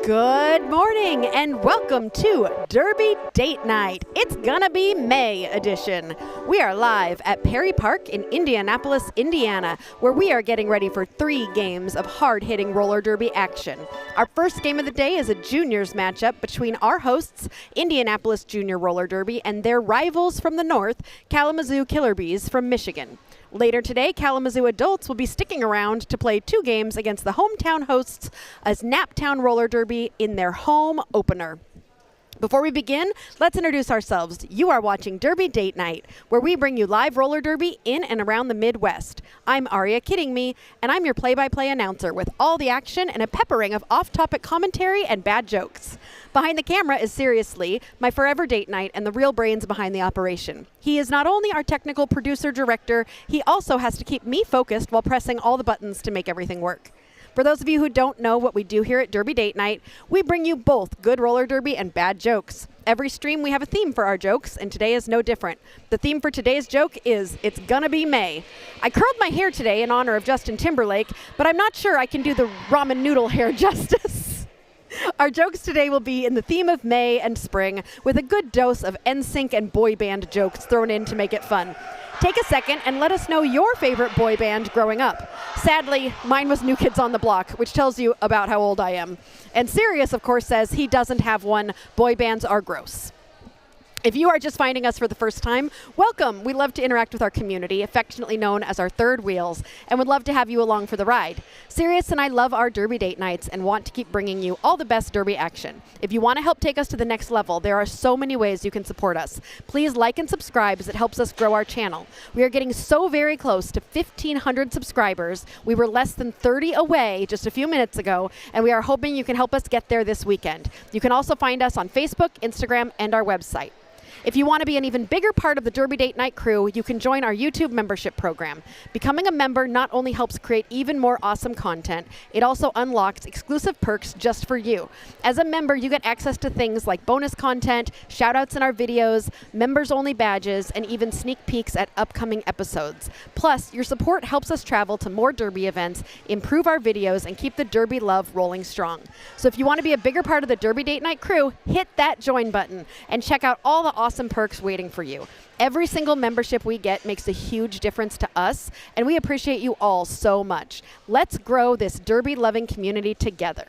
Good morning and welcome to Derby Date Night. It's gonna be May edition. We are live at Perry Park in Indianapolis, Indiana, where we are getting ready for 3 games of hard-hitting roller derby action. Our first game of the day is a juniors matchup between our hosts, Indianapolis Junior Roller Derby, and their rivals from the north, Kalamazoo Beez from Michigan. Later today, Kalamazoo adults will be sticking around to play 2 games against the hometown hosts as Naptown Roller Derby in their home opener. Before we begin, let's introduce ourselves. You are watching Derby Date Night, where we bring you live roller derby in and around the Midwest. I'm Aria Kidding Me, and I'm your play-by-play announcer with all the action and a peppering of off-topic commentary and bad jokes. Behind the camera is Seriously, my forever date night and the real brains behind the operation. He is not only our technical producer-director, he also has to keep me focused while pressing all the buttons to make everything work. For those of you who don't know what we do here at Derby Date Night, we bring you both good roller derby and bad jokes. Every stream we have a theme for our jokes, and today is no different. The theme for today's joke is It's Gonna Be May. I curled my hair today in honor of Justin Timberlake, but I'm not sure I can do the ramen noodle hair justice. Our jokes today will be in the theme of May and spring, with a good dose of NSYNC and boy band jokes thrown in to make it fun. Take a second and let us know your favorite boy band growing up. Sadly, mine was New Kids on the Block, which tells you about how old I am. And Sirius, of course, says he doesn't have one. Boy bands are gross. If you are just finding us for the first time, welcome. We love to interact with our community, affectionately known as our third wheels, and would love to have you along for the ride. Sirius and I love our Derby Date Nights and want to keep bringing you all the best derby action. If you want to help take us to the next level, there are so many ways you can support us. Please like and subscribe as it helps us grow our channel. We are getting so very close to 1,500 subscribers. We were less than 30 away just a few minutes ago, and we are hoping you can help us get there this weekend. You can also find us on Facebook, Instagram, and our website. If you want to be an even bigger part of the Derby Date Night crew, you can join our YouTube membership program. Becoming a member not only helps create even more awesome content, it also unlocks exclusive perks just for you. As a member, you get access to things like bonus content, shoutouts in our videos, members-only badges, and even sneak peeks at upcoming episodes. Plus, your support helps us travel to more Derby events, improve our videos, and keep the Derby love rolling strong. So if you want to be a bigger part of the Derby Date Night crew, hit that join button and check out all the awesome perks waiting for you. Every single membership we get makes a huge difference to us, and we appreciate you all so much. Let's grow this derby-loving community together.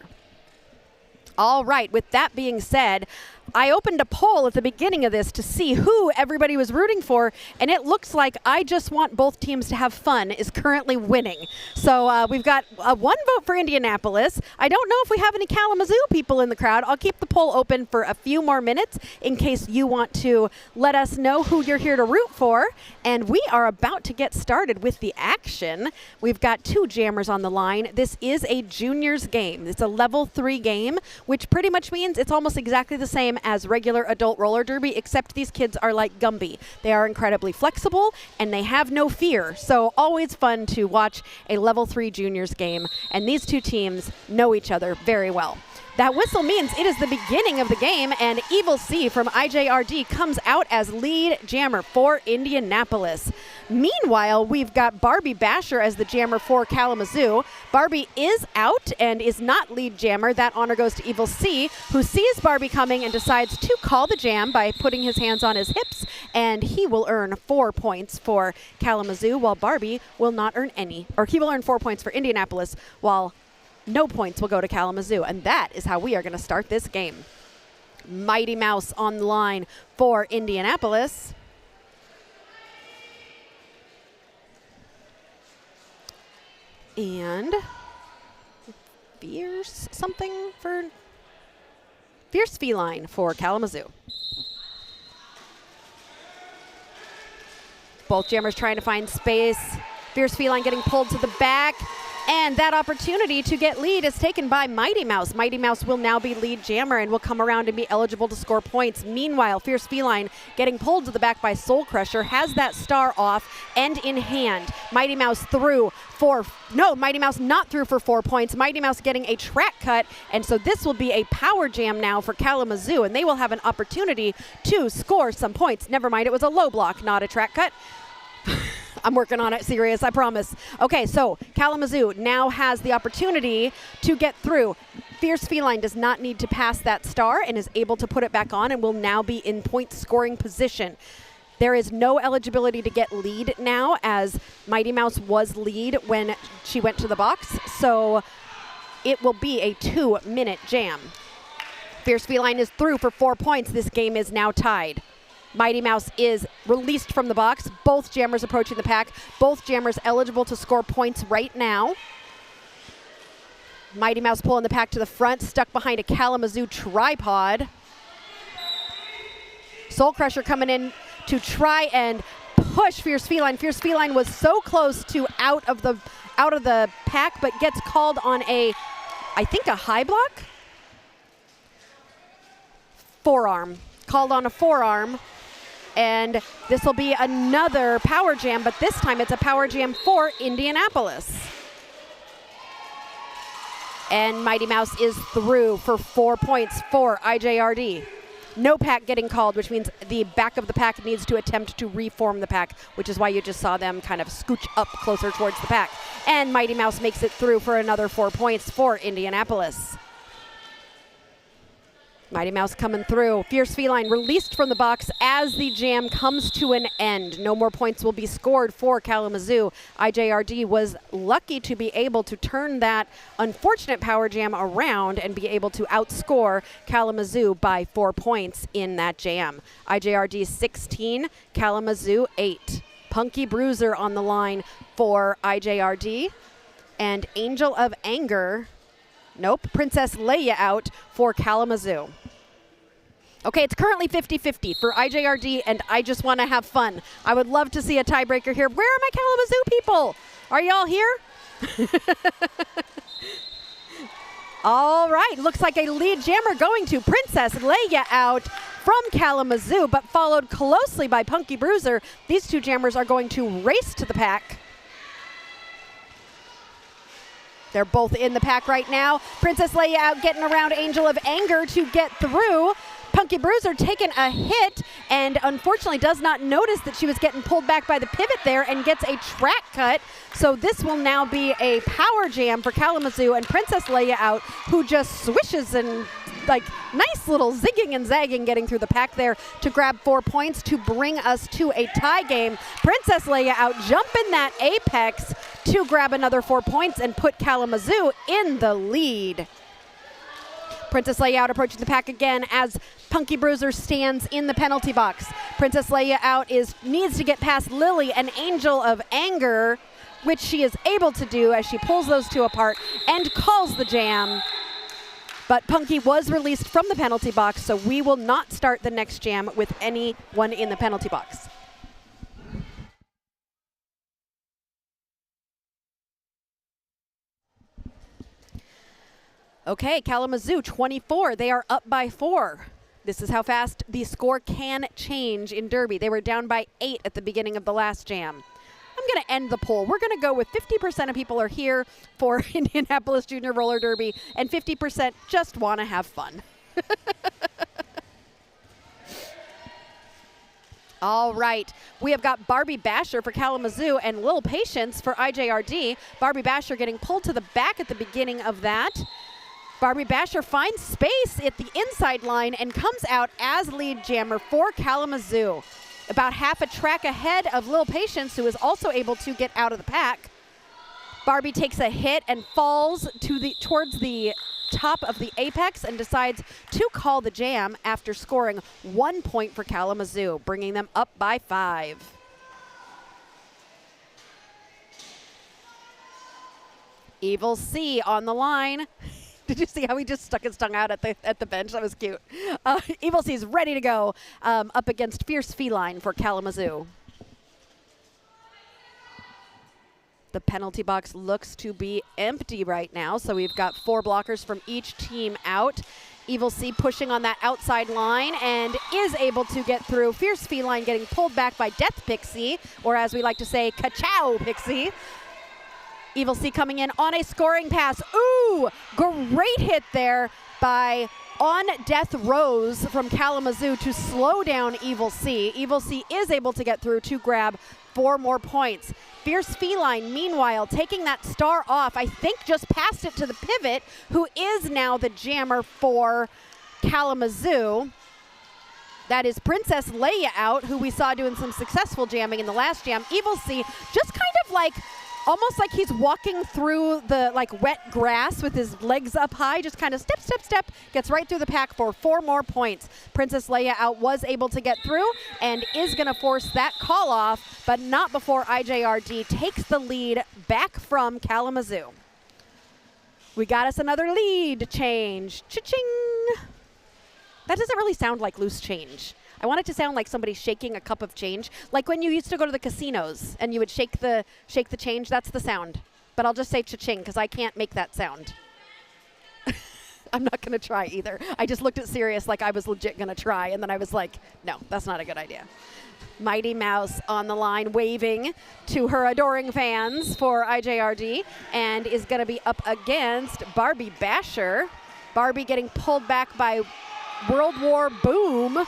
All right, with that being said, I opened a poll at the beginning of this to see who everybody was rooting for, and it looks like I Just Want Both Teams to Have Fun is currently winning. So we've got 1 vote for Indianapolis. I don't know if we have any Kalamazoo people in the crowd. I'll keep the poll open for a few more minutes in case you want to let us know who you're here to root for. And we are about to get started with the action. We've got 2 jammers on the line. This is a juniors game. It's a level 3 game, which pretty much means it's almost exactly the same as regular adult roller derby, except these kids are like Gumby. They are incredibly flexible and they have no fear. So always fun to watch a level 3 juniors game, and these 2 teams know each other very well. That whistle means it is the beginning of the game, and Evil C from IJRD comes out as lead jammer for Indianapolis. Meanwhile, we've got Barbie Basher as the jammer for Kalamazoo. Barbie is out and is not lead jammer. That honor goes to Evil C, who sees Barbie coming and decides to call the jam by putting his hands on his hips, and he will earn 4 points for Kalamazoo, while Barbie will not earn any, or he will earn 4 points for Indianapolis, while no points will go to Kalamazoo, and that is how we are going to start this game. Mighty Mouse on the line for Indianapolis. And Fierce Feline for Kalamazoo. Both jammers trying to find space. Fierce Feline getting pulled to the back. And that opportunity to get lead is taken by Mighty Mouse. Mighty Mouse will now be lead jammer and will come around and be eligible to score points. Meanwhile, Fierce Feline getting pulled to the back by Soul Crusher has that star off and in hand. Mighty Mouse Mighty Mouse not through for 4 points. Mighty Mouse getting a track cut, and so this will be a power jam now for Kalamazoo, and they will have an opportunity to score some points. Never mind, it was a low block, not a track cut. I'm working on it, serious, I promise. Okay, so Kalamazoo now has the opportunity to get through. Fierce Feline does not need to pass that star and is able to put it back on and will now be in point scoring position. There is no eligibility to get lead now, as Mighty Mouse was lead when she went to the box, so it will be a 2-minute jam. Fierce Feline is through for 4 points. This game is now tied. Mighty Mouse is released from the box. Both jammers approaching the pack. Both jammers eligible to score points right now. Mighty Mouse pulling the pack to the front, stuck behind a Kalamazoo tripod. Soul Crusher coming in to try and push Fierce Feline. Fierce Feline was so close to out of the pack, but gets called on I think a high block? Forearm. Called on a forearm. And this will be another power jam, but this time it's a power jam for Indianapolis. And Mighty Mouse is through for 4 points for IJRD. No pack getting called, which means the back of the pack needs to attempt to reform the pack, which is why you just saw them kind of scooch up closer towards the pack. And Mighty Mouse makes it through for another 4 points for Indianapolis. Mighty Mouse coming through. Fierce Feline released from the box as the jam comes to an end. No more points will be scored for Kalamazoo. IJRD was lucky to be able to turn that unfortunate power jam around and be able to outscore Kalamazoo by 4 points in that jam. IJRD 16, Kalamazoo 8. Punky Bruiser on the line for IJRD. And Angel of Anger, nope, Princess Leia out for Kalamazoo. Okay, it's currently 50-50 for IJRD, and I just want to have fun. I would love to see a tiebreaker here. Where are my Kalamazoo people? Are y'all here? All right, looks like a lead jammer going to Princess Leia out from Kalamazoo, but followed closely by Punky Bruiser. These two jammers are going to race to the pack. They're both in the pack right now. Princess Leia out getting around Angel of Anger to get through. Punky Bruiser taking a hit and unfortunately does not notice that she was getting pulled back by the pivot there and gets a track cut. So this will now be a power jam for Kalamazoo and Princess Leia out, who just swishes and like nice little zigging and zagging getting through the pack there to grab 4 points to bring us to a tie game. Princess Leia out jumping that apex to grab another 4 points and put Kalamazoo in the lead. Princess Leia out approaching the pack again as Punky Bruiser stands in the penalty box. Princess Leia out needs to get past Lily and Angel of Anger, which she is able to do as she pulls those two apart and calls the jam. But Punky was released from the penalty box, so we will not start the next jam with anyone in the penalty box. Okay, Kalamazoo 24. They are up by 4. This is how fast the score can change in Derby. They were down by 8 at the beginning of the last jam. I'm going to end the poll. We're going to go with 50% of people are here for Indianapolis Junior Roller Derby, and 50% just want to have fun. All right, we have got Barbie Basher for Kalamazoo and Lil Patience for IJRD. Barbie Basher getting pulled to the back at the beginning of that. Barbie Basher finds space at the inside line and comes out as lead jammer for Kalamazoo. About half a track ahead of Lil Patience, who is also able to get out of the pack. Barbie takes a hit and falls towards the top of the apex and decides to call the jam after scoring 1 point for Kalamazoo, bringing them up by 5. Evil C on the line. Did you see how he just stuck his tongue out at the bench? That was cute. Evil C is ready to go up against Fierce Feline for Kalamazoo. The penalty box looks to be empty right now, so we've got 4 blockers from each team out. Evil C pushing on that outside line and is able to get through. Fierce Feline getting pulled back by Death Pixie, or as we like to say, Ka-chow Pixie. Evil C coming in on a scoring pass. Ooh, great hit there by on death rows from Kalamazoo to slow down Evil C. Evil C is able to get through to grab 4 more points. Fierce Feline, meanwhile, taking that star off, I think just passed it to the pivot, who is now the jammer for Kalamazoo. That is Princess Leia out, who we saw doing some successful jamming in the last jam. Evil C just kind of like, almost like he's walking through the wet grass with his legs up high, just kind of step, step, step, gets right through the pack for 4 more points. Princess Leia out was able to get through and is going to force that call off, but not before IJRD takes the lead back from Kalamazoo. We got us another lead change. Cha-ching! That doesn't really sound like loose change. I want it to sound like somebody shaking a cup of change. Like when you used to go to the casinos and you would shake the change, that's the sound. But I'll just say cha-ching because I can't make that sound. I'm not going to try either. I just looked at Sirius like I was legit going to try, and then I was like, no, that's not a good idea. Mighty Mouse on the line waving to her adoring fans for IJRD and is going to be up against Barbie Basher. Barbie getting pulled back by World War Boom.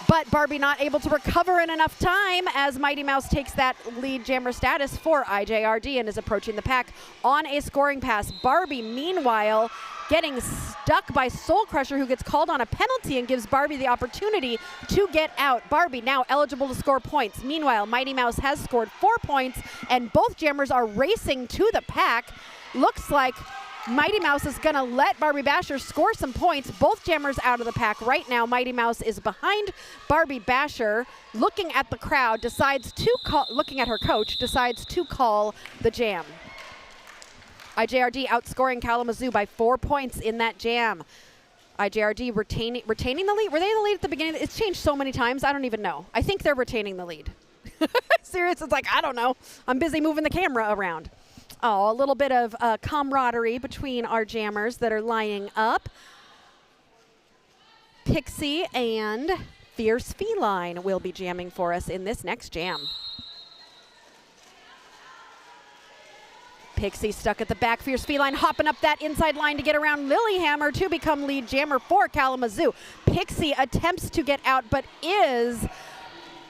But Barbie not able to recover in enough time as Mighty Mouse takes that lead jammer status for IJRD and is approaching the pack on a scoring pass. Barbie, meanwhile, getting stuck by Soul Crusher, who gets called on a penalty and gives Barbie the opportunity to get out. Barbie now eligible to score points. Meanwhile, Mighty Mouse has scored 4 points, and both jammers are racing to the pack. Looks like Mighty Mouse is going to let Barbie Basher score some points. Both jammers out of the pack right now. Mighty Mouse is behind Barbie Basher, looking at the crowd, decides to call, looking at her coach, decides to call the jam. IJRD outscoring Kalamazoo by 4 points in that jam. IJRD retaining the lead. Were they the lead at the beginning? It's changed so many times, I don't even know. I think they're retaining the lead. Sirius is like, I don't know. I'm busy moving the camera around. Oh, a little bit of camaraderie between our jammers that are lining up. Pixie and Fierce Feline will be jamming for us in this next jam. Pixie stuck at the back. Fierce Feline hopping up that inside line to get around Lilyhammer to become lead jammer for Kalamazoo. Pixie attempts to get out, but is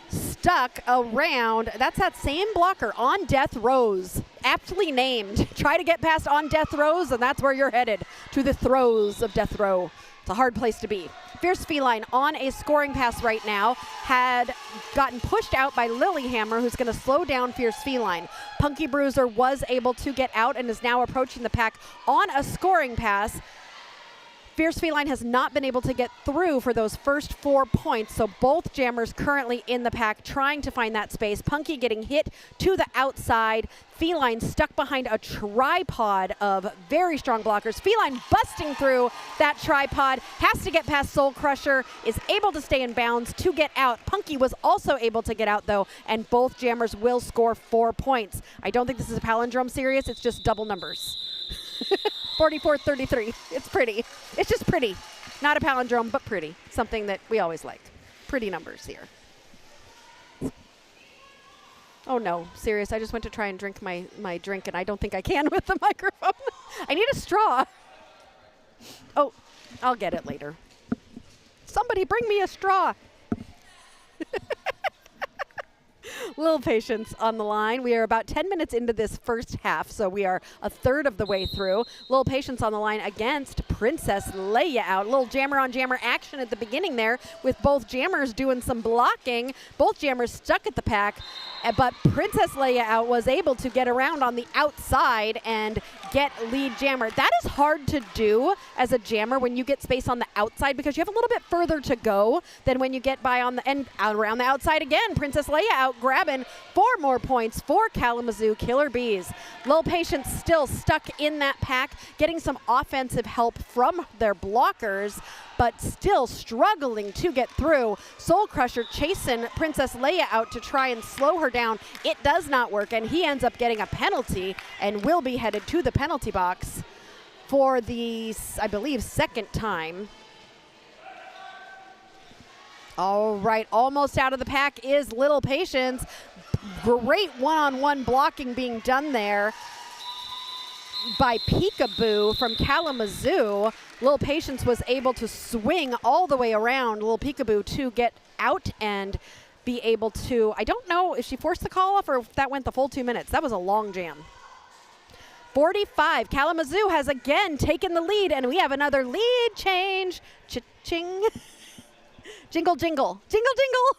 stuck around. That's that same blocker, On Death Rows. Aptly named. Try to get past On Death Rows, and that's where you're headed, to the throes of Death Row. It's a hard place to be. Fierce Feline on a scoring pass right now had gotten pushed out by Lilyhammer, who's going to slow down Fierce Feline. Punky Bruiser was able to get out and is now approaching the pack on a scoring pass. Fierce Feline has not been able to get through for those first 4 points, so both jammers currently in the pack trying to find that space. Punky getting hit to the outside. Feline stuck behind a tripod of very strong blockers. Feline busting through that tripod, has to get past Soul Crusher, is able to stay in bounds to get out. Punky was also able to get out, though, and both jammers will score 4 points. I don't think this is a palindrome series, it's just double numbers. 44-33. It's pretty. It's just pretty. Not a palindrome, but pretty. Something that we always like. Pretty numbers here. Oh no, serious. I just went to try and drink my drink, and I don't think I can with the microphone. I need a straw. Oh, I'll get it later. Somebody bring me a straw. Little patience on the line. We are about 10 minutes into this first half, so we are a third of the way through. Little patience on the line against Princess Leia out. Little jammer on jammer action at the beginning there with both jammers doing some blocking. Both jammers stuck at the pack, but Princess Leia out was able to get around on the outside and get lead jammer. That is hard to do as a jammer when you get space on the outside because you have a little bit further to go than when you get by on the end around the outside again. Princess Leia out grabbing 4 more points for Kalamazoo Killer Bees. Lil Patience still stuck in that pack, getting some offensive help from their blockers, but still struggling to get through. Soul Crusher chasing Princess Leia out to try and slow her down. It does not work, and he ends up getting a penalty and will be headed to the penalty box for the, I believe, second time. All right, almost out of the pack is Little Patience. Great one-on-one blocking being done there. by Peekaboo from Kalamazoo. Little Patience was able to swing all the way around Little Peekaboo to get out and be able to, I don't know if she forced the call off or if that went the full 2 minutes. That was a long jam. 45, Kalamazoo has again taken the lead, and we have another lead change. Cha-ching. Jingle, jingle, jingle, jingle.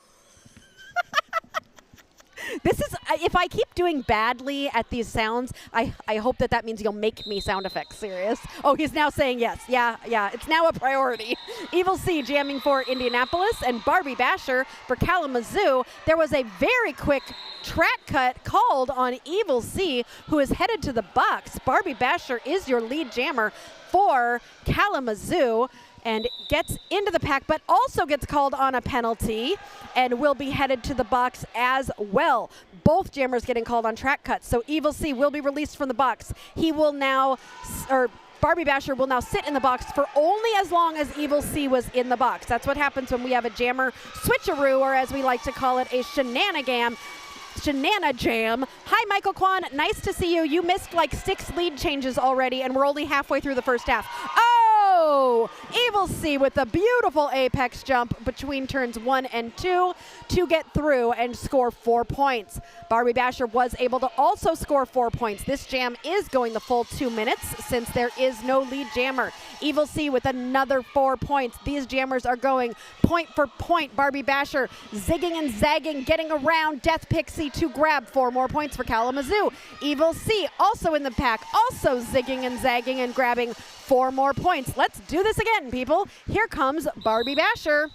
This is, if I keep doing badly at these sounds, I hope that means you'll make me sound effects, Serious. Oh, he's now saying yes. Yeah, it's now a priority. Evil C jamming for Indianapolis and Barbie Basher for Kalamazoo. There was a very quick track cut called on Evil C, who is headed to the box. Barbie Basher is your lead jammer for Kalamazoo and gets into the pack, but also gets called on a penalty and will be headed to the box as well. Both jammers getting called on track cuts, so Evil C will be released from the box. He will now, or Barbie Basher will now sit in the box for only as long as Evil C was in the box. That's what happens when we have a jammer switcheroo, or as we like to call it, a shenanigam. Jam. Hi, Michael Kwan. Nice to see you. You missed like 6 lead changes already, and we're only halfway through the first half. Oh! Evil C with a beautiful apex jump between turns 1 and 2 to get through and score 4 points. Barbie Basher was able to also score 4 points. This jam is going the full 2 minutes since there is no lead jammer. Evil C with another 4 points. These jammers are going point for point. Barbie Basher zigging and zagging, getting around Death Pixie to grab 4 more points for Kalamazoo. Evil C also in the pack, also zigging and zagging and grabbing 4 more points. Let's do this again, people. Here comes Barbie Basher.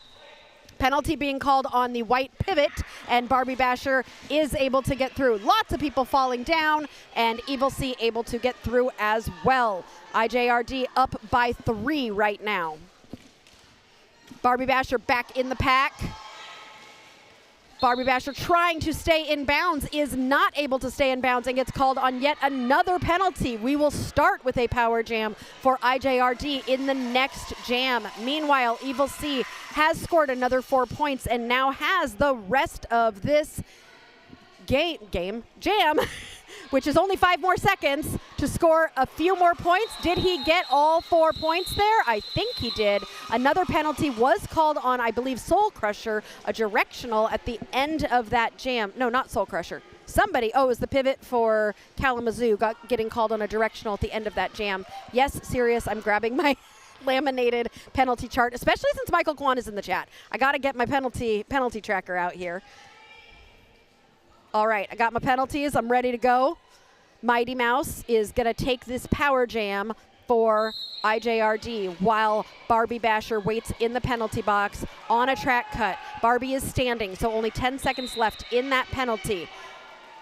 Penalty being called on the white pivot, and Barbie Basher is able to get through. Lots of people falling down, and Evil C able to get through as well. IJRD up by 3 right now. Barbie Basher back in the pack. Barbie Basher trying to stay in bounds, is not able to stay in bounds and gets called on yet another penalty. We will start with a power jam for IJRD in the next jam. Meanwhile, Evil C has scored another 4 points and now has the rest of this jam, which is only 5 more seconds to score a few more points. Did he get all 4 points there? I think he did. Another penalty was called on, I believe, Soul Crusher, a directional at the end of that jam. No, not Soul Crusher. Somebody, it was the pivot for Kalamazoo, getting called on a directional at the end of that jam. Yes, Serious, I'm grabbing my laminated penalty chart, especially since Michael Kwan is in the chat. I got to get my penalty tracker out here. All right, I got my penalties. I'm ready to go. Mighty Mouse is going to take this power jam for IJRD while Barbie Basher waits in the penalty box on a track cut. Barbie is standing, so only 10 seconds left in that penalty.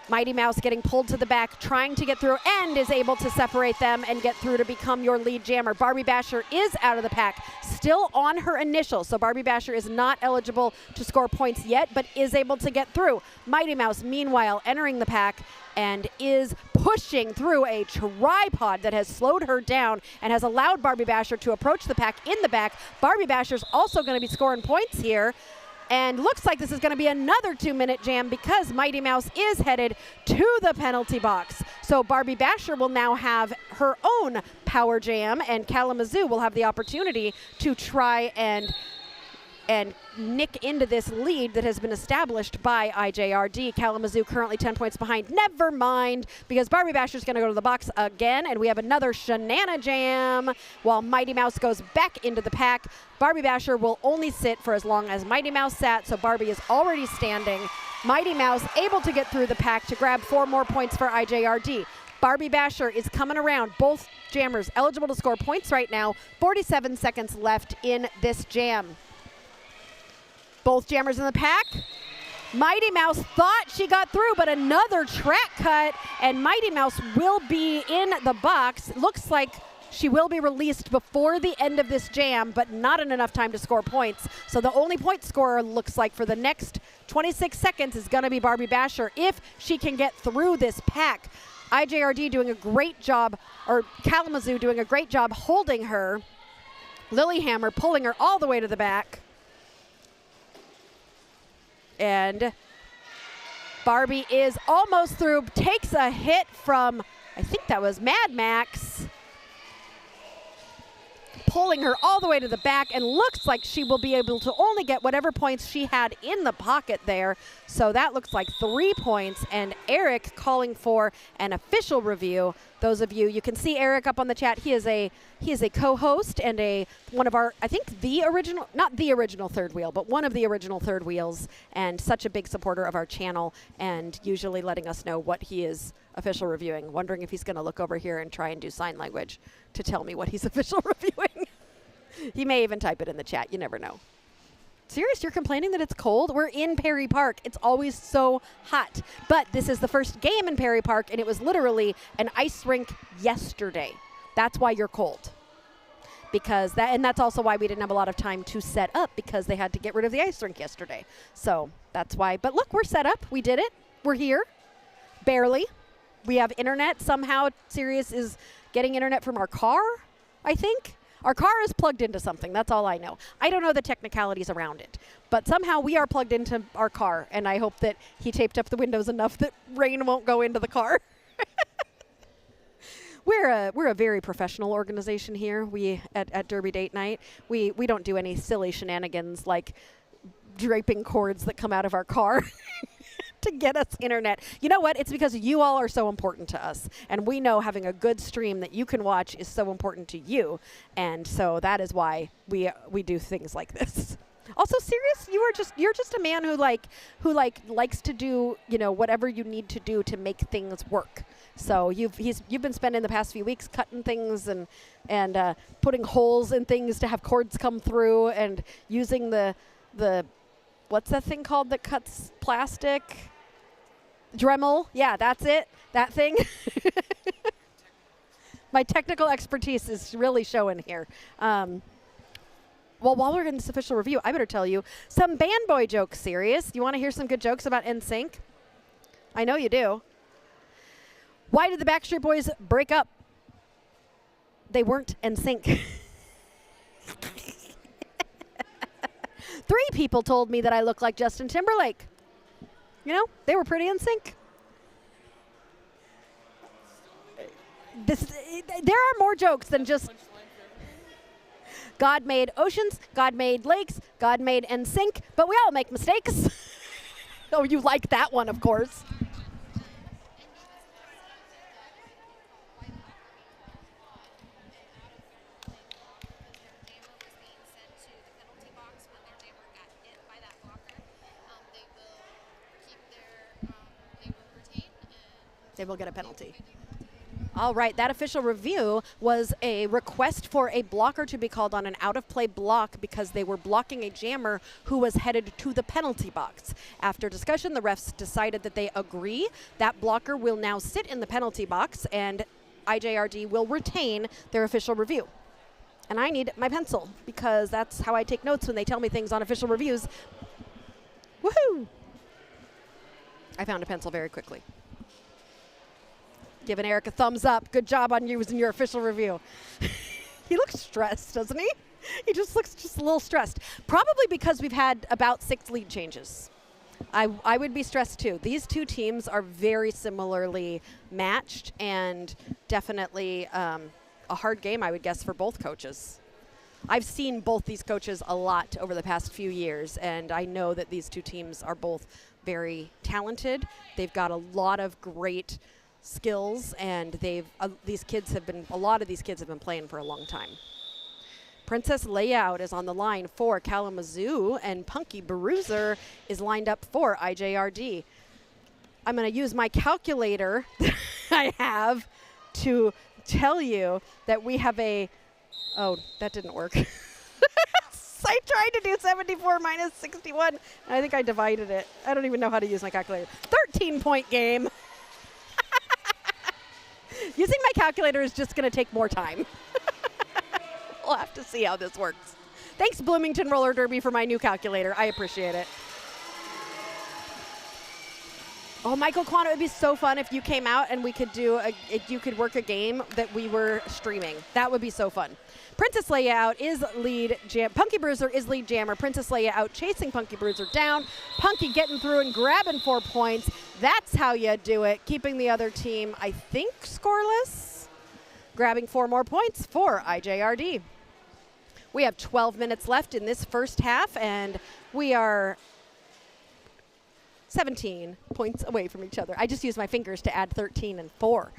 Mighty Mouse getting pulled to the back, trying to get through, and is able to separate them and get through to become your lead jammer. Barbie Basher is out of the pack, still on her initial, so Barbie Basher is not eligible to score points yet, but is able to get through. Mighty Mouse, meanwhile, entering the pack and is pushing through a tripod that has slowed her down and has allowed Barbie Basher to approach the pack in the back. Barbie Basher's also going to be scoring points here. And looks like this is going to be another 2-minute jam because Mighty Mouse is headed to the penalty box. So Barbie Basher will now have her own power jam, and Kalamazoo will have the opportunity to try and nick into this lead that has been established by IJRD. Kalamazoo currently 10 points behind. Never mind, because Barbie Basher's going to go to the box again, and we have another jam while Mighty Mouse goes back into the pack. Barbie Basher will only sit for as long as Mighty Mouse sat, so Barbie is already standing. Mighty Mouse able to get through the pack to grab 4 more points for IJRD. Barbie Basher is coming around. Both jammers eligible to score points right now. 47 seconds left in this jam. Both jammers in the pack. Mighty Mouse thought she got through, but another track cut, and Mighty Mouse will be in the box. Looks like she will be released before the end of this jam, but not in enough time to score points. So the only point scorer looks like for the next 26 seconds is going to be Barbie Basher if she can get through this pack. IJRD doing a great job, or Kalamazoo doing a great job holding her. Lilyhammer pulling her all the way to the back. And Barbie is almost through, takes a hit from I think that was Mad Max pulling her all the way to the back, and looks like she will be able to only get whatever points she had in the pocket there. So that looks like 3 points, and Eric calling for an official review. Those of you can see Eric up on the chat. He is a co-host and one of our, I think the original, not the original third wheel, but one of the original third wheels, and such a big supporter of our channel, and usually letting us know what he is official reviewing. Wondering if he's going to look over here and try and do sign language to tell me what he's official reviewing. He may even type it in the chat. You never know. Serious? You're complaining that it's cold? We're in Perry Park. It's always so hot. But this is the first game in Perry Park, and it was literally an ice rink yesterday. That's why you're cold. And that's also why we didn't have a lot of time to set up, because they had to get rid of the ice rink yesterday. So that's why. But look, we're set up. We did it. We're here. Barely. We have internet. Somehow Sirius is getting internet from our car, I think. Our car is plugged into something. That's all I know. I don't know the technicalities around it. But somehow we are plugged into our car, and I hope that he taped up the windows enough that rain won't go into the car. We're a very professional organization here. We at Derby Date Night. We don't do any silly shenanigans like draping cords that come out of our car to get us internet. You know what? It's because you all are so important to us, and we know having a good stream that you can watch is so important to you, and so that is why we do things like this. Also, Sirius, you're just a man who likes to do, whatever you need to do to make things work. So you've been spending the past few weeks cutting things and putting holes in things to have cords come through, and using the what's that thing called that cuts plastic? Dremel. Yeah, that's it. That thing. My technical expertise is really showing here. Well, while we're in this official review, I better tell you some band boy jokes, Sirius. You want to hear some good jokes about NSYNC? I know you do. Why did the Backstreet Boys break up? They weren't NSYNC. 3 people told me that I look like Justin Timberlake. They were pretty in sync. There are more jokes than just God made oceans, God made lakes, God made NSYNC, but we all make mistakes. Oh, you like that one, of course. They will get a penalty. All right, that official review was a request for a blocker to be called on an out-of-play block because they were blocking a jammer who was headed to the penalty box. After discussion, the refs decided that they agree. That blocker will now sit in the penalty box, and IJRD will retain their official review. And I need my pencil, because that's how I take notes when they tell me things on official reviews. Woohoo! I found a pencil very quickly. Giving Eric a thumbs up. Good job on using your official review. He looks stressed, doesn't he? He just looks a little stressed. Probably because we've had about 6 lead changes. I would be stressed too. These two teams are very similarly matched, and definitely a hard game, I would guess, for both coaches. I've seen both these coaches a lot over the past few years, and I know that these two teams are both very talented. They've got a lot of great skills, and a lot of these kids have been playing for a long time. Princess Layout is on the line for Kalamazoo, and Punky Bruiser is lined up for IJRD. I'm going to use my calculator that I have to tell you that we have oh, that didn't work. I tried to do 74 minus 61, and I think I divided it. I don't even know how to use my calculator. 13-point game. Using my calculator is just going to take more time. We'll have to see how this works. Thanks, Bloomington Roller Derby, for my new calculator. I appreciate it. Oh, Michael Quan, it would be so fun if you came out and we could you could work a game that we were streaming. That would be so fun. Princess Layout is lead jam. Punky Bruiser is lead jammer. Princess Layout chasing Punky Bruiser down. Punky getting through and grabbing 4 points. That's how you do it. Keeping the other team, I think, scoreless. Grabbing 4 more points for IJRD. We have 12 minutes left in this first half, and we are 17 points away from each other. I just used my fingers to add 13 and 4.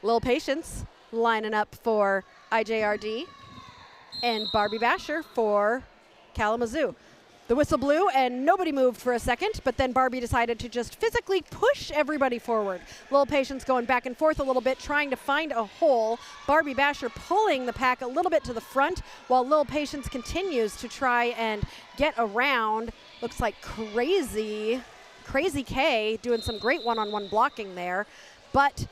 Little Patience lining up for IJRD and Barbie Basher for Kalamazoo. The whistle blew and nobody moved for a second, but then Barbie decided to just physically push everybody forward. Little Patience going back and forth a little bit, trying to find a hole. Barbie Basher pulling the pack a little bit to the front while Little Patience continues to try and get around. Looks like Crazy K doing some great one-on-one blocking there, but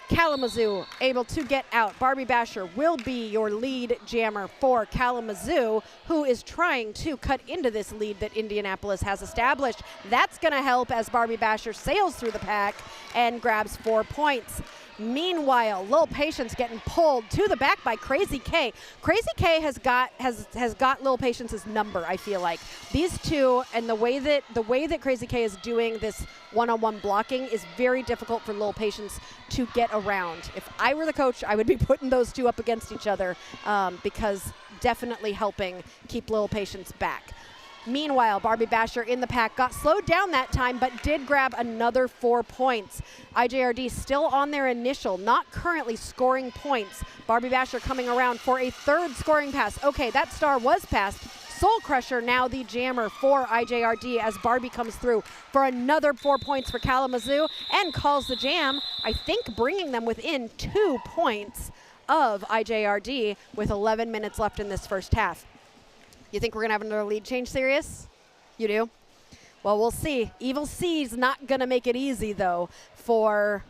Kalamazoo able to get out. Barbie Basher will be your lead jammer for Kalamazoo, who is trying to cut into this lead that Indianapolis has established. That's going to help as Barbie Basher sails through the pack and grabs 4 points. Meanwhile, Little Patience getting pulled to the back by Crazy K. Crazy K has got Little Patience's number, I feel like. These two and the way that Crazy K is doing this one-on-one blocking is very difficult for Little Patience to get around. If I were the coach, I would be putting those two up against each other because definitely helping keep Little Patience back. Meanwhile, Barbie Basher in the pack got slowed down that time, but did grab another 4 points. IJRD still on their initial, not currently scoring points. Barbie Basher coming around for a 3rd scoring pass. Okay, that star was passed. Soul Crusher now the jammer for IJRD as Barbie comes through for another 4 points for Kalamazoo and calls the jam, I think bringing them within 2 points of IJRD with 11 minutes left in this first half. You think we're going to have another lead change, Sirius? You do? Well, we'll see. Evil C's not going to make it easy, though, for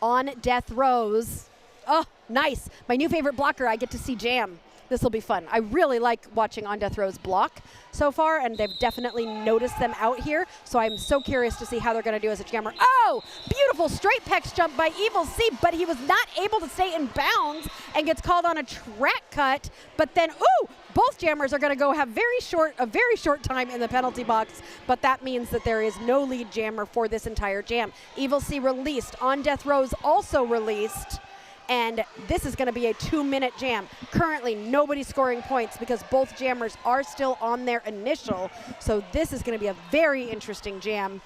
On Death Rose. Oh, nice. My new favorite blocker, I get to see jam. This will be fun. I really like watching On Death Rose block so far, and they've definitely noticed them out here, so I'm so curious to see how they're going to do as a jammer. Oh, beautiful straight pecs jump by Evil C, but he was not able to stay in bounds and gets called on a track cut, but then, ooh, both jammers are going to go have a very short time in the penalty box, but that means that there is no lead jammer for this entire jam. Evil C released. On Death Rose also released. And this is going to be a 2-minute jam. Currently, nobody's scoring points because both jammers are still on their initial. So this is going to be a very interesting jam.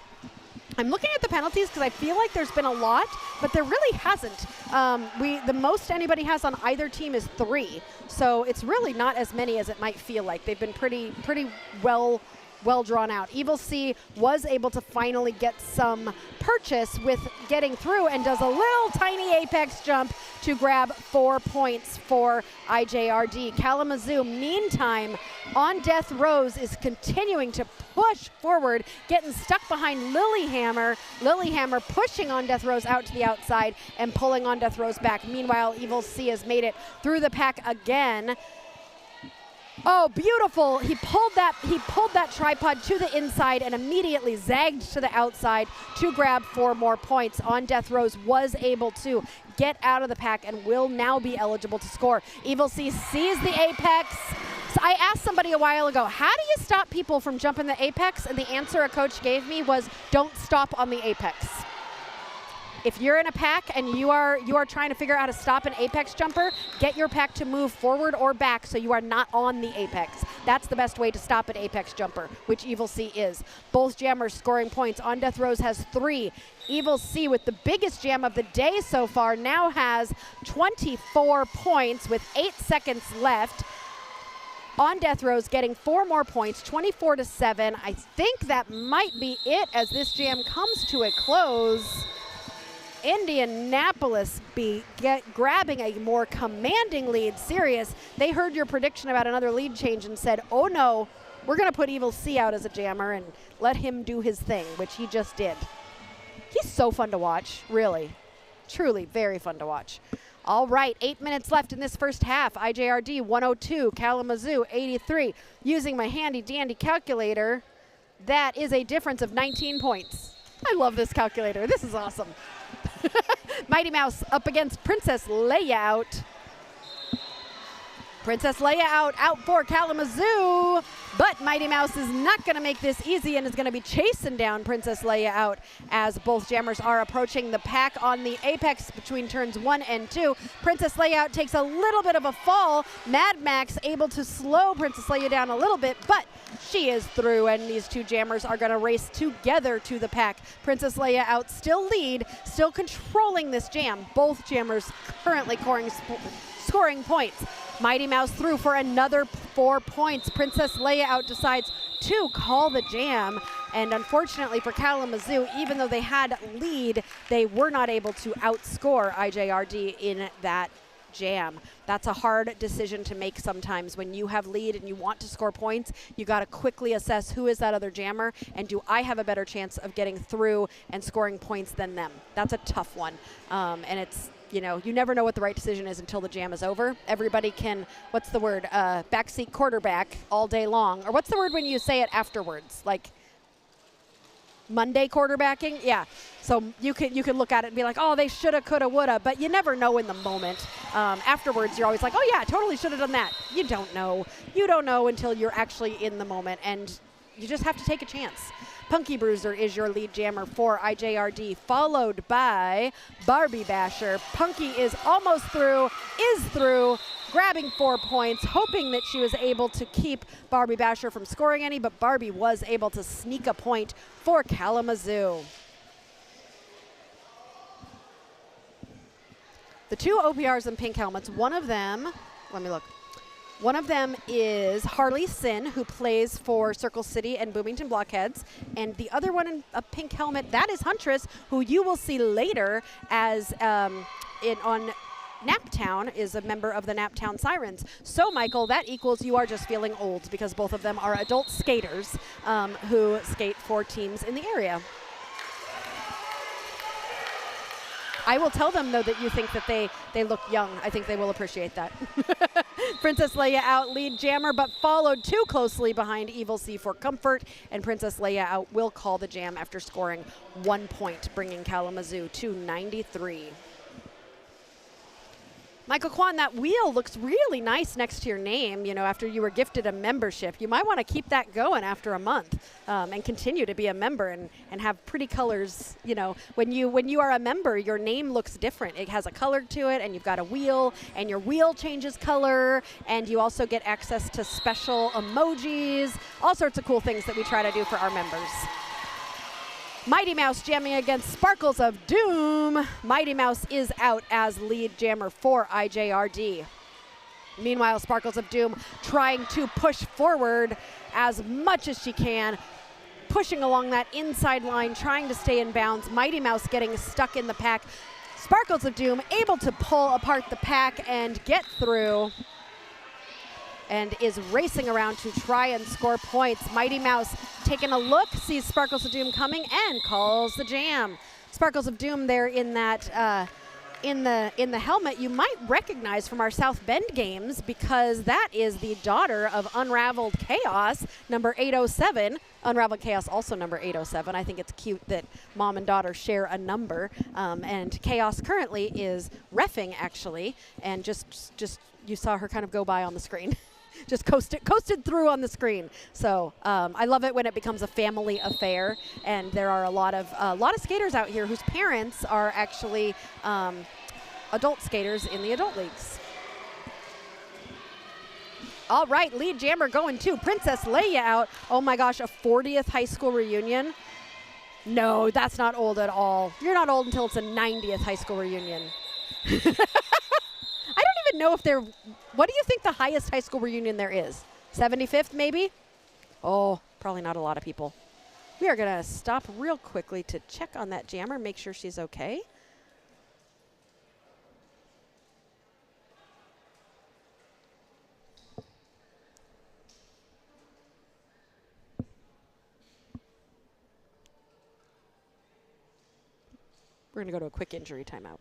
I'm looking at the penalties because I feel like there's been a lot, but there really hasn't. The most anybody has on either team is 3. So it's really not as many as it might feel like. They've been pretty well drawn out. Evil C was able to finally get some purchase with getting through and does a little tiny apex jump to grab 4 points for IJRD. Kalamazoo, meantime, On Death Rose is continuing to push forward, getting stuck behind Lilyhammer. Lilyhammer pushing On Death Rose out to the outside and pulling On Death Rose back. Meanwhile, Evil C has made it through the pack again. Oh, beautiful. He pulled that tripod to the inside and immediately zagged to the outside to grab 4 more points. On Death Rose was able to get out of the pack and will now be eligible to score. Evil C sees the apex. So I asked somebody a while ago, how do you stop people from jumping the apex? And the answer a coach gave me was, don't stop on the apex. If you're in a pack and you are trying to figure out how to stop an apex jumper, get your pack to move forward or back so you are not on the apex. That's the best way to stop an apex jumper, which Evil C is. Both jammers scoring points. On Death Rose has 3. Evil C, with the biggest jam of the day so far, now has 24 points with 8 seconds left. On Death Rose getting 4 more points, 24-7. I think that might be it as this jam comes to a close. Indianapolis grabbing a more commanding lead. Sirius, they heard your prediction about another lead change and said, oh no, we're going to put Evil C out as a jammer and let him do his thing, which he just did. He's so fun to watch, really. Truly very fun to watch. All right, 8 minutes left in this first half. IJRD 102, Kalamazoo 83. Using my handy dandy calculator, that is a difference of 19 points. I love this calculator. This is awesome. Mighty Mouse up against Princess Layout. Princess Leia out for Kalamazoo, but Mighty Mouse is not going to make this easy and is going to be chasing down Princess Leia out as both jammers are approaching the pack on the apex between turns 1 and 2. Princess Leia out takes a little bit of a fall. Mad Max able to slow Princess Leia down a little bit, but she is through, and these two jammers are going to race together to the pack. Princess Leia out still lead, still controlling this jam. Both jammers currently scoring points. Mighty Mouse through for another 4 points. Princess Leia out decides to call the jam, and unfortunately for Kalamazoo, even though they had lead, they were not able to outscore IJRD in that jam. That's a hard decision to make sometimes when you have lead and you want to score points. You got to quickly assess who is that other jammer and do I have a better chance of getting through and scoring points than them. That's a tough one, and it's, you know, you never know what the right decision is until the jam is over. Everybody can, what's the word, backseat quarterback all day long. Or what's the word when you say it afterwards? Like Monday quarterbacking? Yeah. So you can look at it and be like, oh, they shoulda, coulda, woulda, but you never know in the moment. Afterwards, you're always like, oh yeah, totally should have done that. You don't know. You don't know until you're actually in the moment, and you just have to take a chance. Punky Bruiser is your lead jammer for IJRD, followed by Barbie Basher. Punky is almost through, grabbing 4 points, hoping that she was able to keep Barbie Basher from scoring any, but Barbie was able to sneak a point for Kalamazoo. The two OPRs in pink helmets, one of them, let me look. One of them is Harley Sin, who plays for Circle City and Bloomington Blockheads. And the other one in a pink helmet, that is Huntress, who you will see later as on Naptown, is a member of the Naptown Sirens. So, Michael, that equals you are just feeling old because both of them are adult skaters who skate for teams in the area. I will tell them, though, that you think that they look young. I think they will appreciate that. Princess Leia out, lead jammer, but followed too closely behind Evil C for comfort, and Princess Leia out will call the jam after scoring 1 point, bringing Kalamazoo to 93. Michael Kwan, that wheel looks really nice next to your name, you know, after you were gifted a membership. You might want to keep that going after a month and continue to be a member and have pretty colors. You know, when you are a member, your name looks different. It has a color to it, and you've got a wheel, and your wheel changes color, and you also get access to special emojis, all sorts of cool things that we try to do for our members. Mighty Mouse jamming against Sparkles of Doom. Mighty Mouse is out as lead jammer for IJRD. Meanwhile, Sparkles of Doom trying to push forward as much as she can, pushing along that inside line, trying to stay in bounds. Mighty Mouse getting stuck in the pack. Sparkles of Doom able to pull apart the pack and get through, and is racing around to try and score points. Mighty Mouse taking a look, sees Sparkles of Doom coming, and calls the jam. Sparkles of Doom there in that in the helmet you might recognize from our South Bend games, because that is the daughter of Unraveled Chaos, number 807. Unraveled Chaos also number 807. I think it's cute that mom and daughter share a number. And Chaos currently is reffing, actually, and just you saw her kind of go by on the screen. Just coasted through on the screen. So I love it when it becomes a family affair, and there are a lot of skaters out here whose parents are actually adult skaters in the adult leagues. All right, lead jammer going to Princess Leia out. Oh my gosh, a 40th high school reunion. No, that's not old at all. You're not old until it's a 90th high school reunion. I don't even know if they're, what do you think the highest high school reunion there is? 75th maybe? Oh, probably not a lot of people. We are going to stop real quickly to check on that jammer, make sure she's okay. We're going to go to a quick injury timeout.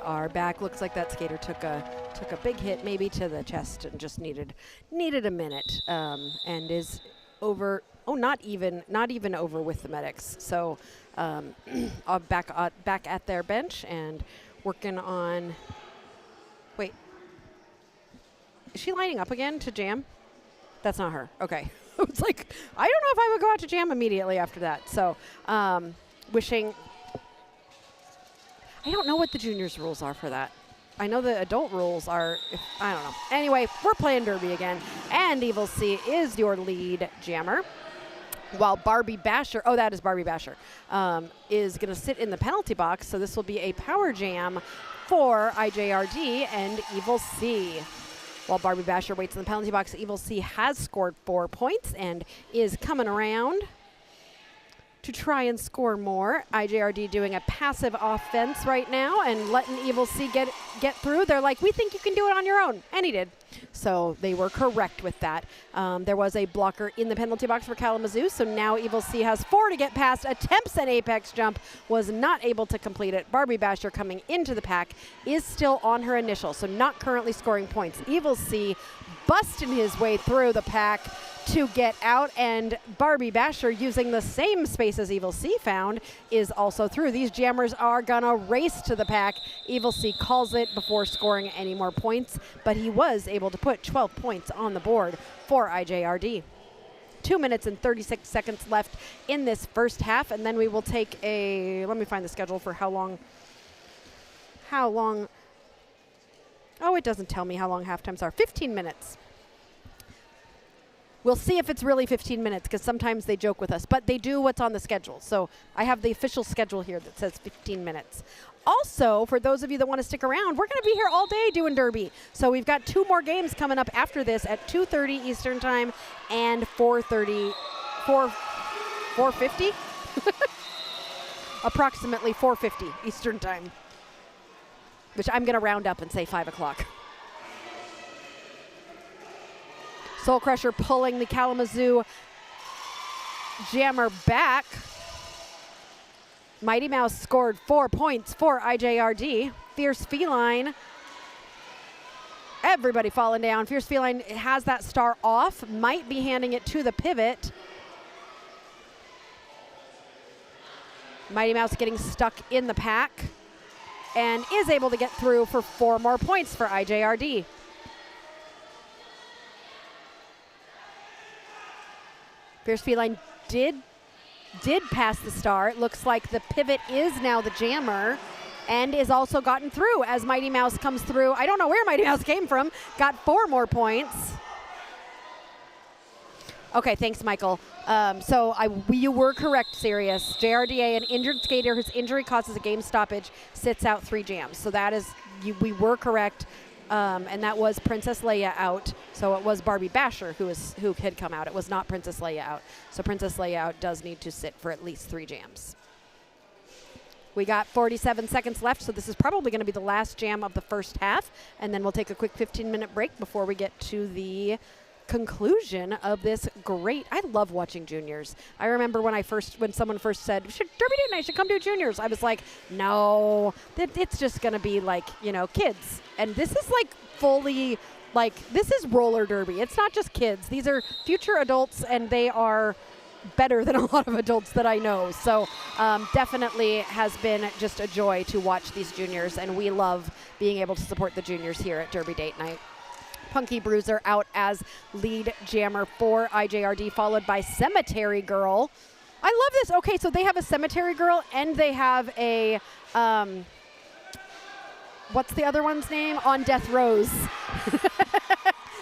are back. Looks like that skater took a big hit, maybe to the chest, and just needed a minute, and is over. Oh, not even over with the medics. So back at their bench and working on. Wait, is she lining up again to jam? That's not her. Okay. It's like, I don't know if I would go out to jam immediately after that. So wishing. I don't know what the juniors rules are for that. I know the adult rules are, I don't know. Anyway, we're playing Derby again. And Evil C is your lead jammer. While Barbie Basher, oh, that is Barbie Basher, is going to sit in the penalty box. So this will be a power jam for IJRD and Evil C. While Barbie Basher waits in the penalty box, Evil C has scored 4 points and is coming around to try and score more. IJRD doing a passive offense right now and letting Evil C get through. They're like, we think you can do it on your own. And he did. So they were correct with that. There was a blocker in the penalty box for Kalamazoo, so now Evil C has 4 to get past. Attempts an apex jump, was not able to complete it. Barbie Basher coming into the pack is still on her initial, so not currently scoring points. Evil C busting his way through the pack to get out, and Barbie Basher, using the same space as Evil C found, is also through. These jammers are gonna race to the pack. Evil C calls it before scoring any more points, but he was able to put 12 points on the board for IJRD. 2 minutes and 36 seconds left in this first half, and then we will take a, let me find the schedule for how long, oh, it doesn't tell me how long half times are. 15 minutes. We'll see if it's really 15 minutes, because sometimes they joke with us, but they do what's on the schedule. So I have the official schedule here that says 15 minutes. Also, for those of you that want to stick around, we're going to be here all day doing Derby. So we've got 2 more games coming up after this at 2:30 Eastern Time and 4:50? Approximately 4:50 Eastern Time, which I'm going to round up and say 5 o'clock. Soul Crusher pulling the Kalamazoo jammer back. Mighty Mouse scored 4 points for IJRD. Fierce Feline. Everybody falling down. Fierce Feline has that star off. Might be handing it to the pivot. Mighty Mouse getting stuck in the pack and is able to get through for 4 more points for IJRD. Fierce Feline did pass the star. It looks like the pivot is now the jammer and is also gotten through as Mighty Mouse comes through. I don't know where Mighty Mouse came from. Got 4 more points. Okay, thanks, Michael. You were correct, Sirius. JRDA, an injured skater whose injury causes a game stoppage, sits out 3 jams. So that is, we were correct. And that was Princess Leia out. So it was Barbie Basher who had come out. It was not Princess Leia out. So Princess Leia out does need to sit for at least 3 jams. We got 47 seconds left, so this is probably going to be the last jam of the first half. And then we'll take a quick 15-minute break before we get to the conclusion of this great. I love watching juniors. I remember when someone first said, Derby Date Night should come do juniors. I was like, no, it's just going to be like, kids. And this is like fully, like, this is roller derby. It's not just kids. These are future adults, and they are better than a lot of adults that I know. So definitely has been just a joy to watch these juniors, and we love being able to support the juniors here at Derby Date Night. Punky Bruiser out as lead jammer for IJRD, followed by Cemetery Girl. I love this. Okay, so they have a Cemetery Girl, and they have a, what's the other one's name? On Death Rose.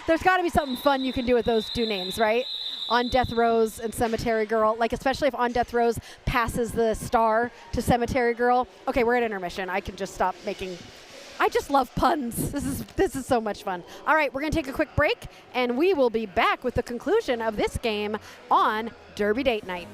There's got to be something fun you can do with those 2 names, right? On Death Rose and Cemetery Girl. Like, especially if On Death Rose passes the star to Cemetery Girl. Okay, we're at intermission. I can just stop making... I just love puns. This is so much fun. All right, we're going to take a quick break, and we will be back with the conclusion of this game on Derby Date Night.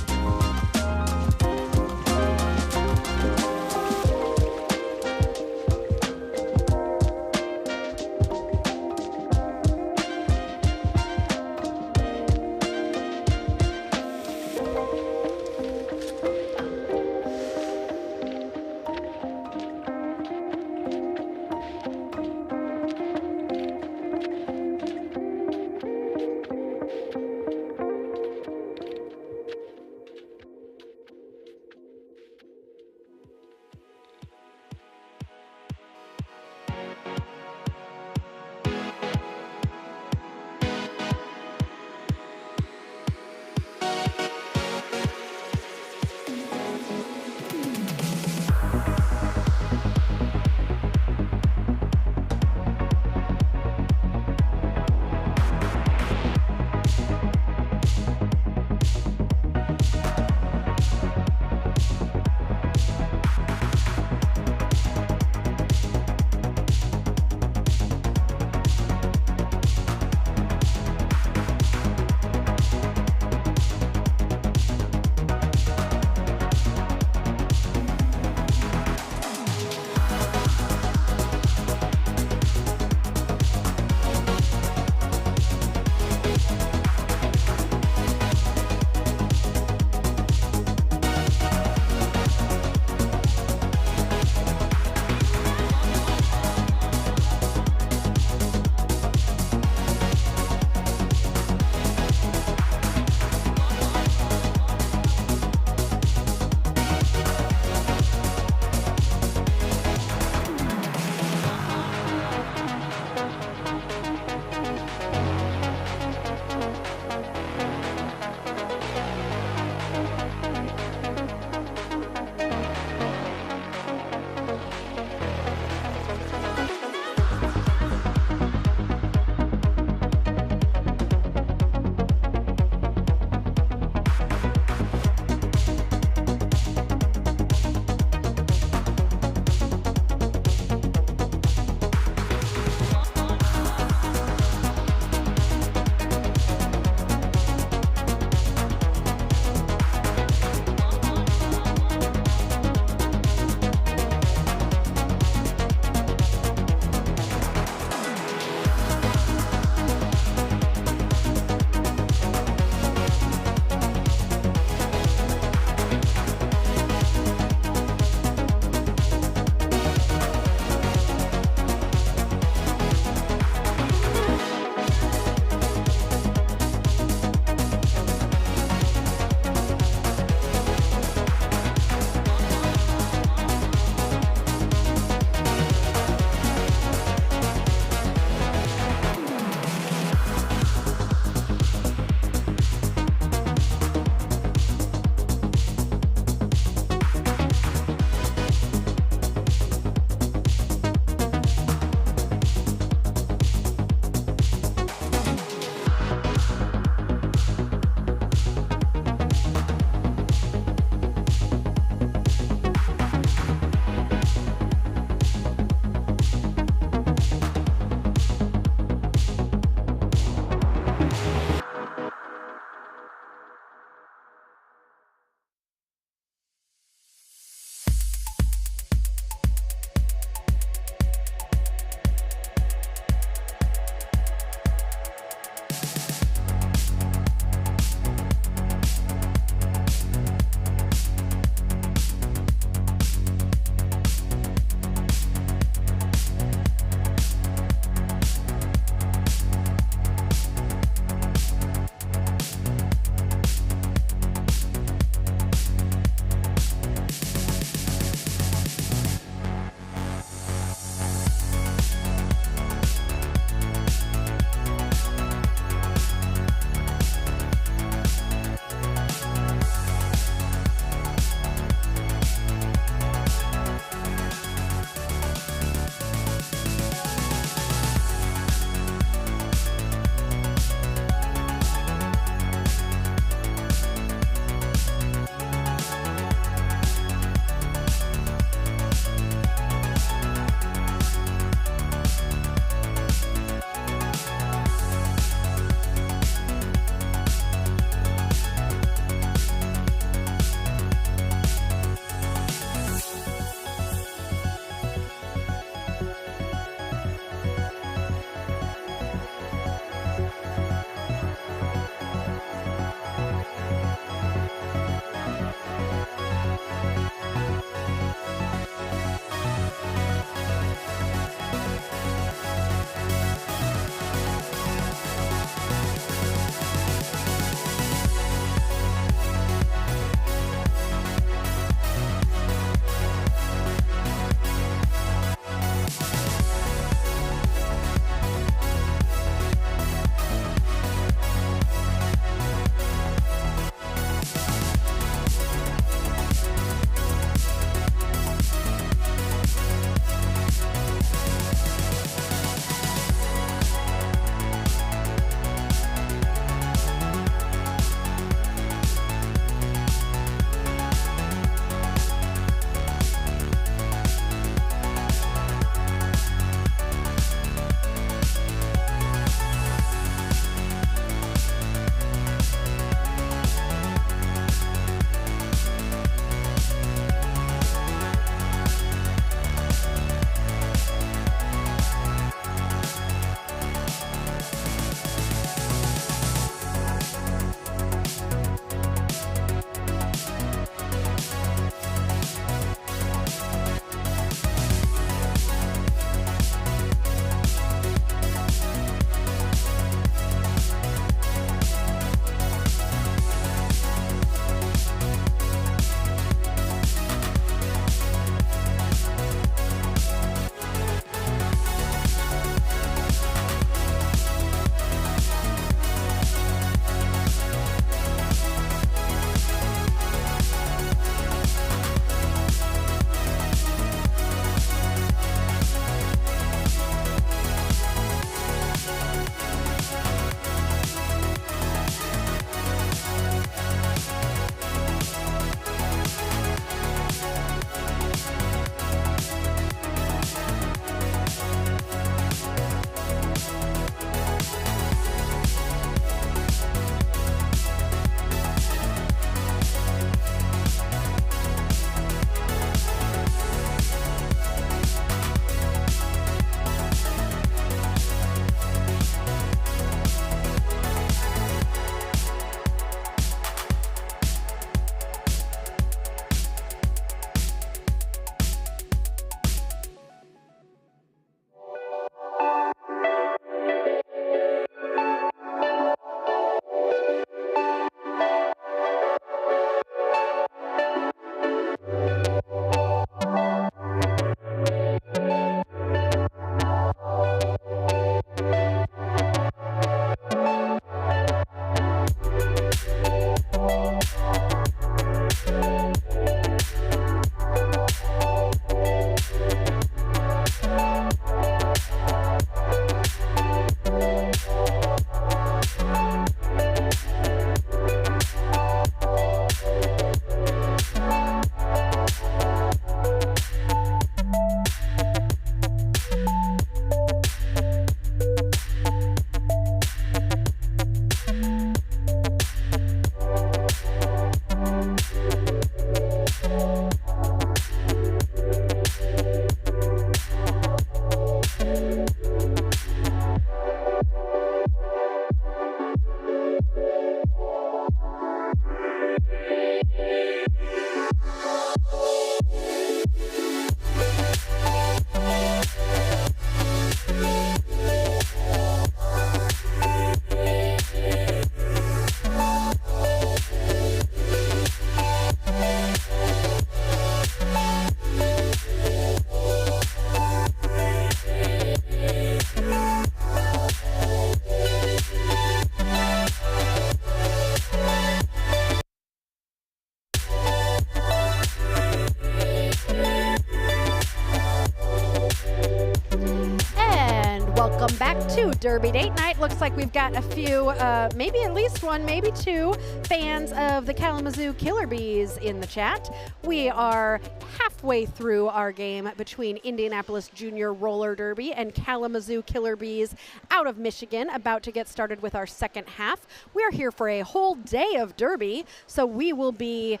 back to Derby Date Night. Looks like we've got a few, maybe at least one, maybe two fans of the Kalamazoo Killer Bees in the chat. We are halfway through our game between Indianapolis Junior Roller Derby and Kalamazoo Killer Bees out of Michigan, about to get started with our second half. We are here for a whole day of Derby, so we will be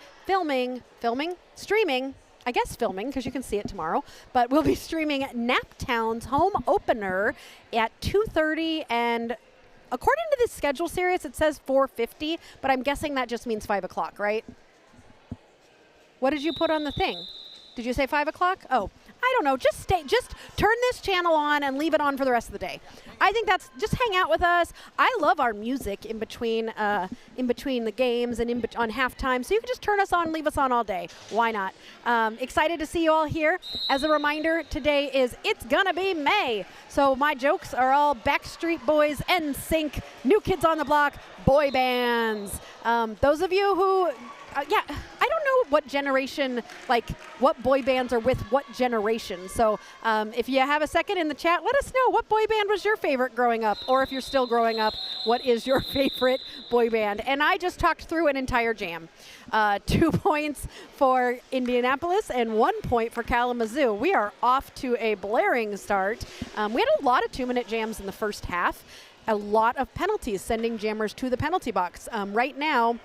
streaming, I guess filming, because you can see it tomorrow, but we'll be streaming Naptown's home opener at 2:30, and according to the schedule series, it says 4:50, but I'm guessing that just means 5 o'clock, right? What did you put on the thing? Did you say 5 o'clock? Oh, I don't know. Just turn this channel on and leave it on for the rest of the day. I think just hang out with us. I love our music in between the games and on halftime, so you can just turn us on and leave us on all day. Why not? Excited to see you all here. As a reminder, today is It's Gonna Be May, so my jokes are all Backstreet Boys, NSYNC, New Kids on the Block, boy bands. Those of you who yeah, I don't know what generation, like what boy bands are with what generation. So if you have a second in the chat, let us know what boy band was your favorite growing up, or if you're still growing up, what is your favorite boy band? And I just talked through an entire jam. 2 points for Indianapolis and 1 point for Kalamazoo. We are off to a blaring start. We had a lot of 2-minute jams in the first half, a lot of penalties, sending jammers to the penalty box. Right now,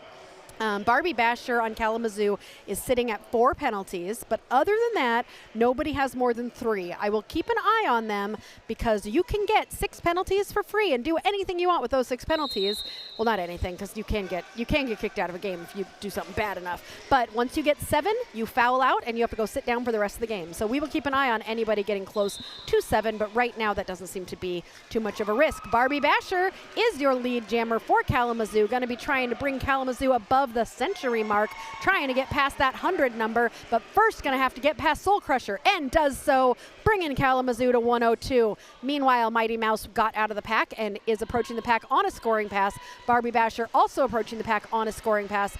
Barbie Basher on Kalamazoo is sitting at 4 penalties, but other than that, nobody has more than 3. I will keep an eye on them because you can get 6 penalties for free and do anything you want with those 6 penalties. Well, not anything, because you can get kicked out of a game if you do something bad enough. But once you get 7, you foul out and you have to go sit down for the rest of the game. So we will keep an eye on anybody getting close to 7, but right now that doesn't seem to be too much of a risk. Barbie Basher is your lead jammer for Kalamazoo, going to be trying to bring Kalamazoo above the century mark, trying to get past that 100 number, but first going to have to get past Soul Crusher, and does so, bringing Kalamazoo to 102. Meanwhile, Mighty Mouse got out of the pack and is approaching the pack on a scoring pass. Barbie Basher also approaching the pack on a scoring pass.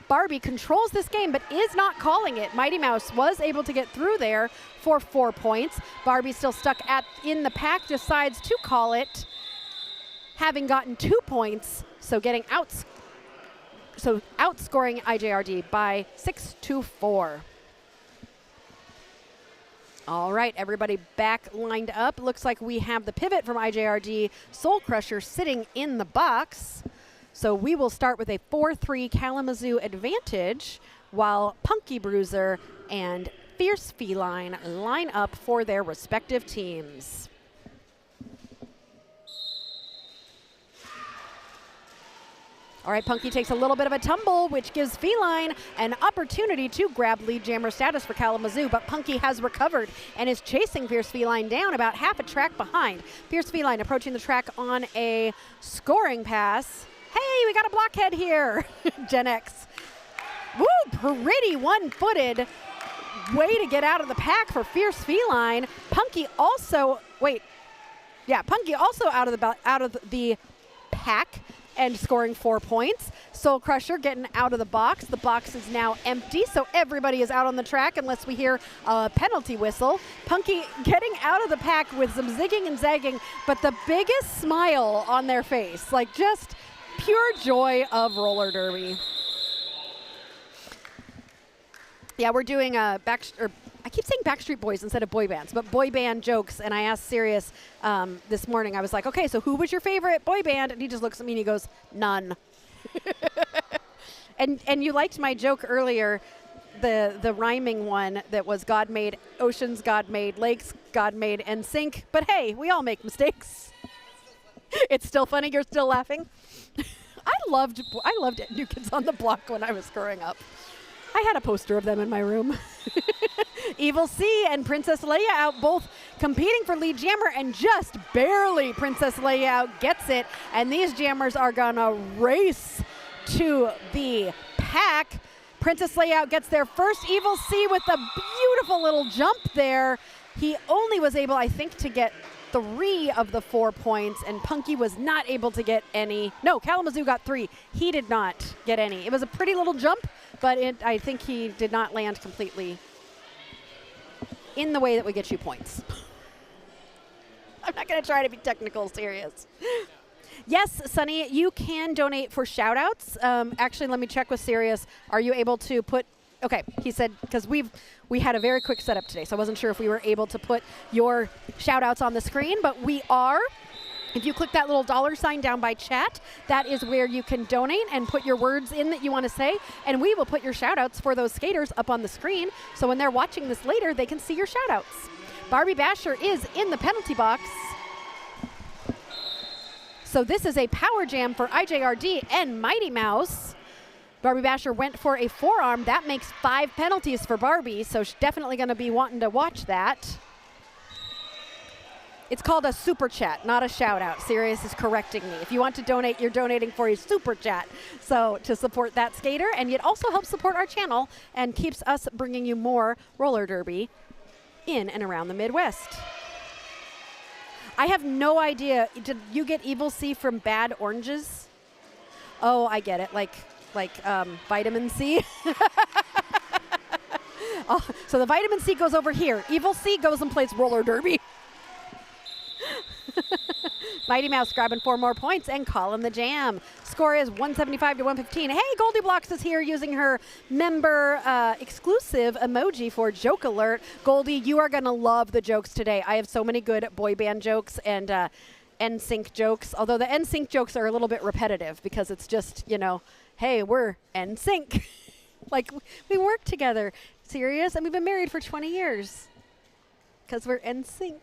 Barbie controls this game but is not calling it. Mighty Mouse was able to get through there for 4 points. Barbie still stuck in the pack, decides to call it, having gotten 2 points, so getting outscoring IJRD by 6-4. All right, everybody back lined up. Looks like we have the pivot from IJRD, Soul Crusher sitting in the box. So we will start with a 4-3 Kalamazoo advantage, while Punky Bruiser and Fierce Feline line up for their respective teams. All right, Punky takes a little bit of a tumble, which gives Feline an opportunity to grab lead jammer status for Kalamazoo, but Punky has recovered and is chasing Fierce Feline down about half a track behind. Fierce Feline approaching the track on a scoring pass. Hey, we got a blockhead here, Gen X. Woo, pretty one-footed way to get out of the pack for Fierce Feline. Punky also out of the pack and scoring 4 points. Soul Crusher getting out of the box. The box is now empty, so everybody is out on the track unless we hear a penalty whistle. Punky getting out of the pack with some zigging and zagging, but the biggest smile on their face, like just pure joy of roller derby. Yeah, we're doing I keep saying Backstreet Boys instead of boy bands, but boy band jokes. And I asked Sirius this morning, I was like, okay, so who was your favorite boy band? And he just looks at me and he goes, none. and you liked my joke earlier, the rhyming one that was God made oceans, God made lakes, God made NSYNC. But hey, we all make mistakes. It's still funny. You're still laughing. I loved New Kids on the Block when I was growing up. I had a poster of them in my room. Evil C and Princess Leia out, both competing for lead jammer, and just barely Princess Leia out gets it. And these jammers are gonna race to the pack. Princess Leia out gets there first. Evil C with a beautiful little jump there. He only was able, I think, to get 3 of the 4 points, and Punky was not able to get any. No, Kalamazoo got 3. He did not get any. It was a pretty little jump, but I think he did not land completely in the way that would get you points. I'm not going to try to be technical serious. Yes, Sunny, you can donate for shout-outs. Actually, let me check with Sirius. Are you able to put... Okay, he said, because we had a very quick setup today, so I wasn't sure if we were able to put your shout-outs on the screen, but we are. If you click that little $ down by chat, that is where you can donate and put your words in that you want to say, and we will put your shout-outs for those skaters up on the screen, so when they're watching this later, they can see your shout-outs. Barbie Basher is in the penalty box. So this is a power jam for IJRD and Mighty Mouse. Barbie Basher went for a forearm. That makes 5 penalties for Barbie, so she's definitely going to be wanting to watch that. It's called a super chat, not a shout out. Sirius is correcting me. If you want to donate, you're donating for a super chat. So to support that skater, and it also helps support our channel and keeps us bringing you more roller derby in and around the Midwest. I have no idea. Did you get Evil C from bad oranges? Oh, I get it. Like vitamin C. Oh, so the vitamin C goes over here. Evil C goes and plays roller derby. Mighty Mouse grabbing 4 more points and calling the jam. Score is 175 to 115. Hey, Goldie Blocks is here using her member exclusive emoji for Joke Alert. Goldie, you are going to love the jokes today. I have so many good boy band jokes and NSYNC jokes, although the NSYNC jokes are a little bit repetitive because it's just, you know, hey, we're NSYNC. Like, we work together. Serious? And we've been married for 20 years because we're NSYNC.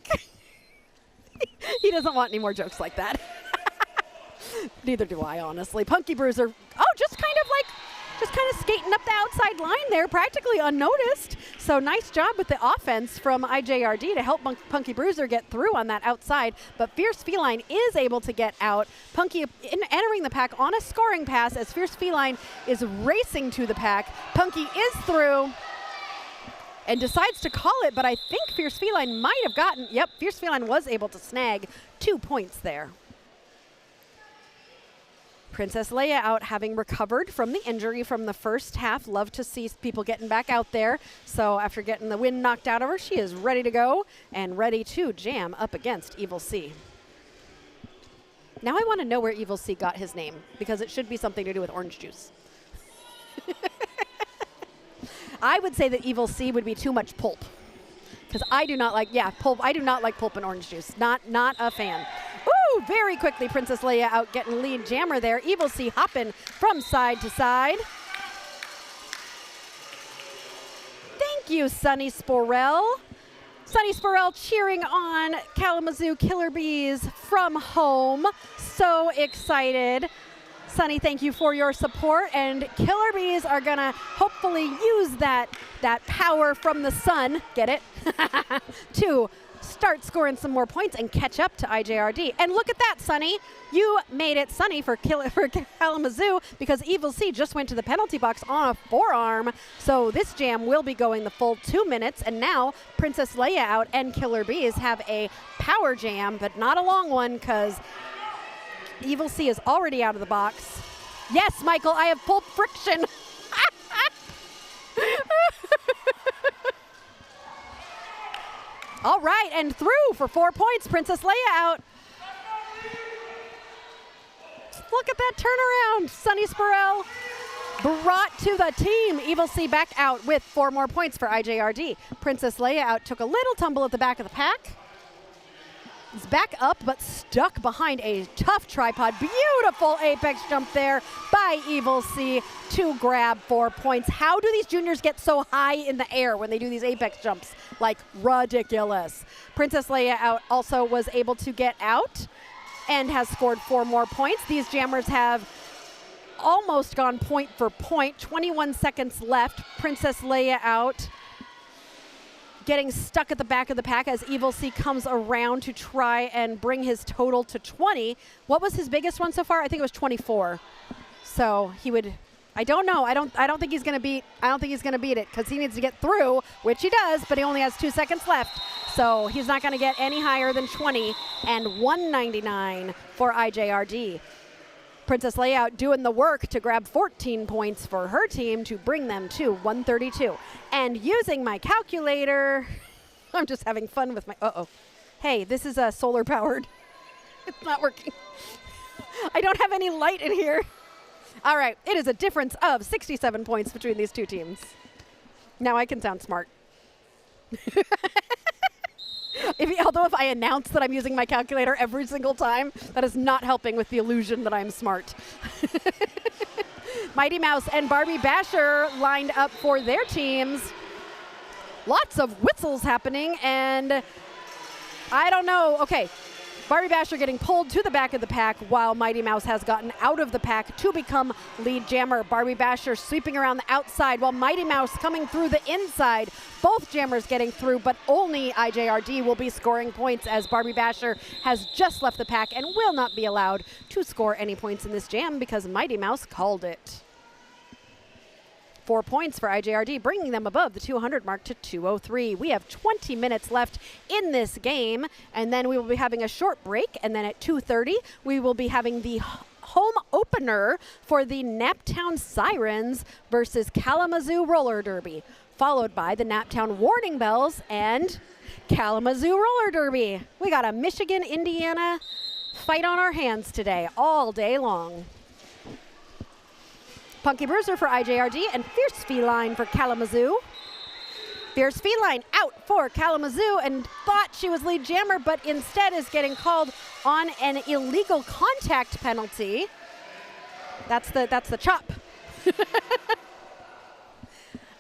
He doesn't want any more jokes like that. Neither do I, honestly. Punky Bruiser, just kind of skating up the outside line there, practically unnoticed. So nice job with the offense from IJRD to help Punky Bruiser get through on that outside. But Fierce Feline is able to get out. Punky entering the pack on a scoring pass as Fierce Feline is racing to the pack. Punky is through and decides to call it, but I think Fierce Feline might have gotten, yep, Fierce Feline was able to snag 2 points there. Princess Leia out having recovered from the injury from the first half. Love to see people getting back out there. So after getting the wind knocked out of her, she is ready to go and ready to jam up against Evil C. Now I want to know where Evil C got his name, because it should be something to do with orange juice. I would say that Evil C would be too much pulp, because I do not like, pulp. I do not like pulp and orange juice. Not a fan. Ooh, very quickly, Princess Leia out getting lead jammer there. Evil C hopping from side to side. Thank you, Sunny Sporell. Sunny Sporell cheering on Kalamazoo Killer Bees from home. So excited. Sunny, thank you for your support, and Killer Bees are gonna hopefully use that power from the sun, get it, to start scoring some more points and catch up to IJRD. And look at that, Sunny. You made it sunny for Kalamazoo, because Evil C just went to the penalty box on a forearm. So this jam will be going the full 2 minutes, and now Princess Leia out and Killer Bees have a power jam, but not a long one, because Evil C is already out of the box. Yes, Michael, I have pulp friction. All right, and through for 4 points. Princess Leia out. Look at that turnaround. Sunny Sporell brought to the team. Evil C back out with 4 more points for IJRD. Princess Leia out took a little tumble at the back of the pack. Is back up, but stuck behind a tough tripod. Beautiful apex jump there by Evil C to grab 4 points. How do these juniors get so high in the air when they do these apex jumps? Like, ridiculous. Princess Leia out also was able to get out and has scored 4 more points. These jammers have almost gone point for point. 21 seconds left. Princess Leia out, getting stuck at the back of the pack as Evil C comes around to try and bring his total to 20. What was his biggest one so far? I think it was 24. So he would, I don't know. I don't think he's going to beat it, because he needs to get through, which he does, but he only has 2 seconds left. So he's not going to get any higher than 20, and 199 for IJRD. Princess Leia out doing the work to grab 14 points for her team to bring them to 132. And using my calculator, I'm just having fun with my, Hey, this is solar powered. It's not working. I don't have any light in here. All right, it is a difference of 67 points between these two teams. Now I can sound smart. Although if I announce that I'm using my calculator every single time, that is not helping with the illusion that I'm smart. Mighty Mouse and Barbie Basher lined up for their teams. Lots of whistles happening, and I don't know. Okay, Barbie Basher getting pulled to the back of the pack while Mighty Mouse has gotten out of the pack to become lead jammer. Barbie Basher sweeping around the outside while Mighty Mouse coming through the inside. Both jammers getting through, but only IJRD will be scoring points as Barbie Basher has just left the pack and will not be allowed to score any points in this jam because Mighty Mouse called it. 4 points for IJRD, bringing them above the 200 mark to 203. We have 20 minutes left in this game, and then we will be having a short break, and then at 2:30, we will be having the home opener for the Naptown Sirens versus Kalamazoo Roller Derby, followed by the Naptown Warning Bells and Kalamazoo Roller Derby. We got a Michigan, Indiana fight on our hands today, all day long. Punky Bruiser for IJRD and Fierce Feline for Kalamazoo. Fierce Feline out for Kalamazoo and thought she was lead jammer, but instead is getting called on an illegal contact penalty. That's the chop.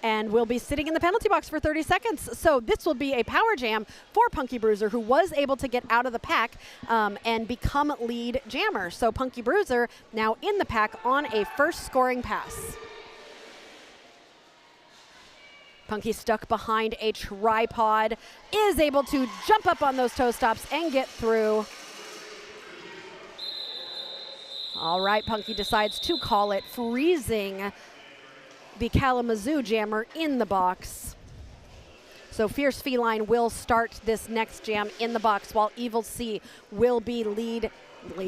And will be sitting in the penalty box for 30 seconds. So this will be a power jam for Punky Bruiser, who was able to get out of the pack and become lead jammer. So Punky Bruiser now in the pack on a first scoring pass. Punky stuck behind a tripod, is able to jump up on those toe stops and get through. All right, Punky decides to call it, freezing the Kalamazoo jammer in the box. So Fierce Feline will start this next jam in the box while Evil C will be lead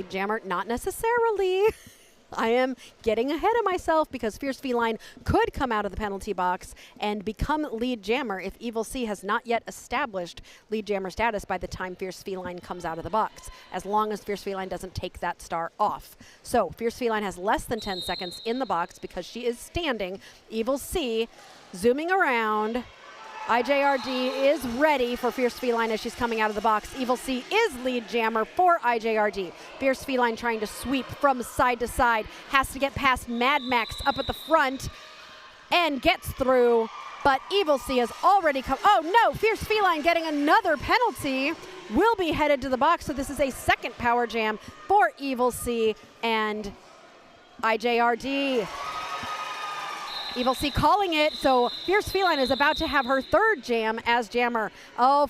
jammer. Not necessarily. I am getting ahead of myself because Fierce Feline could come out of the penalty box and become lead jammer if Evil C has not yet established lead jammer status by the time Fierce Feline comes out of the box, as long as Fierce Feline doesn't take that star off. So Fierce Feline has less than 10 seconds in the box because she is standing. Evil C zooming around. IJRD is ready for Fierce Feline as she's coming out of the box. Evil C is lead jammer for IJRD. Fierce Feline trying to sweep from side to side. Has to get past Mad Max up at the front and gets through. But Evil C has already come. Oh no, Fierce Feline getting another penalty. Will be headed to the box. So this is a second power jam for Evil C and IJRD. Evil C calling it, so Fierce Feline is about to have her third jam as jammer. Oh,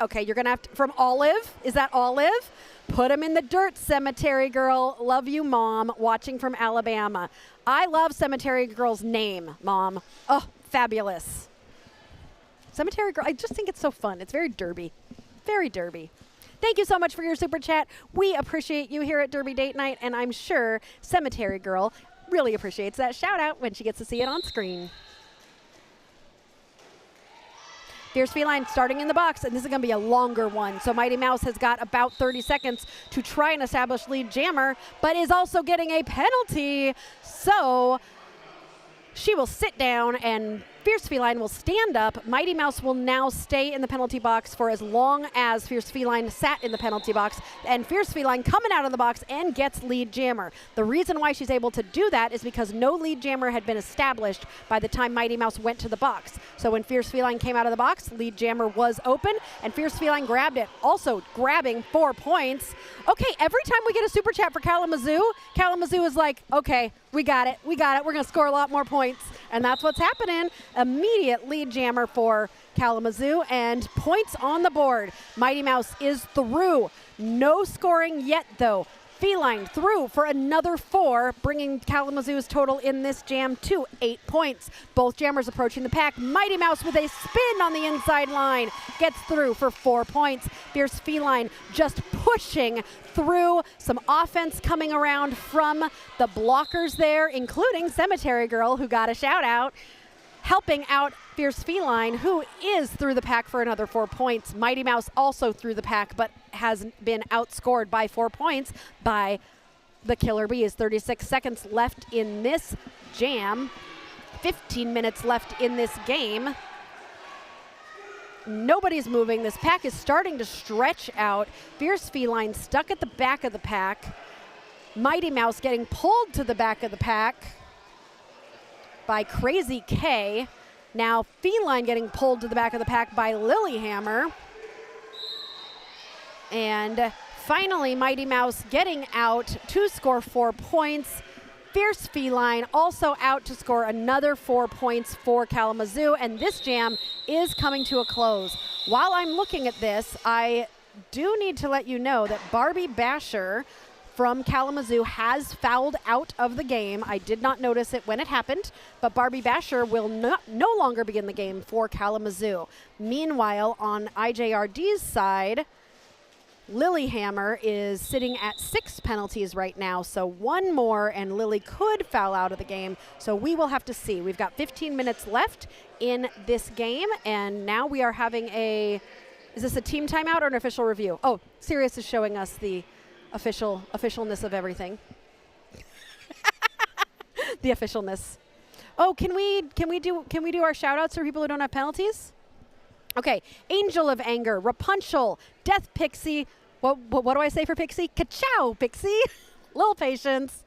okay, you're gonna have to, from Olive, is that Olive? Put him in the dirt, Cemetery Girl. Love you, Mom, watching from Alabama. I love Cemetery Girl's name, Mom. Oh, fabulous. Cemetery Girl, I just think it's so fun. It's very derby, very derby. Thank you so much for your super chat. We appreciate you here at Derby Date Night, and I'm sure Cemetery Girl really appreciates that shout out when she gets to see it on screen. Fierce Feline starting in the box, and this is going to be a longer one. So Mighty Mouse has got about 30 seconds to try and establish lead jammer, but is also getting a penalty. So she will sit down and Fierce Feline will stand up. Mighty Mouse will now stay in the penalty box for as long as Fierce Feline sat in the penalty box. And Fierce Feline coming out of the box and gets lead jammer. The reason why she's able to do that is because no lead jammer had been established by the time Mighty Mouse went to the box. So when Fierce Feline came out of the box, lead jammer was open and Fierce Feline grabbed it. Also grabbing 4 points. Okay, every time we get a super chat for Kalamazoo, Kalamazoo is like, okay, we got it. We're going to score a lot more points. And that's what's happening. Immediate lead jammer for Kalamazoo and points on the board. Mighty Mouse is through. No scoring yet, though. Feline through for another 4, bringing Kalamazoo's total in this jam to 8 points. Both jammers approaching the pack. Mighty Mouse with a spin on the inside line gets through for 4 points. Fierce Feline just pushing through. Some offense coming around from the blockers there, including Cemetery Girl, who got a shout out. Helping out Fierce Feline, who is through the pack for another 4 points. Mighty Mouse also through the pack, but has been outscored by 4 points by the Killer Bees. 36 seconds left in this jam. 15 minutes left in this game. Nobody's moving. This pack is starting to stretch out. Fierce Feline stuck at the back of the pack. Mighty Mouse getting pulled to the back of the pack by Crazy K. Now Feline getting pulled to the back of the pack by Lilyhammer. And finally Mighty Mouse getting out to score 4 points. Fierce Feline also out to score another 4 points for Kalamazoo, and this jam is coming to a close. While I'm looking at this, I do need to let you know that Barbie Basher from Kalamazoo has fouled out of the game. I did not notice it when it happened, but Barbie Basher will no longer be in the game for Kalamazoo. Meanwhile, on IJRD's side, Lilyhammer is sitting at 6 penalties right now, so 1 more and Lily could foul out of the game, so we will have to see. We've got 15 minutes left in this game, and now we are having is this a team timeout or an official review? Oh, Sirius is showing us the officialness of everything. The officialness. Oh, can we do our shout outs for people who don't have penalties? Okay, Angel of Anger, Rapunzel, Death Pixie, what do I say for Pixie? Ka-chow, Pixie, Lil Patience,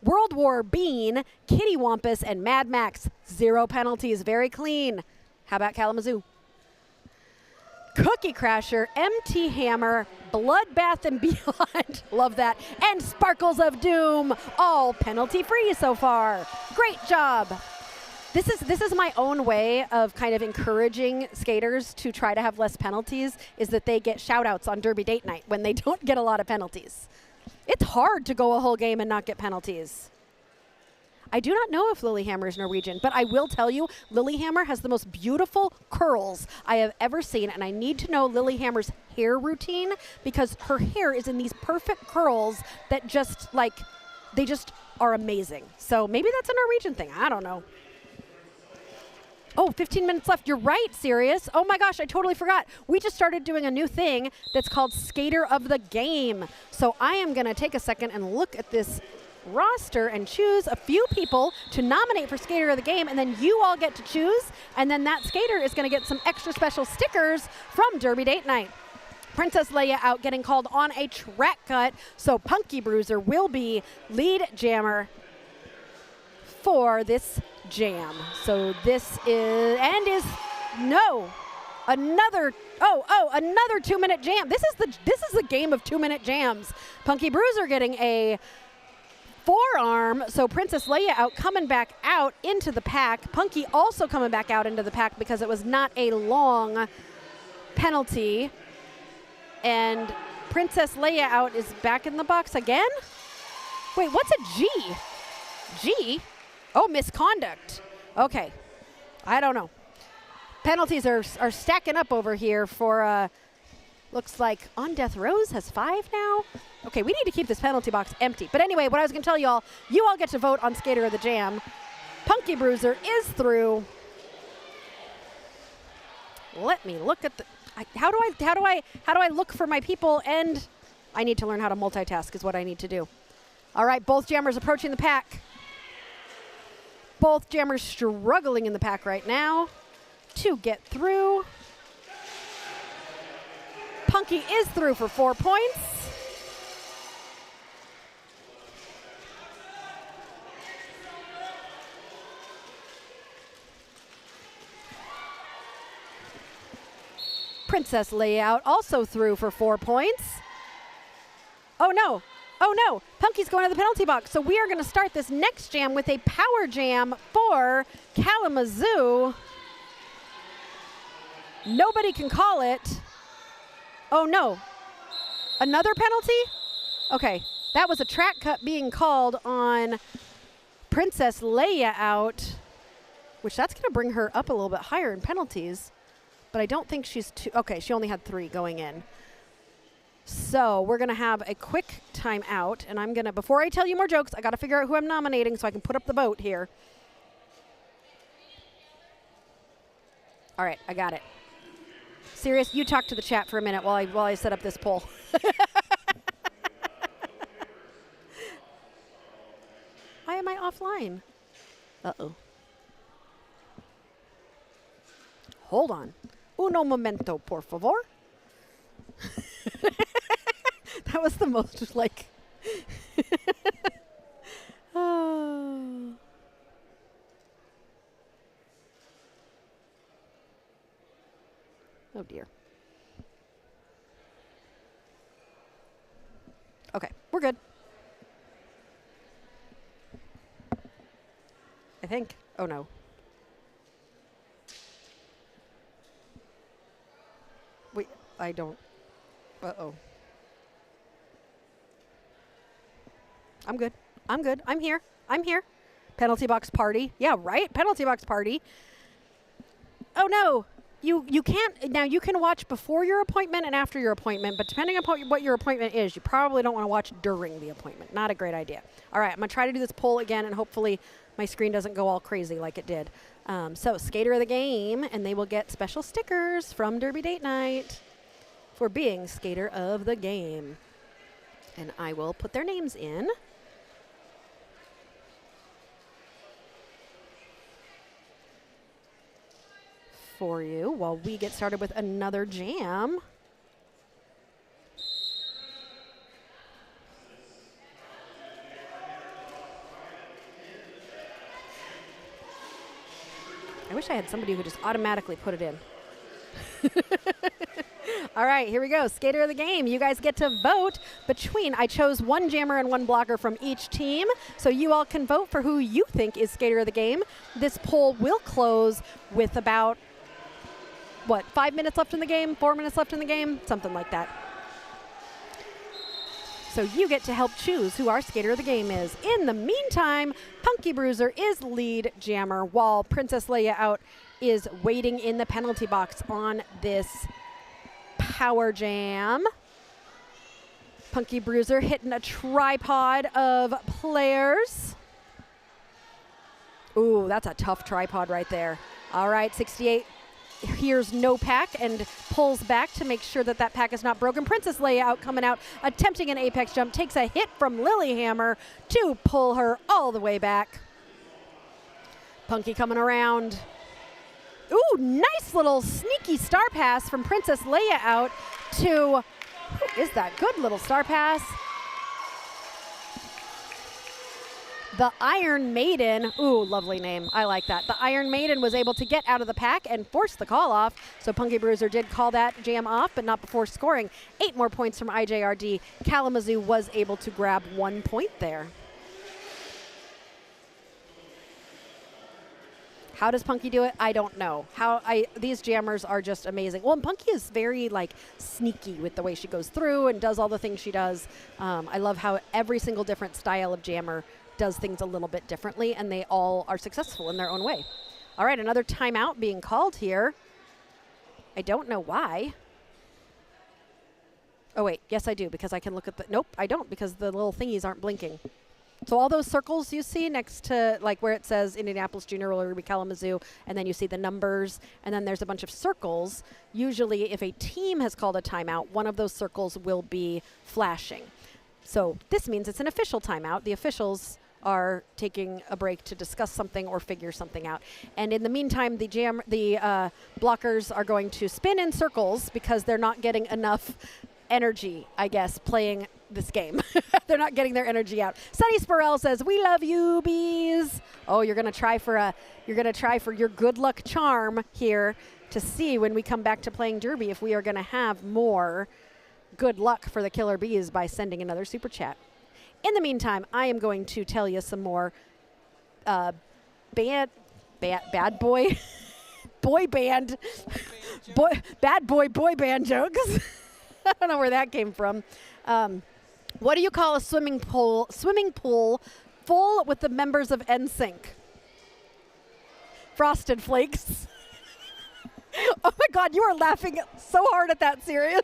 World War Bean, Kitty Wampus, and Mad Max. 0 penalties, very clean. How about Kalamazoo? Cookie Crasher, MT Hammer, Bloodbath and Beyond, love that, and Sparkles of Doom, all penalty-free so far. Great job. This is my own way of kind of encouraging skaters to try to have less penalties, is that they get shout-outs on Derby Date Night when they don't get a lot of penalties. It's hard to go a whole game and not get penalties. I do not know if Lilyhammer is Norwegian, but I will tell you, Lilyhammer has the most beautiful curls I have ever seen, and I need to know Lilyhammer's hair routine because her hair is in these perfect curls that just, like, they just are amazing. So maybe that's a Norwegian thing. I don't know. Oh, 15 minutes left. You're right, Sirius. Oh my gosh, I totally forgot. We just started doing a new thing that's called Skater of the Game. So I am going to take a second and look at this roster and choose a few people to nominate for Skater of the Game, and then you all get to choose, and then that skater is going to get some extra special stickers from Derby Date Night. Princess Leia out getting called on a track cut, so Punky Bruiser will be lead jammer for this jam. So this is, another 2-minute jam. This is the game of 2-minute jams. Punky Bruiser getting a forearm, so Princess Leia out, coming back out into the pack. Punky also coming back out into the pack because it was not a long penalty. And Princess Leia out is back in the box again? Wait, what's a G? G? Oh, misconduct. Okay. I don't know. Penalties are stacking up over here for, looks like On Death Rose has 5 now. Okay, we need to keep this penalty box empty. But anyway, what I was going to tell y'all, you all get to vote on Skater of the Jam. Punky Bruiser is through. Let me look at the, how do I look for my people, and I need to learn how to multitask is what I need to do. All right, both jammers approaching the pack. Both jammers struggling in the pack right now to get through. Punky is through for 4 points. Princess Layout also through for 4 points. Oh no. Oh no, Punky's going to the penalty box. So we are going to start this next jam with a power jam for Kalamazoo. Nobody can call it. Oh no, another penalty? Okay, that was a track cut being called on Princess Leia out, which that's going to bring her up a little bit higher in penalties. But I don't think she's too, okay, she only had 3 going in. So we're going to have a quick timeout, and I'm going to, before I tell you more jokes, I got to figure out who I'm nominating so I can put up the vote here. All right, I got it. Sirius, you talk to the chat for a minute while I set up this poll. Why am I offline? Uh-oh. Hold on. Uno momento, por favor. That was the most, like... Oh. Oh, dear. Okay, we're good. I think. Oh, no. Wait, I don't. Uh-oh. I'm good. I'm good. I'm here. I'm here. Penalty box party. Yeah, right? Penalty box party. Oh, no. You can't. Now, you can watch before your appointment and after your appointment, but depending upon what your appointment is, you probably don't want to watch during the appointment. Not a great idea. All right, I'm going to try to do this poll again, and hopefully my screen doesn't go all crazy like it did. So, skater of the game, and they will get special stickers from Derby Date Night for being skater of the game. And I will put their names in. For you while we get started with another jam. I wish I had somebody who just automatically put it in. All right, here we go. Skater of the game. You guys get to vote between, I chose one jammer and one blocker from each team, so you all can vote for who you think is skater of the game. This poll will close with about 5 minutes left in the game, 4 minutes left in the game, something like that. So you get to help choose who our skater of the game is. In the meantime, Punky Bruiser is lead jammer while Princess Leia Out is waiting in the penalty box on this power jam. Punky Bruiser hitting a tripod of players. Ooh, that's a tough tripod right there. All right, 68. Here's no pack and pulls back to make sure that that pack is not broken. Princess Leia Out coming out, attempting an apex jump, takes a hit from Lilyhammer to pull her all the way back. Punky coming around. Ooh, nice little sneaky star pass from Princess Leia Out to, who is that? Good little star pass. The Iron Maiden, ooh, lovely name. I like that. The Iron Maiden was able to get out of the pack and force the call off. So Punky Bruiser did call that jam off, but not before scoring 8 more points from IJRD. Kalamazoo was able to grab 1 point there. How does Punky do it? I don't know. These jammers are just amazing. Well, and Punky is very sneaky with the way she goes through and does all the things she does. I love how every single different style of jammer does things a little bit differently, and they all are successful in their own way. All right, another timeout being called here. I don't know why. Oh, wait. Yes, I do, because I can look at the... Nope, I don't, because the little thingies aren't blinking. So all those circles you see next to, where it says Indianapolis Junior Roller Derby Kalamazoo, and then you see the numbers, and then there's a bunch of circles. Usually, if a team has called a timeout, one of those circles will be flashing. So this means it's an official timeout. The officials are taking a break to discuss something or figure something out. And in the meantime, the blockers are going to spin in circles because they're not getting enough energy, I guess, playing this game. They're not getting their energy out. Sunny Spurrell says, "We love you, Beez." Oh, you're gonna try for your good luck charm here to see when we come back to playing Derby if we are gonna have more good luck for the Killer Bees by sending another super chat. In the meantime, I am going to tell you some more bad boy boy band boy band jokes. I don't know where that came from. What do you call a swimming pool full with the members of NSYNC? Frosted Flakes. Oh my God, you are laughing so hard at that, serious.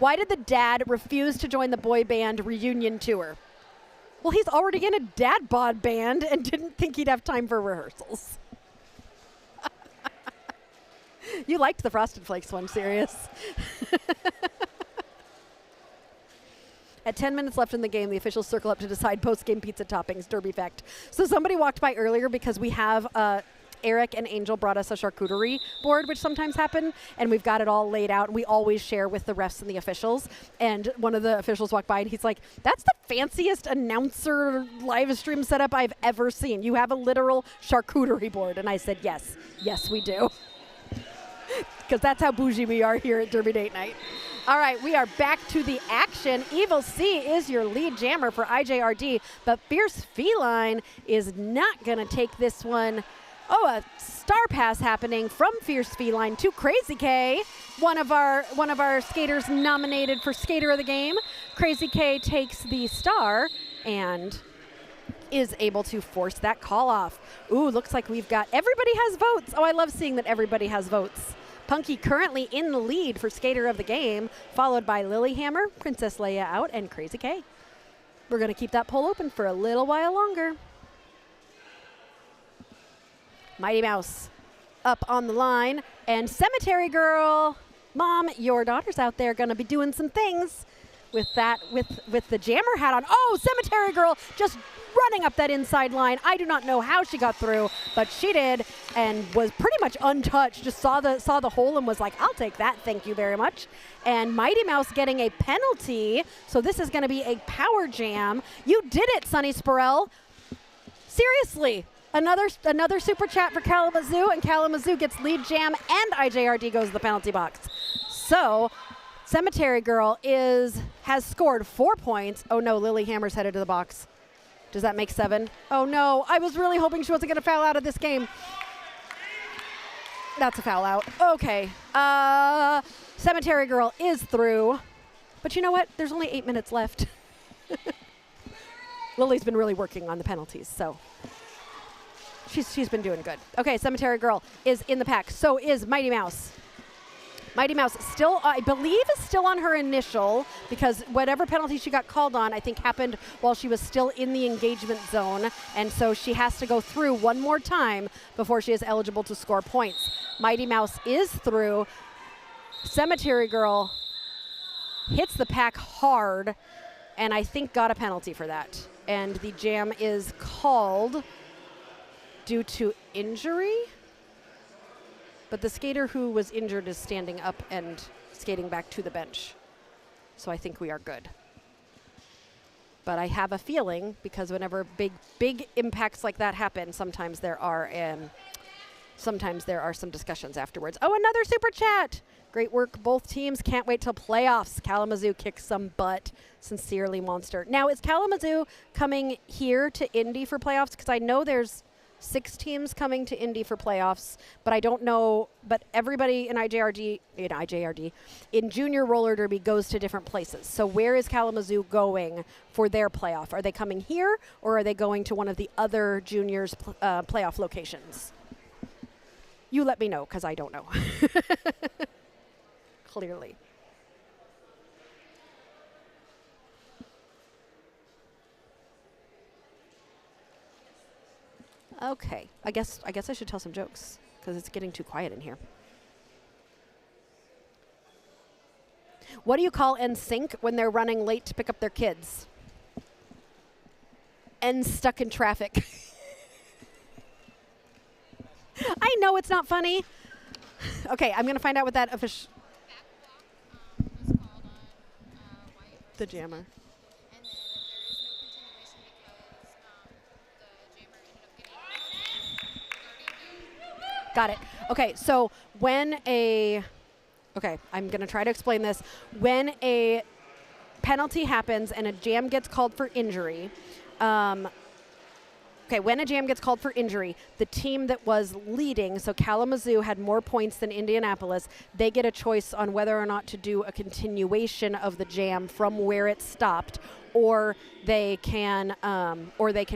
Why did the dad refuse to join the boy band reunion tour? Well, he's already in a dad bod band and didn't think he'd have time for rehearsals. You liked the Frosted Flakes one, serious. At 10 minutes left in the game, the officials circle up to decide post-game pizza toppings, Derby fact. So somebody walked by earlier because we have Eric and Angel brought us a charcuterie board, which sometimes happen, and we've got it all laid out. We always share with the refs and the officials. And one of the officials walked by, and he's like, "That's the fanciest announcer live stream setup I've ever seen. You have a literal charcuterie board." And I said, yes, we do. Because that's how bougie we are here at Derby Date Night. All right, we are back to the action. Evil C is your lead jammer for IJRD, but Fierce Feline is not going to take this one. Oh, a star pass happening from Fierce Feline to Crazy K, one of our skaters nominated for Skater of the Game. Crazy K takes the star and is able to force that call off. Ooh, looks like we've got everybody has votes. Oh, I love seeing that everybody has votes. Punky currently in the lead for Skater of the Game, followed by Lilyhammer, Princess Leia out, and Crazy K. We're going to keep that poll open for a little while longer. Mighty Mouse up on the line, and Cemetery Girl. Mom, your daughter's out there going to be doing some things with that, with the jammer hat on. Oh, Cemetery Girl just running up that inside line. I do not know how she got through, but she did and was pretty much untouched. Just saw the hole and was like, "I'll take that, thank you very much." And Mighty Mouse getting a penalty, so this is going to be a power jam. You did it, Sunny Spurrell. Seriously. Another super chat for Kalamazoo, and Kalamazoo gets lead jam, and IJRD goes to the penalty box. So Cemetery Girl has scored 4 points. Oh no, Lilyhammer's headed to the box. Does that make 7? Oh no, I was really hoping she wasn't going to foul out of this game. That's a foul out. Okay. Cemetery Girl is through. But you know what? There's only 8 minutes left. Lily's been really working on the penalties, so she's been doing good. Okay, Cemetery Girl is in the pack. So is Mighty Mouse. Mighty Mouse still, I believe, is still on her initial, because whatever penalty she got called on, I think, happened while she was still in the engagement zone. And so she has to go through one more time before she is eligible to score points. Mighty Mouse is through. Cemetery Girl hits the pack hard, and I think got a penalty for that. And the jam is called due to injury. But the skater who was injured is standing up and skating back to the bench. So I think we are good. But I have a feeling, because whenever big impacts like that happen, sometimes there are some discussions afterwards. Oh, another super chat. Great work, both teams. Can't wait till playoffs. Kalamazoo kicks some butt. Sincerely, Monster. Now, is Kalamazoo coming here to Indy for playoffs? Because I know there's 6 teams coming to Indy for playoffs, but I don't know. But everybody in IJRD, in Junior Roller Derby goes to different places. So where is Kalamazoo going for their playoff? Are they coming here, or are they going to one of the other juniors' playoff locations? You let me know, because I don't know. Clearly. Okay, I guess I should tell some jokes, because it's getting too quiet in here. What do you call NSYNC when they're running late to pick up their kids? N stuck in traffic. I know it's not funny. Okay, I'm going to find out what that official... The jammer. Got it. Okay, so when I'm going to try to explain this. When a penalty happens and a jam gets called for injury, when a jam gets called for injury, the team that was leading, so Kalamazoo had more points than Indianapolis, they get a choice on whether or not to do a continuation of the jam from where it stopped, or they can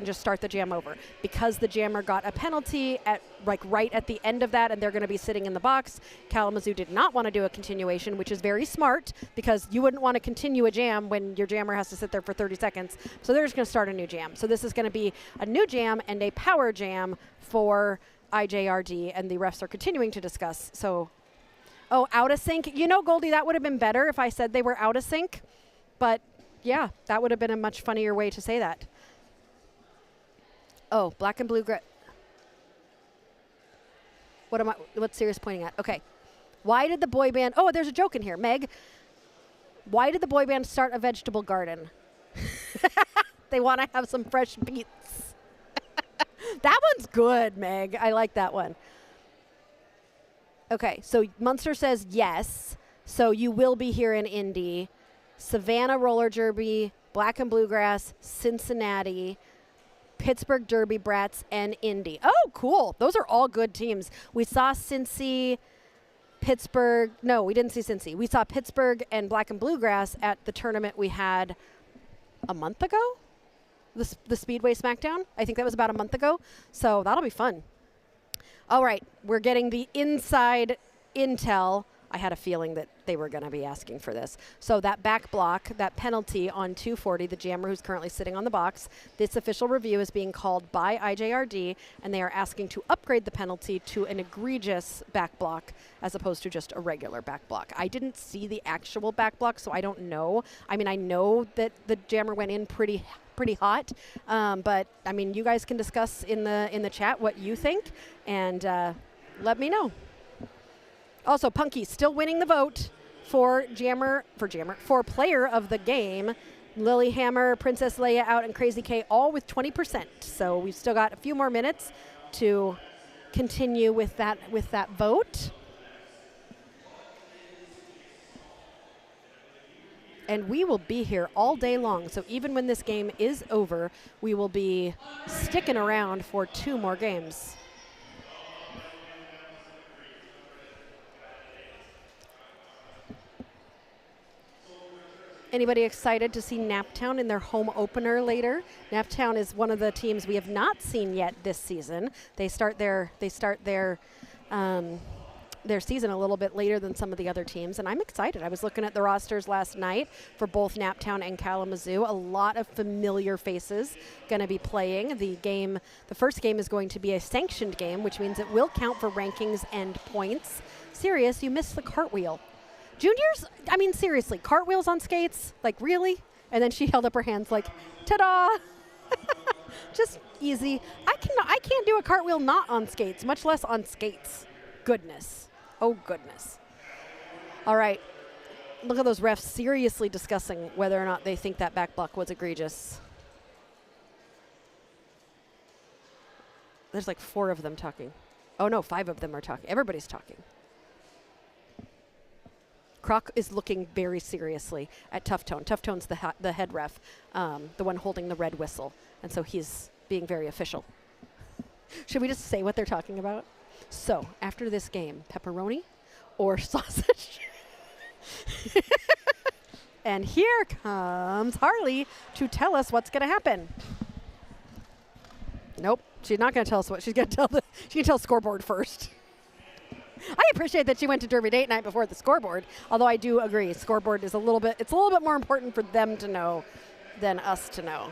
just start the jam over. Because the jammer got a penalty at right at the end of that, and they're going to be sitting in the box, Kalamazoo did not want to do a continuation, which is very smart because you wouldn't want to continue a jam when your jammer has to sit there for 30 seconds. So they're just going to start a new jam. So this is going to be a new jam and a power jam for IJRD, and the refs are continuing to discuss. So, oh, out of sync. You know, Goldie, that would have been better if I said they were out of sync, but yeah, that would have been a much funnier way to say that. Oh, black and blue grit. What's Sirius pointing at? Okay. Why did the boy band, oh, there's a joke in here. Meg, why did the boy band start a vegetable garden? They want to have some fresh beets. That one's good, Meg. I like that one. Okay, so Munster says yes. So you will be here in Indy. Savannah Roller Derby, Black and Bluegrass, Cincinnati, Pittsburgh Derby Brats, and Indy. Oh, cool. Those are all good teams. We saw Cincy, Pittsburgh. No, we didn't see Cincy. We saw Pittsburgh and Black and Bluegrass at the tournament we had a month ago, the Speedway Smackdown. I think that was about a month ago. So that'll be fun. All right, we're getting the inside intel. I had a feeling that they were going to be asking for this. So that back block, that penalty on 240, the jammer who's currently sitting on the box, this official review is being called by IJRD, and they are asking to upgrade the penalty to an egregious back block as opposed to just a regular back block. I didn't see the actual back block, so I don't know. I mean, I know that the jammer went in pretty hot, but I mean, you guys can discuss in the chat what you think, and let me know. Also, Punky still winning the vote for player of the game. Lilyhammer, Princess Leia out, and Crazy K all with 20%. So we've still got a few more minutes to continue with that vote. And we will be here all day long. So even when this game is over, we will be sticking around for 2 more games. Anybody excited to see Naptown in their home opener later? Naptown is one of the teams we have not seen yet this season. They start their season a little bit later than some of the other teams, and I'm excited. I was looking at the rosters last night for both Naptown and Kalamazoo. A lot of familiar faces going to be playing. The first game is going to be a sanctioned game, which means it will count for rankings and points. Sirius, you missed the cartwheel. Juniors, I mean, seriously, cartwheels on skates? Like, really? And then she held up her hands like, ta-da! Just easy. I can't do a cartwheel not on skates, much less on skates. Goodness. Oh, goodness. All right. Look at those refs seriously discussing whether or not they think that back block was egregious. There's like 4 of them talking. Oh, no, 5 of them are talking. Everybody's talking. Croc is looking very seriously at Tough Tone. Tough Tone's the head ref, the one holding the red whistle. And so he's being very official. Should we just say what they're talking about? So, after this game, pepperoni or sausage? And here comes Harley to tell us what's going to happen. Nope, she's not going to tell us what she's going to tell. She can tell scoreboard first. I appreciate that she went to Derby Date Night before the scoreboard, although I do agree, scoreboard is a little bit more important for them to know than us to know.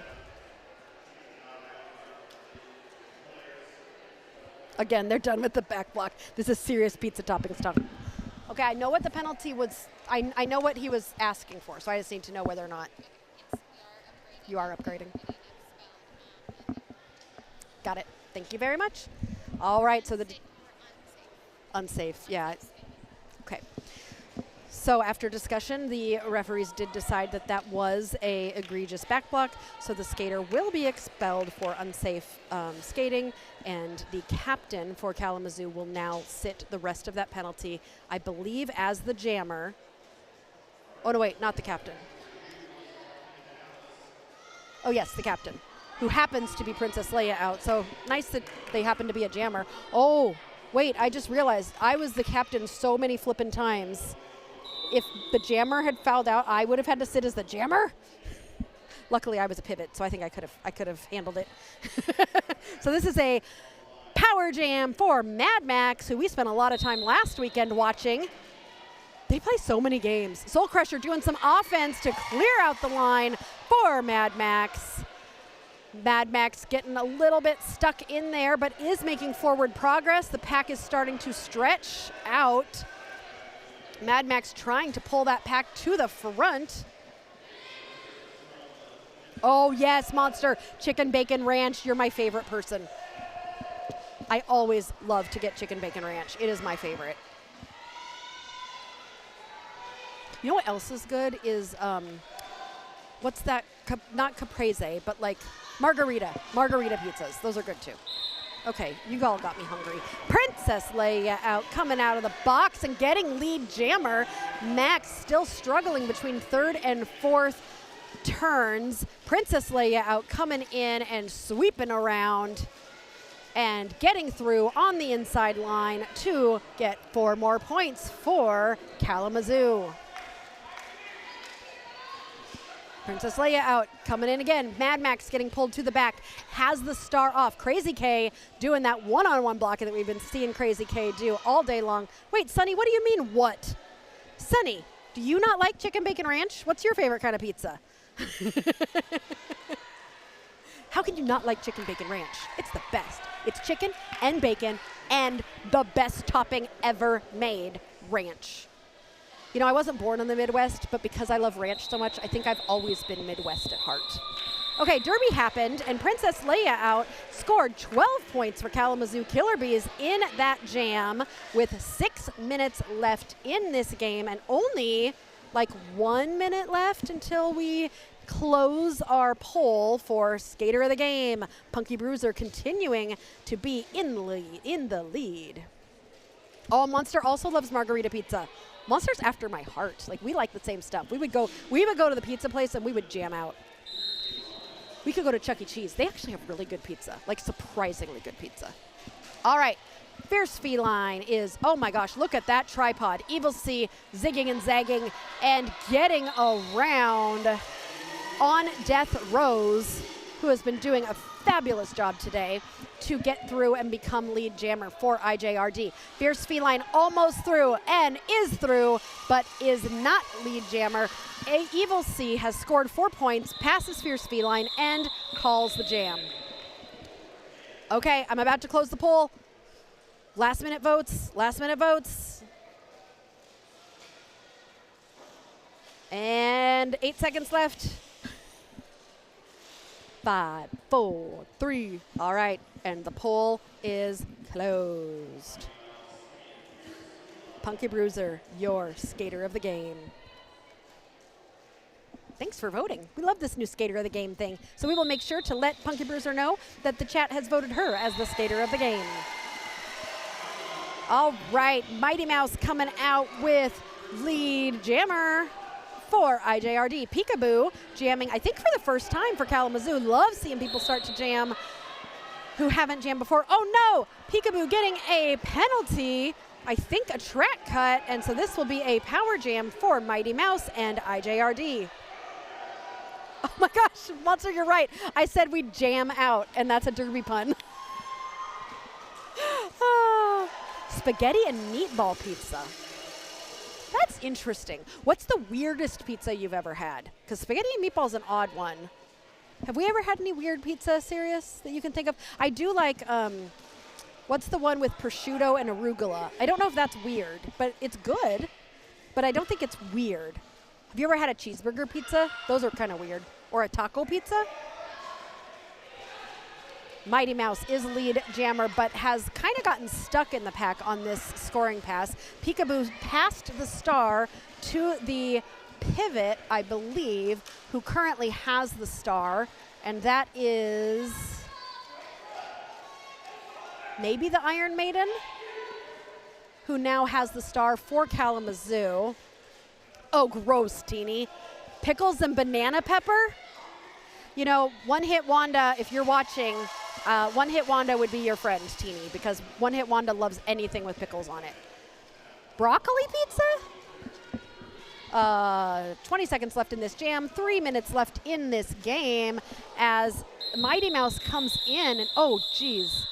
Again, they're done with the back block. This is serious pizza topping stuff. Okay, I know what the penalty was. I know what he was asking for, so I just need to know whether or not you are upgrading. Got it. Thank you very much. All right, so the unsafe, yeah. Okay. So after discussion, the referees did decide that that was a egregious back block, so the skater will be expelled for unsafe skating, and the captain for Kalamazoo will now sit the rest of that penalty, I believe, as the jammer. Oh, no, wait, not the captain. Oh, yes, the captain, who happens to be Princess Leia out, so nice that they happen to be a jammer. Oh, wait, I just realized I was the captain so many flippin' times. If the jammer had fouled out, I would have had to sit as the jammer? Luckily, I was a pivot, so I think I could have handled it. So this is a power jam for Mad Max, who we spent a lot of time last weekend watching. They play so many games. Soul Crusher doing some offense to clear out the line for Mad Max. Mad Max getting a little bit stuck in there, but is making forward progress. The pack is starting to stretch out. Mad Max trying to pull that pack to the front. Oh yes, Monster Chicken Bacon Ranch, you're my favorite person. I always love to get Chicken Bacon Ranch. It is my favorite. You know what else is good is, what's that, not caprese, but like margarita pizzas. Those are good too. Okay, you all got me hungry. Princess Leia out, coming out of the box and getting lead jammer. Max still struggling between third and fourth turns. Princess Leia out, coming in and sweeping around and getting through on the inside line to get 4 more points for Kalamazoo. Princess Leia out, coming in again. Mad Max getting pulled to the back, has the star off. Crazy K doing that one-on-one blocking that we've been seeing Crazy K do all day long. Wait, Sunny, what do you mean what? Sunny, do you not like Chicken Bacon Ranch? What's your favorite kind of pizza? How can you not like Chicken Bacon Ranch? It's the best. It's chicken and bacon and the best topping ever made, ranch. You know, I wasn't born in the Midwest, but because I love ranch so much, I think I've always been Midwest at heart. Okay, Derby happened, and Princess Leia out scored 12 points for Kalamazoo Killer Bees in that jam with 6 minutes left in this game and only like 1 minute left until we close our poll for Skater of the Game. Punky Bruiser continuing to be in the lead. Oh, Monster also loves margarita pizza. Monster's after my heart. Like, we like the same stuff. We would go to the pizza place and we would jam out. We could go to Chuck E. Cheese. They actually have really good pizza, like surprisingly good pizza. All right, Fierce Feline is, oh my gosh, look at that tripod. Evil C zigging and zagging and getting around on Death Rose, who has been doing a fabulous job today to get through and become lead jammer for IJRD. Fierce Feline almost through and is through, but is not lead jammer. Evil C has scored 4 points, passes Fierce Feline, and calls the jam. Okay, I'm about to close the poll. Last minute votes, last minute votes. And 8 seconds left. 5, 4, 3. All right, and the poll is closed. Punky Bruiser, your Skater of the Game. Thanks for voting. We love this new Skater of the Game thing. So we will make sure to let Punky Bruiser know that the chat has voted her as the Skater of the Game. All right, Mighty Mouse coming out with lead jammer for IJRD. Peekaboo jamming, I think for the first time for Kalamazoo. Love seeing people start to jam who haven't jammed before. Oh no, Peekaboo getting a penalty. I think a track cut, and so this will be a power jam for Mighty Mouse and IJRD. Oh my gosh, Monster, you're right. I said we'd jam out, and that's a derby pun. Spaghetti and meatball pizza. That's interesting. What's the weirdest pizza you've ever had? Because spaghetti and meatball is an odd one. Have we ever had any weird pizza, Sirius, that you can think of? I do like, what's the one with prosciutto and arugula? I don't know if that's weird, but it's good. But I don't think it's weird. Have you ever had a cheeseburger pizza? Those are kind of weird. Or a taco pizza? Mighty Mouse is lead jammer, but has kind of gotten stuck in the pack on this scoring pass. Peekaboo passed the star to the pivot, I believe, who currently has the star, and that is maybe the Iron Maiden, who now has the star for Kalamazoo. Oh, gross, Teeny. Pickles and banana pepper? You know, One Hit Wanda, if you're watching, One Hit Wanda would be your friend, Teeny, because One Hit Wanda loves anything with pickles on it. Broccoli pizza? 20 seconds left in this jam, 3 minutes left in this game as Mighty Mouse comes in and, oh, geez,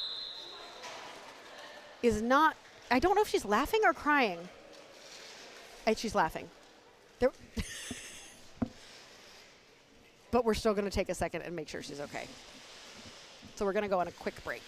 is not, I don't know if she's laughing or crying. She's laughing. But we're still going to take a second and make sure she's okay. So we're going to go on a quick break.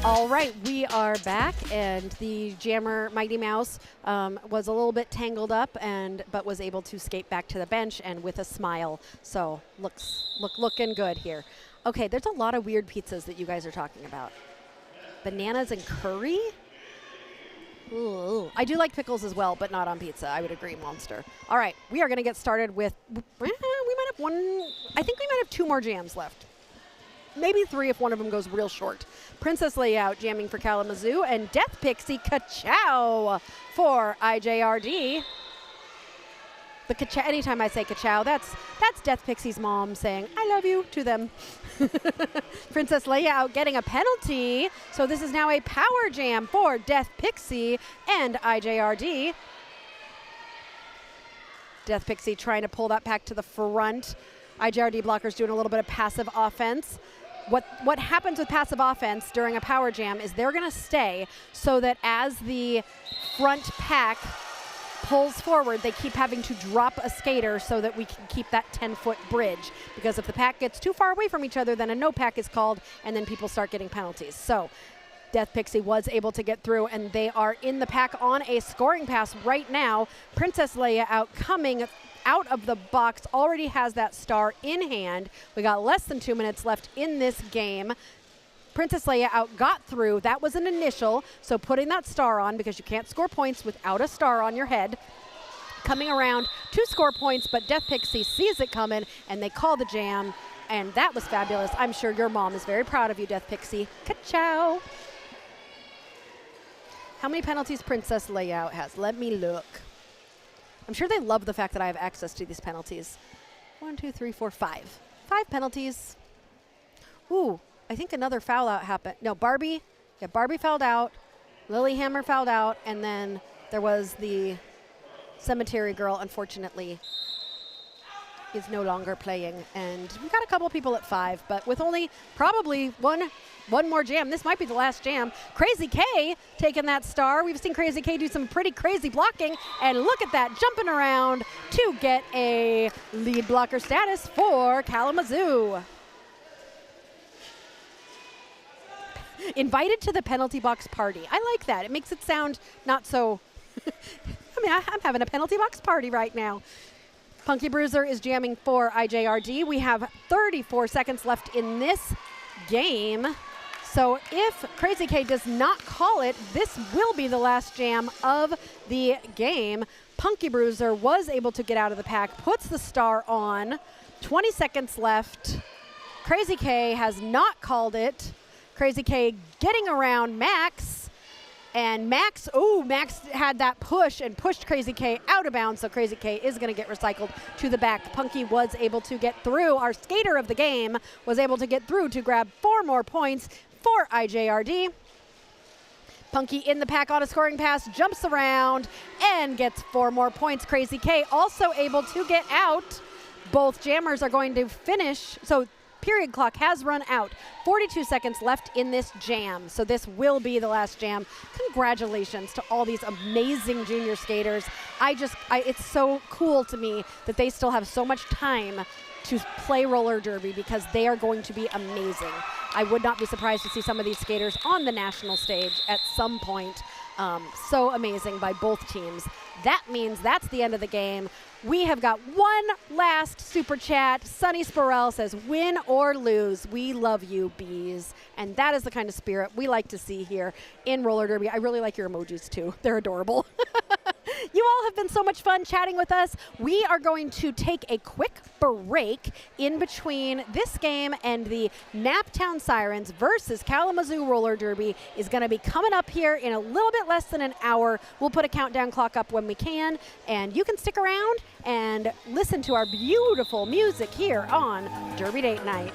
All right, we are back, and the jammer Mighty Mouse was a little bit tangled up, but was able to skate back to the bench and with a smile. So looking good here. Okay, there's a lot of weird pizzas that you guys are talking about. Bananas and curry. Ooh. I do like pickles as well, but not on pizza. I would agree, Monster. All right, we are going to get started with. We might have one. I think we might have 2 more jams left. Maybe 3 if one of them goes real short. Princess Layout jamming for Kalamazoo, and Death Pixie Ka-chow for IJRD. The ka-chow, anytime I say ka-chow, that's Death Pixie's mom saying, I love you to them. Princess Layout getting a penalty, so this is now a power jam for Death Pixie and IJRD. Death Pixie trying to pull that pack to the front. IJRD blockers doing a little bit of passive offense. What happens with passive offense during a power jam is they're going to stay so that as the front pack pulls forward, they keep having to drop a skater so that we can keep that 10-foot bridge. Because if the pack gets too far away from each other, then a no pack is called, and then people start getting penalties. So Death Pixie was able to get through, and they are in the pack on a scoring pass right now. Princess Leia out coming out of the box, already has that star in hand. We got less than 2 minutes left in this game. Princess Leia out got through. That was an initial, so putting that star on, because you can't score points without a star on your head. Coming around to score points, but Death Pixie sees it coming, and they call the jam, and that was fabulous. I'm sure your mom is very proud of you, Death Pixie. Ka-chow. How many penalties Princess Leia has? Let me look. I'm sure they love the fact that I have access to these penalties. 1, 2, 3, 4, 5. 5 penalties. Ooh, I think another foul out happened. No, Barbie. Yeah, Barbie fouled out. Lilyhammer fouled out. And then there was the cemetery girl, unfortunately, is no longer playing. And we got a couple people at 5, but with only probably one more jam. This might be the last jam. Crazy K taking that star. We've seen Crazy K do some pretty crazy blocking, and look at that, jumping around to get a lead blocker status for Kalamazoo. Invited to the penalty box party. I like that. It makes it sound not so, I mean, I'm having a penalty box party right now. Punky Bruiser is jamming for IJRD. We have 34 seconds left in this game. So if Crazy K does not call it, this will be the last jam of the game. Punky Bruiser was able to get out of the pack, puts the star on. 20 seconds left. Crazy K has not called it. Crazy K getting around Max. And Max had that push and pushed Crazy K out of bounds, so Crazy K is going to get recycled to the back. Punky was able to get through. Our skater of the game was able to get through to grab 4 more points for IJRD. Punky in the pack on a scoring pass, jumps around, and gets 4 more points. Crazy K also able to get out. Both jammers are going to finish. So period clock has run out. 42 seconds left in this jam, so this will be the last jam. Congratulations to all these amazing junior skaters. It's so cool to me that they still have so much time to play roller derby because they are going to be amazing. I would not be surprised to see some of these skaters on the national stage at some point. So amazing by both teams. That means that's the end of the game. We have got one last super chat. Sunny Sporell says, win or lose, we love you, Beez. And that is the kind of spirit we like to see here in roller derby. I really like your emojis too. They're adorable. You all have been so much fun chatting with us. We are going to take a quick break in between this game and the Naptown Sirens versus Kalamazoo Roller Derby is going to be coming up here in a little bit less than an hour. We'll put a countdown clock up when we can, and you can stick around and listen to our beautiful music here on Derby Date Night.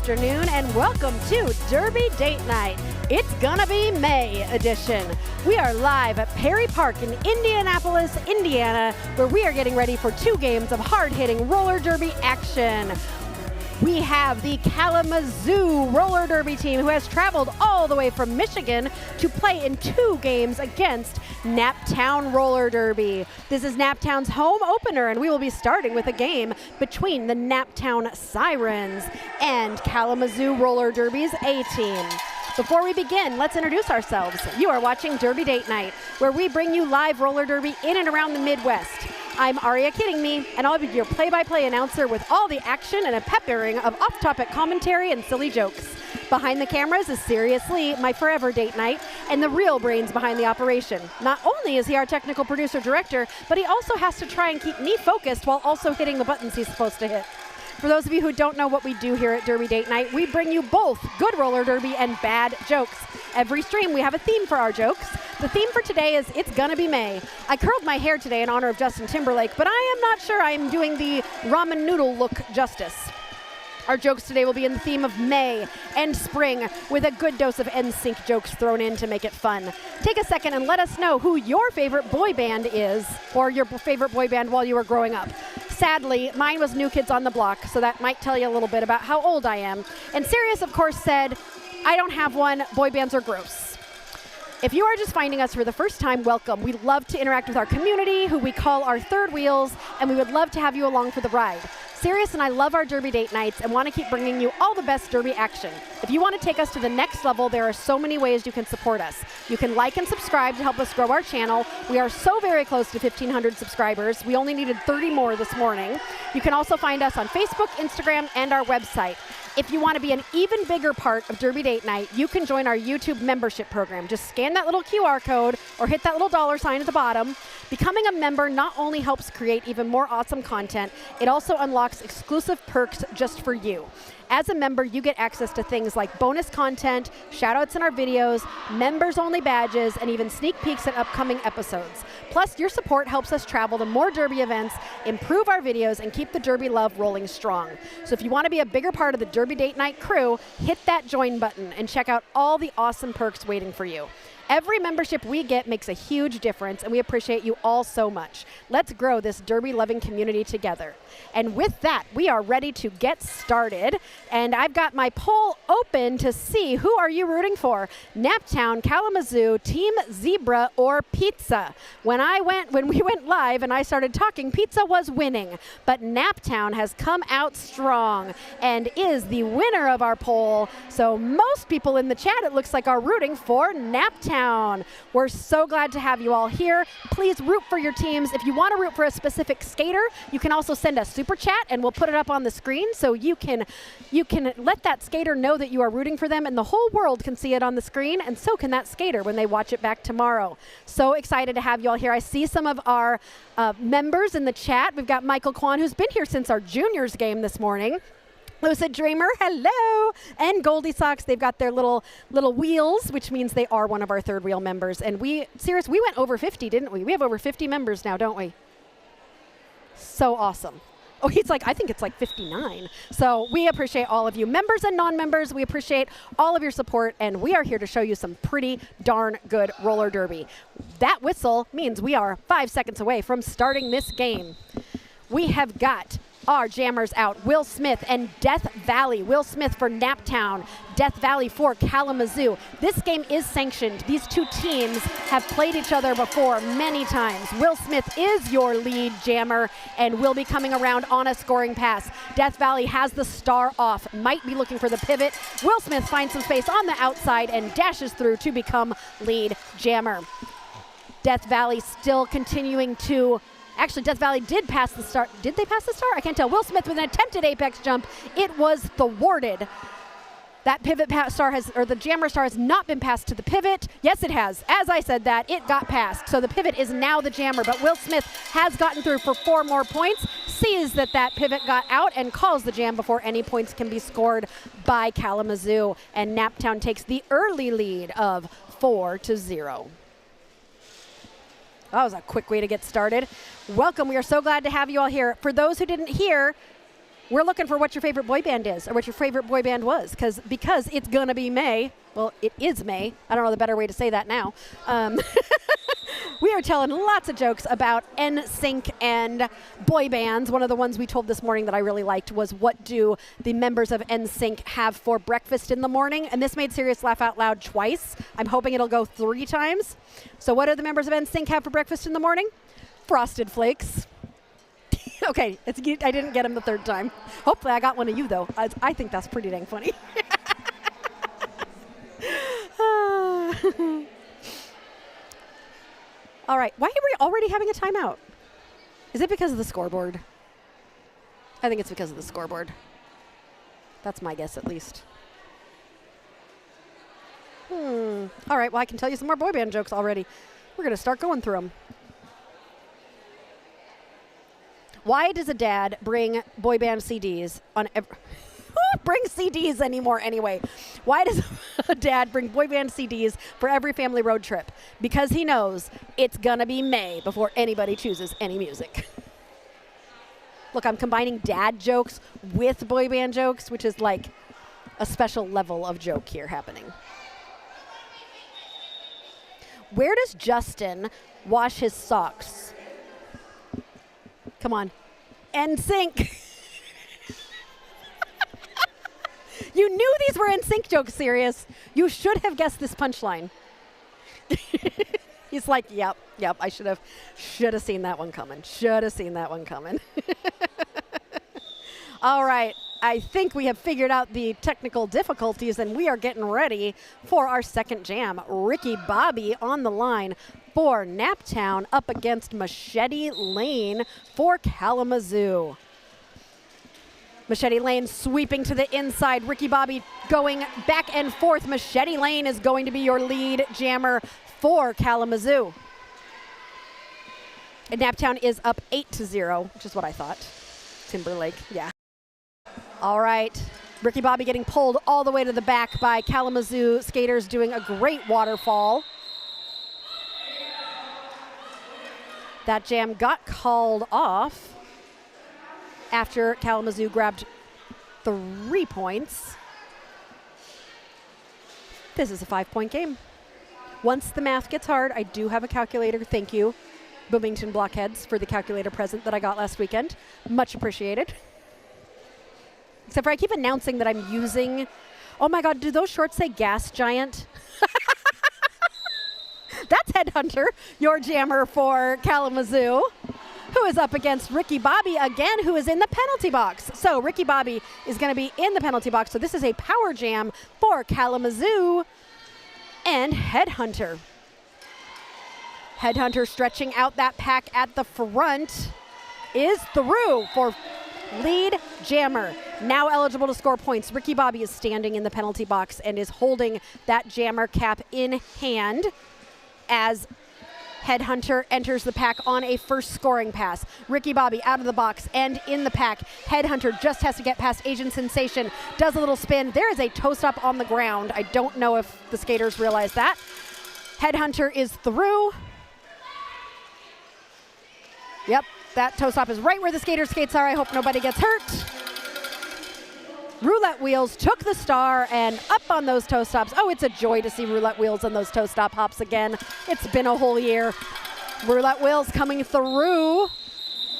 afternoon, and welcome to Derby Date Night. It's gonna be May edition. We are live at Perry Park in Indianapolis, Indiana, where we are getting ready for 2 games of hard-hitting roller derby action. We have the Kalamazoo roller derby team who has traveled all the way from Michigan to play in 2 games against Naptown roller derby. This is Naptown's home opener, and we will be starting with a game between the Naptown Sirens and Kalamazoo roller derby's A team. Before we begin, let's introduce ourselves. You are watching Derby Date Night, where we bring you live roller derby in and around the Midwest. I'm Aria Kidding Me, and I'll be your play-by-play announcer with all the action and a peppering of off-topic commentary and silly jokes. Behind the cameras is Seriously, my forever date night, and the real brains behind the operation. Not only is he our technical producer-director, but he also has to try and keep me focused while also hitting the buttons he's supposed to hit. For those of you who don't know what we do here at Derby Date Night, we bring you both good roller derby and bad jokes. Every stream we have a theme for our jokes. The theme for today is It's Gonna Be May. I curled my hair today in honor of Justin Timberlake, but I am not sure I am doing the ramen noodle look justice. Our jokes today will be in the theme of May and spring, with a good dose of NSYNC jokes thrown in to make it fun. Take a second and let us know who your favorite boy band is, or your favorite boy band while you were growing up. Sadly, mine was New Kids on the Block, so that might tell you a little bit about how old I am. And Sirius, of course, said, I don't have one, boy bands are gross. If you are just finding us for the first time, welcome. We love to interact with our community, who we call our third wheels, and we would love to have you along for the ride. Sirius and I love our Derby Date Nights and want to keep bringing you all the best derby action. If you want to take us to the next level, there are so many ways you can support us. You can like and subscribe to help us grow our channel. We are so very close to 1,500 subscribers. We only needed 30 more this morning. You can also find us on Facebook, Instagram, and our website. If you want to be an even bigger part of Derby Date Night, you can join our YouTube membership program. Just scan that little QR code or hit that little $ at the bottom. Becoming a member not only helps create even more awesome content, it also unlocks exclusive perks just for you. As a member, you get access to things like bonus content, shoutouts in our videos, members-only badges, and even sneak peeks at upcoming episodes. Plus, your support helps us travel to more Derby events, improve our videos, and keep the Derby love rolling strong. So if you want to be a bigger part of the Derby Date Night crew, hit that join button and check out all the awesome perks waiting for you. Every membership we get makes a huge difference, and we appreciate you all so much. Let's grow this derby-loving community together. And with that, we are ready to get started. And I've got my poll open to see who are you rooting for? Naptown, Kalamazoo, Team Zebra, or Pizza? When we went live and I started talking, Pizza was winning. But Naptown has come out strong and is the winner of our poll. So most people in the chat, it looks like, are rooting for Naptown. We're so glad to have you all here. Please root for your teams. If you want to root for a specific skater, you can also send a super chat and we'll put it up on the screen so you can let that skater know that you are rooting for them, and the whole world can see it on the screen, and so can that skater when they watch it back tomorrow. So excited to have you all here. I see some of our members in the chat. We've got Michael Kwan, who's been here since our juniors game this morning. Lucid Dreamer, hello, and Goldie Socks. They've got their little wheels, which means they are one of our third wheel members. And we went over 50, didn't we? We have over 50 members now, don't we? So awesome. Oh, he's like, I think it's like 59. So we appreciate all of you, members and non-members. We appreciate all of your support, and we are here to show you some pretty darn good roller derby. That whistle means we are 5 seconds away from starting this game. We have got our jammers out, Will Smith and Death Valley. Will Smith for Naptown, Death Valley for Kalamazoo. This game is sanctioned. These 2 teams have played each other before many times. Will Smith is your lead jammer and will be coming around on a scoring pass. Death Valley has the star off, might be looking for the pivot. Will Smith finds some space on the outside and dashes through to become lead jammer. Death Valley still continuing to Actually, Death Valley did pass the star. Did they pass the star? I can't tell. Will Smith with an attempted apex jump. It was thwarted. That pivot star the jammer star has not been passed to the pivot. Yes, it has. As I said that, it got passed. So the pivot is now the jammer, but Will Smith has gotten through for 4 more points, sees that pivot got out, and calls the jam before any points can be scored by Kalamazoo. And Naptown takes the early lead of 4-0. That was a quick way to get started. Welcome. We are so glad to have you all here. For those who didn't hear, We're looking for what your favorite boy band is or what your favorite boy band was because it's going to be May. Well, it is May. I don't know the better way to say that now. We are telling lots of jokes about NSYNC and boy bands. One of the ones we told this morning that I really liked was, what do the members of NSYNC have for breakfast in the morning? And this made Sirius laugh out loud twice. I'm hoping it'll go 3 times. So what do the members of NSYNC have for breakfast in the morning? Frosted Flakes. Okay, I didn't get him the 3rd time. Hopefully I got one of you, though. I think that's pretty dang funny. All right, why are we already having a timeout? Is it because of the scoreboard? I think it's because of the scoreboard. That's my guess, at least. All right, well, I can tell you some more boy band jokes already. We're going to start going through them. Why does a dad bring boy band CDs on every... Who brings CDs anymore anyway? Why does a dad bring boy band CDs for every family road trip? Because he knows it's gonna be May before anybody chooses any music. Look, I'm combining dad jokes with boy band jokes, which is like a special level of joke here happening. Where does Justin wash his socks? Come on. NSYNC. You knew these were NSYNC jokes, Sirius. You should have guessed this punchline. He's like, yep, I should have seen that one coming. Should have seen that one coming. All right, I think we have figured out the technical difficulties, and we are getting ready for our second jam. Ricky Bobby on the line for Naptown up against Machete Lane for Kalamazoo. Machete Lane sweeping to the inside. Ricky Bobby going back and forth. Machete Lane is going to be your lead jammer for Kalamazoo. And Naptown is up 8-0, which is what I thought. Timberlake, yeah. All right, Ricky Bobby getting pulled all the way to the back by Kalamazoo skaters doing a great waterfall. That jam got called off after Kalamazoo grabbed 3 points. This is a 5-point game. Once the math gets hard, I do have a calculator. Thank you, Bloomington Blockheads, for the calculator present that I got last weekend. Much appreciated. Except for I keep announcing that I'm using, oh my God, do those shorts say Gas Giant? That's Headhunter, your jammer for Kalamazoo, who is up against Ricky Bobby again, who is in the penalty box. So Ricky Bobby is going to be in the penalty box. So this is a power jam for Kalamazoo and Headhunter. Headhunter stretching out that pack at the front is through for lead jammer. Now eligible to score points. Ricky Bobby is standing in the penalty box and is holding that jammer cap in hand as Headhunter enters the pack on a first scoring pass. Ricky Bobby out of the box and in the pack. Headhunter just has to get past Asian Sensation. Does a little spin. There is a toe stop on the ground. I don't know if the skaters realize that. Headhunter is through. Yep, that toe stop is right where the skater skates are. I hope nobody gets hurt. Roulette Wheels took the star and up on those toe stops. Oh, it's a joy to see Roulette Wheels on those toe stop hops again. It's been a whole year. Roulette Wheels coming through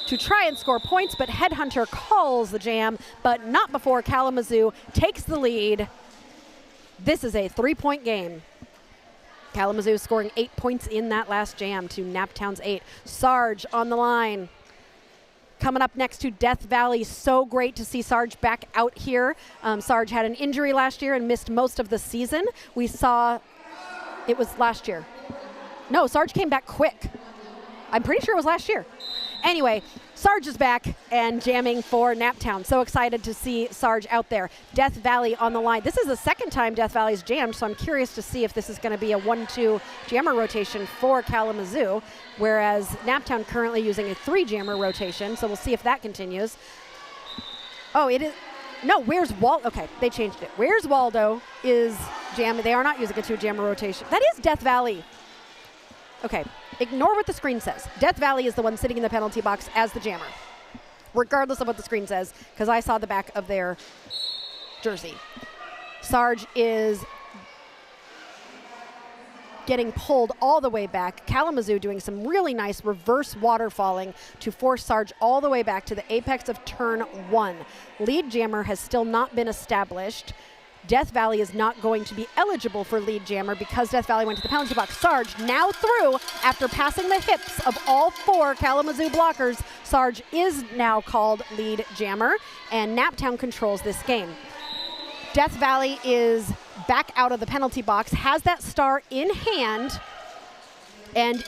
to try and score points, but Headhunter calls the jam, but not before Kalamazoo takes the lead. This is a 3-point game. Kalamazoo scoring 8 points in that last jam to Naptown's 8. Sarge on the line. Coming up next to Death Valley. So great to see Sarge back out here. Sarge had an injury last year and missed most of the season. We saw, it was last year. No, Sarge came back quick. I'm pretty sure it was last year. Anyway, Sarge is back and jamming for Naptown. So excited to see Sarge out there. Death Valley on the line. This is the second time Death Valley's jammed, so I'm curious to see if this is going to be a 1-2 jammer rotation for Kalamazoo, whereas Naptown currently using a 3 jammer rotation, so we'll see if that continues. Oh, it is. No, Where's Waldo? Okay, they changed it. Where's Waldo is jamming. They are not using a 2 jammer rotation. That is Death Valley. Okay, ignore what the screen says. Death Valley is the one sitting in the penalty box as the jammer. regardless of what the screen says, because I saw the back of their jersey. Sarge is getting pulled all the way back. Kalamazoo doing some really nice reverse waterfalling to force Sarge all the way back to the apex of turn 1. Lead jammer has still not been established. Death Valley is not going to be eligible for lead jammer because Death Valley went to the penalty box. Sarge now through after passing the hips of all 4 Kalamazoo blockers. Sarge is now called lead jammer, and Naptown controls this game. Death Valley is back out of the penalty box, has that star in hand, and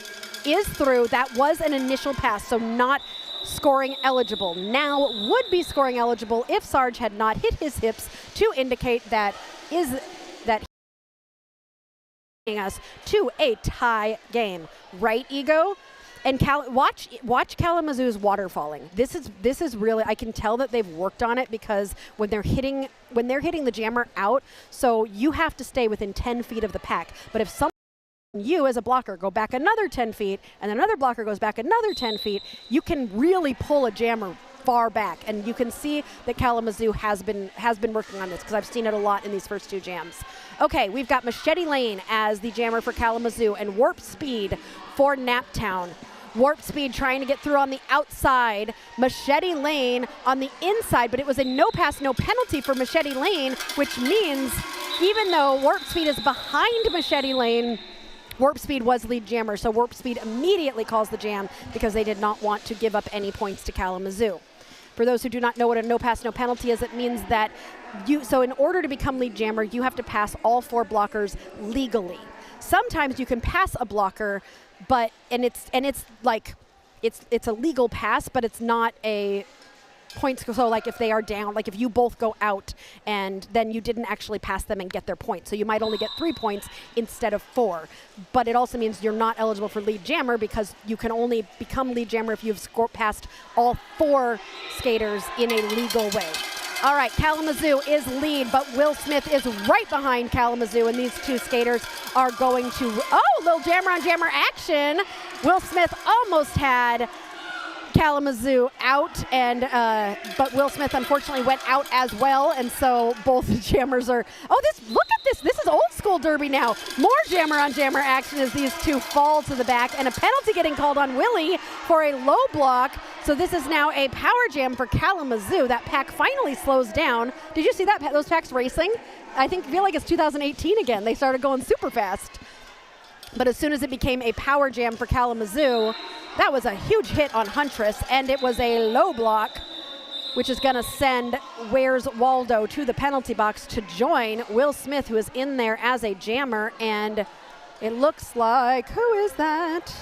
is through. That was an initial pass, so not scoring eligible. Now would be scoring eligible if Sarge had not hit his hips to indicate that he's us to a tie game. Right, Ego? And watch Kalamazoo's waterfalling. This is really, I can tell that they've worked on it, because when they're hitting the jammer out, so you have to stay within 10 feet of the pack. But if you as a blocker go back another 10 feet and another blocker goes back another 10 feet, you can really pull a jammer far back. And you can see that Kalamazoo has been working on this, because I've seen it a lot in these first 2 jams. Okay, we've got Machete Lane as the jammer for Kalamazoo and Warp Speed for Naptown. Warp Speed trying to get through on the outside. Machete Lane on the inside, but it was a no pass, no penalty for Machete Lane, which means even though Warp Speed is behind Machete Lane, Warp Speed was lead jammer, so Warp Speed immediately calls the jam because they did not want to give up any points to Kalamazoo. For those who do not know what a no pass, no penalty is, it means that so in order to become lead jammer, you have to pass all 4 blockers legally. Sometimes you can pass a blocker, but it's a legal pass, but it's not a points. So like if they are down, like if you both go out and then you didn't actually pass them and get their points, so you might only get 3 points instead of 4. But it also means you're not eligible for lead jammer, because you can only become lead jammer if you've passed all 4 skaters in a legal way. All right, Kalamazoo is lead, but Will Smith is right behind Kalamazoo, and these 2 skaters are going to, little jammer on jammer action. Will Smith almost had Kalamazoo out, and but Will Smith unfortunately went out as well, and so both jammers are, look at this. This is old school derby now. More jammer on jammer action as these 2 fall to the back, and a penalty getting called on Willie for a low block. So this is now a power jam for Kalamazoo. That pack finally slows down. Did you see that, those packs racing? I feel like it's 2018 again. They started going super fast. But as soon as it became a power jam for Kalamazoo, that was a huge hit on Huntress, and it was a low block, which is going to send Where's Waldo to the penalty box to join Will Smith, who is in there as a jammer, and it looks like, who is that?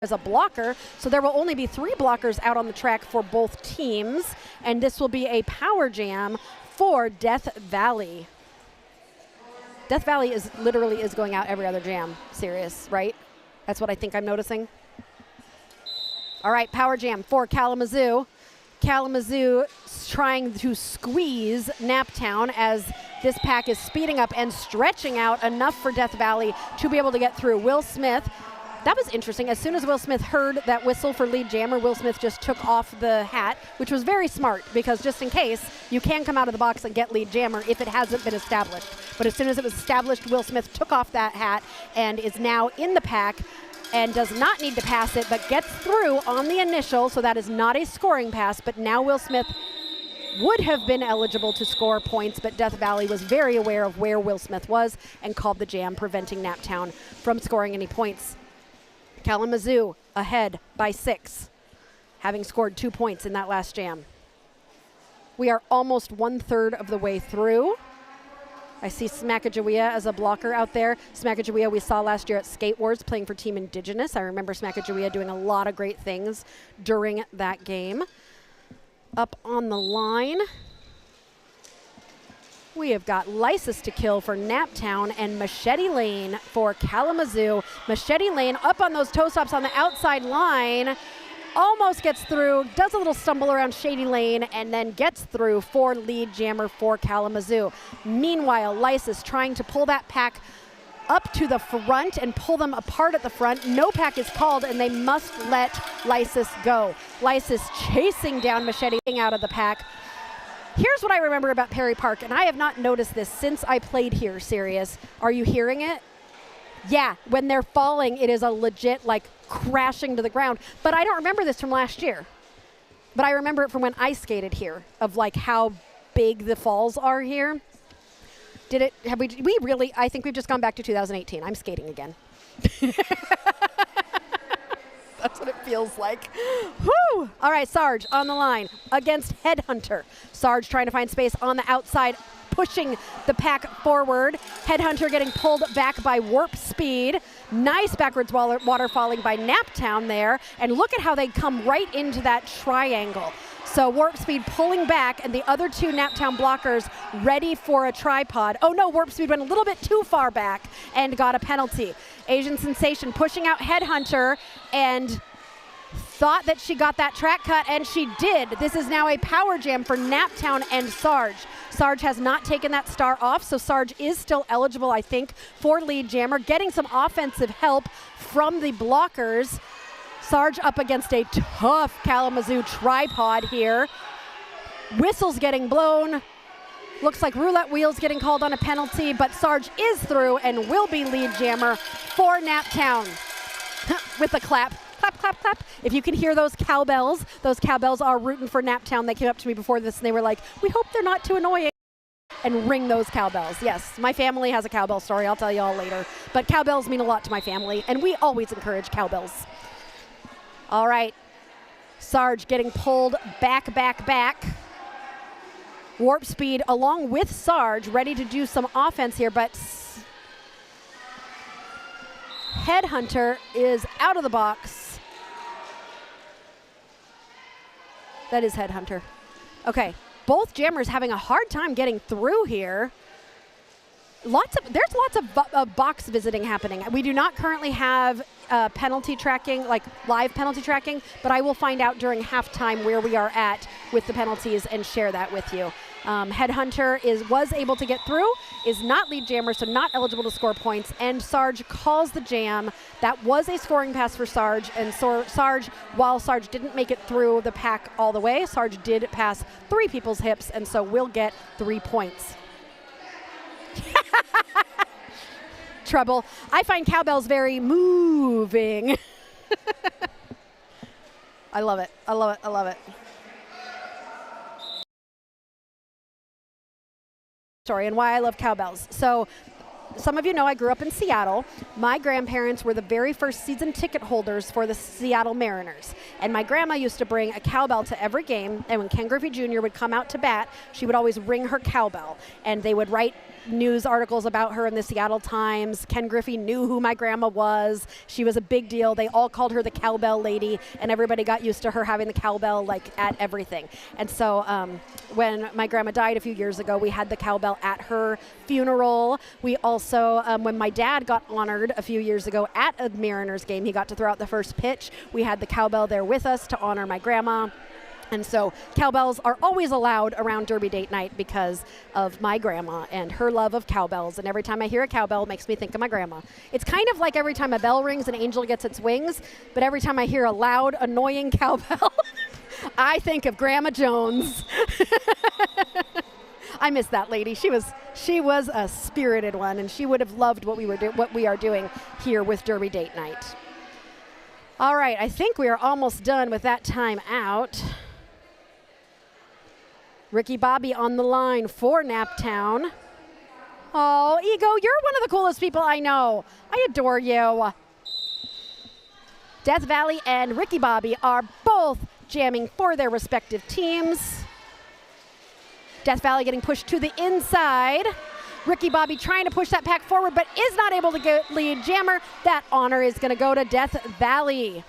As a blocker, so there will only be 3 blockers out on the track for both teams, and this will be a power jam for Death Valley. Death Valley is literally going out every other jam. Serious, right? That's what I think I'm noticing. All right, power jam for Kalamazoo. Kalamazoo trying to squeeze Naptown as this pack is speeding up and stretching out enough for Death Valley to be able to get through. Will Smith, that was interesting. As soon as Will Smith heard that whistle for lead jammer, Will Smith just took off the hat, which was very smart, because just in case, you can come out of the box and get lead jammer if it hasn't been established. But as soon as it was established, Will Smith took off that hat and is now in the pack and does not need to pass it, but gets through on the initial, so that is not a scoring pass. But now Will Smith would have been eligible to score points, but Death Valley was very aware of where Will Smith was and called the jam, preventing Naptown from scoring any points. Kalamazoo ahead by 6, having scored 2 points in that last jam. We are almost 1/3 of the way through. I see Smackajawea as a blocker out there. Smackajawea we saw last year at Skate Wars playing for Team Indigenous. I remember Smackajawea doing a lot of great things during that game. Up on the line, we have got Lysis to kill for Naptown and Machete Lane for Kalamazoo. Machete Lane up on those toe stops on the outside line. Almost gets through, does a little stumble around Shady Lane, and then gets through for lead jammer for Kalamazoo. Meanwhile, Lysis trying to pull that pack up to the front and pull them apart at the front. No pack is called, and they must let Lysis go. Lysis chasing down Machete out of the pack. Here's what I remember about Perry Park, and I have not noticed this since I played here, Sirius. Are you hearing it? Yeah, when they're falling, it is a legit, like, crashing to the ground. But I don't remember this from last year. But I remember it from when I skated here, of, like, how big the falls are here. Have we really, I think we've just gone back to 2018. I'm skating again. That's what it feels like. Whew! All right, Sarge on the line against Headhunter. Sarge trying to find space on the outside, pushing the pack forward. Headhunter getting pulled back by Warp Speed. Nice backwards waterfalling by Naptown there. And look at how they come right into that triangle. So Warp Speed pulling back, and the other two Naptown blockers ready for a tripod. Oh no, Warp Speed went a little bit too far back and got a penalty. Asian Sensation pushing out Headhunter and thought that she got that track cut, and she did. This is now a power jam for Naptown and Sarge. Sarge has not taken that star off, so Sarge is still eligible, I think, for lead jammer, getting some offensive help from the blockers. Sarge up against a tough Kalamazoo tripod here. Whistles getting blown. Looks like roulette wheels getting called on a penalty, but Sarge is through and will be lead jammer for Naptown. With a clap. Clap, clap, clap. If you can hear those cowbells are rooting for Naptown. They came up to me before this and they were like, we hope they're not too annoying. And ring those cowbells. Yes, my family has a cowbell story. I'll tell you all later. But cowbells mean a lot to my family, and we always encourage cowbells. All right, Sarge getting pulled back, back, back. Warp Speed along with Sarge, ready to do some offense here, but Headhunter is out of the box. That is Headhunter. Okay, both jammers having a hard time getting through here. There's lots of box visiting happening. We do not currently have penalty tracking, like live penalty tracking, but I will find out during halftime where we are at with the penalties and share that with you. Headhunter was able to get through, is not lead jammer, so not eligible to score points, and Sarge calls the jam. That was a scoring pass for Sarge, and Sarge, while Sarge didn't make it through the pack all the way, Sarge did pass 3 people's hips, and so will get 3 points. Trouble. I find cowbells very moving. I love it. I love it. I love it. Story and why I love cowbells. So some of you know I grew up in Seattle. My grandparents were the very first season ticket holders for the Seattle Mariners. And my grandma used to bring a cowbell to every game. And when Ken Griffey Jr. would come out to bat, she would always ring her cowbell. And they would write news articles about her in the Seattle Times. Ken Griffey knew who my grandma was. She was a big deal. They all called her the cowbell lady, and everybody got used to her having the cowbell like at everything. And so when my grandma died a few years ago, we had the cowbell at her funeral. We also, when my dad got honored a few years ago at a Mariners game, he got to throw out the first pitch. We had the cowbell there with us to honor my grandma. And so cowbells are always allowed around Derby Date Night because of my grandma and her love of cowbells. And every time I hear a cowbell, it makes me think of my grandma. It's kind of like every time a bell rings, an angel gets its wings. But every time I hear a loud, annoying cowbell, I think of Grandma Jones. I miss that lady. She was a spirited one, and she would have loved what we are doing here with Derby Date Night. All right, I think we are almost done with that time out. Ricky Bobby on the line for Naptown. Oh, Ego, you're one of the coolest people I know. I adore you. Death Valley and Ricky Bobby are both jamming for their respective teams. Death Valley getting pushed to the inside. Ricky Bobby trying to push that pack forward, but is not able to get lead jammer. That honor is going to go to Death Valley.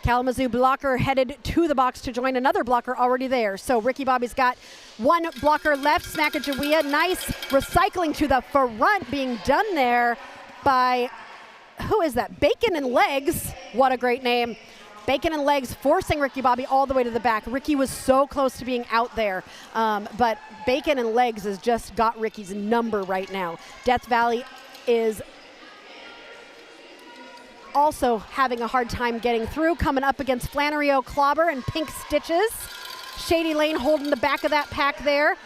Kalamazoo blocker headed to the box to join another blocker already there. So Ricky Bobby's got one blocker left. Smackajawea, nice recycling to the front being done there by, who is that? Bacon and Legs. What a great name. Bacon and Legs forcing Ricky Bobby all the way to the back. Ricky was so close to being out there, but Bacon and Legs has just got Ricky's number right now. Death Valley is also having a hard time getting through, coming up against Flannery O'Clobber and Pink Stitches. Shady Lane holding the back of that pack there.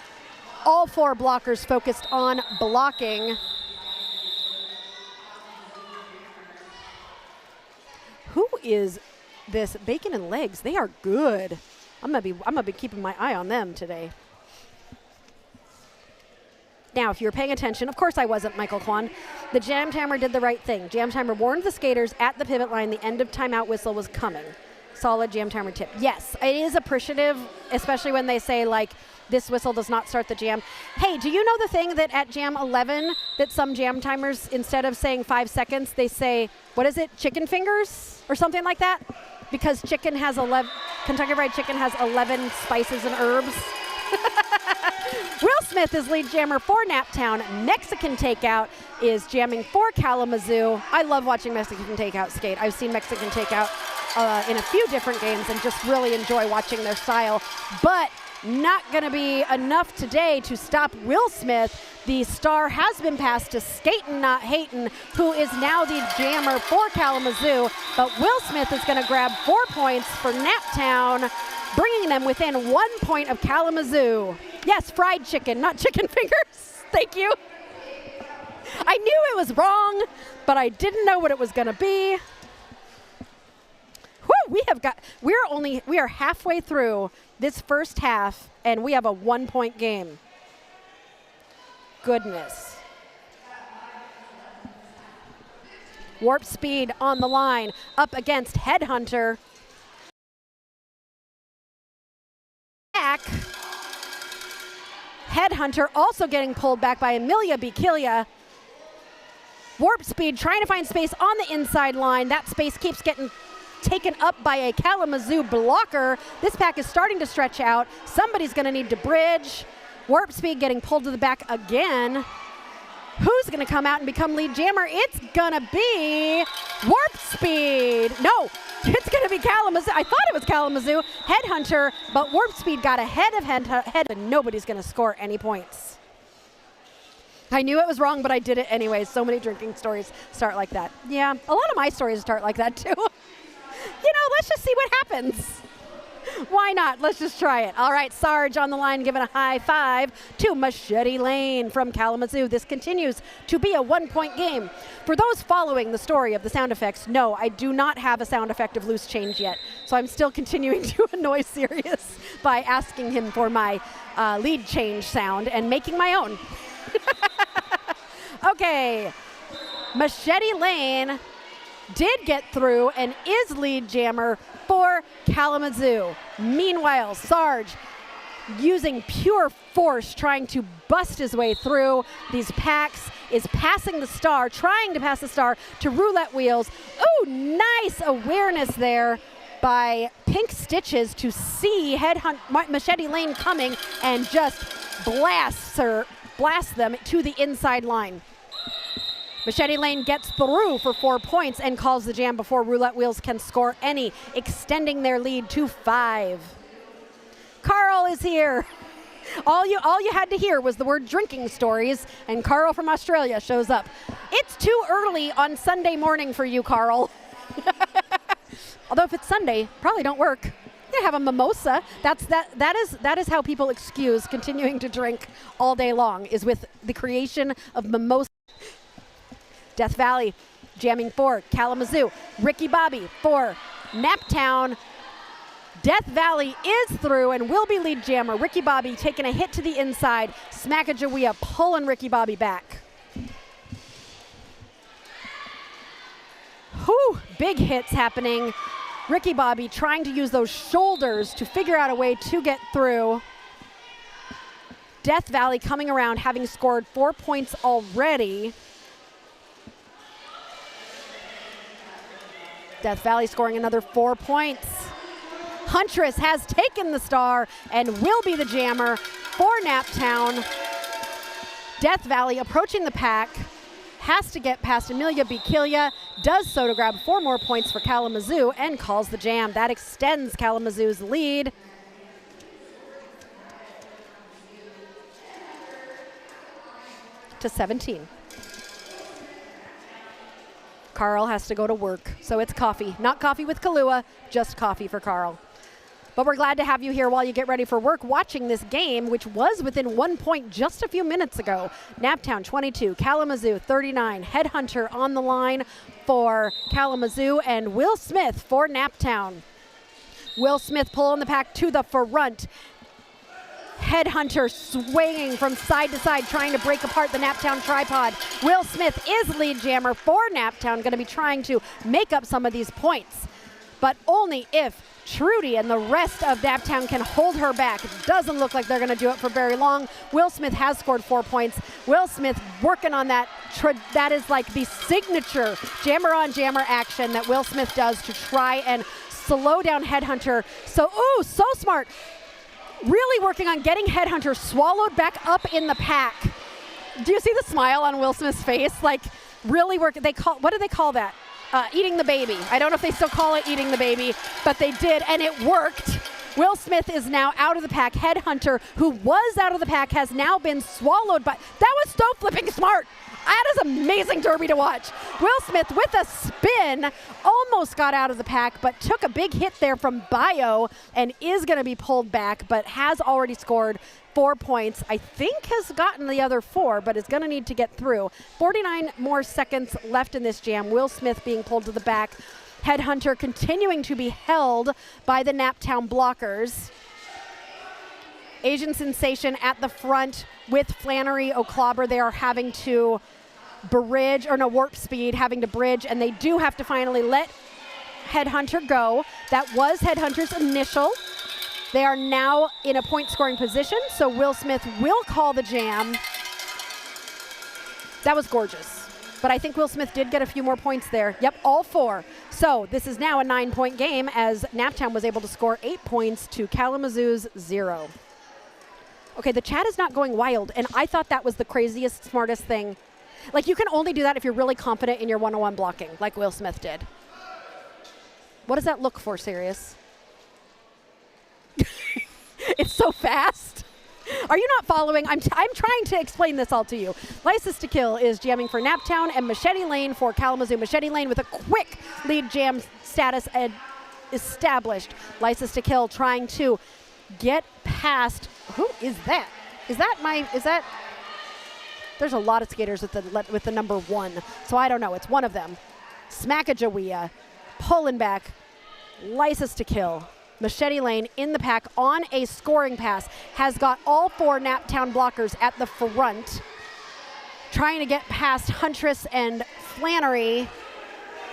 All 4 blockers focused on blocking. Who is this? Bacon and Legs? They are good. I'm gonna be keeping my eye on them today. Now, if you were paying attention, of course I wasn't, Michael Kwan. The Jam Timer did the right thing. Jam Timer warned the skaters at the pivot line the end of timeout whistle was coming. Solid Jam Timer tip. Yes, it is appreciative, especially when they say, like, this whistle does not start the jam. Hey, do you know the thing that at Jam 11, that some Jam Timers, instead of saying 5 seconds, they say, what is it, chicken fingers or something like that? Because chicken has 11, Kentucky Fried Chicken has 11 spices and herbs. Will Smith is lead jammer for Naptown. Mexican Takeout is jamming for Kalamazoo. I love watching Mexican Takeout skate. I've seen Mexican Takeout in a few different games and just really enjoy watching their style. But not going to be enough today to stop Will Smith. The star has been passed to Skatin' Not Hatin', who is now the jammer for Kalamazoo. But Will Smith is going to grab 4 points for Naptown, bringing them within 1 point of Kalamazoo. Yes, fried chicken, not chicken fingers. Thank you. I knew it was wrong, but I didn't know what it was going to be. Whew, we are halfway through this first half, and we have a 1 point game. Goodness. Warp Speed on the line, up against Headhunter. Back. Headhunter also getting pulled back by Amelia Bikilia. Warp Speed trying to find space on the inside line. That space keeps getting taken up by a Kalamazoo blocker. This pack is starting to stretch out. Somebody's going to need to bridge. Warp Speed getting pulled to the back again. Who's going to come out and become lead jammer? It's going to be Warp Speed. No, it's going to be Kalamazoo. I thought it was Kalamazoo. Headhunter, but Warp Speed got ahead of Head, and nobody's going to score any points. I knew it was wrong, but I did it anyways. So many drinking stories start like that. Yeah, a lot of my stories start like that too. You know, let's just see what happens. Why not? Let's just try it. All right, Sarge on the line giving a high five to Machete Lane from Kalamazoo. This continues to be a 1 point game. For those following the story of the sound effects, no, I do not have a sound effect of loose change yet. So I'm still continuing to annoy Sirius by asking him for my lead change sound and making my own. Okay, Machete Lane did get through and is lead jammer for Kalamazoo. Meanwhile, Sarge using pure force trying to bust his way through these packs, is passing the star, trying to pass the star to Roulette Wheels. Oh, nice awareness there by Pink Stitches to see Machete Lane coming and just blast them to the inside line. Machete Lane gets through for 4 points and calls the jam before Roulette Wheels can score any, extending their lead to 5. Carl is here. All you had to hear was the word drinking stories, and Carl from Australia shows up. It's too early on Sunday morning for you, Carl. Although if it's Sunday, probably don't work. They have a mimosa. That is how people excuse continuing to drink all day long, is with the creation of mimosa. Death Valley jamming for Kalamazoo. Ricky Bobby for Naptown. Death Valley is through and will be lead jammer. Ricky Bobby taking a hit to the inside. Smackajawea pulling Ricky Bobby back. Whew, big hits happening. Ricky Bobby trying to use those shoulders to figure out a way to get through. Death Valley coming around, having scored 4 points already. Death Valley scoring another 4 points. Huntress has taken the star and will be the jammer for Naptown. Death Valley approaching the pack, has to get past Amelia Bikilia, does so to grab 4 more points for Kalamazoo and calls the jam. That extends Kalamazoo's lead. To 17. Carl has to go to work, so it's coffee. Not coffee with Kahlua, just coffee for Carl. But we're glad to have you here while you get ready for work watching this game, which was within 1 point just a few minutes ago. Naptown 22, Kalamazoo 39. Headhunter on the line for Kalamazoo, and Will Smith for Naptown. Will Smith pulling the pack to the front. Headhunter swinging from side to side, trying to break apart the Naptown tripod. Will Smith is lead jammer for Naptown, going to be trying to make up some of these points, but only if Trudy and the rest of Naptown can hold her back. It doesn't look like they're going to do it for very long. Will Smith has scored 4 points. Will Smith working on that. That is like the signature jammer on jammer action that Will Smith does to try and slow down Headhunter. So, ooh, so smart. Really working on getting Headhunter swallowed back up in the pack. Do you see the smile on Will Smith's face? Like, really working. What do they call that? Eating the baby. I don't know if they still call it eating the baby, but they did, and it worked. Will Smith is now out of the pack. Headhunter, who was out of the pack, has now been swallowed by. That was so flipping smart. That is amazing derby to watch. Will Smith with a spin almost got out of the pack, but took a big hit there from Bio and is going to be pulled back, but has already scored 4 points. I think has gotten the other 4, but is going to need to get through. 49 more seconds left in this jam. Will Smith being pulled to the back. Headhunter continuing to be held by the Naptown blockers. Asian Sensation at the front with Flannery O'Clobber. They are having to warp speed, having to bridge, and they do have to finally let Headhunter go. That was Headhunter's initial. They are now in a point scoring position, so Will Smith will call the jam. That was gorgeous. But I think Will Smith did get a few more points there. Yep, all 4. So this is now a 9-point game as Naptown was able to score 8 points to Kalamazoo's 0. Okay, the chat is not going wild, and I thought that was the craziest, smartest thing. Like, you can only do that if you're really confident in your one-on-one blocking, like Will Smith did. What does that look for, Sirius? It's so fast. Are you not following? I'm trying to explain this all to you. License to Kill is jamming for Naptown and Machete Lane for Kalamazoo. Machete Lane with a quick lead jam status established. License to Kill trying to get past. Who is that? Is that? There's a lot of skaters with the number 1, so I don't know. It's one of them. Smackajawea pulling back. License to Kill. Machete Lane in the pack on a scoring pass. Has got all 4 Naptown blockers at the front. Trying to get past Huntress and Flannery.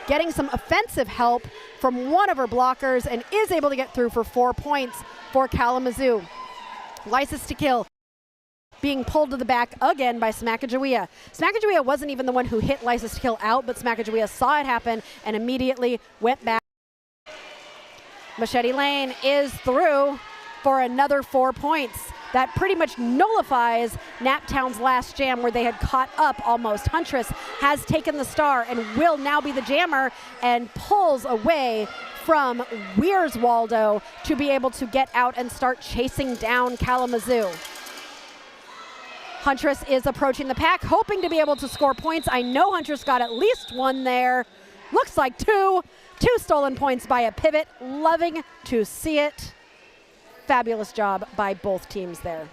Getting some offensive help from one of her blockers and is able to get through for 4 points for Kalamazoo. License to Kill being pulled to the back again by Smackajawea. Smackajawea wasn't even the one who hit License to Kill out, but Smackajawea saw it happen and immediately went back. Machete Lane is through for another 4 points. That pretty much nullifies Naptown's last jam where they had caught up almost. Huntress has taken the star and will now be the jammer and pulls away from Wierswaldo to be able to get out and start chasing down Kalamazoo. Huntress is approaching the pack, hoping to be able to score points. I know Huntress got at least 1 there. Looks like 2. 2 stolen points by a pivot. Loving to see it. Fabulous job by both teams there.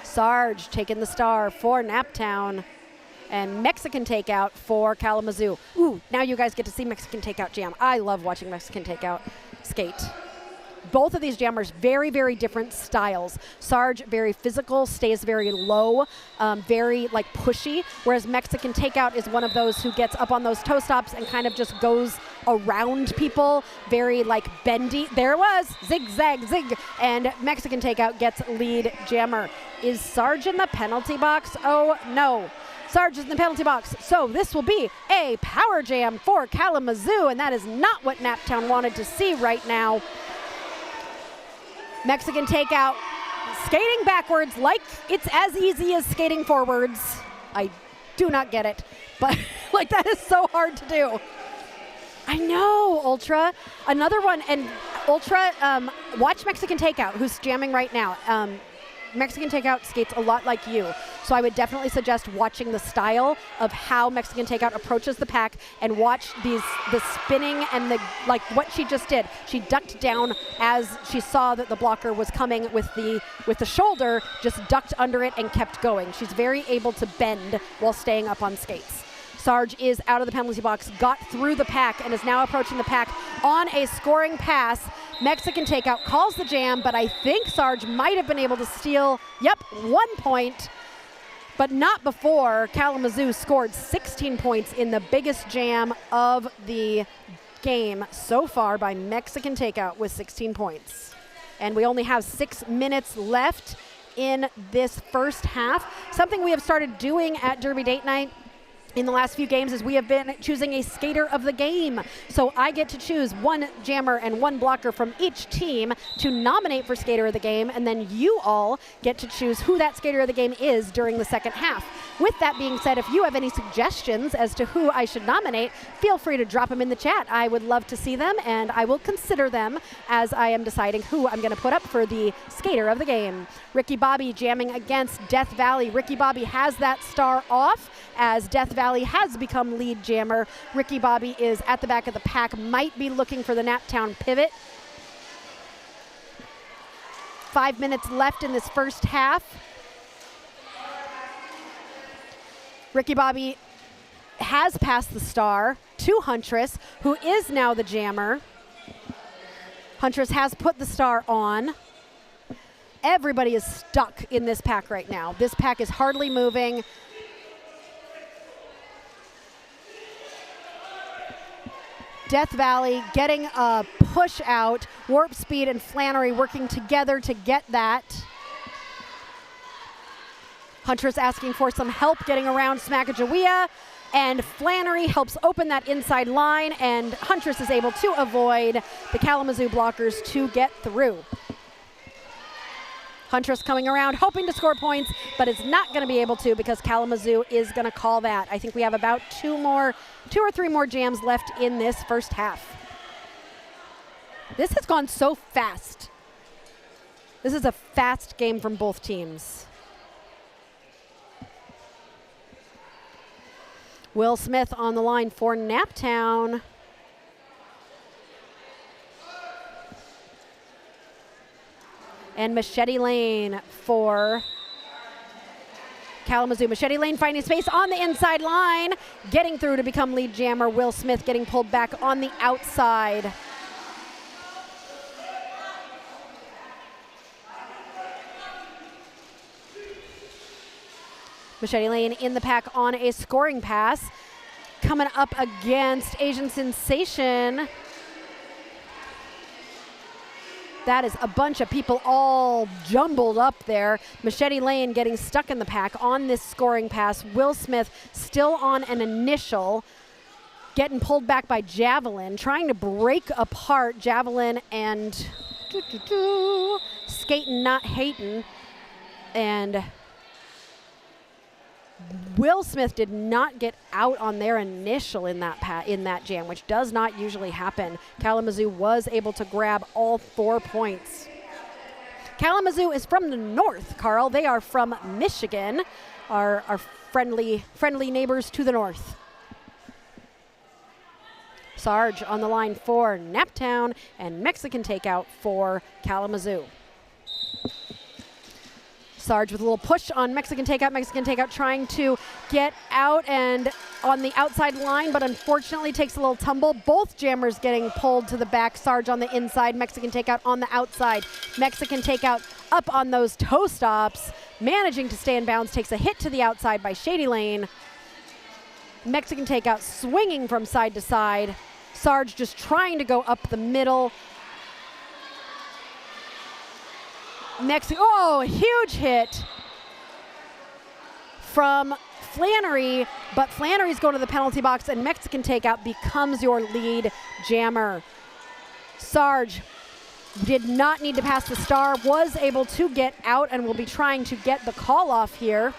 Sarge taking the star for Naptown. And Mexican takeout for Kalamazoo. Ooh, now you guys get to see Mexican takeout jam. I love watching Mexican takeout skate. Both of these jammers, very, very different styles. Sarge, very physical, stays very low, very like pushy, whereas Mexican takeout is one of those who gets up on those toe stops and kind of just goes around people, very like bendy. There it was, zig, zag, zig, and Mexican takeout gets lead jammer. Is Sarge in the penalty box? Oh, no. Sarge is in the penalty box, so this will be a power jam for Kalamazoo, and that is not what Naptown wanted to see right now. Mexican takeout, skating backwards like it's as easy as skating forwards. I do not get it, but like that is so hard to do. I know, Ultra. Another one, and Ultra, watch Mexican takeout, who's jamming right now. Mexican takeout skates a lot like you. So I would definitely suggest watching the style of how Mexican Takeout approaches the pack and watch the spinning and like what she just did. She ducked down as she saw that the blocker was coming with the shoulder, just ducked under it and kept going. She's very able to bend while staying up on skates. Sarge is out of the penalty box, got through the pack, and is now approaching the pack on a scoring pass. Mexican Takeout calls the jam, but I think Sarge might have been able to steal, 1 point, but not before Kalamazoo scored 16 points in the biggest jam of the game so far by Mexican Takeout with 16 points. And we only have 6 minutes left in this first half. Something we have started doing at Derby Date Night in the last few games is we have been choosing a skater of the game. So I get to choose one jammer and one blocker from each team to nominate for skater of the game, and then you all get to choose who that skater of the game is during the second half. With that being said, if you have any suggestions as to who I should nominate, feel free to drop them in the chat. I would love to see them, and I will consider them as I am deciding who I'm going to put up for the skater of the game. Ricky Bobby jamming against Death Valley. Ricky Bobby has that star off as Death Valley has become lead jammer. Ricky Bobby is at the back of the pack, might be looking for the Naptown pivot. 5 minutes left in this first half. Ricky Bobby has passed the star to Huntress, who is now the jammer. Huntress has put the star on. Everybody is stuck in this pack right now. This pack is hardly moving. Death Valley getting a push out. Warp Speed and Flannery working together to get that. Huntress asking for some help getting around Smackajawea, and Flannery helps open that inside line, and Huntress is able to avoid the Kalamazoo blockers to get through. Huntress coming around, hoping to score points, but is not going to be able to because Kalamazoo is going to call that. I think we have about two or three more jams left in this first half. This has gone so fast. This is a fast game from both teams. Will Smith on the line for Naptown. And Machete Lane for Kalamazoo. Machete Lane finding space on the inside line, getting through to become lead jammer. Will Smith getting pulled back on the outside. Machete Lane in the pack on a scoring pass. Coming up against Asian Sensation. That is a bunch of people all jumbled up there. Machete Lane getting stuck in the pack on this scoring pass. Will Smith still on an initial, getting pulled back by Javelin, trying to break apart Javelin and skating, not hating. And Will Smith did not get out on their initial in that jam, which does not usually happen. Kalamazoo was able to grab all 4 points. Kalamazoo is from the north, Carl. They are from Michigan, our friendly neighbors to the north. Sarge on the line for Naptown and Mexican Takeout for Kalamazoo. Sarge with a little push on Mexican Takeout. Mexican Takeout trying to get out and on the outside line, but unfortunately takes a little tumble. Both jammers getting pulled to the back. Sarge on the inside, Mexican Takeout on the outside. Mexican Takeout up on those toe stops, managing to stay in bounds, takes a hit to the outside by Shady Lane. Mexican Takeout swinging from side to side. Sarge just trying to go up the middle. Oh, huge hit from Flannery, but Flannery's going to the penalty box, and Mexican Takeout becomes your lead jammer. Sarge did not need to pass the star, was able to get out, and will be trying to get the call off here.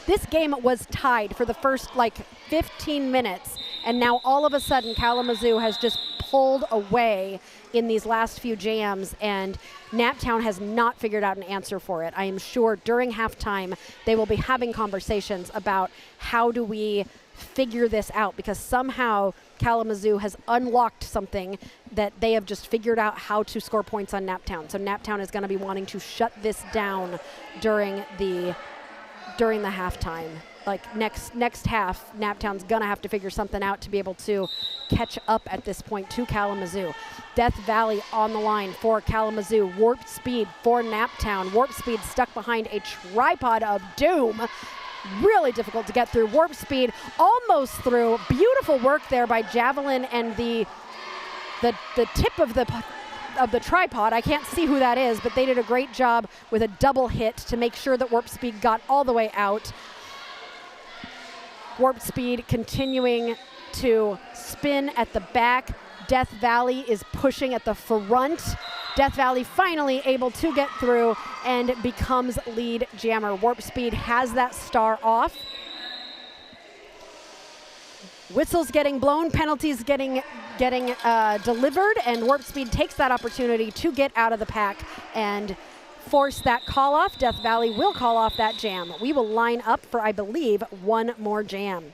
This game was tied for the first 15 minutes, and now all of a sudden Kalamazoo has just pulled away in these last few jams, and Naptown has not figured out an answer for it. I am sure during halftime they will be having conversations about how do we figure this out, because somehow Kalamazoo has unlocked something that they have just figured out how to score points on Naptown. So Naptown is going to be wanting to shut this down during the halftime. Like next half, Naptown's going to have to figure something out to be able to catch up at this point to Kalamazoo. Death Valley on the line for Kalamazoo. Warp Speed for Naptown. Warp Speed stuck behind a tripod of doom. Really difficult to get through. Warp Speed almost through. Beautiful work there by Javelin and the tip of the tripod. I can't see who that is, but they did a great job with a double hit to make sure that Warp Speed got all the way out. Warp Speed continuing to spin at the back. Death Valley is pushing at the front. Death Valley finally able to get through and becomes lead jammer. Warp Speed has that star off. Whistles getting blown, penalties getting delivered, and Warp Speed takes that opportunity to get out of the pack and force that call off. Death Valley will call off that jam. We will line up for, I believe, one more jam.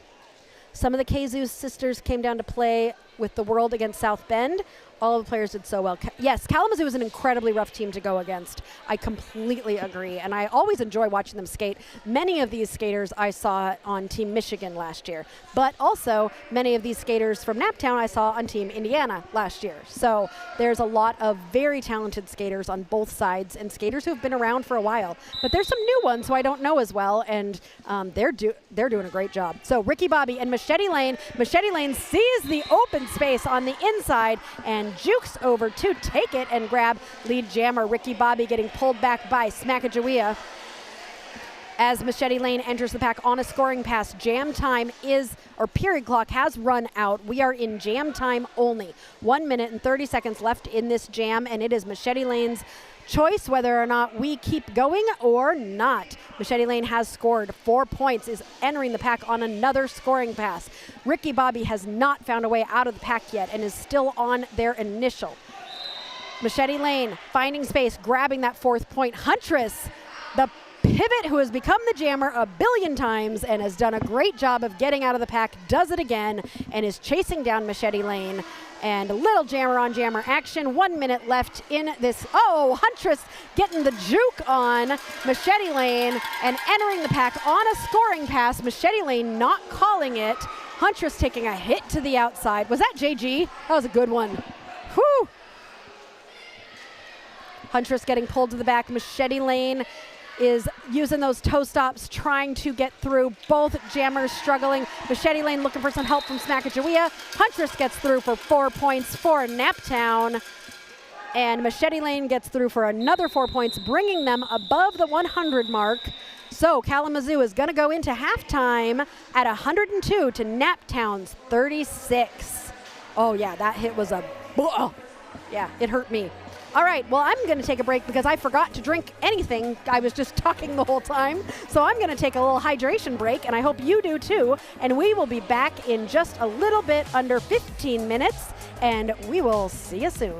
Some of the Kazu sisters came down to play with the World against South Bend. All of the players did so well. Yes, Kalamazoo is an incredibly rough team to go against. I completely agree, and I always enjoy watching them skate. Many of these skaters I saw on Team Michigan last year, but also many of these skaters from Naptown I saw on Team Indiana last year. So there's a lot of very talented skaters on both sides, and skaters who have been around for a while. But there's some new ones who I don't know as well, and they're doing a great job. So Ricky Bobby and Machete Lane. Machete Lane sees the open space on the inside and jukes over to take it and grab lead jammer. Ricky Bobby getting pulled back by Smackajawea. As Machete Lane enters the pack on a scoring pass, jam time period clock has run out. We are in jam time only. 1 minute and 30 seconds left in this jam, and it is Machete Lane's choice whether or not we keep going or not. Machete Lane has scored 4 points, is entering the pack on another scoring pass. Ricky Bobby has not found a way out of the pack yet and is still on their initial. Machete Lane finding space, grabbing that 4th point. Huntress, the pivot who has become the jammer a billion times and has done a great job of getting out of the pack, does it again and is chasing down Machete Lane. And a little jammer on jammer action. 1 minute left in this. Oh, Huntress getting the juke on Machete Lane and entering the pack on a scoring pass. Machete Lane not calling it. Huntress taking a hit to the outside. Was that JG? That was a good one. Whew. Huntress getting pulled to the back. Machete Lane is using those toe stops, trying to get through. Both jammers struggling. Machete Lane looking for some help from Smackajawea. Huntress gets through for 4 points for Naptown. And Machete Lane gets through for another 4 points, bringing them above the 100 mark. So Kalamazoo is going to go into halftime at 102 to Naptown's 36. Oh yeah, that hit was yeah, it hurt me. All right, well, I'm going to take a break because I forgot to drink anything. I was just talking the whole time. So I'm going to take a little hydration break, and I hope you do too. And we will be back in just a little bit under 15 minutes, and we will see you soon.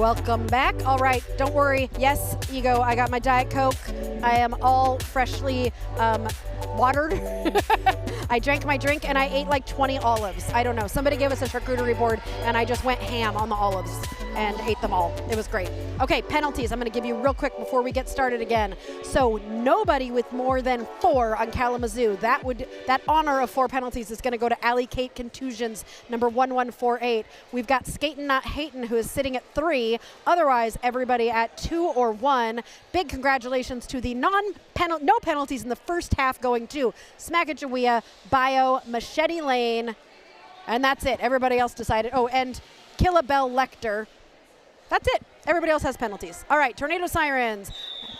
Welcome back. All right, don't worry. Yes, Ego, I got my Diet Coke. I am all freshly watered. I drank my drink and I ate like 20 olives. I don't know. Somebody gave us a charcuterie board and I just went ham on the olives and ate them all. It was great. Okay, penalties. I'm going to give you real quick before we get started again. So nobody with more than 4 on Kalamazoo. That honor of 4 penalties is going to go to Allie Kate Contusions, number 1148. We've got Skatin' Not Hatin', who is sitting at 3. Otherwise, everybody at 2 or 1. Big congratulations to the no penalties in the first half going to Smackajawea, Bio, Machete Lane, and that's it. Everybody else decided. Oh, and Killabell Lecter. That's it. Everybody else has penalties. All right, Tornado Sirens.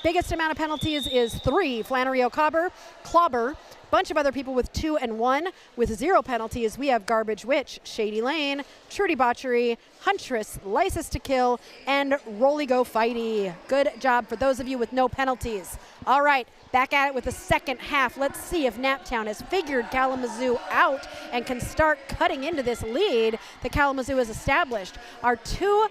Biggest amount of penalties is 3. Flannery Clobber. Bunch of other people with 2 and 1. With 0 penalties, we have Garbage Witch, Shady Lane, Trudy Botchery, Huntress, License to Kill, and Rolly Go Fighty. Good job for those of you with no penalties. All right, back at it with the second half. Let's see if Naptown has figured Kalamazoo out and can start cutting into this lead that Kalamazoo has established. Our 2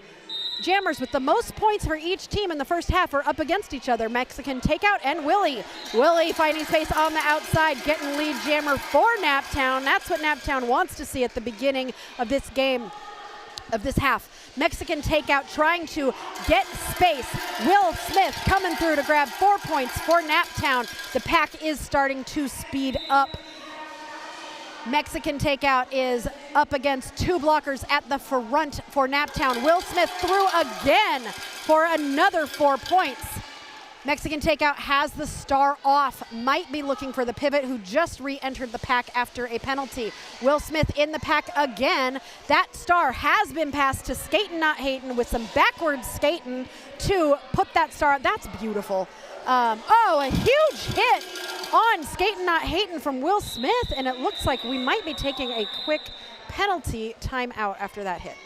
jammers with the most points for each team in the first half are up against each other. Mexican Takeout and Willie. Willie finding space on the outside, getting lead jammer for Naptown. That's what Naptown wants to see at the beginning of this game, of this half. Mexican Takeout trying to get space. Will Smith coming through to grab 4 points for Naptown. The pack is starting to speed up. Mexican Takeout is up against 2 blockers at the front for Naptown. Will Smith through again for another 4 points. Mexican Takeout has the star off, might be looking for the pivot, who just re-entered the pack after a penalty. Will Smith in the pack again. That star has been passed to Skatin' Not Hatin' with some backwards skating to put that star. That's beautiful. A huge hit on Skatin' Not Hatin' from Will Smith, and it looks like we might be taking a quick penalty timeout after that hit.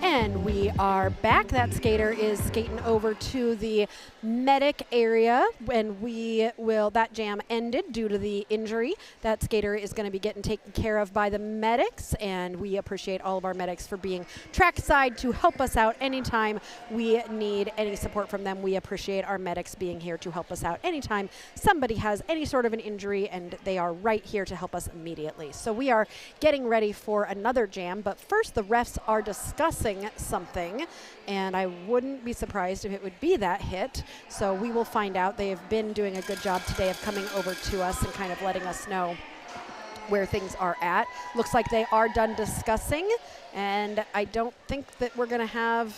And we are back. That skater is skating over to the medic area, and that jam ended due to the injury. That skater is going to be getting taken care of by the medics, and we appreciate all of our medics for being trackside to help us out anytime we need any support from them. We appreciate our medics being here to help us out anytime somebody has any sort of an injury, and they are right here to help us immediately. So we are getting ready for another jam, but first the refs are discussing something, and I wouldn't be surprised if it would be that hit. So we will find out. They have been doing a good job today of coming over to us and kind of letting us know where things are at. Looks like they are done discussing, and I don't think that we're going to have...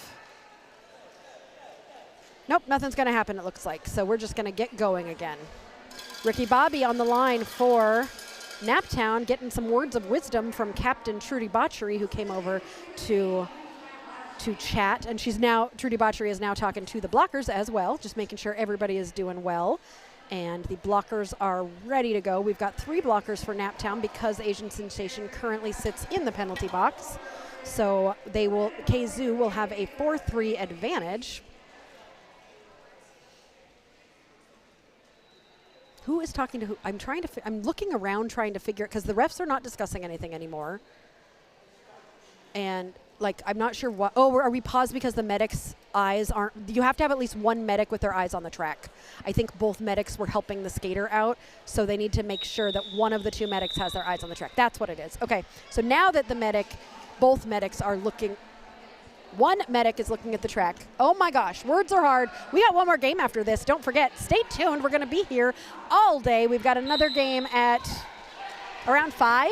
Nope, nothing's going to happen, it looks like. So we're just going to get going again. Ricky Bobby on the line for Naptown, getting some words of wisdom from Captain Trudy Botchery, who came over to chat. And Trudy Botchery is now talking to the blockers as well, just making sure everybody is doing well. And the blockers are ready to go. We've got 3 blockers for Naptown because Asian Sensation currently sits in the penalty box. So KZoo will have a 4-3 advantage. Who is talking to who? I'm looking around trying to figure it, because the refs are not discussing anything anymore. And, like, I'm not sure what. Oh, are we paused because the medics' eyes aren't. You have to have at least one medic with their eyes on the track. I think both medics were helping the skater out, so they need to make sure that one of the two medics has their eyes on the track. That's what it is. Okay, so now that both medics are looking. One medic is looking at the track. Oh my gosh, words are hard. We got one more game after this. Don't forget, stay tuned. We're going to be here all day. We've got another game at around 5.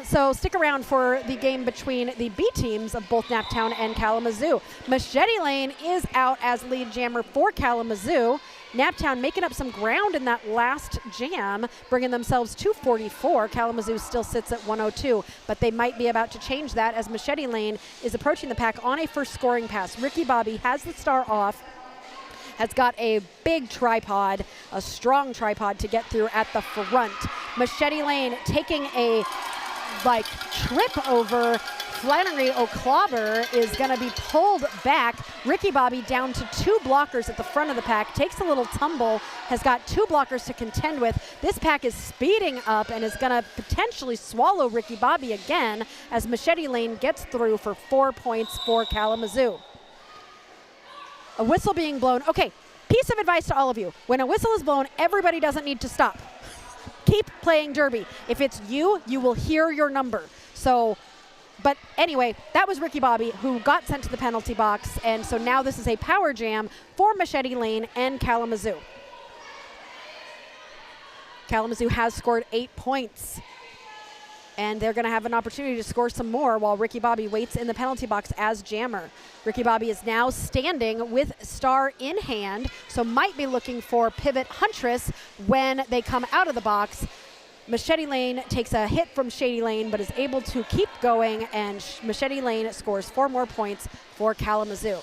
So stick around for the game between the B teams of both Naptown and Kalamazoo. Machete Lane is out as lead jammer for Kalamazoo. Naptown making up some ground in that last jam, bringing themselves to 44. Kalamazoo still sits at 102, but they might be about to change that as Machete Lane is approaching the pack on a first scoring pass. Ricky Bobby has the star off, has got a big tripod, a strong tripod to get through at the front. Machete Lane taking a trip over. Flannery O'Clobber is going to be pulled back. Ricky Bobby down to 2 blockers at the front of the pack, takes a little tumble, has got 2 blockers to contend with. This pack is speeding up and is going to potentially swallow Ricky Bobby again as Machete Lane gets through for 4 points for Kalamazoo. A whistle being blown. Okay, piece of advice to all of you. When a whistle is blown, everybody doesn't need to stop. Keep playing derby. If it's you, you will hear your number. So, but anyway, that was Ricky Bobby who got sent to the penalty box, and so now this is a power jam for Machete Lane and Kalamazoo. Kalamazoo has scored 8 points, and they're going to have an opportunity to score some more while Ricky Bobby waits in the penalty box as jammer. Ricky Bobby is now standing with star in hand, so might be looking for pivot Huntress when they come out of the box. Machete Lane takes a hit from Shady Lane, but is able to keep going, and Machete Lane scores 4 more points for Kalamazoo.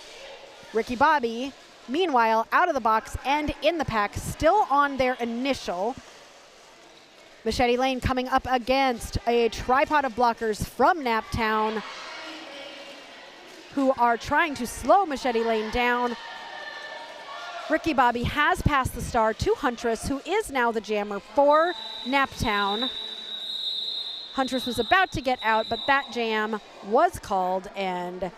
Ricky Bobby, meanwhile, out of the box and in the pack, still on their initial. Machete Lane coming up against a tripod of blockers from Naptown, who are trying to slow Machete Lane down. Ricky Bobby has passed the star to Huntress, who is now the jammer for Naptown. Huntress was about to get out, but that jam was called, and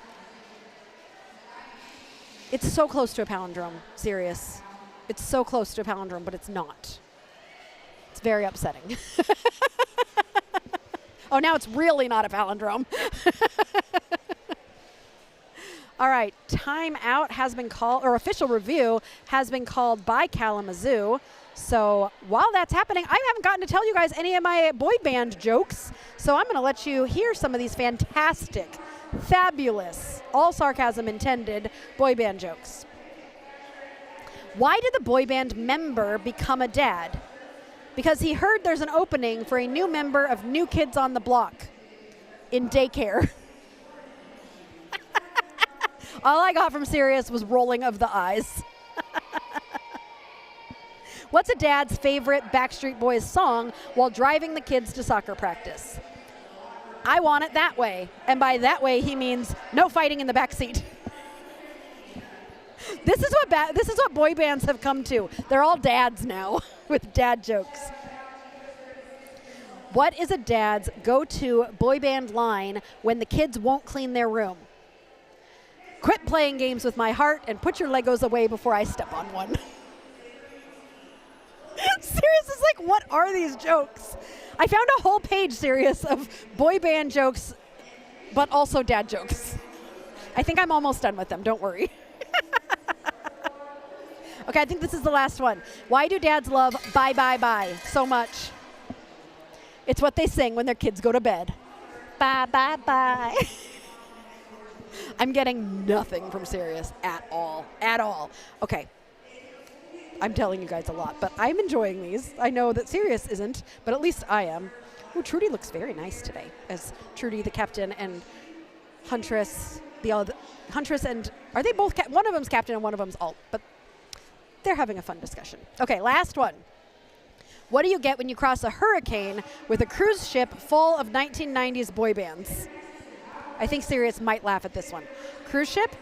it's so close to a palindrome, serious. It's so close to a palindrome, but it's not. It's very upsetting. Oh, now it's really not a palindrome. All right, timeout has been called, or official review has been called by Kalamazoo. So while that's happening, I haven't gotten to tell you guys any of my boy band jokes. So I'm going to let you hear some of these fantastic, fabulous, all sarcasm intended, boy band jokes. Why did the boy band member become a dad? Because he heard there's an opening for a new member of New Kids on the Block in daycare. All I got from Sirius was rolling of the eyes. What's a dad's favorite Backstreet Boys song while driving the kids to soccer practice? I Want It That Way. And by that way, he means no fighting in the back seat. This is what boy bands have come to. They're all dads now with dad jokes. What is a dad's go-to boy band line when the kids won't clean their room? Quit playing games with my heart and put your Legos away before I step on one. Serious is like, what are these jokes? I found a whole page, Serious, of boy band jokes, but also dad jokes. I think I'm almost done with them, don't worry. Okay, I think this is the last one. Why do dads love bye, bye, bye so much? It's what they sing when their kids go to bed. Bye, bye, bye. I'm getting nothing from Sirius at all. At all. Okay. I'm telling you guys a lot, but I'm enjoying these. I know that Sirius isn't, but at least I am. Ooh, Trudy looks very nice today, as Trudy the captain and Huntress, Huntress and, are they both, one of them's captain and one of them's alt, but they're having a fun discussion. Okay, last one. What do you get when you cross a hurricane with a cruise ship full of 1990s boy bands? I think Sirius might laugh at this one. Cruise ship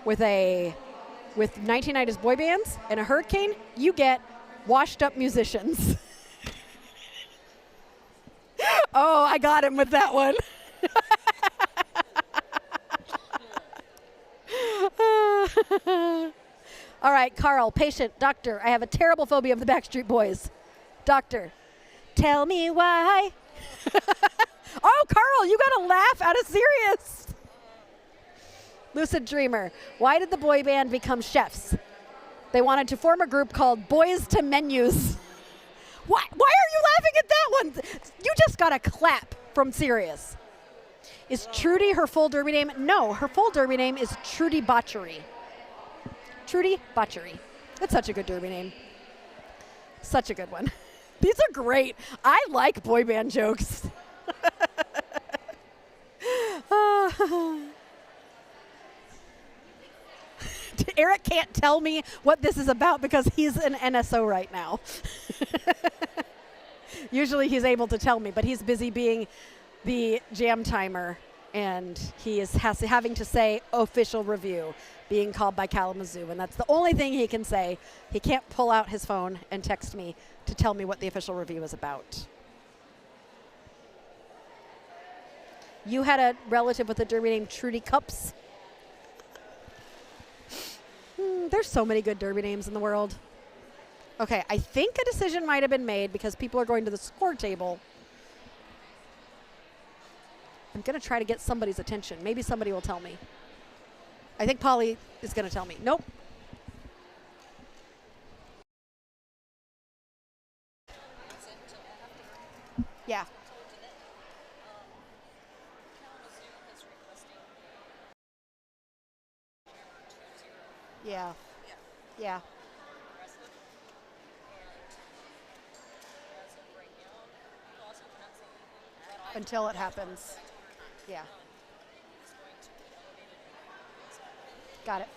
with 1990s boy bands and a hurricane, you get washed up musicians. Oh, I got him with that one. All right, Carl, patient, doctor. I have a terrible phobia of the Backstreet Boys. Doctor, tell me why. Oh, Carl, you got to laugh out of serious. Lucid dreamer. Why did the boy band become chefs? They wanted to form a group called Boys to Menus. Why are you laughing at that one? You just got a clap from Sirius. Is Trudy her full derby name? No, her full derby name is Trudy Botchery. Trudy Botchery. That's such a good derby name. Such a good one. These are great. I like boy band jokes. Eric can't tell me what this is about because he's an NSO right now. Usually he's able to tell me, but he's busy being the jam timer, and he is having to say official review, being called by Kalamazoo, and that's the only thing he can say. He can't pull out his phone and text me to tell me what the official review is about. You had a relative with a derby named Trudy Cups. There's so many good derby names in the world. Okay, I think a decision might have been made because people are going to the score table. I'm going to try to get somebody's attention. Maybe somebody will tell me. I think Polly is going to tell me. Nope. Yeah. Yeah. Yeah. Until it happens. Yeah. Got it.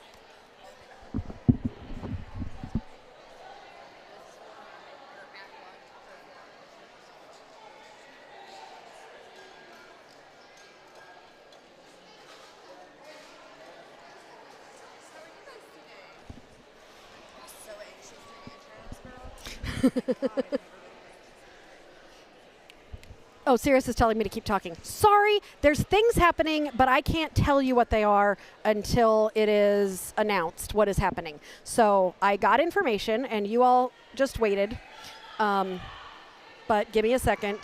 Oh, Sirius is telling me to keep talking. Sorry, there's things happening, but I can't tell you what they are until it is announced what is happening. So I got information, and you all just waited. But give me a second,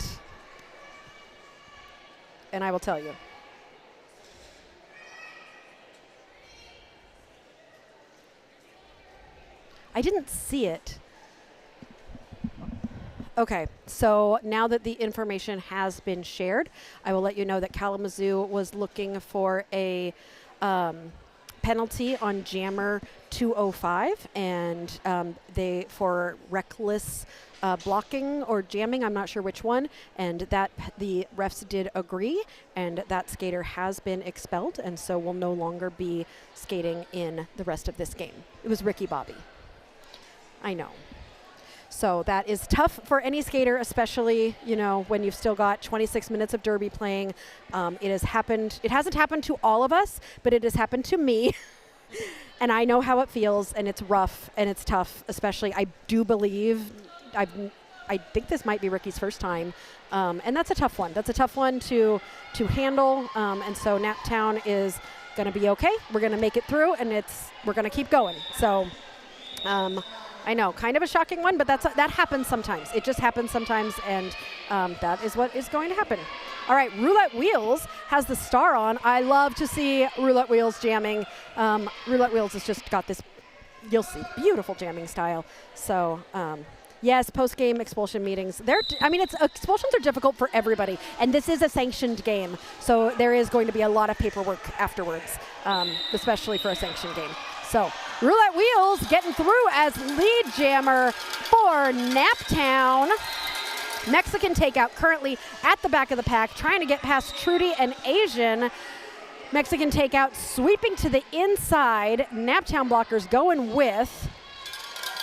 and I will tell you. I didn't see it. Okay, so now that the information has been shared, I will let you know that Kalamazoo was looking for a penalty on Jammer 205, and they for reckless blocking or jamming, I'm not sure which one, and that the refs did agree, and that skater has been expelled, and so will no longer be skating in the rest of this game. It was Ricky Bobby. I know. So that is tough for any skater, especially, you know, when you've still got 26 minutes of derby playing. It has happened. It hasn't happened to all of us, but it has happened to me. And I know how it feels, and it's rough, and it's tough, especially. I do believe, I think this might be Ricky's first time. And that's a tough one. That's a tough one to handle. And so Naptown is going to be okay. We're going to make it through, and we're going to keep going. So I know, kind of a shocking one, but that happens sometimes. It just happens sometimes, and that is what is going to happen. All right, Roulette Wheels has the star on. I love to see Roulette Wheels jamming. Roulette Wheels has just got this, you'll see, beautiful jamming style. So, yes, post-game expulsion meetings. Expulsions are difficult for everybody, and this is a sanctioned game, so there is going to be a lot of paperwork afterwards, especially for a sanctioned game. So Roulette Wheels getting through as lead jammer for Naptown. Mexican takeout currently at the back of the pack, trying to get past Trudy and Asian. Mexican takeout sweeping to the inside. Naptown blockers going with.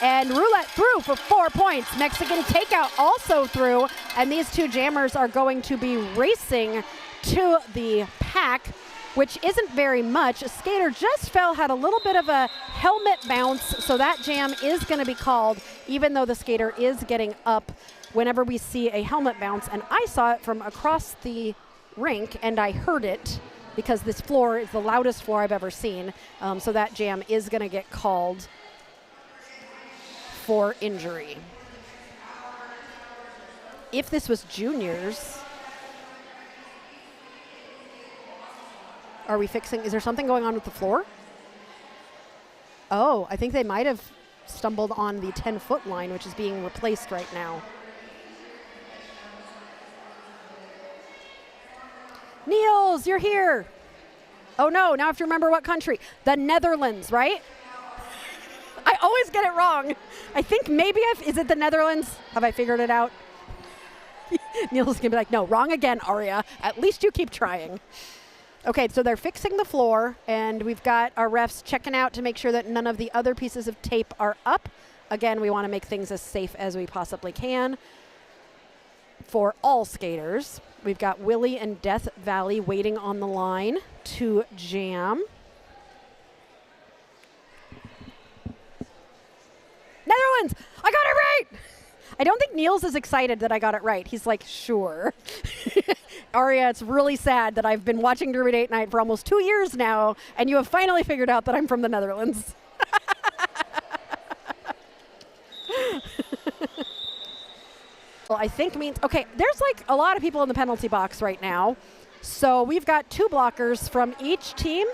And Roulette through for 4 points. Mexican takeout also through. And these two jammers are going to be racing to the pack. which isn't very much. A skater just fell, had a little bit of a helmet bounce, so that jam is going to be called, even though the skater is getting up whenever we see a helmet bounce. And I saw it from across the rink, and I heard it because this floor is the loudest floor I've ever seen. So that jam is going to get called for injury. If this was juniors, are we fixing, is there something going on with the floor? Oh, I think they might have stumbled on the 10-foot line, which is being replaced right now. Niels, you're here. Oh no, now I have to remember what country. The Netherlands, right? I always get it wrong. I think maybe is it the Netherlands? Have I figured it out? Niels is gonna be like, no, wrong again, Aria. At least you keep trying. Okay, so they're fixing the floor, and we've got our refs checking out to make sure that none of the other pieces of tape are up. Again, we want to make things as safe as we possibly can for all skaters. We've got Willie and Death Valley waiting on the line to jam. Netherlands! I got it right! I don't think Niels is excited that I got it right. He's like, sure. Aria, it's really sad that I've been watching Derby Date Night for almost 2 years now, and you have finally figured out that I'm from the Netherlands. Well, I think means, okay, there's like a lot of people in the penalty box right now. So we've got 2 blockers from each team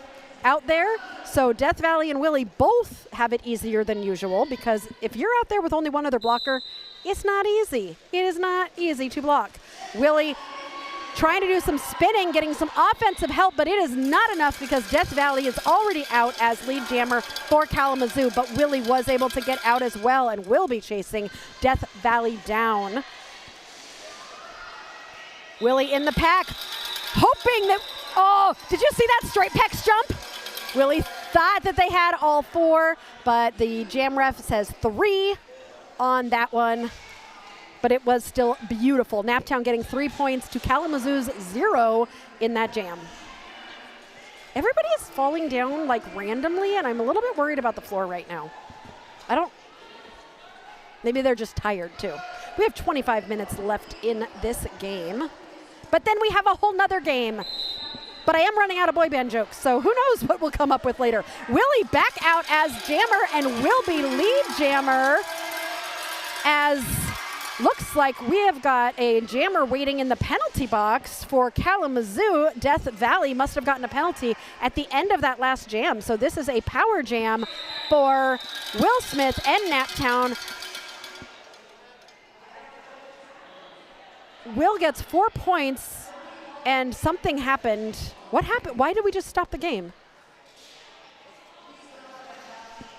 out there. So Death Valley and Willie both have it easier than usual, because if you're out there with only one other blocker, it's not easy. It is not easy to block. Willie trying to do some spinning, getting some offensive help, but it is not enough because Death Valley is already out as lead jammer for Kalamazoo, but Willie was able to get out as well and will be chasing Death Valley down. Willie in the pack, hoping that, oh, did you see that straight pecs jump? Willie thought that they had all 4, but the jam ref says 3 on that one. But it was still beautiful. Naptown getting 3 points to Kalamazoo's 0 in that jam. Everybody is falling down like randomly, and I'm a little bit worried about the floor right now. Maybe they're just tired too. We have 25 minutes left in this game. But then we have a whole nother game. But I am running out of boy band jokes, so who knows what we'll come up with later. Willie back out as jammer and will be lead jammer, as looks like we have got a jammer waiting in the penalty box for Kalamazoo. Death Valley must have gotten a penalty at the end of that last jam. So this is a power jam for Will Smith and Naptown. Will gets 4 points, and something happened. What happened? Why did we just stop the game?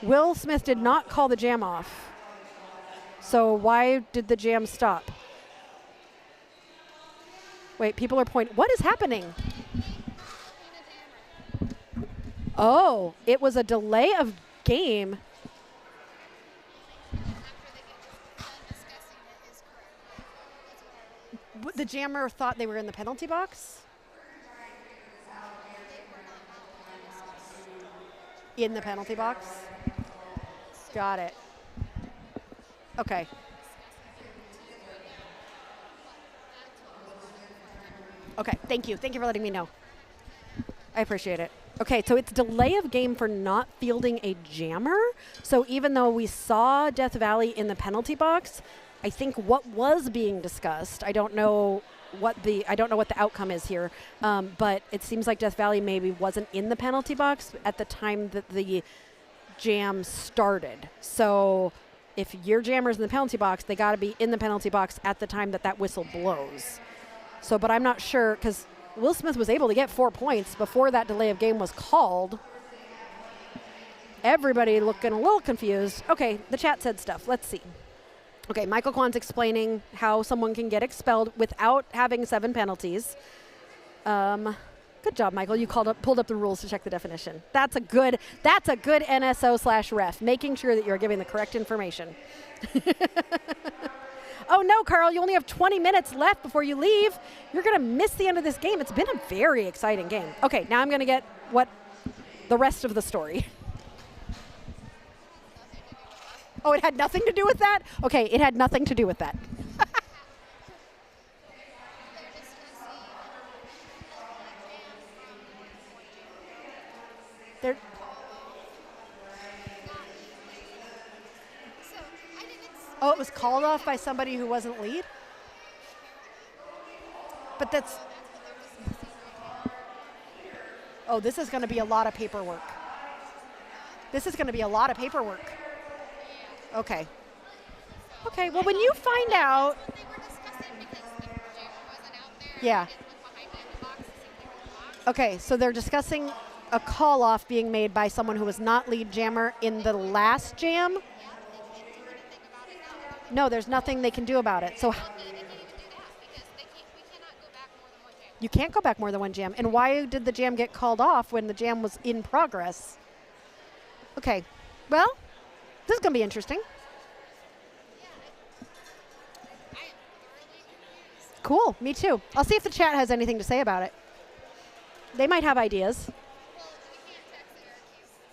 Will Smith did not call the jam off. So why did the jam stop? Wait, people are pointing. What is happening? Oh, it was a delay of game. The jammer thought they were in the penalty box? In the penalty box? Got it. Okay. Okay, thank you. Thank you for letting me know. I appreciate it. Okay, so it's delay of game for not fielding a jammer. So even though we saw Death Valley in the penalty box, I think what was being discussed, I don't know what the outcome is here, but it seems like Death Valley maybe wasn't in the penalty box at the time that the jam started. So if your jammer's in the penalty box, they got to be in the penalty box at the time that that whistle blows. So, but I'm not sure, because Will Smith was able to get 4 points before that delay of game was called. Everybody looking a little confused. Okay, the chat said stuff. Let's see. Okay, Michael Kwan's explaining how someone can get expelled without having 7 penalties. Good job, Michael. You pulled up the rules to check the definition. That's a good NSO/ref, making sure that you're giving the correct information. Oh no, Carl, you only have 20 minutes left before you leave. You're going to miss the end of this game. It's been a very exciting game. Okay, now I'm going to get the rest of the story. Oh, it had nothing to do with that? Okay, it had nothing to do with that. They're Oh, it was called off by somebody who wasn't lead? But that's... Oh, this is going to be a lot of paperwork. This is going to be a lot of paperwork. Okay. Okay, well, when you find out... Yeah. Okay, so they're discussing a call-off being made by someone who was not lead jammer in the last jam? No, there's nothing they can do about it. So you can't go back more than one jam. And why did the jam get called off when the jam was in progress? Okay, well, this is going to be interesting. Cool, me too. I'll see if the chat has anything to say about it. They might have ideas.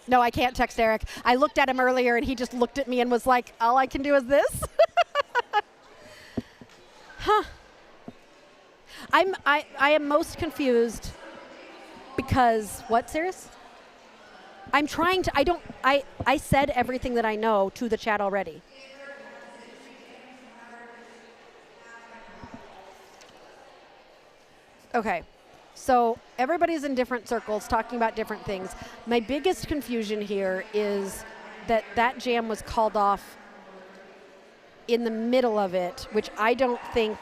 No, I can't text Eric. I looked at him earlier and he just looked at me and was like, all I can do is this? Huh. I am most confused because, what, Sirius? I'm trying to, I said everything that I know to the chat already. Okay. So everybody's in different circles talking about different things. My biggest confusion here is that that jam was called off in the middle of it, which I don't think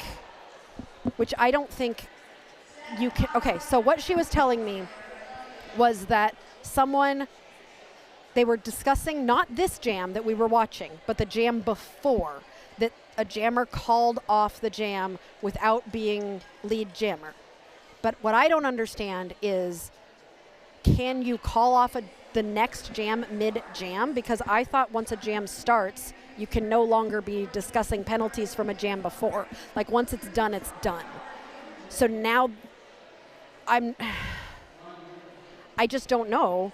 you can. Okay, so what she was telling me was that they were discussing not this jam that we were watching, but the jam before, that a jammer called off the jam without being lead jammer. But what I don't understand is, can you call off the next jam mid-jam? Because I thought once a jam starts, you can no longer be discussing penalties from a jam before. Like once it's done, it's done. So now I just don't know.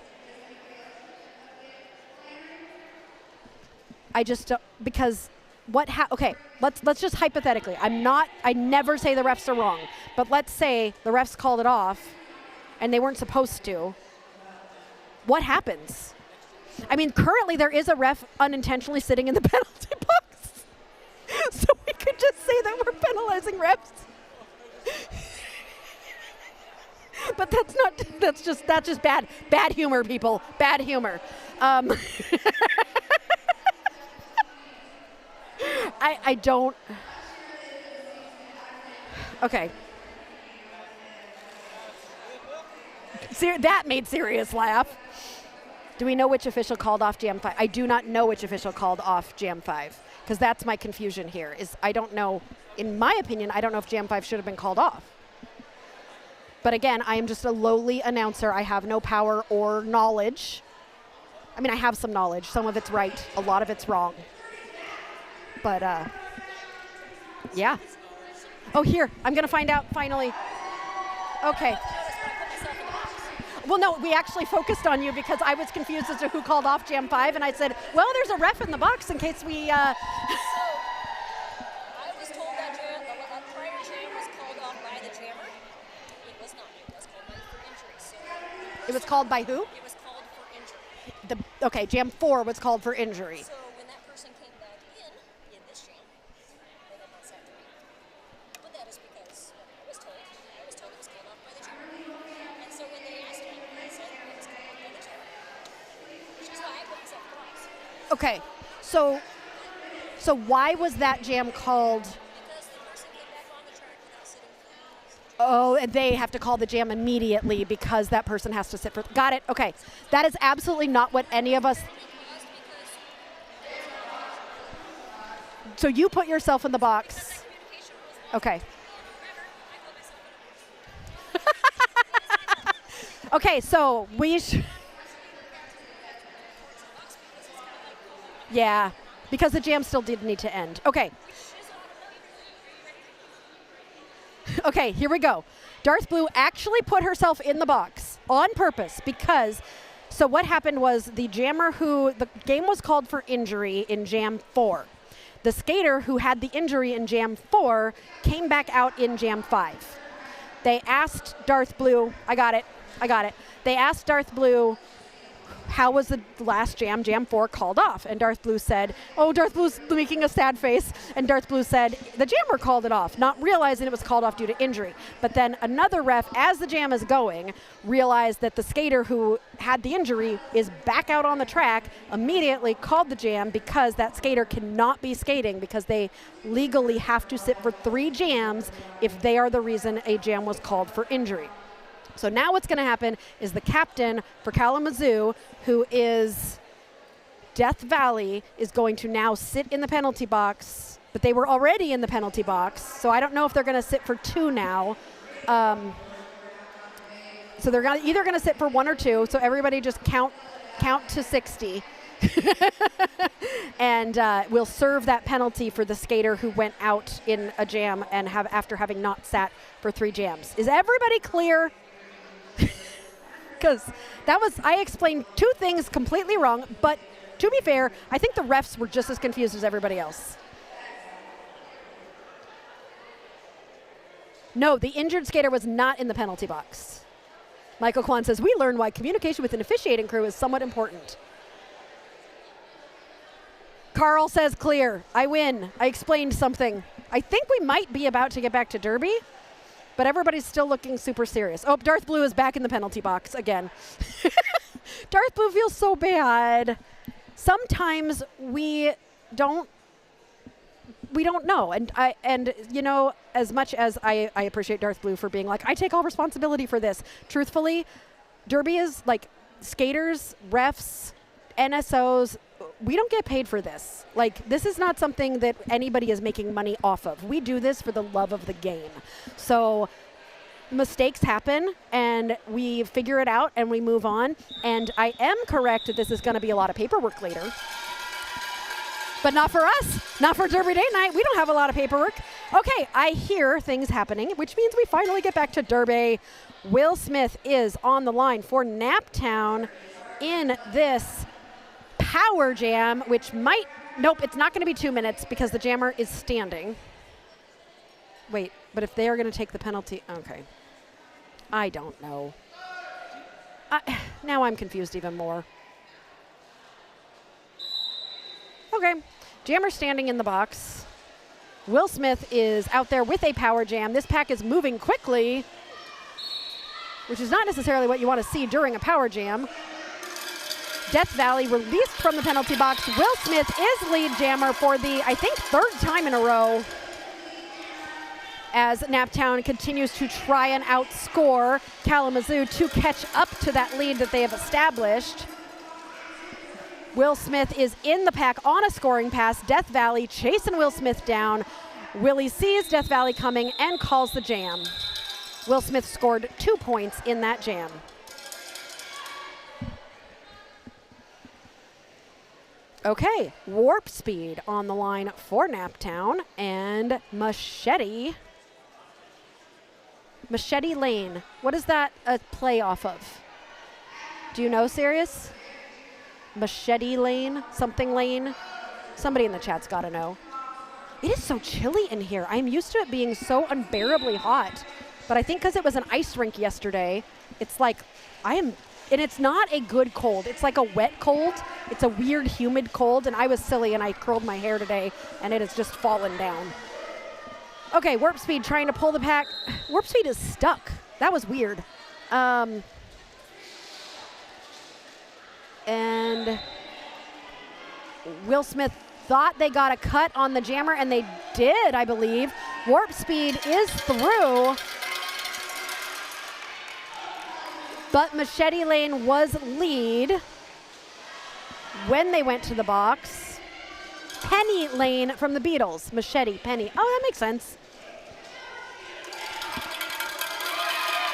I just don't, because okay, let's just hypothetically. I never say the refs are wrong, but let's say the refs called it off and they weren't supposed to. What happens? I mean, currently there is a ref unintentionally sitting in the penalty box. So we could just say that we're penalizing refs. But that's just bad humor, people. Bad humor. I don't. Okay. That made Sirius laugh. Do we know which official called off Jam 5? I do not know which official called off Jam 5, because that's my confusion here. I don't know. In my opinion, I don't know if Jam 5 should have been called off. But again, I am just a lowly announcer. I have no power or knowledge. I mean, I have some knowledge. Some of it's right. A lot of it's wrong. But, yeah. Oh, here. I'm going to find out finally. Okay. Well, no, we actually focused on you because I was confused as to who called off Jam 5, and I said, well, there's a ref in the box in case we... I was told that a prior jam was called off by the jammer. It was not. It was called for injury. So it was called by who? It was called for injury. Okay, Jam 4 was called for injury. So when that person came back in this jam, they had not sat through. But that is because I was told it was called off by the jammer. And so when they asked me, I said it was called off by the jammer. Which is why I put myself in the box. Okay, so why was that jam called? Because the person came back on the track without sitting for Oh, and they have to call the jam immediately because that person has to sit for... Got it. Okay. That is absolutely not what any of us... So you put yourself in the box. Okay. Okay, so we... Yeah, because the jam still did need to end. Okay. Okay, here we go. Darth Blue actually put herself in the box on purpose because, so what happened was the jammer the game was called for injury in Jam 4. The skater who had the injury in Jam 4 came back out in Jam 5. They asked Darth Blue, I got it. They asked Darth Blue, how was the last jam, Jam 4, called off? And Darth Blue said, oh, Darth Blue's making a sad face. And Darth Blue said, the jammer called it off, not realizing it was called off due to injury. But then another ref, as the jam is going, realized that the skater who had the injury is back out on the track, immediately called the jam because that skater cannot be skating because they legally have to sit for 3 jams if they are the reason a jam was called for injury. So now what's going to happen is the captain for Kalamazoo, who is Death Valley, is going to now sit in the penalty box, but they were already in the penalty box, so I don't know if they're going to sit for 2 now. So they're either going to sit for 1 or 2, so everybody just count to 60. And we'll serve that penalty for the skater who went out in a jam and after having not sat for 3 jams. Is everybody clear? Because I explained 2 things completely wrong, but to be fair, I think the refs were just as confused as everybody else. No, the injured skater was not in the penalty box. Michael Kwan says, we learned why communication with an officiating crew is somewhat important. Carl says clear. I win. I explained something. I think we might be about to get back to Derby. But everybody's still looking super serious. Oh, Darth Blue is back in the penalty box again. Darth Blue feels so bad. Sometimes we don't know. And you know, as much as I appreciate Darth Blue for being like, I take all responsibility for this. Truthfully, Derby is like skaters, refs, NSOs, we don't get paid for this. Like, this is not something that anybody is making money off of. We do this for the love of the game. So mistakes happen, and we figure it out, and we move on. And I am correct that this is going to be a lot of paperwork later. But not for us. Not for Derby Date Night. We don't have a lot of paperwork. Okay, I hear things happening, which means we finally get back to Derby. Will Smith is on the line for Naptown in this power jam, which might, nope, it's not going to be 2 minutes because the jammer is standing. Wait, but if they are going to take the penalty, okay. I don't know. Now I'm confused even more. Okay, jammer standing in the box. Will Smith is out there with a power jam. This pack is moving quickly, which is not necessarily what you want to see during a power jam. Death Valley released from the penalty box. Will Smith is lead jammer for the, I think, 3rd time in a row as Naptown continues to try and outscore Kalamazoo to catch up to that lead that they have established. Will Smith is in the pack on a scoring pass. Death Valley chasing Will Smith down. Willie sees Death Valley coming and calls the jam. Will Smith scored 2 points in that jam. Okay, Warp Speed on the line for Naptown, and Machete Lane. What is that a play off of? Do you know, Sirius? Machete Lane? Something Lane? Somebody in the chat's got to know. It is so chilly in here. I'm used to it being so unbearably hot. But I think because it was an ice rink yesterday, it's like and it's not a good cold. It's like a wet cold. It's a weird, humid cold. And I was silly and I curled my hair today and it has just fallen down. Okay, Warp Speed trying to pull the pack. Warp Speed is stuck. That was weird. And Will Smith thought they got a cut on the jammer, and they did, I believe. Warp Speed is through. But Machete Lane was lead when they went to the box. Penny Lane from the Beatles. Machete, Penny. Oh, that makes sense.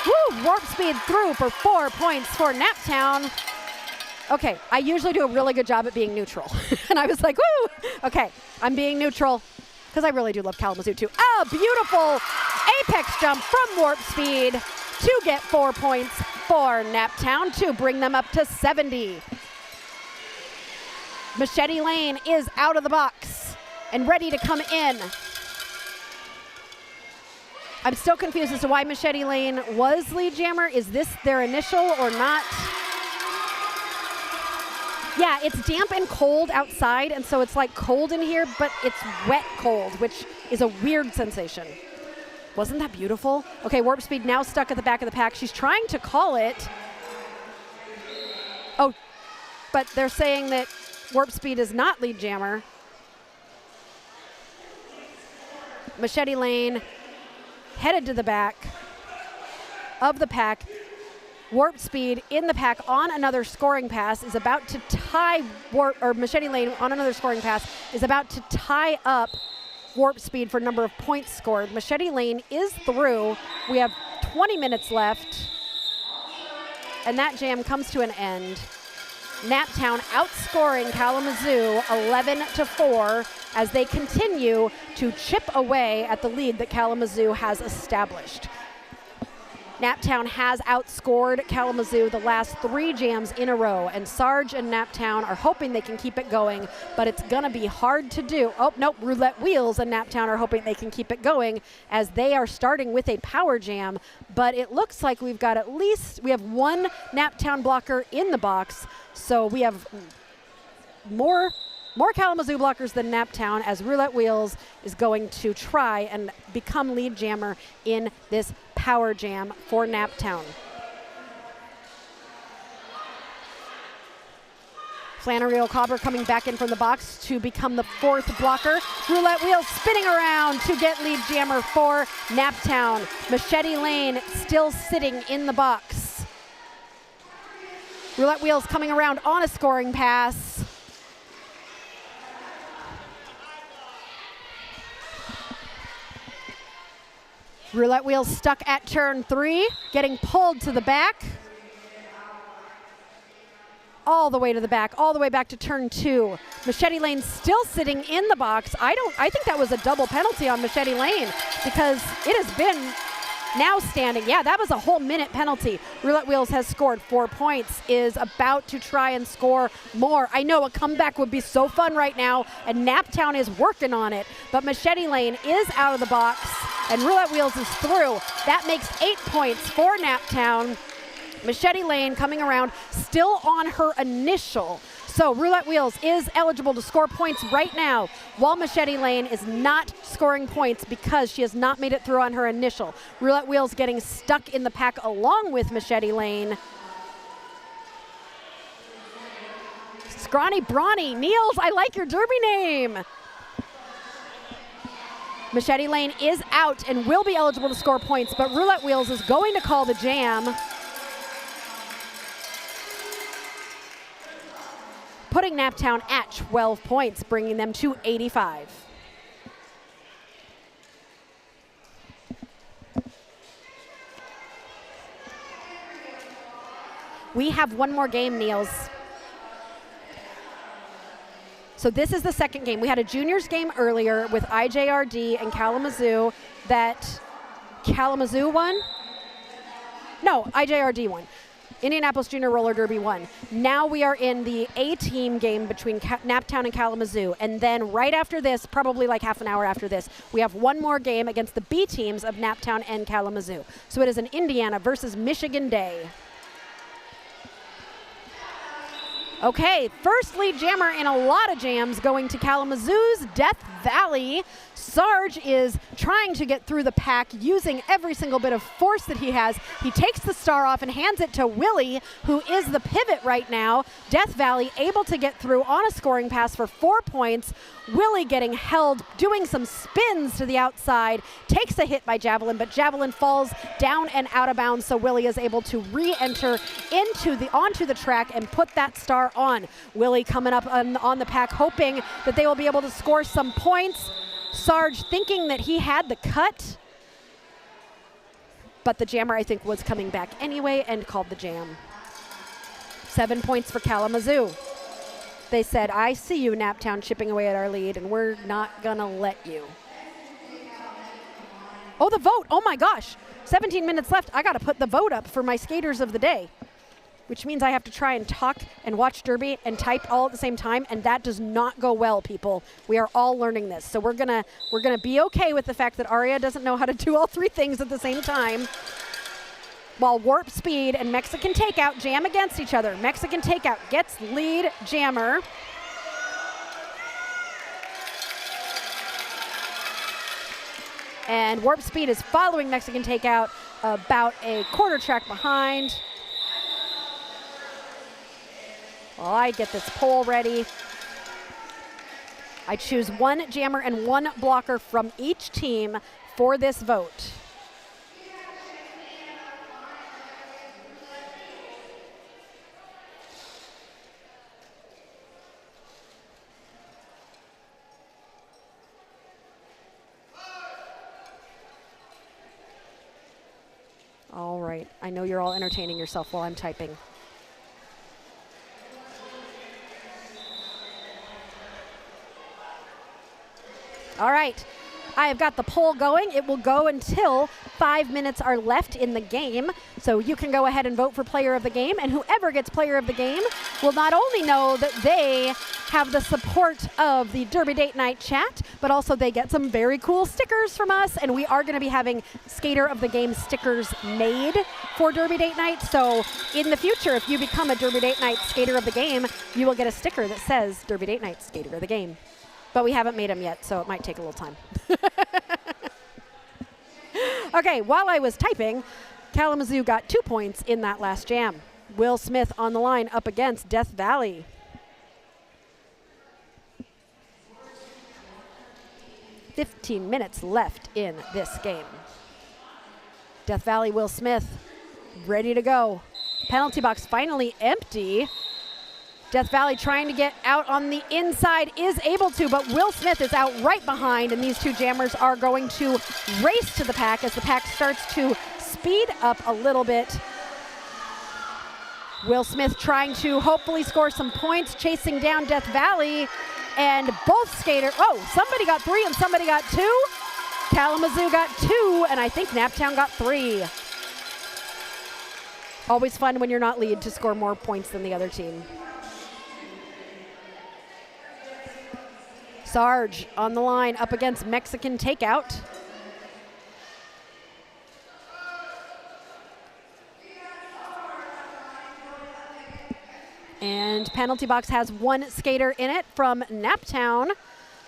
Woo! Warp Speed through for 4 points for Naptown. Okay, I usually do a really good job at being neutral. And I was like, woo! Okay, I'm being neutral because I really do love Kalamazoo too. Oh, beautiful Apex jump from Warp Speed to get 4 points for Naptown to bring them up to 70. Machete Lane is out of the box and ready to come in. I'm still confused as to why Machete Lane was lead jammer. Is this their initial or not? Yeah, it's damp and cold outside, and so it's like cold in here, but it's wet cold, which is a weird sensation. Wasn't that beautiful? Okay, Warp Speed now stuck at the back of the pack. She's trying to call it. Oh, but they're saying that Warp Speed is not lead jammer. Machete Lane headed to the back of the pack. Warp Speed in the pack on another scoring pass is about to tie Machete Lane on another scoring pass is about to tie up Warp Speed for number of points scored. Machete Lane is through. We have 20 minutes left, and that jam comes to an end. Naptown outscoring Kalamazoo 11-4 as they continue to chip away at the lead that Kalamazoo has established. Naptown has outscored Kalamazoo the last 3 jams in a row, and Sarge and Naptown are hoping they can keep it going, but it's gonna be hard to do. Oh, nope, Roulette Wheels and Naptown are hoping they can keep it going as they are starting with a power jam, but it looks like we have one Naptown blocker in the box, so we have more Kalamazoo blockers than Naptown as Roulette Wheels is going to try and become lead jammer in this power jam for Naptown. Flannery O'Cobber coming back in from the box to become the 4th blocker. Roulette Wheels spinning around to get lead jammer for Naptown. Machete Lane still sitting in the box. Roulette Wheels coming around on a scoring pass. Roulette Wheels stuck at turn 3, getting pulled to the back. All the way to the back, all the way back to turn 2. Machete Lane still sitting in the box. I think that was a double penalty on Machete Lane because it has been now standing. Yeah, that was a whole minute penalty. Roulette Wheels has scored 4 points, is about to try and score more. I know a comeback would be so fun right now, and Naptown is working on it, but Machete Lane is out of the box, and Roulette Wheels is through. That makes 8 points for Naptown. Machete Lane coming around, still on her initial. So Roulette Wheels is eligible to score points right now, while Machete Lane is not scoring points because she has not made it through on her initial. Roulette Wheels getting stuck in the pack along with Machete Lane. Scrawny Brawny, Niels, I like your derby name. Machete Lane is out and will be eligible to score points, but Roulette Wheels is going to call the jam, putting Naptown at 12 points, bringing them to 85. We have one more game, Niels. So this is the second game. We had a juniors game earlier with IJRD and Kalamazoo that Kalamazoo won. No, IJRD won. Indianapolis Junior Roller Derby won. Now we are in the A-team game between Naptown and Kalamazoo. And then right after this, probably like half an hour after this, we have one more game against the B teams of Naptown and Kalamazoo. So it is an Indiana versus Michigan day. Okay, first lead jammer in a lot of jams going to Kalamazoo's Death Valley. Sarge is trying to get through the pack using every single bit of force that he has. He takes the star off and hands it to Willie, who is the pivot right now. Death Valley able to get through on a scoring pass for 4 points. Willie getting held, doing some spins to the outside, takes a hit by Javelin, but Javelin falls down and out of bounds, so Willie is able to re-enter onto the track and put that star on. Willie coming up on the pack, hoping that they will be able to score some points. Sarge thinking that he had the cut, but the jammer, I think, was coming back anyway and called the jam. 7 points for Kalamazoo. They said, I see you, Naptown, chipping away at our lead, and we're not gonna let you. Oh, the vote. Oh, my gosh. 17 minutes left. I got to put the vote up for my skaters of the day, which means I have to try and talk and watch Derby and type all at the same time, and that does not go well, people. We are all learning this. So we're gonna be okay with the fact that Aria doesn't know how to do all three things at the same time. While Warp Speed and Mexican Takeout jam against each other. Mexican Takeout gets lead jammer. And Warp Speed is following Mexican Takeout about a quarter track behind. While I get this pole ready. I choose one jammer and one blocker from each team for this vote. All right, I know you're all entertaining yourself while I'm typing. All right, I have got the poll going. It will go until 5 minutes are left in the game. So you can go ahead and vote for player of the game, and whoever gets player of the game will not only know that they have the support of the Derby Date Night chat, but also they get some very cool stickers from us, and we are going to be having Skater of the Game stickers made for Derby Date Night. So in the future, if you become a Derby Date Night Skater of the Game, you will get a sticker that says Derby Date Night Skater of the Game. But we haven't made them yet, so it might take a little time. Okay, while I was typing, Kalamazoo got 2 points in that last jam. Will Smith on the line up against Death Valley. "15 minutes left in this game. Death Valley, Will Smith, ready to go. Penalty box finally empty. Death Valley trying to get out on the inside, is able to, but Will Smith is out right behind, and these two jammers are going to race to the pack as the pack starts to speed up a little bit. Will Smith trying to hopefully score some points, chasing down Death Valley, and both skaters, oh, somebody got 3 and somebody got 2. Kalamazoo got 2, and I think Naptown got 3. Always fun when you're not lead to score more points than the other team. Sarge on the line up against Mexican Takeout. And penalty box has one skater in it from Naptown.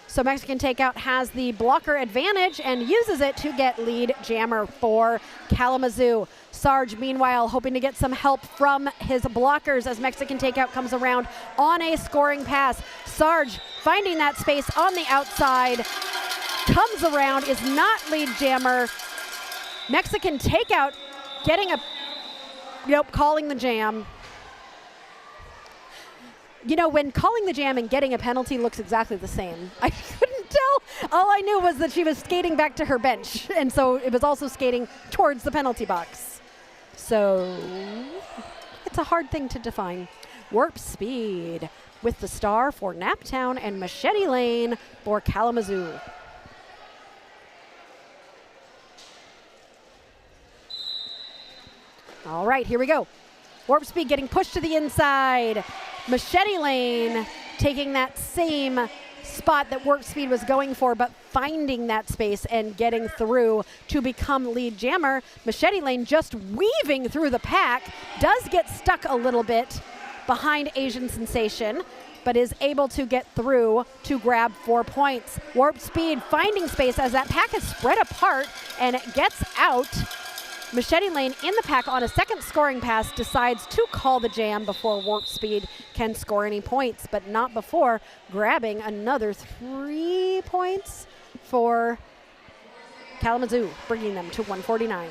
So Mexican Takeout has the blocker advantage and uses it to get lead jammer for Kalamazoo. Sarge, meanwhile, hoping to get some help from his blockers as Mexican Takeout comes around on a scoring pass. Sarge finding that space on the outside, comes around, is not lead jammer. Mexican Takeout getting a, calling the jam. You know, when calling the jam and getting a penalty looks exactly the same. I couldn't tell. All I knew was that she was skating back to her bench, and so it was also skating towards the penalty box. So it's a hard thing to define. Warp Speed with the star for Naptown and Machete Lane for Kalamazoo. All right, here we go. Warp Speed getting pushed to the inside. Machete Lane taking that same spot that Warp Speed was going for, but finding that space and getting through to become lead jammer. Machete Lane just weaving through the pack, does get stuck a little bit behind Asian Sensation, but is able to get through to grab 4 points. Warp Speed finding space as that pack is spread apart and it gets out. Machete Lane in the pack on a second scoring pass decides to call the jam before Warp Speed can score any points, but not before grabbing another 3 points for Kalamazoo, bringing them to 149.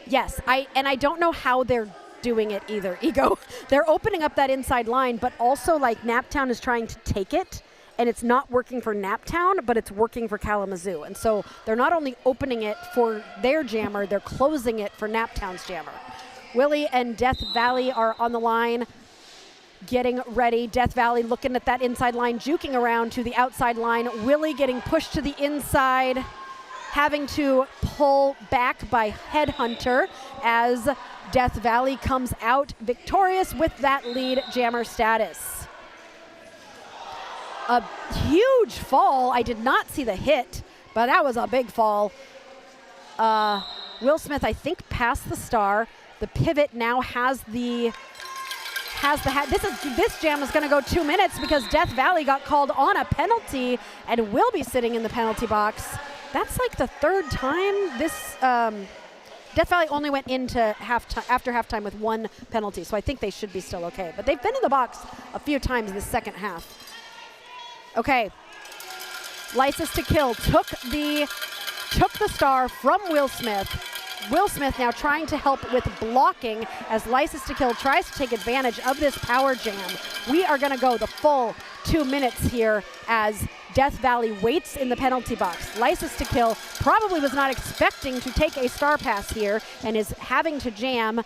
Yes, I don't know how they're doing it either, Ego. They're opening up that inside line, but also like Naptown is trying to take it, and it's not working for Naptown, but it's working for Kalamazoo. And so they're not only opening it for their jammer, they're closing it for Naptown's jammer. Willie and Death Valley are on the line, getting ready. Death Valley looking at that inside line, juking around to the outside line. Willie getting pushed to the inside, having to pull back by Headhunter as Death Valley comes out victorious with that lead jammer status. A huge fall. I did not see the hit, but that was a big fall. Will Smith, I think, passed the star. The pivot now has the hat. This jam is going to go 2 minutes because Death Valley got called on a penalty and will be sitting in the penalty box. That's like the third time this. Death Valley only went into after halftime with 1 penalty, so I think they should be still okay. But they've been in the box a few times in the second half. Okay. License to Kill took the star from Will Smith. Will Smith now trying to help with blocking as License to Kill tries to take advantage of this power jam. We are going to go the full 2 minutes here as Death Valley waits in the penalty box. License to Kill probably was not expecting to take a star pass here and is having to jam.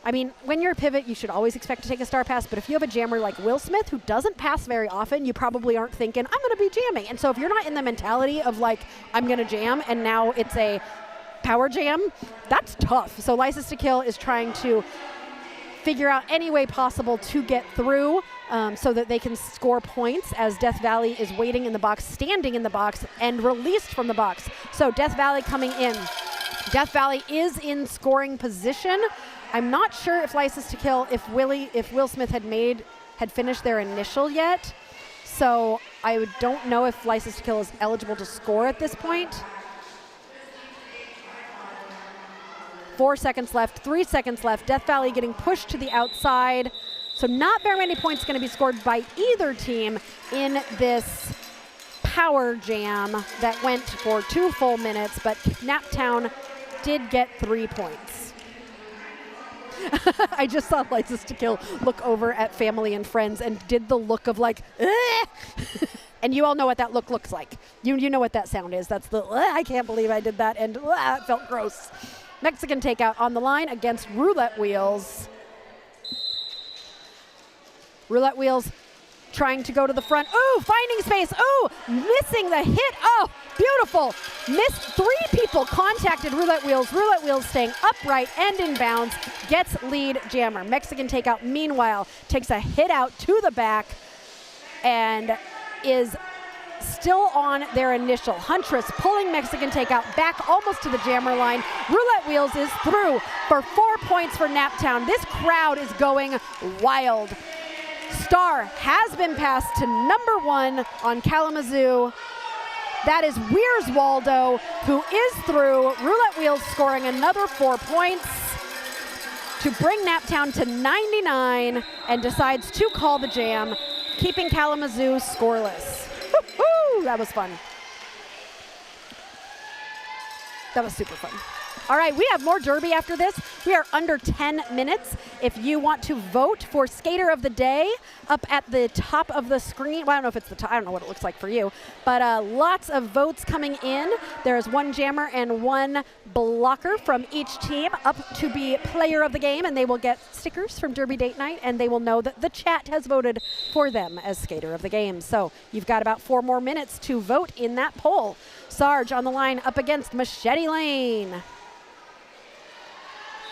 I mean, when you're a pivot, you should always expect to take a star pass, but if you have a jammer like Will Smith who doesn't pass very often, you probably aren't thinking, I'm going to be jamming. And so if you're not in the mentality of like, I'm going to jam, and now it's a power jam, that's tough. So License to Kill is trying to figure out any way possible to get through so that they can score points as Death Valley is waiting in the box, standing in the box, and released from the box. So Death Valley coming in. Death Valley is in scoring position. I'm not sure if License to Kill, if Will Smith had finished their initial yet. So I don't know if License to Kill is eligible to score at this point. 4 seconds left, 3 seconds left. Death Valley getting pushed to the outside. So not very many points going to be scored by either team in this power jam that went for 2 full minutes, but Naptown did get 3 points. I just saw License to Kill look over at family and friends and did the look of like, and you all know what that look looks like. You know what that sound is. That's the, I can't believe I did that, and it felt gross. Mexican takeout on the line against Roulette Wheels. Roulette Wheels trying to go to the front. Ooh, finding space. Ooh, missing the hit. Oh, beautiful. Missed 3 people contacted Roulette Wheels. Roulette Wheels staying upright and in bounds. Gets lead jammer. Mexican takeout, meanwhile, takes a hit out to the back and is still on their initial. Huntress pulling Mexican takeout back almost to the jammer line. Roulette Wheels is through for 4 points for Naptown. This crowd is going wild. Star has been passed to number 1 on Kalamazoo. That is Weerswaldo, who is through. Roulette Wheels scoring another 4 points to bring Naptown to 99 and decides to call the jam, keeping Kalamazoo scoreless. Woo-hoo! That was fun. That was super fun. All right, we have more Derby after this. We are under 10 minutes. If you want to vote for Skater of the Day, up at the top of the screen. Well, I don't know if it's the top. I don't know what it looks like for you. But lots of votes coming in. There is 1 jammer and 1 blocker from each team up to be Player of the Game, and they will get stickers from Derby Date Night, and they will know that the chat has voted for them as Skater of the Game. So you've got about 4 more minutes to vote in that poll. Sarge on the line up against Machete Lane.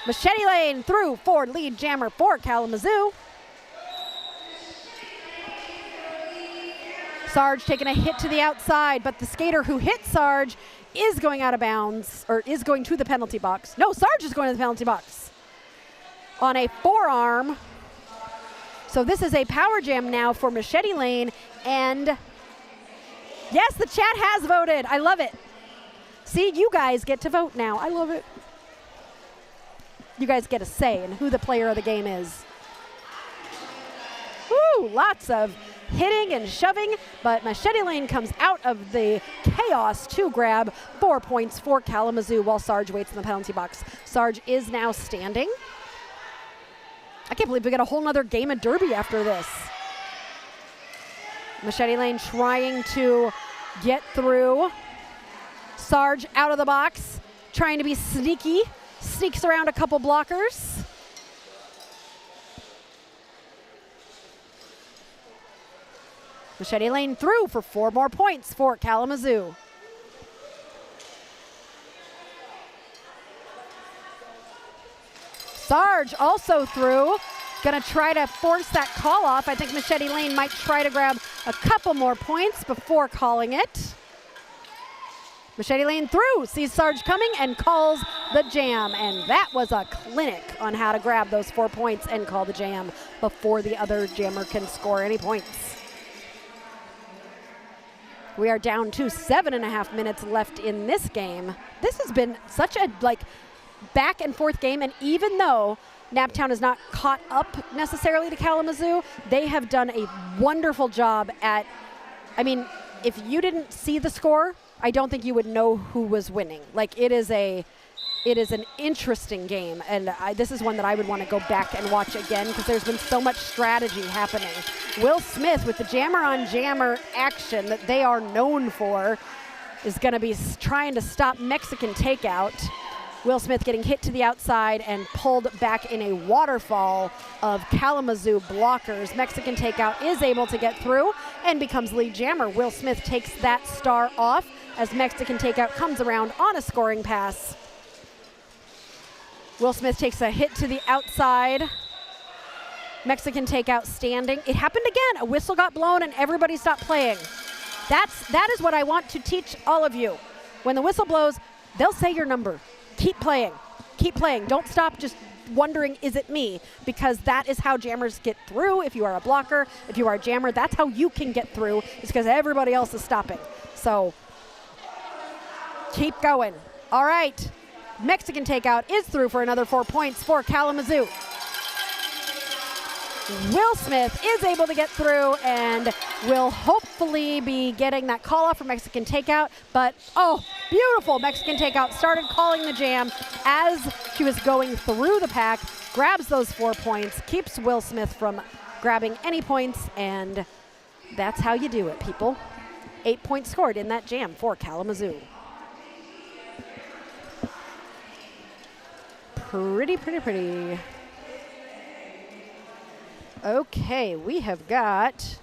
Machete Lane through for lead jammer for Kalamazoo. Sarge taking a hit to the outside, but the skater who hit Sarge is going out of bounds, or is going to the penalty box. No, Sarge is going to the penalty box on a forearm. So this is a power jam now for Machete Lane, and yes, the chat has voted. I love it. See, you guys get to vote now. I love it. You guys get a say in who the player of the game is. Woo, lots of hitting and shoving, but Machete Lane comes out of the chaos to grab 4 points for Kalamazoo while Sarge waits in the penalty box. Sarge is now standing. I can't believe we got a whole nother game of Derby after this. Machete Lane trying to get through. Sarge out of the box, trying to be sneaky. Sneaks around a couple blockers. Machete Lane through for 4 more points for Kalamazoo. Sarge also through. Gonna try to force that call off. I think Machete Lane might try to grab a couple more points before calling it. Machete Lane through, sees Sarge coming and calls the jam. And that was a clinic on how to grab those 4 points and call the jam before the other jammer can score any points. We are down to 7.5 minutes left in this game. This has been such a back and forth game, and even though Naptown is not caught up necessarily to Kalamazoo, they have done a wonderful job at, I mean, if you didn't see the score, I don't think you would know who was winning. Like, it is an interesting game, and this is one that I would want to go back and watch again because there's been so much strategy happening. Will Smith with the jammer on jammer action that they are known for is going to be trying to stop Mexican takeout. Will Smith getting hit to the outside and pulled back in a waterfall of Kalamazoo blockers. Mexican takeout is able to get through and becomes lead jammer. Will Smith takes that star off as Mexican takeout comes around on a scoring pass. Will Smith takes a hit to the outside. Mexican takeout standing. It happened again. A whistle got blown and everybody stopped playing. That is what I want to teach all of you. When the whistle blows, they'll say your number. Keep playing. Keep playing. Don't stop just wondering, is it me? Because that is how jammers get through. If you are a blocker, if you are a jammer, that's how you can get through. It's because everybody else is stopping. So keep going. All right. Mexican takeout is through for another 4 points for Kalamazoo. Will Smith is able to get through and will hopefully be getting that call off for Mexican takeout. But, oh, beautiful. Mexican takeout started calling the jam as she was going through the pack, grabs those 4 points, keeps Will Smith from grabbing any points, and that's how you do it, people. 8 points scored in that jam for Kalamazoo. Pretty. Okay, we have got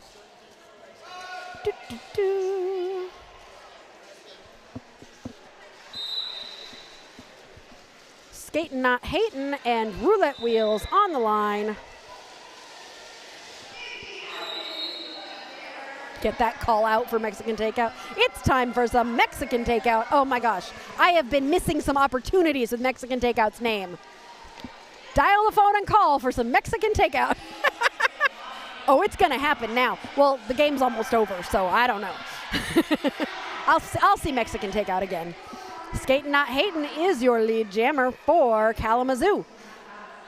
Skatin' Not Hatin' and Roulette Wheels on the line. Get that call out for Mexican takeout. It's time for some Mexican takeout. Oh my gosh, I have been missing some opportunities with Mexican takeout's name. Dial the phone and call for some Mexican takeout. Oh, it's going to happen now. Well, the game's almost over, so I don't know. I'll see Mexican takeout again. Skatin' Not Hatin' is your lead jammer for Kalamazoo.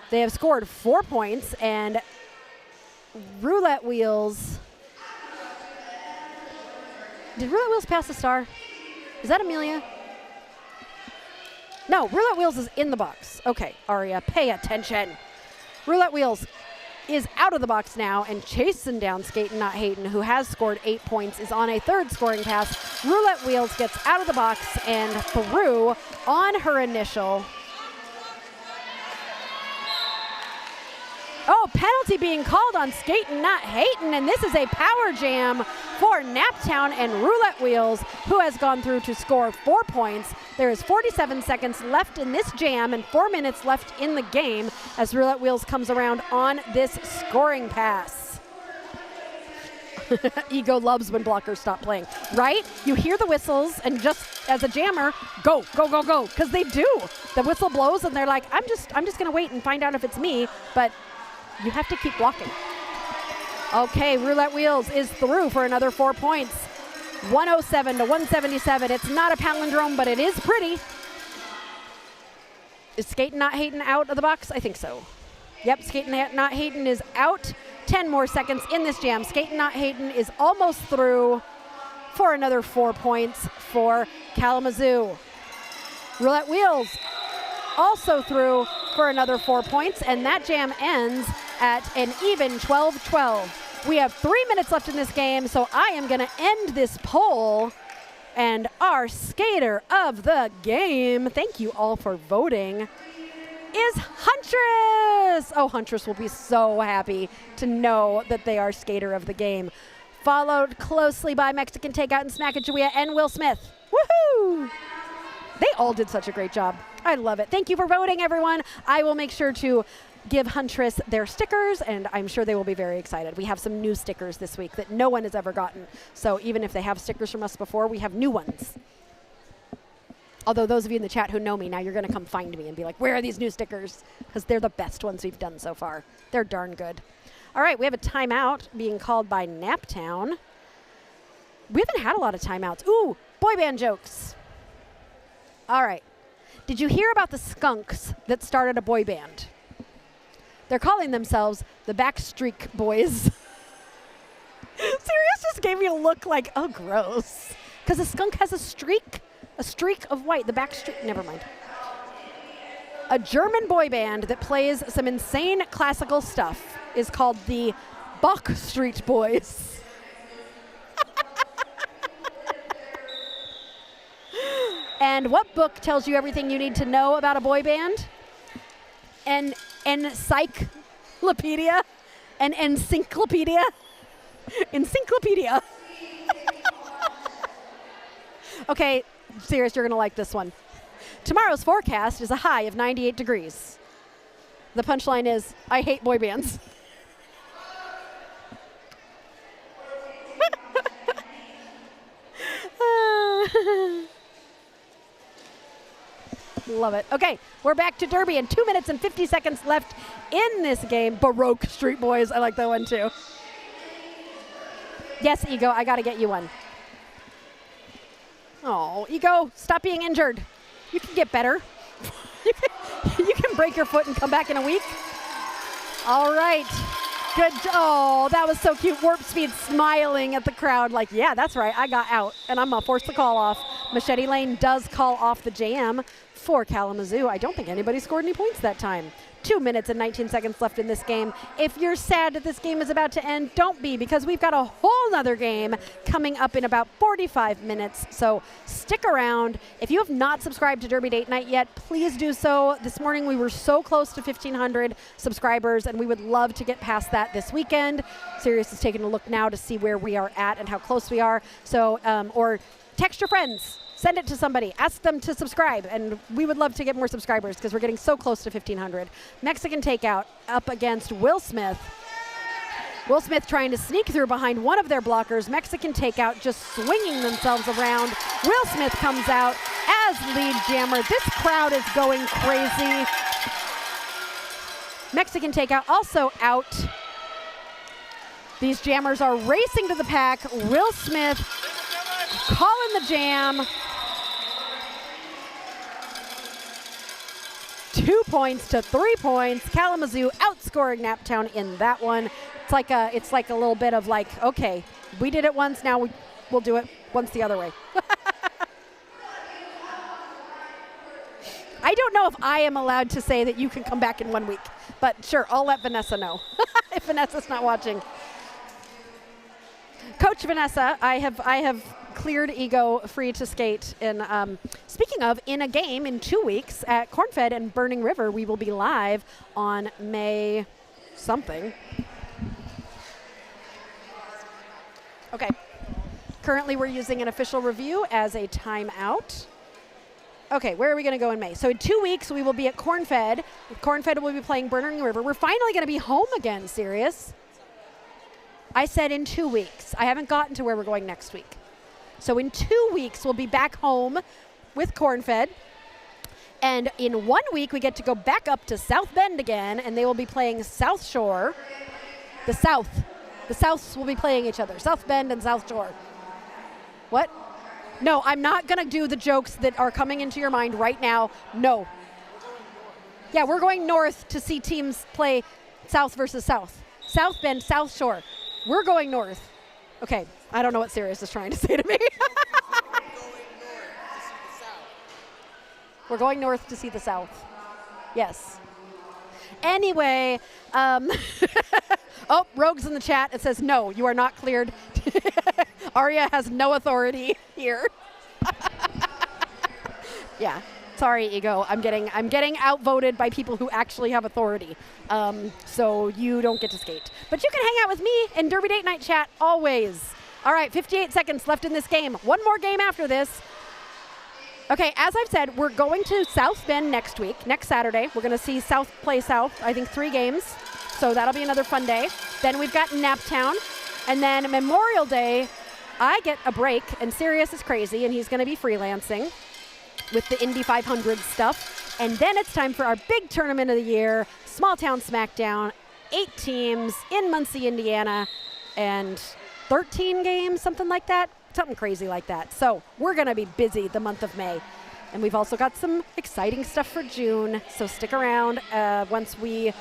They have scored 4 points, and Roulette Wheels. Did Roulette Wheels pass the star? Is that Amelia? No, Roulette Wheels is in the box. Okay, Aria, pay attention. Roulette Wheels is out of the box now and chasing down Skatin' Not Hatin', who has scored 8 points, is on a third scoring pass. Roulette Wheels gets out of the box and through on her initial. Oh, penalty being called on Skatin' Not Hatin', and this is a power jam for Naptown and Roulette Wheels, who has gone through to score 4 points. There is 47 seconds left in this jam and 4 minutes left in the game as Roulette Wheels comes around on this scoring pass. Ego loves when blockers stop playing, right? You hear the whistles and just as a jammer, go, because they do. The whistle blows and they're like, I'm just gonna wait and find out if it's me, but you have to keep blocking. Okay, Roulette Wheels is through for another 4 points. 107 to 177. It's not a palindrome, but it is pretty. Is Skatin' Not Hatin' out of the box? I think so. Yep, Skatin' Not Hatin' is out. 10 more seconds in this jam. Skatin' Not Hatin' is almost through for another 4 points for Kalamazoo. Roulette Wheels also through for another 4 points, and that jam ends at an even 12-12. We have 3 minutes left in this game, so I am going to end this poll. And our skater of the game, thank you all for voting, is Huntress. Oh, Huntress will be so happy to know that they are skater of the game. Followed closely by Mexican Takeout and Smack and Julia and Will Smith. Woohoo! They all did such a great job. I love it. Thank you for voting, everyone. I will make sure to give Huntress their stickers, and I'm sure they will be very excited. We have some new stickers this week that no one has ever gotten. So even if they have stickers from us before, we have new ones. Although those of you in the chat who know me, now you're going to come find me and be like, where are these new stickers? Because they're the best ones we've done so far. They're darn good. All right, we have a timeout being called by Naptown. We haven't had a lot of timeouts. Ooh, boy band jokes. All right. Did you hear about the skunks that started a boy band? They're calling themselves the Backstreet Boys. Sirius just gave me a look like, oh, gross. Because a skunk has a streak of white. The Backstreet, never mind. A German boy band that plays some insane classical stuff is called the Backstreet Boys. And what book tells you everything you need to know about a boy band? Encyclopedia? An encyclopedia? Encyclopedia. Okay, Sirius, you're going to like this one. Tomorrow's forecast is a high of 98 degrees. The punchline is, I hate boy bands. Love it. Okay, we're back to Derby and 2 minutes and 50 seconds left in this game. Baroque Street Boys. I like that one too. Yes, Ego, I got to get you one. Oh, Ego, stop being injured. You can get better. You can break your foot and come back in a week. All right. Good. Oh, that was so cute. Warp Speed smiling at the crowd like, yeah, that's right. I got out, and I'm going to force the call off. Machete Lane does call off the jam for Kalamazoo. I don't think anybody scored any points that time. 2 minutes and 19 seconds left in this game. If you're sad that this game is about to end, don't be, because we've got a whole nother game coming up in about 45 minutes. So stick around. If you have not subscribed to Derby Date Night yet, please do so. This morning we were so close to 1,500 subscribers, and we would love to get past that this weekend. Sirius is taking a look now to see where we are at and how close we are. So, or text your friends. Send it to somebody. Ask them to subscribe. And we would love to get more subscribers because we're getting so close to 1,500. Mexican Takeout up against Will Smith. Will Smith trying to sneak through behind one of their blockers. Mexican Takeout just swinging themselves around. Will Smith comes out as lead jammer. This crowd is going crazy. Mexican Takeout also out. These jammers are racing to the pack. Will Smith calling the jam. 2 points to 3 points. Kalamazoo outscoring Naptown in that one. It's like a little bit of like, okay, we did it once, now we'll do it once the other way. I don't know if I am allowed to say that you can come back in 1 week, but sure, I'll let Vanessa know if Vanessa's not watching. Coach Vanessa, I have cleared Ego free to skate. And speaking of, in a game in 2 weeks at Cornfed and Burning River, we will be live on May something. Okay. Currently, we're using an official review as a timeout. Okay, where are we going to go in May? So in 2 weeks, we will be at Cornfed. Cornfed will be playing Burning River. We're finally going to be home again, Sirius. I said in 2 weeks. I haven't gotten to where we're going next week. So in 2 weeks, we'll be back home with Cornfed. And in 1 week, we get to go back up to South Bend again, and they will be playing South Shore. The Souths will be playing each other. South Bend and South Shore. What? No, I'm not going to do the jokes that are coming into your mind right now. No. Yeah, we're going north to see teams play South versus South. South Bend, South Shore. We're going north. Okay, I don't know what Sirius is trying to say to me. We're going north to see the South. Yes. Anyway, oh, Rogue's in the chat. It says, no, you are not cleared. Arya has no authority here. Yeah. Sorry, Ego. I'm getting outvoted by people who actually have authority. So you don't get to skate. But you can hang out with me in Derby Date Night chat always. All right, 58 seconds left in this game. One more game after this. Okay, as I've said, we're going to South Bend next week, next Saturday. We're going to see South play South, I think 3 games. So that'll be another fun day. Then we've got Naptown. And then Memorial Day, I get a break, and Sirius is crazy, and he's going to be freelancing with the Indy 500 stuff. And then it's time for our big tournament of the year, Small Town Smackdown, 8 teams in Muncie, Indiana, and 13 games, something like that. Something crazy like that. So we're going to be busy the month of May. And we've also got some exciting stuff for June. So stick around once we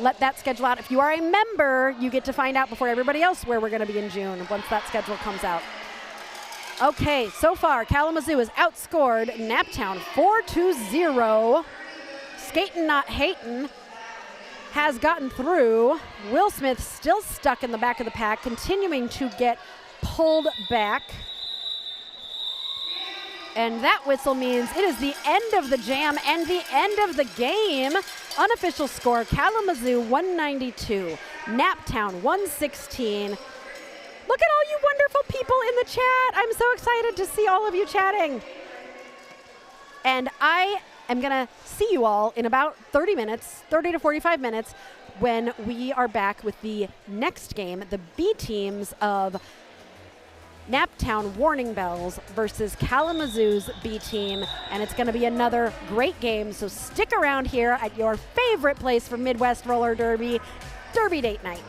let that schedule out. If you are a member, you get to find out before everybody else where we're going to be in June once that schedule comes out. Okay, so far Kalamazoo has outscored Naptown 4-0. Skatin' Not Hatin' has gotten through. Will Smith still stuck in the back of the pack, continuing to get pulled back. And that whistle means it is the end of the jam and the end of the game. Unofficial score, Kalamazoo 192, Naptown 116. Look at all you wonderful people in the chat. I'm so excited to see all of you chatting. And I am gonna see you all in about 30 minutes, 30 to 45 minutes, when we are back with the next game, the B teams of Naptown Warning Bells versus Kalamazoo's B team, and it's going to be another great game, so stick around here at your favorite place for Midwest Roller Derby, Derby Date Night.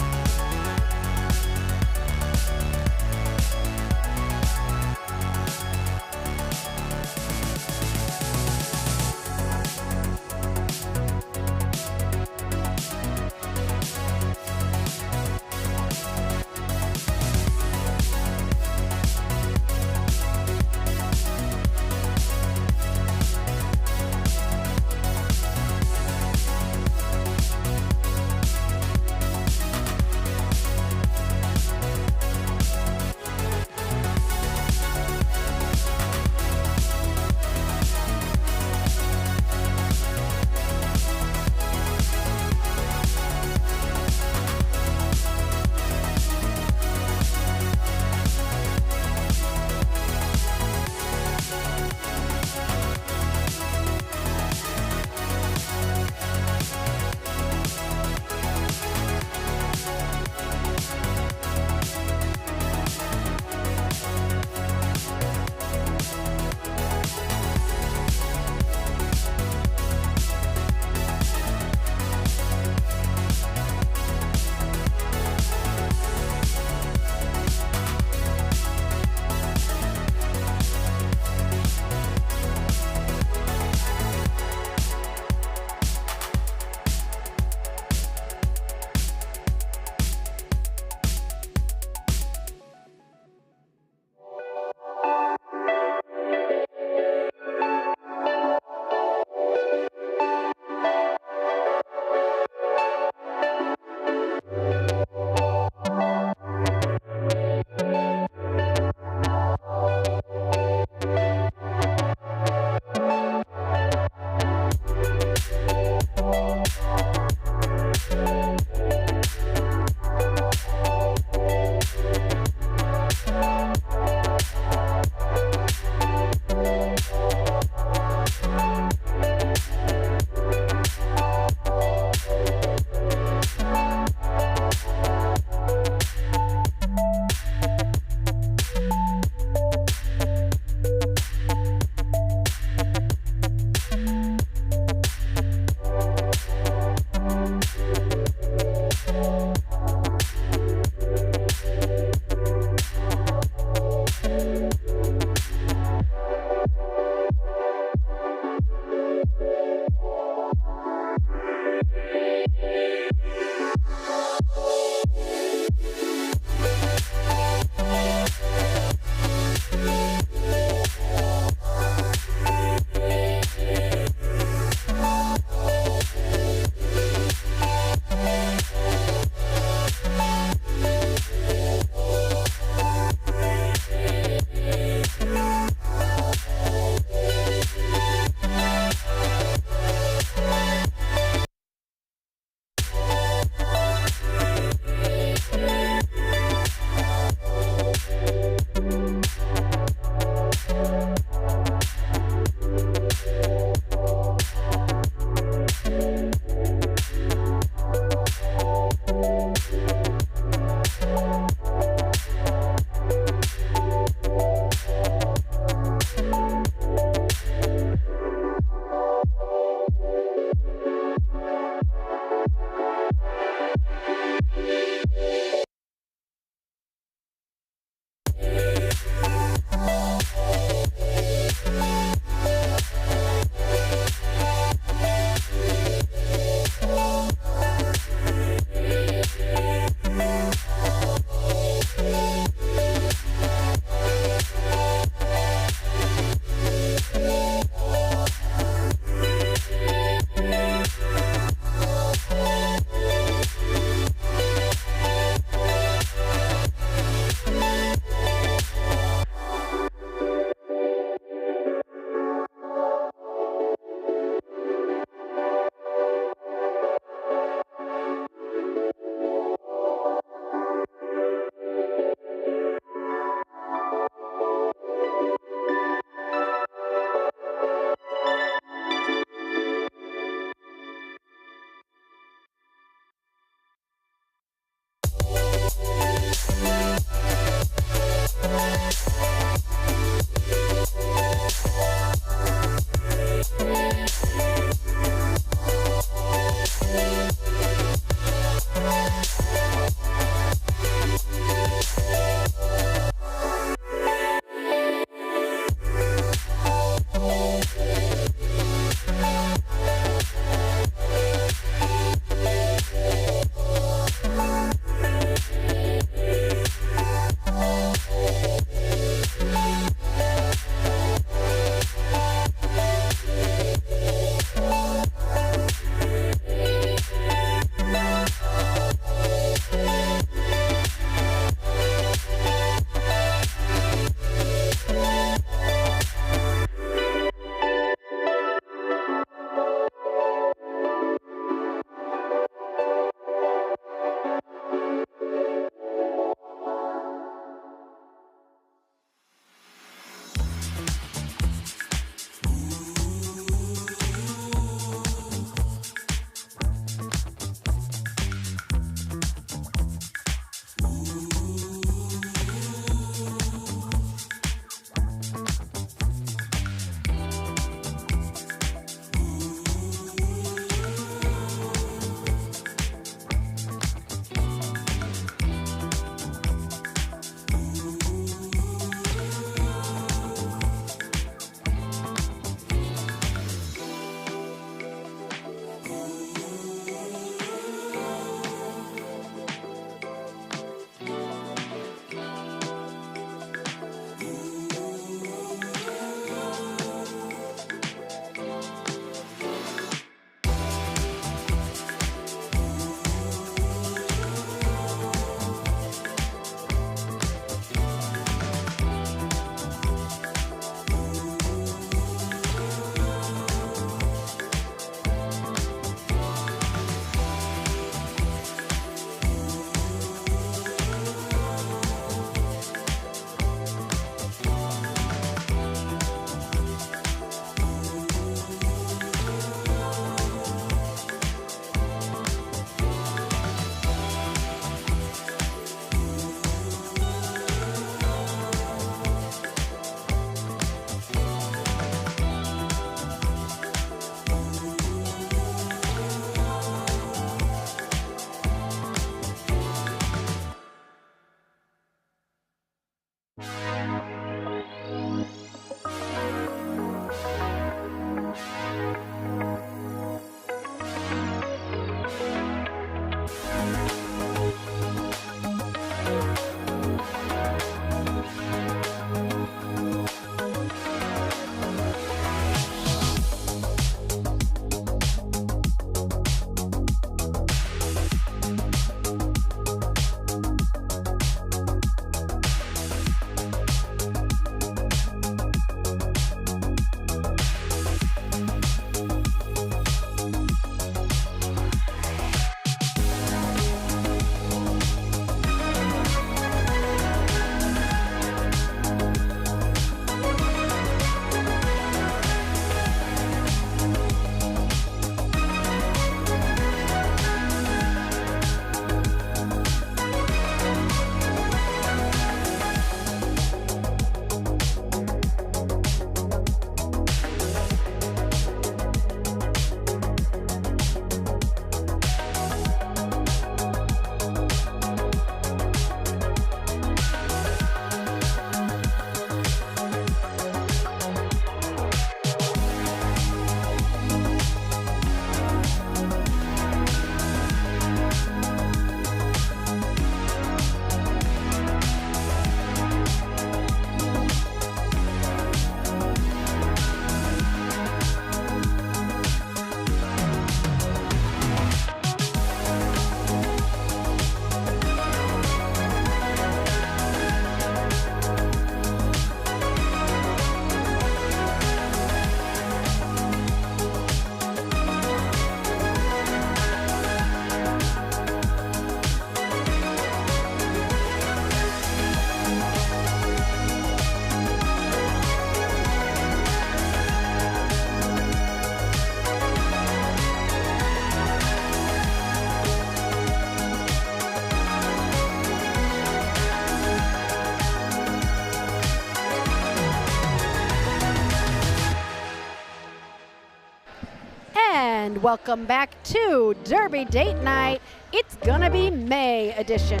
and welcome back to Derby Date Night. It's gonna be May edition.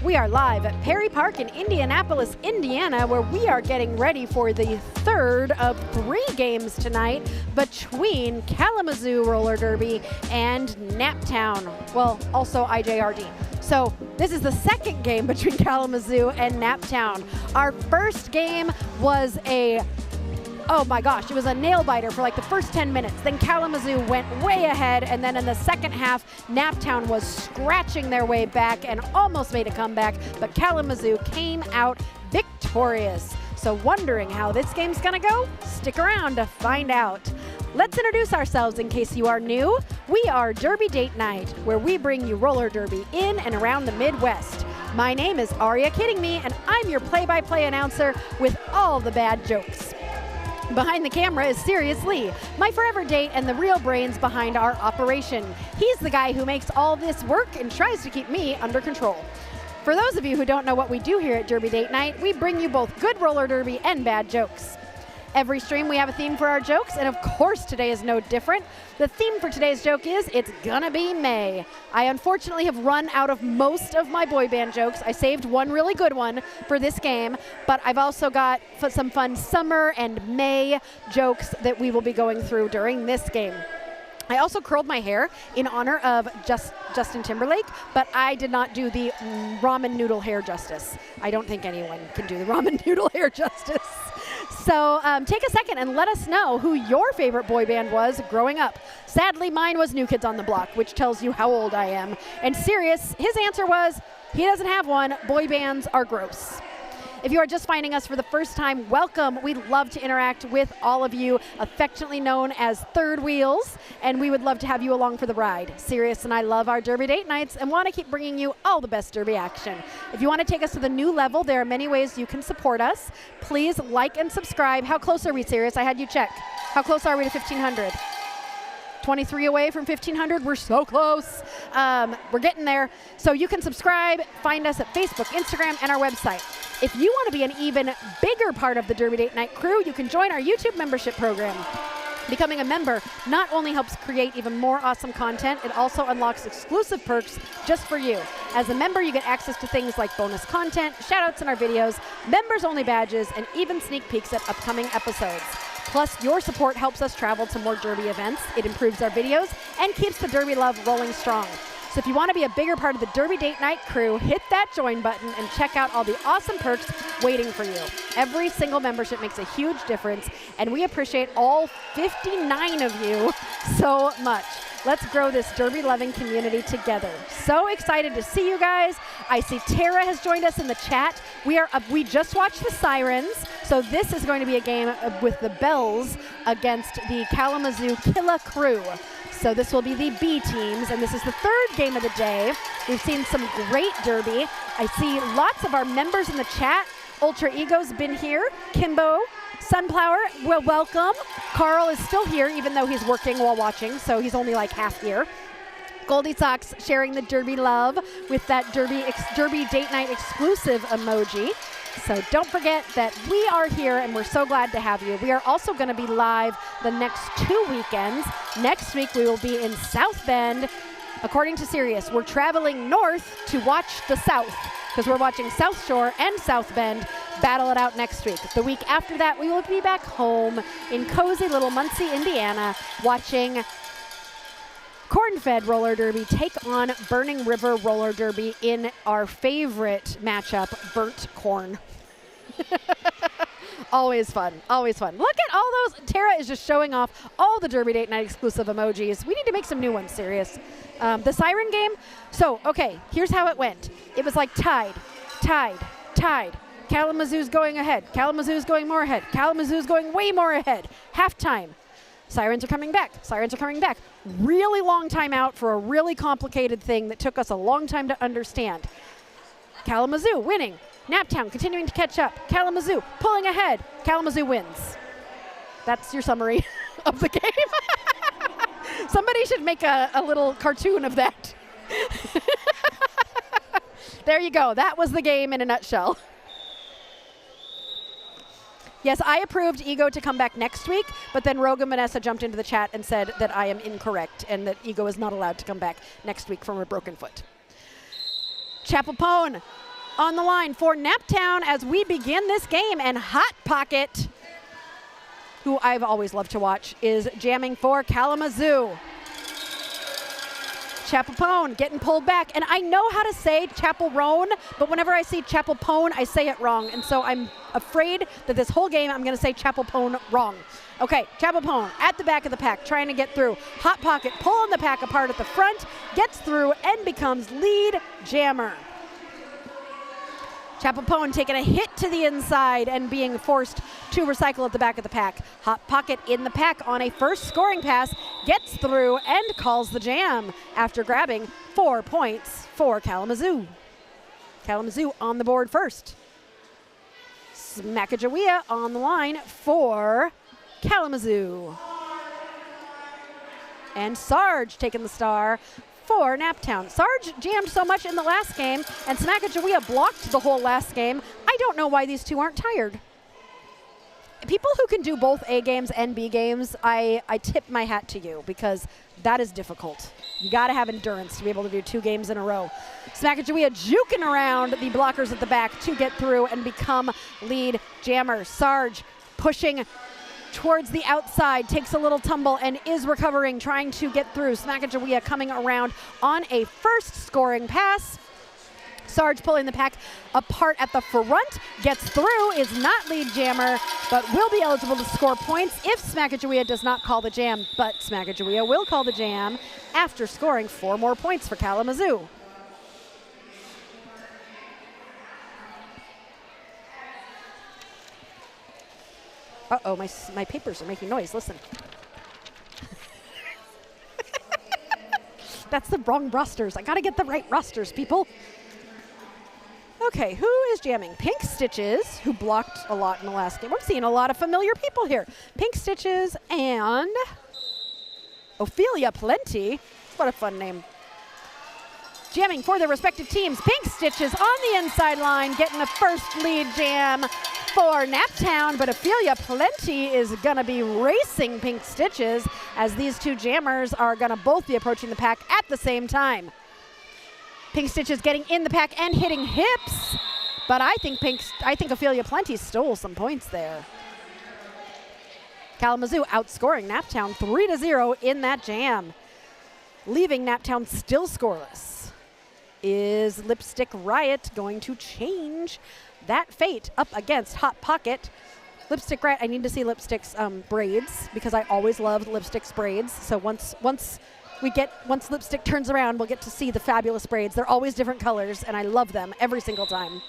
We are live at Perry Park in Indianapolis, Indiana, where we are getting ready for the third of 3 games tonight between Kalamazoo Roller Derby and Naptown, well, also IJRD. So this is the second game between Kalamazoo and Naptown. Our first game was oh my gosh, it was a nail biter for like the first 10 minutes. Then Kalamazoo went way ahead, and then in the second half, Naptown was scratching their way back and almost made a comeback, but Kalamazoo came out victorious. So wondering how this game's gonna go? Stick around to find out. Let's introduce ourselves in case you are new. We are Derby Date Night, where we bring you roller derby in and around the Midwest. My name is Aria Kidding Me, and I'm your play-by-play announcer with all the bad jokes. Behind the camera is Sirius Lee, my forever date and the real brains behind our operation. He's the guy who makes all this work and tries to keep me under control. For those of you who don't know what we do here at Derby Date Night, we bring you both good roller derby and bad jokes. Every stream we have a theme for our jokes, and of course today is no different. The theme for today's joke is, it's gonna be May. I unfortunately have run out of most of my boy band jokes. I saved one really good one for this game, but I've also got some fun summer and May jokes that we will be going through during this game. I also curled my hair in honor of Justin Timberlake, but I did not do the ramen noodle hair justice. I don't think anyone can do the ramen noodle hair justice. So take a second and let us know who your favorite boy band was growing up. Sadly, mine was New Kids on the Block, which tells you how old I am. And Sirius, his answer was, he doesn't have one. Boy bands are gross. If you are just finding us for the first time, welcome. We'd love to interact with all of you, affectionately known as Third Wheels, and we would love to have you along for the ride. Sirius and I love our Derby Date Nights and want to keep bringing you all the best Derby action. If you want to take us to the new level, there are many ways you can support us. Please like and subscribe. How close are we, Sirius? I had you check. How close are we to 1,500? 23 away from 1,500. We're so close. We're getting there. So you can subscribe, find us at Facebook, Instagram, and our website. If you want to be an even bigger part of the Derby Date Night crew, you can join our YouTube membership program. Becoming a member not only helps create even more awesome content, it also unlocks exclusive perks just for you. As a member, you get access to things like bonus content, shoutouts in our videos, members-only badges, and even sneak peeks at upcoming episodes. Plus, your support helps us travel to more Derby events, it improves our videos, and keeps the Derby love rolling strong. So if you want to be a bigger part of the Derby Date Night crew, hit that join button and check out all the awesome perks waiting for you. Every single membership makes a huge difference, and we appreciate all 59 of you so much. Let's grow this Derby-loving community together. So excited to see you guys. I see Tara has joined us in the chat. We just watched the Sirens, so this is going to be a game with the Bells against the Kalamazoo Killacrew. So this will be the B teams, and this is the third game of the day. We've seen some great derby. I see lots of our members in the chat. Ultra Ego's been here. Kimbo, Sunflower, well, welcome. Carl is still here, even though he's working while watching, so he's only like half here. Goldie Socks sharing the Derby love with that Derby Date Night exclusive emoji. So don't forget that we are here and we're so glad to have you. We are also going to be live the next 2 weekends. Next week we will be in South Bend. According to Sirius, we're traveling north to watch the South because we're watching South Shore and South Bend battle it out next week. The week after that, we will be back home in cozy little Muncie, Indiana, watching Corn-Fed Roller Derby take on Burning River Roller Derby in our favorite matchup, burnt corn. Always fun, always fun. Look at all those. Tara is just showing off all the Derby Date Night exclusive emojis. We need to make some new ones, Sirius. The Siren game. So, okay, here's how it went. It was like tied. Kalamazoo's going ahead. Kalamazoo's going more ahead. Kalamazoo's going way more ahead. Halftime. Sirens are coming back. Sirens are coming back. Really long time out for a really complicated thing that took us a long time to understand. Kalamazoo winning. Naptown continuing to catch up. Kalamazoo pulling ahead. Kalamazoo wins. That's your summary of the game. Somebody should make a little cartoon of that. There you go. That was the game in a nutshell. Yes, I approved Ego to come back next week, but then Rogue and Vanessa jumped into the chat and said that I am incorrect and that Ego is not allowed to come back next week from a broken foot. Chapelpone on the line for Naptown as we begin this game, and Hot Pocket, who I've always loved to watch, is jamming for Kalamazoo. Chapelpone getting pulled back, and I know how to say Chapelroan, but whenever I see Chapelpone, I say it wrong, and so I'm afraid that this whole game I'm going to say Chapelpone wrong. Okay, Chapelpone at the back of the pack, trying to get through. Hot Pocket pulling the pack apart at the front, gets through and becomes lead jammer. Chapelpone taking a hit to the inside and being forced to recycle at the back of the pack. Hot Pocket in the pack on a first scoring pass, gets through and calls the jam after grabbing 4 points for Kalamazoo. Kalamazoo on the board first. Smackajawea on the line for Kalamazoo. And Sarge taking the star for Naptown. Sarge jammed so much in the last game, and Smackajawea blocked the whole last game. I don't know why these two aren't tired. People who can do both A games and B games, I tip my hat to you, because that is difficult. You got to have endurance to be able to do 2 games in a row. Smackajawea juking around the blockers at the back to get through and become lead jammer. Sarge pushing towards the outside, takes a little tumble and is recovering, trying to get through. Smackajawea coming around on a first scoring pass. Sarge pulling the pack apart at the front, gets through, is not lead jammer, but will be eligible to score points if Smackajawea does not call the jam. But Smackajawea will call the jam after scoring 4 more points for Kalamazoo. Uh-oh, my papers are making noise. Listen. That's the wrong rosters. I got to get the right rosters, people. Okay, who is jamming? Pink Stitches, who blocked a lot in the last game. I'm seeing a lot of familiar people here. Pink Stitches and Ophelia Plenty. What a fun name. Jamming for their respective teams. Pink Stitches on the inside line, getting a first lead jam for Naptown, but Ophelia Plenty is going to be racing Pink Stitches as these two jammers are going to both be approaching the pack at the same time. Pink Stitches getting in the pack and hitting hips, but I think Ophelia Plenty stole some points there. Kalamazoo outscoring Naptown 3-0 in that jam, leaving Naptown still scoreless. Is Lipstick Riot going to change that fate up against Hot Pocket? Lipstick Riot, I need to see Lipstick's braids, because I always loved Lipstick's braids. So once Lipstick turns around, we'll get to see the fabulous braids. They're always different colors, and I love them every single time.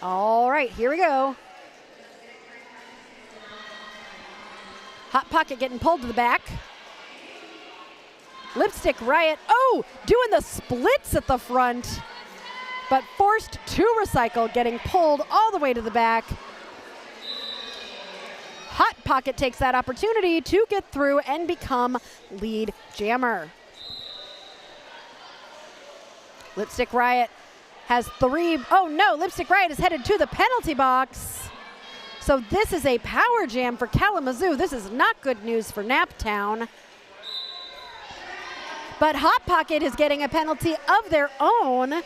All right, here we go. Hot Pocket getting pulled to the back. Lipstick Riot, doing the splits at the front, but forced to recycle, getting pulled all the way to the back. Hot Pocket takes that opportunity to get through and become lead jammer. Lipstick Riot has 3. Oh no, Lipstick Riot is headed to the penalty box. So this is a power jam for Kalamazoo. This is not good news for Naptown. But Hot Pocket is getting a penalty of their own.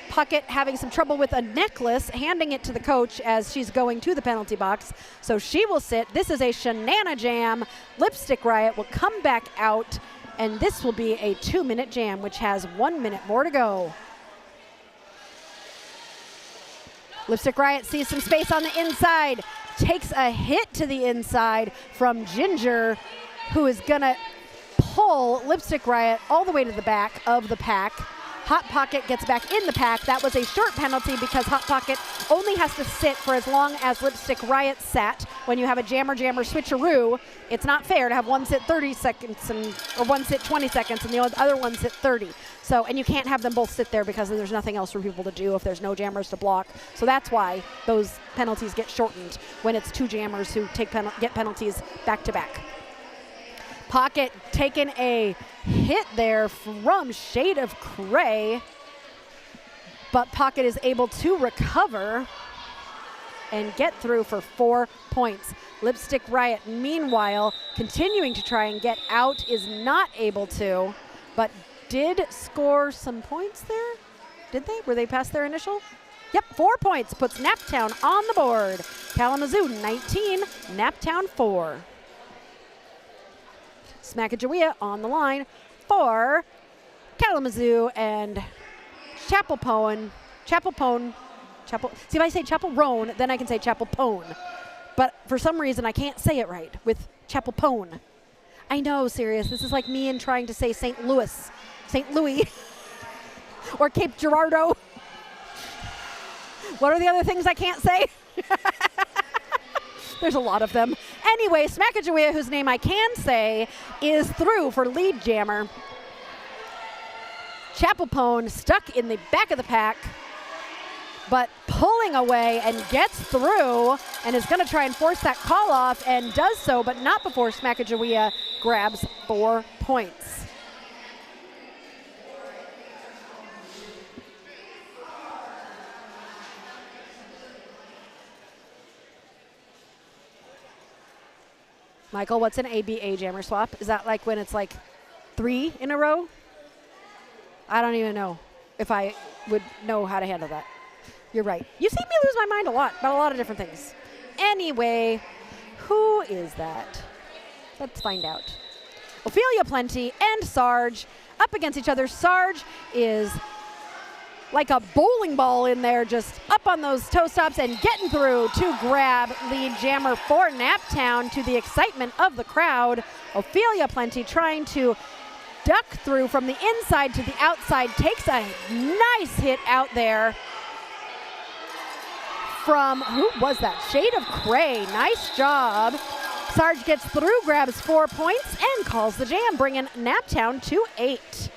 Pocket having some trouble with a necklace, handing it to the coach as she's going to the penalty box. So she will sit. This is a shenana jam. Lipstick Riot will come back out, and this will be a 2-minute jam, which has 1 minute more to go. Lipstick Riot sees some space on the inside, takes a hit to the inside from Ginger, who is gonna pull Lipstick Riot all the way to the back of the pack. Hot Pocket gets back in the pack. That was a short penalty because Hot Pocket only has to sit for as long as Lipstick Riot sat. When you have a jammer-jammer switcheroo, it's not fair to have one sit 30 seconds or one sit 20 seconds and the other one sit 30. So, and you can't have them both sit there because there's nothing else for people to do if there's no jammers to block. So that's why those penalties get shortened when it's 2 jammers who get penalties back to back. Pocket taking a hit there from Shade of Cray, but Pocket is able to recover and get through for 4 points. Lipstick Riot, meanwhile, continuing to try and get out, is not able to, but did score some points there. Did they? Were they past their initial? Yep, 4 points puts Naptown on the board. Kalamazoo 19, Naptown 4. Smackajawea on the line for Kalamazoo and Chapelpone. See, if I say Chapelroan, then I can say Chapelpone. But for some reason, I can't say it right with Chapelpone. I know, serious. This is like me and trying to say St. Louis, or Cape Girardeau. What are the other things I can't say? There's a lot of them. Anyway, Smackajawea, whose name I can say, is through for lead jammer. Chapelpone stuck in the back of the pack, but pulling away and gets through and is going to try and force that call off and does so, but not before Smackajawea grabs 4 points. Michael, what's an ABA jammer swap? Is that like when it's like 3 in a row? I don't even know if I would know how to handle that. You're right. You see me lose my mind a lot about a lot of different things. Anyway, who is that? Let's find out. Ophelia Plenty and Sarge up against each other. Sarge is like a bowling ball in there, just up on those toe stops and getting through to grab lead jammer for Naptown, to the excitement of the crowd. Ophelia Plenty trying to duck through from the inside to the outside, takes a nice hit out there from, who was that? Shade of Cray. Nice job. Sarge gets through, grabs 4 points, and calls the jam, bringing Naptown to 8.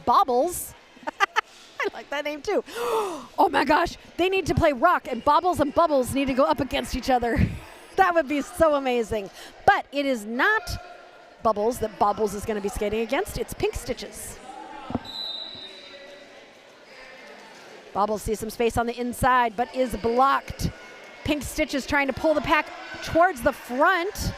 Bobbles. I like that name too. Oh my gosh, they need to play rock, and Bobbles and Bubbles need to go up against each other. That would be so amazing. But it is not Bubbles that Bobbles is going to be skating against. It's Pink Stitches. Bobbles sees some space on the inside, but is blocked. Pink Stitches trying to pull the pack towards the front.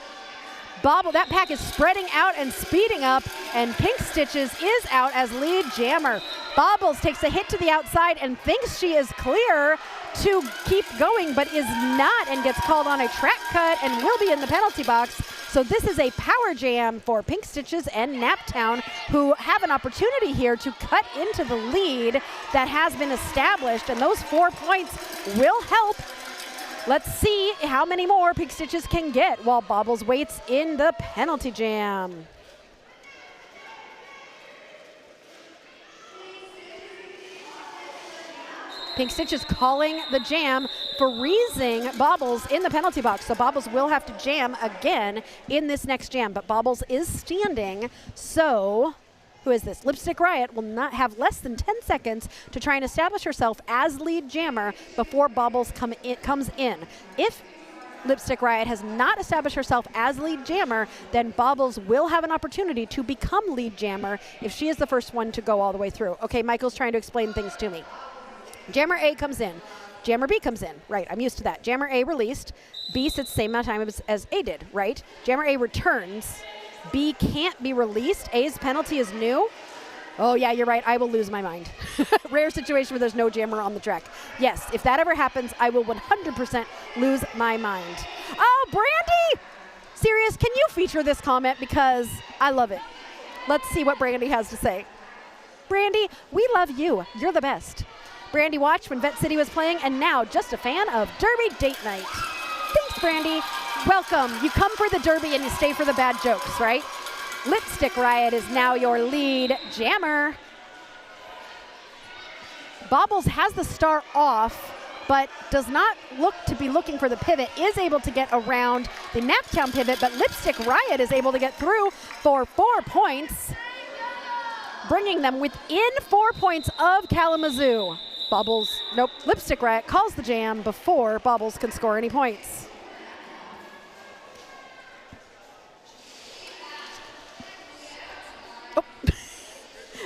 That pack is spreading out and speeding up, and Pink Stitches is out as lead jammer. Bobbles takes a hit to the outside and thinks she is clear to keep going, but is not, and gets called on a track cut and will be in the penalty box. So this is a power jam for Pink Stitches and Naptown, who have an opportunity here to cut into the lead that has been established, and those 4 points will help. Let's see how many more Pink Stitches can get while Bobbles waits in the penalty jam. Pink Stitches calling the jam, freezing Bobbles in the penalty box. So Bobbles will have to jam again in this next jam, but Bobbles is standing. So who is this? Lipstick Riot will not have less than 10 seconds to try and establish herself as lead jammer before Bobbles comes in. If Lipstick Riot has not established herself as lead jammer, then Bobbles will have an opportunity to become lead jammer if she is the first one to go all the way through. Okay, Michael's trying to explain things to me. Jammer A comes in. Jammer B comes in. Right, I'm used to that. Jammer A released. B sits the same amount of time as A did, right? Jammer A returns. B can't be released. A's penalty is new. Oh, yeah, you're right. I will lose my mind. Rare situation where there's no jammer on the track. Yes, if that ever happens, I will 100% lose my mind. Oh, Brandy! Serious, can you feature this comment? Because I love it. Let's see what Brandy has to say. Brandy, we love you. You're the best. Brandy watched when Vet City was playing, and now just a fan of Derby Date Night. Thanks, Brandy. Welcome. You come for the Derby and you stay for the bad jokes, right? Lipstick Riot is now your lead jammer. Bobbles has the star off, but does not look to be looking for the pivot, is able to get around the Naptown pivot, but Lipstick Riot is able to get through for 4 points, bringing them within 4 points of Kalamazoo. Bobbles, nope, Lipstick Riot calls the jam before Bobbles can score any points. Oh.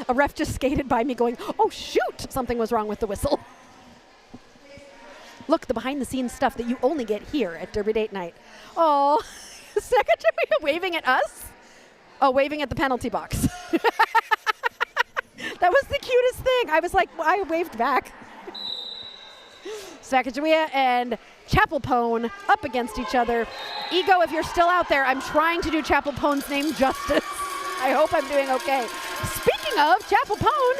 A ref just skated by me going, oh shoot, something was wrong with the whistle. Look, the behind the scenes stuff that you only get here at Derby Date Night. Oh, Secretary waving at us? Oh, waving at the penalty box. That was the cutest thing. I was like, I waved back. Sacagawea and Chapel Pone up against each other. Ego, if you're still out there, I'm trying to do Chapel Pone's name justice. I hope I'm doing okay. Speaking of, Chapel Pone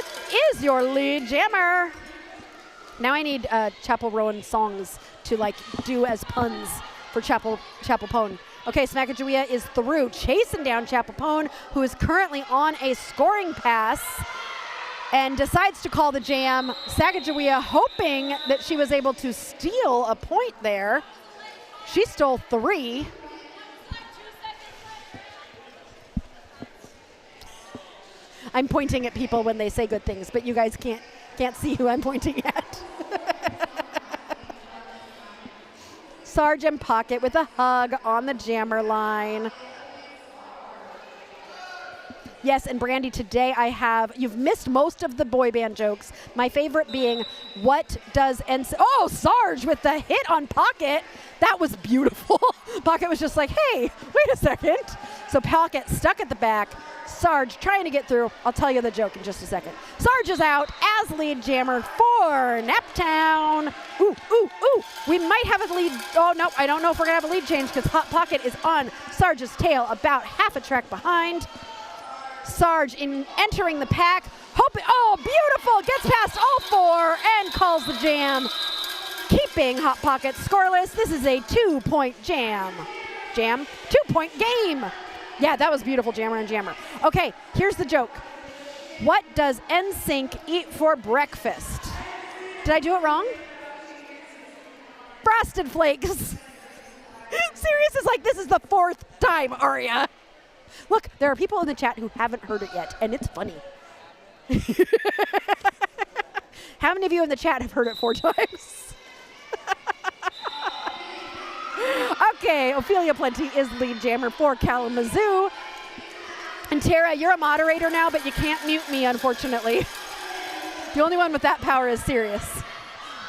is your lead jammer. Now I need Chapel Rowan songs to like do as puns for Chapel Pone. Okay, Sacagawea is through, chasing down Chapel Pone, who is currently on a scoring pass and decides to call the jam. Sacagawea hoping that she was able to steal a point there. She stole 3. I'm pointing at people when they say good things, but you guys can't see who I'm pointing at. Sarge and Pocket with a hug on the jammer line. Yes, and Brandy, today you've missed most of the boy band jokes. My favorite being, what does oh, Sarge with the hit on Pocket. That was beautiful. Pocket was just like, hey, wait a second. So Pocket stuck at the back. Sarge trying to get through. I'll tell you the joke in just a second. Sarge is out as lead jammer for Naptown. Ooh, ooh, ooh. We might have a lead. Oh, no, I don't know if we're going to have a lead change because Hot Pocket is on Sarge's tail, about half a track behind. Sarge entering the pack. Oh, beautiful. Gets past all 4 and calls the jam. Keeping Hot Pocket scoreless. This is a 2-point jam. 2-point game. Yeah, that was beautiful, jammer and jammer. Okay, here's the joke. What does NSYNC eat for breakfast? Did I do it wrong? Frosted Flakes. Sirius is like, this is the 4th time, Aria. Look, there are people in the chat who haven't heard it yet, and it's funny. How many of you in the chat have heard it 4 times? Okay, Ophelia Plenty is lead jammer for Kalamazoo. And Tara, you're a moderator now, but you can't mute me, unfortunately. The only one with that power is Sirius.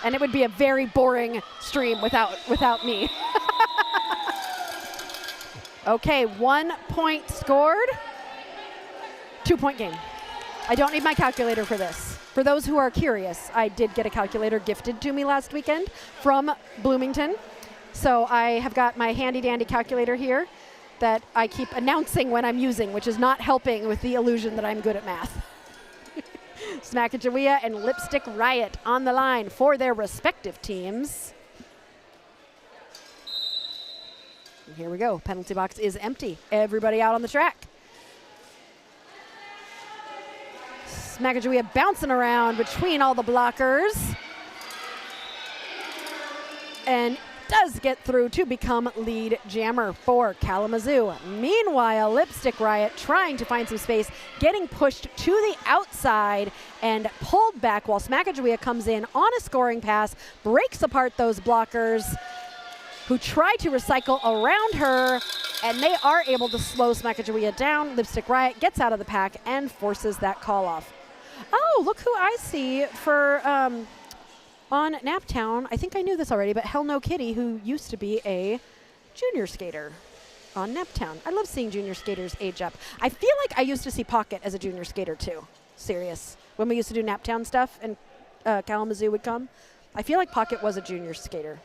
And it would be a very boring stream without me. Okay, 1 point scored. 2-point game. I don't need my calculator for this. For those who are curious, I did get a calculator gifted to me last weekend from Bloomington. So I have got my handy dandy calculator here that I keep announcing when I'm using, which is not helping with the illusion that I'm good at math. Sacagawea and Lipstick Riot on the line for their respective teams. And here we go. Penalty box is empty. Everybody out on the track. Sacagawea bouncing around between all the blockers. And does get through to become lead jammer for Kalamazoo. Meanwhile, Lipstick Riot trying to find some space, getting pushed to the outside and pulled back while Sacagawea comes in on a scoring pass, breaks apart those blockers who try to recycle around her, and they are able to slow Sacagawea down. Lipstick Riot gets out of the pack and forces that call off. Oh, look who I see for on Naptown. I think I knew this already, but Hell No Kitty, who used to be a junior skater on Naptown. I love seeing junior skaters age up. I feel like I used to see Pocket as a junior skater too. Serious. When we used to do Naptown stuff and Kalamazoo would come, I feel like Pocket was a junior skater.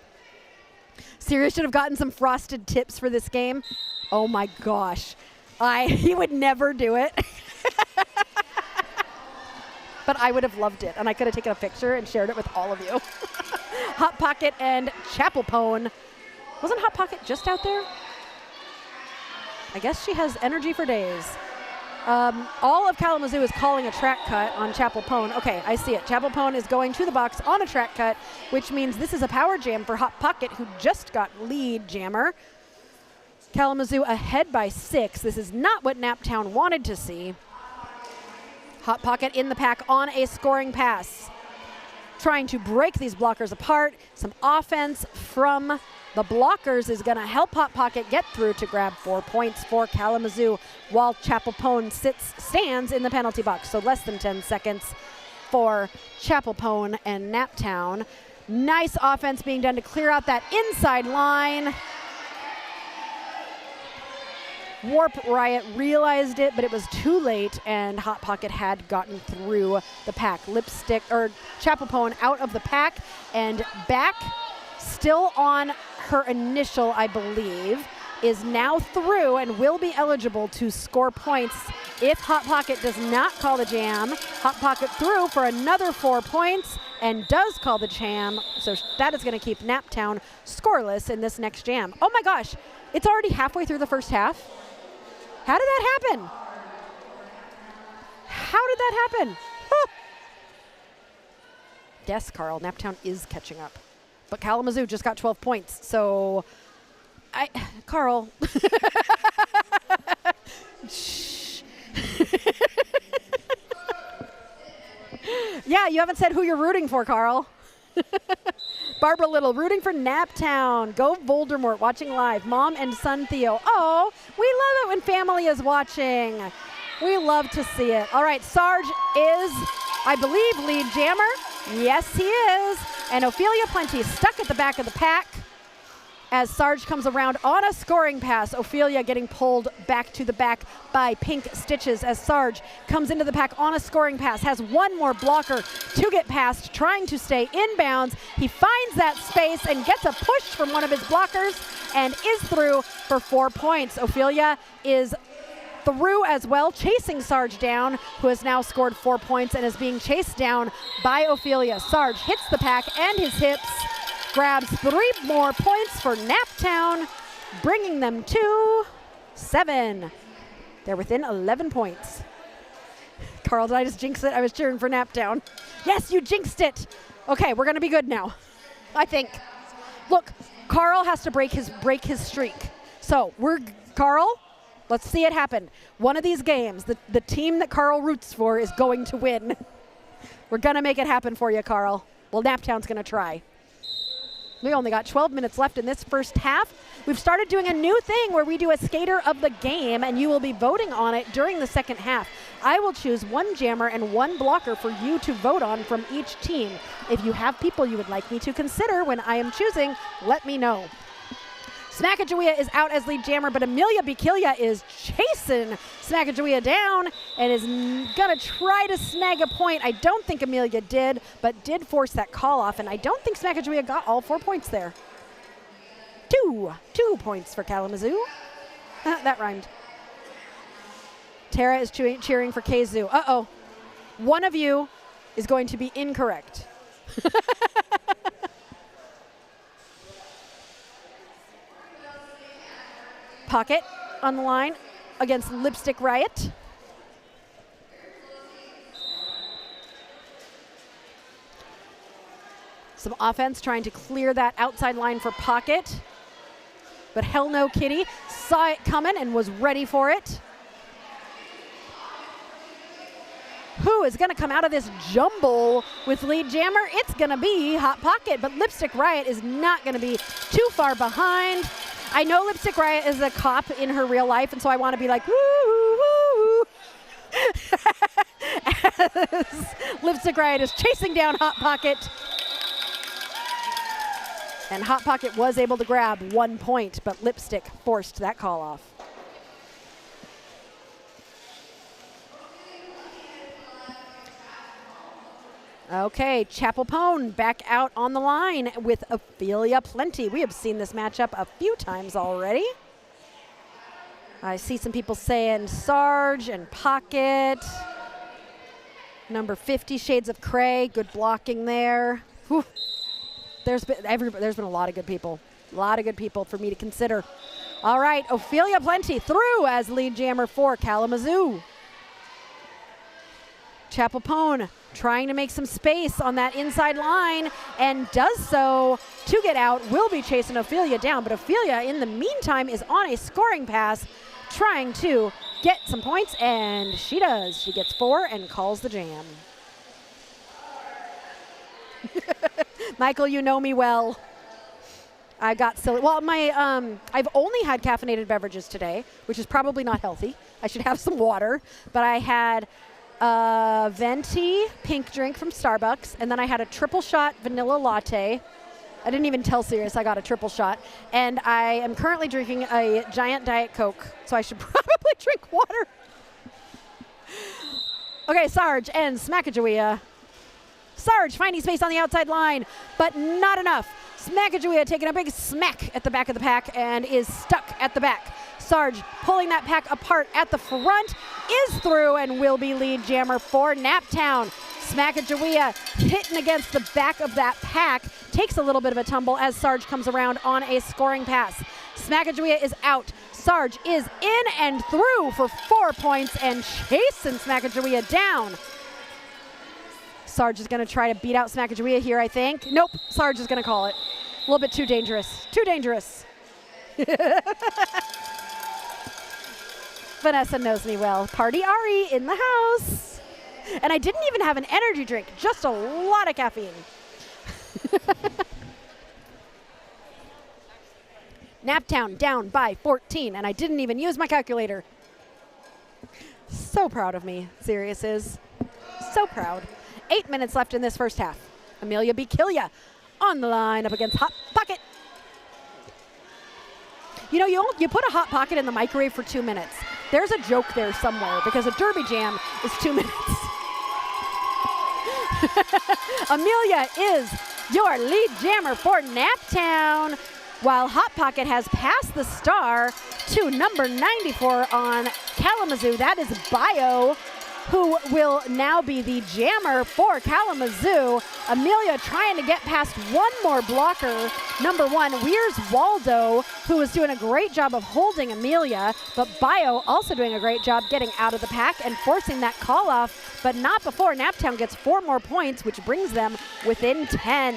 Sirius should have gotten some frosted tips for this game. Oh my gosh. He would never do it. But I would have loved it, and I could have taken a picture and shared it with all of you. Hot Pocket and Chapel Pone. Wasn't Hot Pocket just out there? I guess she has energy for days. All of Kalamazoo is calling a track cut on Chapel Pone. Okay, I see it. Chapel Pone is going to the box on a track cut, which means this is a power jam for Hot Pocket, who just got lead jammer. Kalamazoo ahead by 6. This is not what Naptown wanted to see. Hot Pocket in the pack on a scoring pass. trying to break these blockers apart. Some offense from the blockers is going to help Hot Pocket get through to grab 4 points for Kalamazoo, while Chapelpone stands in the penalty box. So less than 10 seconds for Chapelpone and Naptown. Nice offense being done to clear out that inside line. Warp Riot realized it, but it was too late, and Hot Pocket had gotten through the pack. Chapelpone out of the pack and back, still on her initial, I believe, is now through and will be eligible to score points if Hot Pocket does not call the jam. Hot Pocket through for another 4 points and does call the jam, so that is going to keep Naptown scoreless in this next jam. Oh my gosh, it's already halfway through the first half. How did that happen? How did that happen? Huh. Yes, Carl, Naptown is catching up. But Kalamazoo just got 12 points, so Carl. Shh. Yeah, you haven't said who you're rooting for, Carl. Barbara Little rooting for Naptown. Go Voldemort, watching live. Mom and son Theo. Oh, we love it when family is watching. We love to see it. All right, Sarge is, I believe, lead jammer. Yes, he is. And Ophelia Plenty stuck at the back of the pack as Sarge comes around on a scoring pass. Ophelia getting pulled back to the back by Pink Stitches as Sarge comes into the pack on a scoring pass, has one more blocker to get past, trying to stay inbounds. He finds that space and gets a push from one of his blockers and is through for 4 points. Ophelia is through as well, chasing Sarge down, who has now scored 4 points and is being chased down by Ophelia. Sarge hits the pack and his hips, grabs 3 more points for Naptown, bringing them to 7. They're within 11 points. Carl, did I just jinx it? I was cheering for Naptown. Yes, you jinxed it. Okay, we're going to be good now, I think. Look, Carl has to break his streak. So Carl, let's see it happen. One of these games, the team that Carl roots for is going to win. We're going to make it happen for you, Carl. Well, Naptown's going to try. We only got 12 minutes left in this first half. We've started doing a new thing where we do a skater of the game, and you will be voting on it during the second half. I will choose 1 jammer and 1 blocker for you to vote on from each team. If you have people you would like me to consider when I am choosing, let me know. Smackajawea is out as lead jammer, but Amelia Bikilia is chasing Smackajawea down and is going to try to snag a point. I don't think Amelia did, but did force that call off, and I don't think Smackajawea got all 4 points there. 2 points for Kalamazoo. That rhymed. Tara is cheering for Kazoo. Uh-oh. One of you is going to be incorrect. Pocket on the line against Lipstick Riot. Some offense trying to clear that outside line for Pocket. But hell no, Kitty saw it coming and was ready for it. Who is going to come out of this jumble with lead jammer? It's going to be Hot Pocket, but Lipstick Riot is not going to be too far behind. I know Lipstick Riot is a cop in her real life, and so I want to be like, woo, woo. As Lipstick Riot is chasing down Hot Pocket. And Hot Pocket was able to grab 1 point, but Lipstick forced that call off. Okay, Chapelpone back out on the line with Ophelia Plenty. We have seen this matchup a few times already. I see some people saying Sarge and Pocket. Number 50 Shades of Cray, good blocking there. Whew. There's been a lot of good people. A lot of good people for me to consider. All right, Ophelia Plenty through as lead jammer for Kalamazoo. Chapelpone trying to make some space on that inside line and does so to get out. Will be chasing Ophelia down, but Ophelia in the meantime is on a scoring pass trying to get some points, and she does. She gets 4 and calls the jam. Michael, you know me well. I got silly. Well, I've only had caffeinated beverages today, which is probably not healthy. I should have some water. But I had a venti pink drink from Starbucks, and then I had a triple shot vanilla latte. I didn't even tell Sirius I got a triple shot. And I am currently drinking a giant Diet Coke, so I should probably drink water. Okay, Sarge and Smackajawea. Sarge finding space on the outside line, but not enough. Smackajawea taking a big smack at the back of the pack and is stuck at the back. Sarge pulling that pack apart at the front, is through and will be lead jammer for Naptown. Smackajawea hitting against the back of that pack, takes a little bit of a tumble as Sarge comes around on a scoring pass. Smackajawea is out. Sarge is in and through for 4 points and chasing Smackajawea down. Sarge is going to try to beat out Smackajawea here, I think. Nope, Sarge is going to call it. A little bit too dangerous. Too dangerous. Vanessa knows me well. Party Ari in the house. And I didn't even have an energy drink, just a lot of caffeine. Naptown down by 14, and I didn't even use my calculator. So proud of me, Sirius is. So proud. 8 minutes left in this first half. Amelia B. Killia on the line up against Hot Pocket. You know, you put a Hot Pocket in the microwave for 2 minutes. There's a joke there somewhere because a Derby Jam is 2 minutes. Amelia is your lead jammer for Naptown, while Hot Pocket has passed the star to number 94 on Kalamazoo. That is Bio, who will now be the jammer for Kalamazoo. Amelia trying to get past one more blocker. Number 1, Weir's Waldo, who is doing a great job of holding Amelia, but Bio also doing a great job getting out of the pack and forcing that call off, but not before Naptown gets 4 more points, which brings them within 10.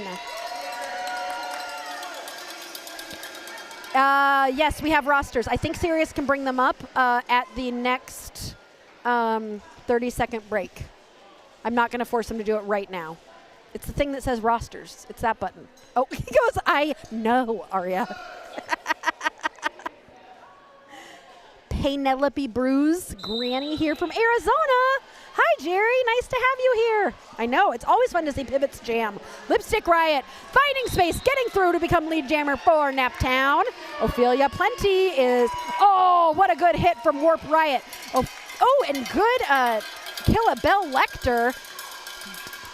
Yes, we have rosters. I think Sirius can bring them up at the next 30-second break. I'm not going to force him to do it right now. It's the thing that says rosters. It's that button. Oh, he goes, I know, Aria. Penelope Bruce, Granny here from Arizona. Hi, Jerry. Nice to have you here. I know. It's always fun to see Pivots jam. Lipstick Riot finding space, getting through to become lead jammer for Naptown. Ophelia Plenty is, oh, what a good hit from Warp Riot. Oh, and good Killabell Lecter.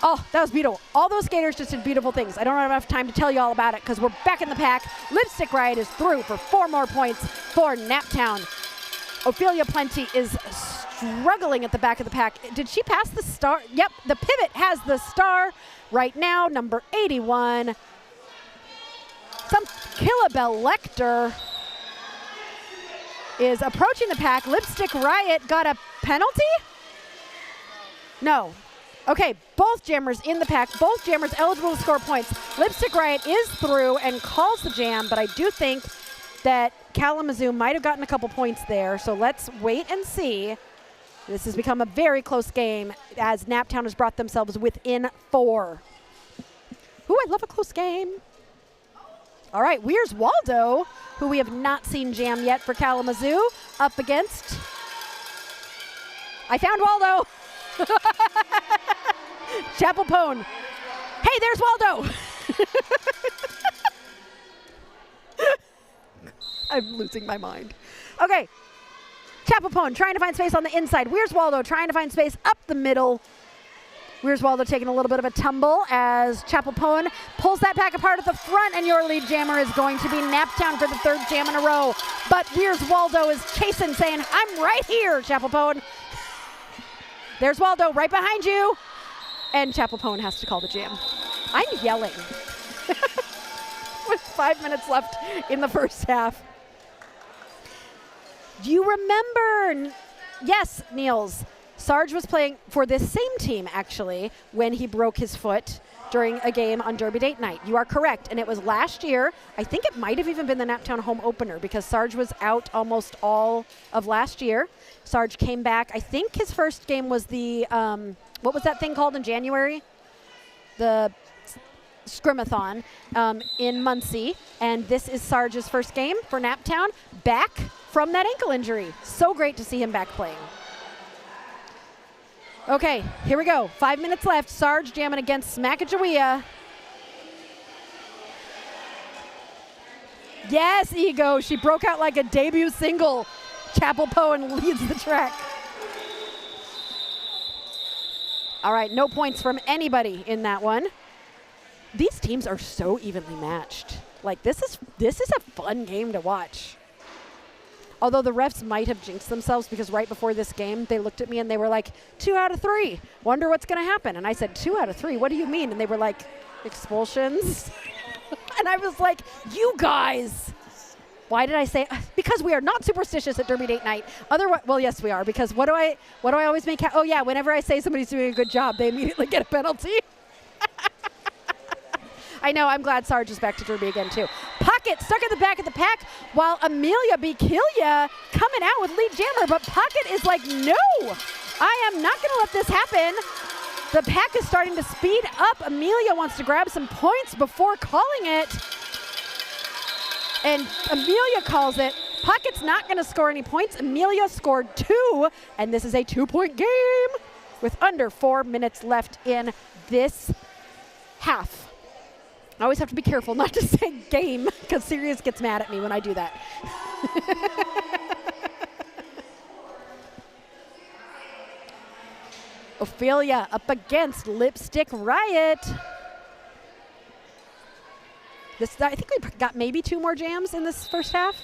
Oh, that was beautiful. All those skaters just did beautiful things. I don't have enough time to tell you all about it because we're back in the pack. Lipstick Riot is through for 4 more points for Naptown. Ophelia Plenty is struggling at the back of the pack. Did she pass the star? Yep, the Pivot has the star right now, number 81. Some Killabell Lecter is approaching the pack. Lipstick Riot got a penalty? No. Okay, both jammers in the pack, both jammers eligible to score points. Lipstick Riot is through and calls the jam, but I do think that Kalamazoo might have gotten a couple points there, so let's wait and see. This has become a very close game as Naptown has brought themselves within 4. Ooh, I love a close game. All right, Weir's Waldo, who we have not seen jam yet for Kalamazoo, up against. I found Waldo. Chapel Pone. Hey, there's Waldo. I'm losing my mind. Okay. Chapel Pone trying to find space on the inside. Weir's Waldo trying to find space up the middle. Weir's Waldo taking a little bit of a tumble as Chapel Pone pulls that pack apart at the front, and your lead jammer is going to be Naptown for the 3rd jam in a row. But Weir's Waldo is chasing, saying, I'm right here, Chapel Pone. There's Waldo right behind you. And Chapel Pone has to call the jam. I'm yelling. With 5 minutes left in the first half. Do you remember? Yes, Niels. Sarge was playing for this same team, actually, when he broke his foot during a game on Derby Date Night. You are correct, and it was last year. I think it might have even been the Naptown home opener because Sarge was out almost all of last year. Sarge came back. I think his first game was the, what was that thing called in January? The scrimathon in Muncie, and this is Sarge's first game for Naptown, back from that ankle injury. So great to see him back playing. Okay, here we go. 5 minutes left. Sarge jamming against Smackajawea. Yes, Ego. She broke out like a debut single. Chapel Poen leads the track. All right, no points from anybody in that one. These teams are so evenly matched. Like, this is a fun game to watch. Although the refs might have jinxed themselves because right before this game, they looked at me and they were like, 2 out of 3. Wonder what's going to happen. And I said, 2 out of 3? What do you mean? And they were like, expulsions. And I was like, you guys. Why did I say? Because we are not superstitious at Derby Date Night. Otherwise, well, yes, we are. Because what do I always make? Oh, yeah, whenever I say somebody's doing a good job, they immediately get a penalty. I know, I'm glad Sarge is back to Derby again, too. Pocket stuck at the back of the pack while Amelia Bikilia coming out with lead jammer, but Pocket is like, no, I am not going to let this happen. The pack is starting to speed up. Amelia wants to grab some points before calling it. And Amelia calls it. Pocket's not going to score any points. Amelia scored 2, and this is a 2-point game with under 4 minutes left in this half. I always have to be careful not to say game because Sirius gets mad at me when I do that. Ophelia up against Lipstick Riot. I think we got maybe 2 more jams in this first half.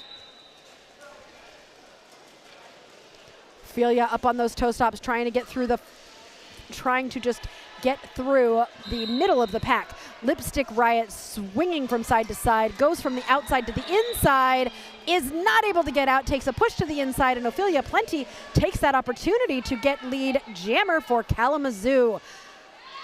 Ophelia up on those toe stops, trying to just get through the middle of the pack. Lipstick Riot swinging from side to side, goes from the outside to the inside, is not able to get out, takes a push to the inside, and Ophelia Plenty takes that opportunity to get lead jammer for Kalamazoo.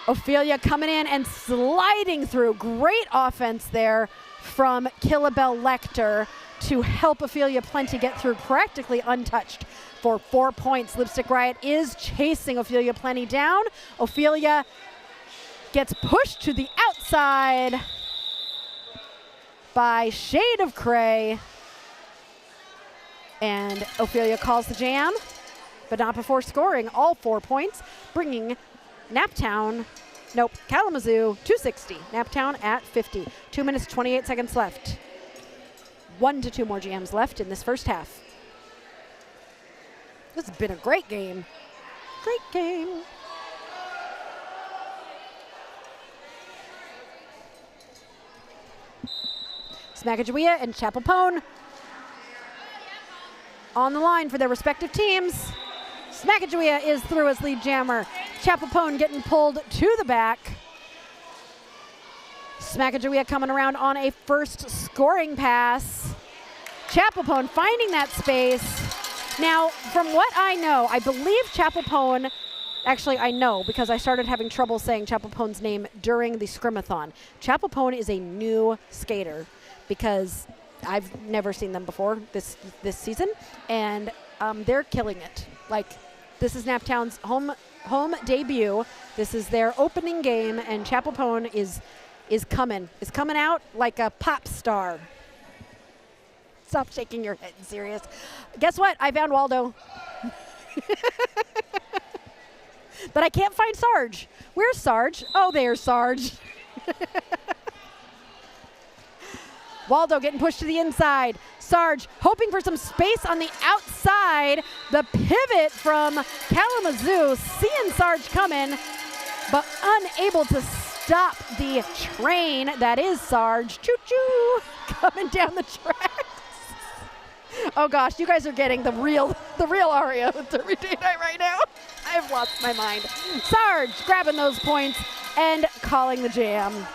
Ophelia coming in and sliding through. Great offense there from Killabel Lecter to help Ophelia Plenty get through practically untouched for 4 points. Lipstick Riot is chasing Ophelia Plenty down. Ophelia gets pushed to the outside by Shade of Cray. And Ophelia calls the jam, but not before scoring all 4 points, bringing Kalamazoo to 60. Naptown at 50. 2 minutes, 28 seconds left. 1 to 2 more jams left in this first half. This has been a great game. Great game. Smackajawea and Chapel Poen on the line for their respective teams. Smackajawea is through as lead jammer. Chapel Poen getting pulled to the back. Smackajawea coming around on a first scoring pass. Chapel Poen finding that space. Now, from what I know, I believe Chapel Poen, actually I know because I started having trouble saying Chapel Poen's name during the scrimathon. Chapel Poen is a new skater because I've never seen them before this season, and they're killing it. Like, this is Naptown's home debut. This is their opening game, and Chapel Poen is coming out like a pop star. Stop shaking your head, serious. Guess what? I found Waldo. But I can't find Sarge. Where's Sarge? Oh, there's Sarge. Waldo getting pushed to the inside. Sarge hoping for some space on the outside. The pivot from Kalamazoo, seeing Sarge coming, but unable to stop the train. That is Sarge. Choo-choo. Coming down the tracks. Oh gosh, you guys are getting the real aria with Derby Date Night right now. I have lost my mind. Sarge grabbing those points and calling the jam.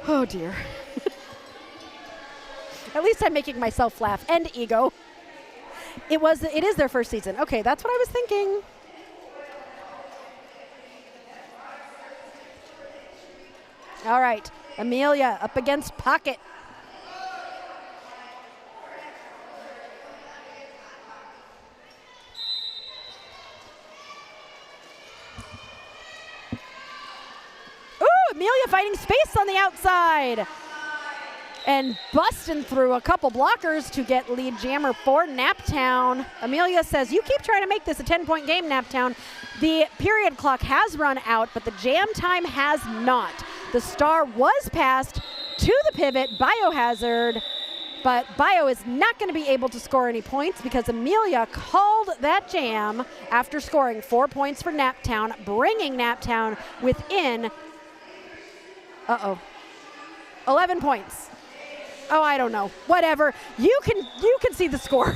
Oh dear. At least I'm making myself laugh and ego. It is their first season. Okay, that's what I was thinking. All right, Amelia up against Pocket. Amelia fighting space on the outside. And busting through a couple blockers to get lead jammer for Naptown. Amelia says, you keep trying to make this a 10-point game, Naptown. The period clock has run out, but the jam time has not. The star was passed to the pivot, Biohazard, but Bio is not going to be able to score any points because Amelia called that jam after scoring 4 points for Naptown, bringing Naptown within, 11 points. Oh, I don't know. Whatever. You can see the score.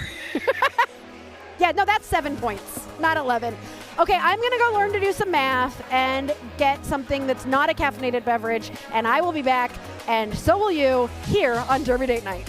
Yeah, no, that's 7 points, not 11. Okay, I'm going to go learn to do some math and get something that's not a caffeinated beverage, and I will be back, and so will you, here on Derby Date Night.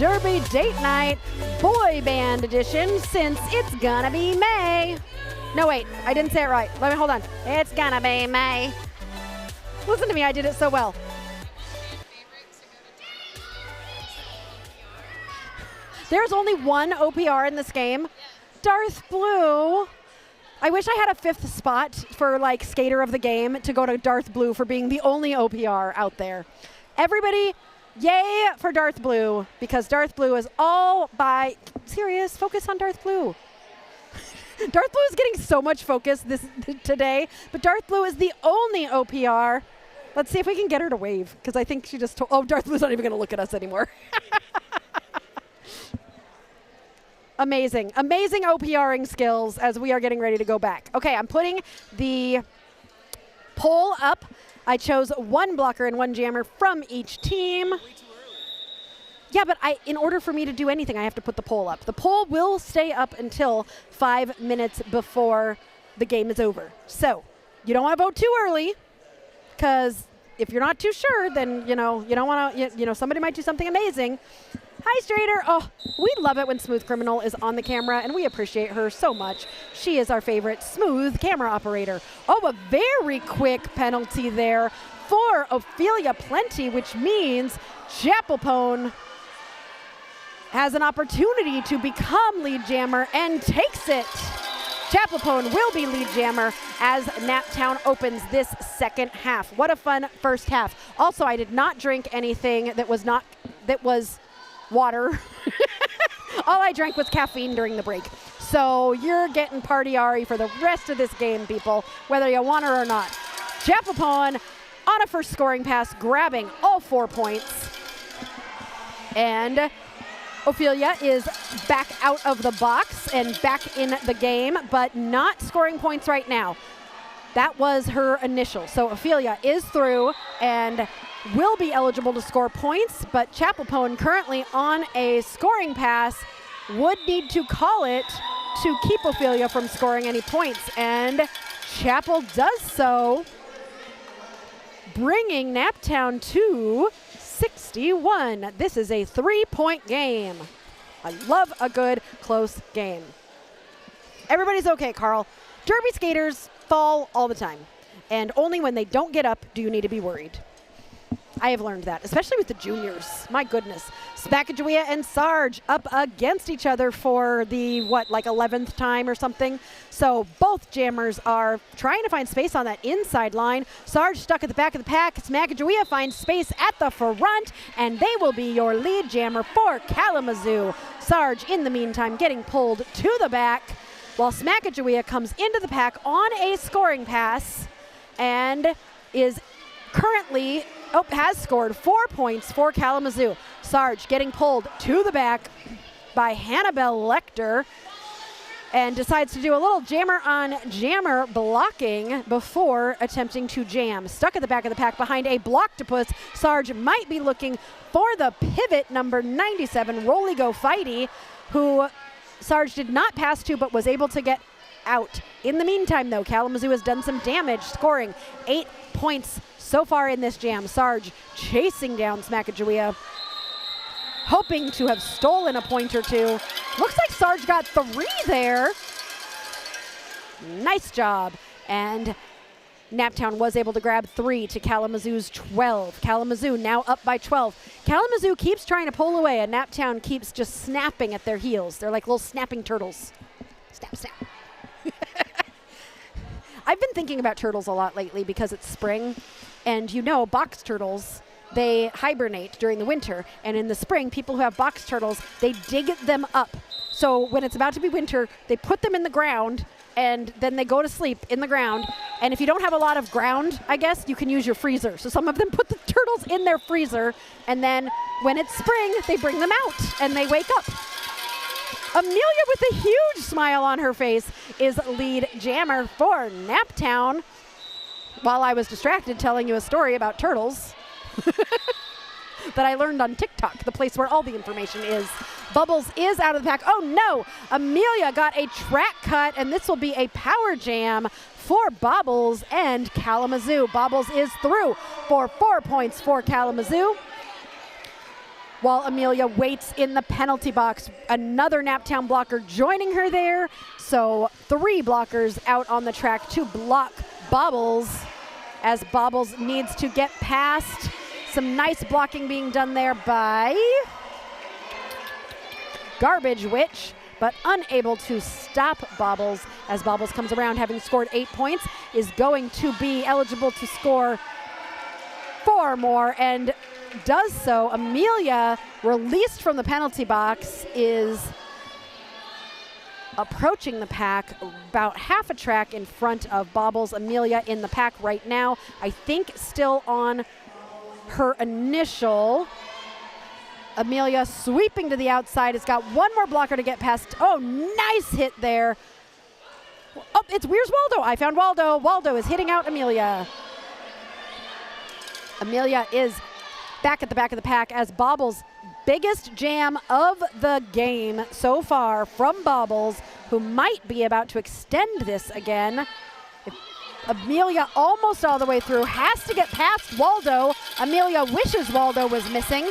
Derby Date Night Boy Band Edition since it's gonna be May. No, wait, I didn't say it right. Let me, hold on. It's gonna be May. Listen to me, I did it so well. There's only one OPR in this game. Darth Blue. I wish I had a 5th spot for like skater of the game to go to Darth Blue for being the only OPR out there. Everybody, yay for Darth Blue, because Darth Blue is all by, serious, focus on Darth Blue. Darth Blue is getting so much focus today, but Darth Blue is the only OPR. Let's see if we can get her to wave, because I think she just told, oh, Darth Blue's not even going to look at us anymore. Amazing. Amazing OPRing skills as we are getting ready to go back. Okay, I'm putting the poll up. I chose one blocker and one jammer from each team. Yeah, but in order for me to do anything, I have to put the poll up. The poll will stay up until 5 minutes before the game is over. So you don't want to vote too early, because if you're not too sure, then, you know, you don't want to, you know, somebody might do something amazing. Hi, Strader. Oh, we love it when Smooth Criminal is on the camera, and we appreciate her so much. She is our favorite smooth camera operator. Oh, a very quick penalty there for Ophelia Plenty, which means Chapelpone has an opportunity to become lead jammer and takes it. Chapelpone will be lead jammer as Naptown opens this second half. What a fun first half. Also, I did not drink anything that was water. All I drank was caffeine during the break. So you're getting party-ari for the rest of this game, people, whether you want her or not. Chapelpone on a first scoring pass, grabbing all 4 points. And Ophelia is back out of the box and back in the game, but not scoring points right now. That was her initial. So Ophelia is through and will be eligible to score points, but Chapelpone, currently on a scoring pass, would need to call it to keep Ophelia from scoring any points. And Chapel does so, bringing Naptown to 61. This is a 3-point game. I love a good close game. Everybody's okay, Carl. Derby skaters fall all the time, and only when they don't get up do you need to be worried. I have learned that, especially with the juniors. My goodness. Smackajawea and Sarge up against each other for the, like 11th time or something. So both jammers are trying to find space on that inside line. Sarge stuck at the back of the pack. Smackajawea finds space at the front, and they will be your lead jammer for Kalamazoo. Sarge, in the meantime, getting pulled to the back, while Smackajawea comes into the pack on a scoring pass and is currently, has scored 4 points for Kalamazoo. Sarge getting pulled to the back by Hannibal Lecter and decides to do a little jammer on jammer blocking before attempting to jam. Stuck at the back of the pack behind a Blocktopus. Sarge might be looking for the pivot, number 97, Rolly Go Fighty, who Sarge did not pass to but was able to get out. In the meantime, though, Kalamazoo has done some damage, scoring 8 points so far in this jam. Sarge chasing down Smackajawea, hoping to have stolen a point or two. Looks like Sarge got 3 there. Nice job. And Naptown was able to grab 3 to Kalamazoo's 12. Kalamazoo now up by 12. Kalamazoo keeps trying to pull away, and Naptown keeps just snapping at their heels. They're like little snapping turtles. Snap, snap. I've been thinking about turtles a lot lately because it's spring, and you know, box turtles, they hibernate during the winter, and in the spring, people who have box turtles, they dig them up. So when it's about to be winter, they put them in the ground, and then they go to sleep in the ground. And if you don't have a lot of ground, I guess, you can use your freezer. So some of them put the turtles in their freezer, and then when it's spring, they bring them out, and they wake up. Amelia, with a huge smile on her face, is lead jammer for Naptown. While I was distracted telling you a story about turtles that I learned on TikTok, the place where all the information is. Bubbles is out of the pack. Oh no, Amelia got a track cut, and this will be a power jam for Bobbles and Kalamazoo. Bobbles is through for 4 points for Kalamazoo. while Amelia waits in the penalty box. Another Naptown blocker joining her there. So 3 blockers out on the track to block Bobbles, as Bobbles needs to get past. Some nice blocking being done there by Garbage Witch, but unable to stop Bobbles, as Bobbles comes around, having scored 8 points, is going to be eligible to score 4 more, and does so. Amelia, released from the penalty box, is approaching the pack about half a track in front of Bobbles. Amelia in the pack right now, I think still on her initial. Amelia sweeping to the outside, has got one more blocker to get past. Oh, nice hit there. Oh, where's Waldo? I found Waldo. Waldo is hitting out Amelia. Amelia is back at the back of the pack, as Bobbles' biggest jam of the game so far from Bobbles, who might be about to extend this again. Amelia almost all the way through, has to get past Waldo. Amelia wishes Waldo was missing.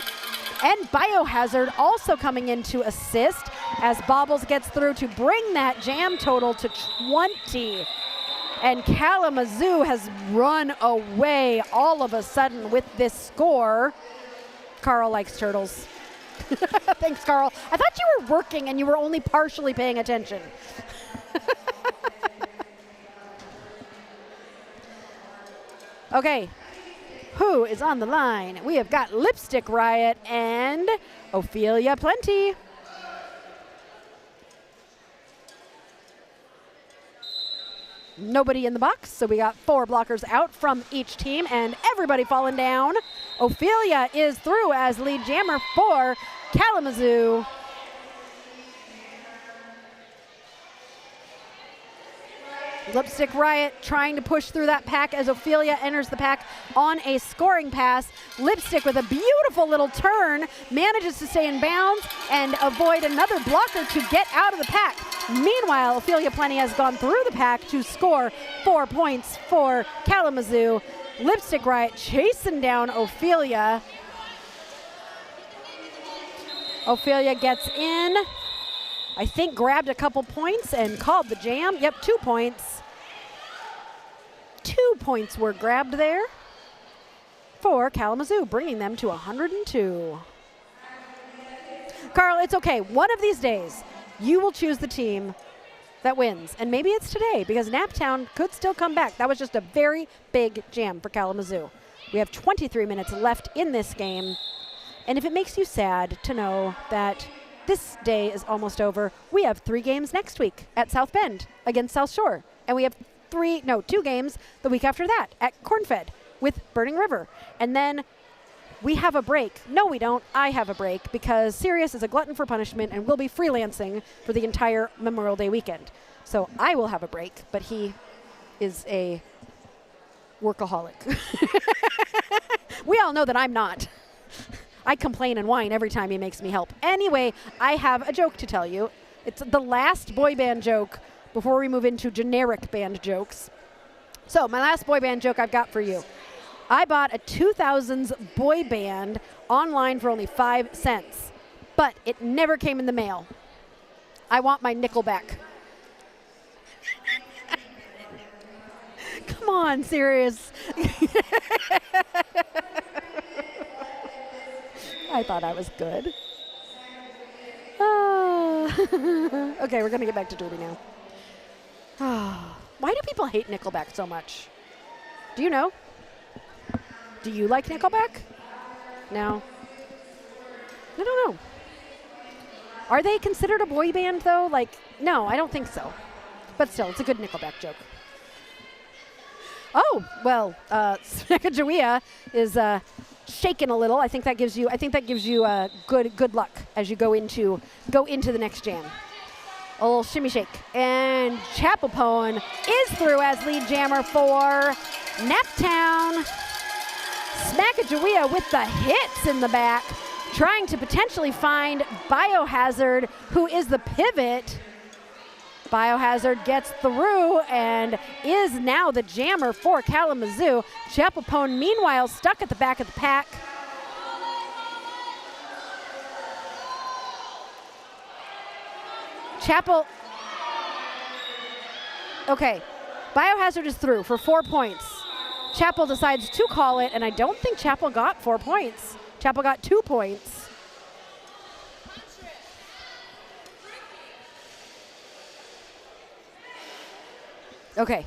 And Biohazard also coming in to assist, as Bobbles gets through to bring that jam total to 20. And Kalamazoo has run away all of a sudden with this score. Carl likes turtles. Thanks, Carl. I thought you were working and you were only partially paying attention. Okay, who is on the line? We have got Lipstick Riot and Ophelia Plenty. Nobody in the box, so we got 4 blockers out from each team, and everybody falling down. Ophelia is through as lead jammer for Kalamazoo. Lipstick Riot trying to push through that pack as Ophelia enters the pack on a scoring pass. Lipstick with a beautiful little turn manages to stay in bounds and avoid another blocker to get out of the pack. Meanwhile, Ophelia Plenty has gone through the pack to score 4 points for Kalamazoo. Lipstick Riot chasing down Ophelia. Ophelia gets in, I think grabbed a couple points and called the jam. Yep, 2 points. 2 points were grabbed there for Kalamazoo, bringing them to 102. Carl, it's okay. One of these days, you will choose the team that wins. And maybe it's today, because Naptown could still come back. That was just a very big jam for Kalamazoo. We have 23 minutes left in this game. And if it makes you sad to know that this day is almost over, we have 3 games next week at South Bend against South Shore. And we have 2 games the week after that at Cornfed with Burning River. And then we have a break. No, we don't. I have a break, because Sirius is a glutton for punishment and will be freelancing for the entire Memorial Day weekend. So I will have a break, but he is a workaholic. We all know that I'm not. I complain and whine every time he makes me help. Anyway, I have a joke to tell you. It's the last boy band joke before we move into generic band jokes. So my last boy band joke I've got for you. I bought a 2000s boy band online for only 5 cents, but it never came in the mail. I want my nickel back. Come on, serious. I thought I was good. Okay, we're going to get back to Derby now. Why do people hate Nickelback so much? Do you know? Do you like Nickelback? No? I don't know. Are they considered a boy band, though? Like, no, I don't think so. But still, it's a good Nickelback joke. Oh, well, Sacagawea is shaken a little. I think that gives you good luck as you go into the next jam. A little shimmy shake. And Chapelpoan is through as lead jammer for Naptown. Smackajawea with the hits in the back, trying to potentially find Biohazard, who is the pivot. Biohazard gets through and is now the jammer for Kalamazoo. Chapelpoan, meanwhile, stuck at the back of the pack. Chapel. Okay, Biohazard is through for 4 points. Chapel decides to call it, and I don't think Chapel got 4 points. Chapel got 2 points. Okay,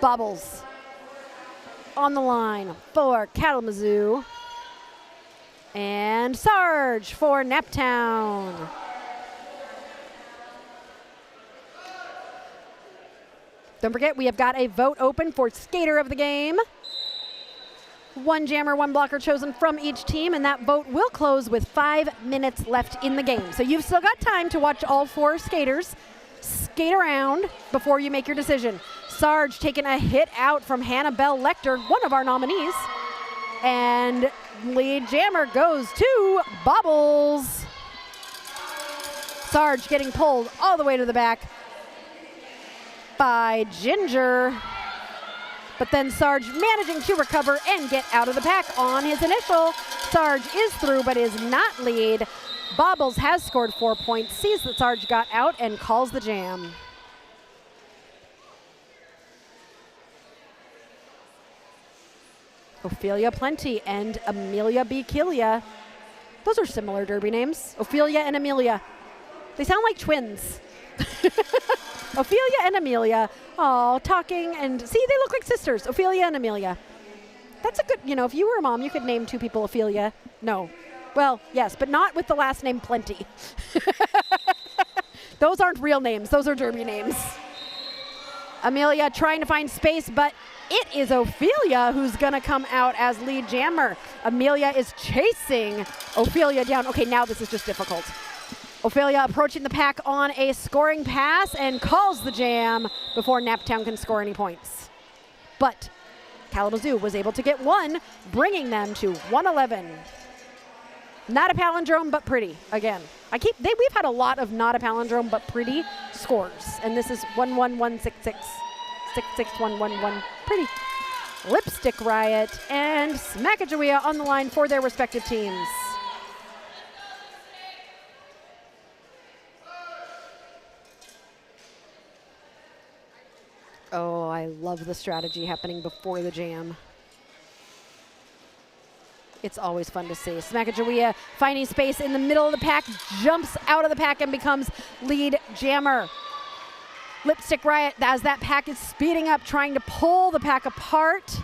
Bobbles on the line for Kalamazoo. And Sarge for Naptown. Don't forget, we have got a vote open for Skater of the Game. 1 jammer, 1 blocker chosen from each team, and that vote will close with 5 minutes left in the game. So you've still got time to watch all 4 skaters skate around before you make your decision. Sarge taking a hit out from Hannibal Lecter, one of our nominees. And lead jammer goes to Bobbles. Sarge getting pulled all the way to the back by Ginger. But then Sarge managing to recover and get out of the pack on his initial. Sarge is through but is not lead. Bobbles has scored 4 points, sees that Sarge got out and calls the jam. Ophelia Plenty and Amelia B. Killia. Those are similar derby names. Ophelia and Amelia. They sound like twins. Ophelia and Amelia. Oh, talking and see, they look like sisters. Ophelia and Amelia. That's a good, if you were a mom, you could name 2 people Ophelia. No. Well, yes, but not with the last name Plenty. Those aren't real names. Those are derby names. Amelia trying to find space, but it is Ophelia who's going to come out as lead jammer. Amelia is chasing Ophelia down. Okay, now this is just difficult. Ophelia approaching the pack on a scoring pass and calls the jam before Naptown can score any points. But Kalamazoo was able to get 1, bringing them to 111. Not a palindrome, but pretty, again. We've had a lot of not a palindrome, but pretty scores. And this is 11166, 66111. Pretty. Lipstick Riot and Smackajawea on the line for their respective teams. Oh, I love the strategy happening before the jam. It's always fun to see. Smackajawea finding space in the middle of the pack, jumps out of the pack and becomes lead jammer. Lipstick Riot, as that pack is speeding up, trying to pull the pack apart.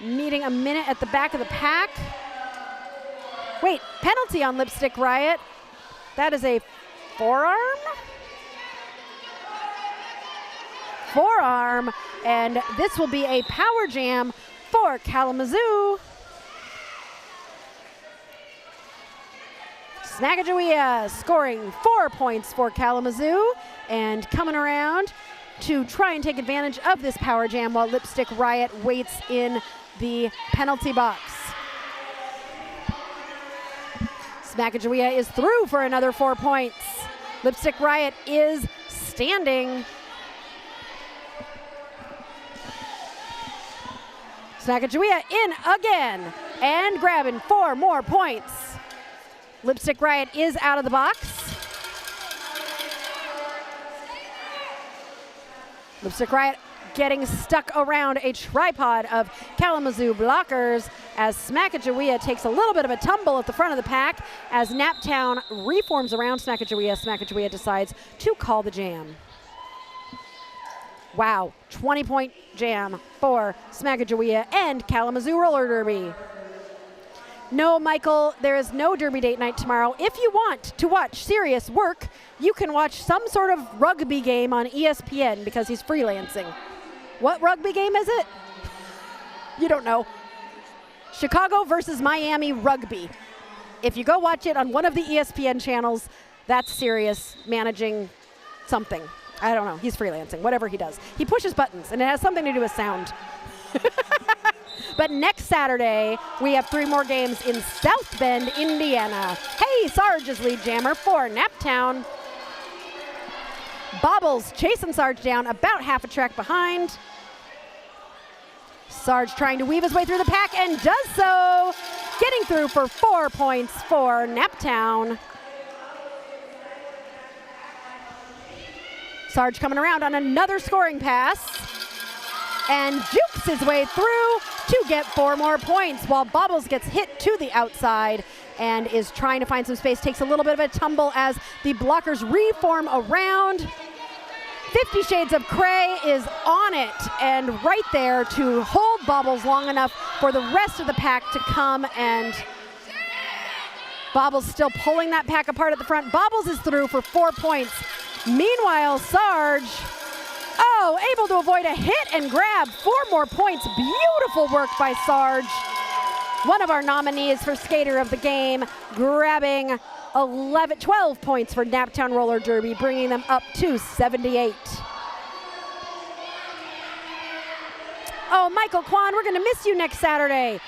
Needing a minute at the back of the pack. Wait, penalty on Lipstick Riot. That is a forearm? Forearm, and this will be a power jam for Kalamazoo. Smackajawea scoring 4 points for Kalamazoo and coming around to try and take advantage of this power jam while Lipstick Riot waits in the penalty box. Smackajawea is through for another 4 points. Lipstick Riot is standing. Smackajawea in again and grabbing 4 more points. Lipstick Riot is out of the box. Lipstick Riot getting stuck around a tripod of Kalamazoo blockers as Smackajawea takes a little bit of a tumble at the front of the pack as Naptown reforms around Smackajawea. Smackajawea decides to call the jam. Wow, 20-point jam for Smackajawea and Kalamazoo Roller Derby. No, Michael, there is no Derby Date Night tomorrow. If you want to watch serious work, you can watch some sort of rugby game on ESPN because he's freelancing. What rugby game is it? You don't know. Chicago versus Miami rugby. If you go watch it on one of the ESPN channels, that's serious managing something. I don't know. He's freelancing, whatever he does. He pushes buttons, and it has something to do with sound. But next Saturday, we have 3 more games in South Bend, Indiana. Hey, Sarge is lead jammer for Naptown. Bobbles chasing Sarge down about half a track behind. Sarge trying to weave his way through the pack and does so. getting through for 4 points for Naptown. Sarge coming around on another scoring pass and jukes his way through to get 4 more points while Bobbles gets hit to the outside and is trying to find some space. Takes a little bit of a tumble as the blockers reform around. 50 Shades of Cray is on it and right there to hold Bobbles long enough for the rest of the pack to come, and Bobbles still pulling that pack apart at the front. Bobbles is through for 4 points. Meanwhile, Sarge, able to avoid a hit and grab 4 more points. Beautiful work by Sarge. One of our nominees for Skater of the Game, grabbing 12 points for Naptown Roller Derby, bringing them up to 78. Oh, Michael Kwan, we're going to miss you next Saturday.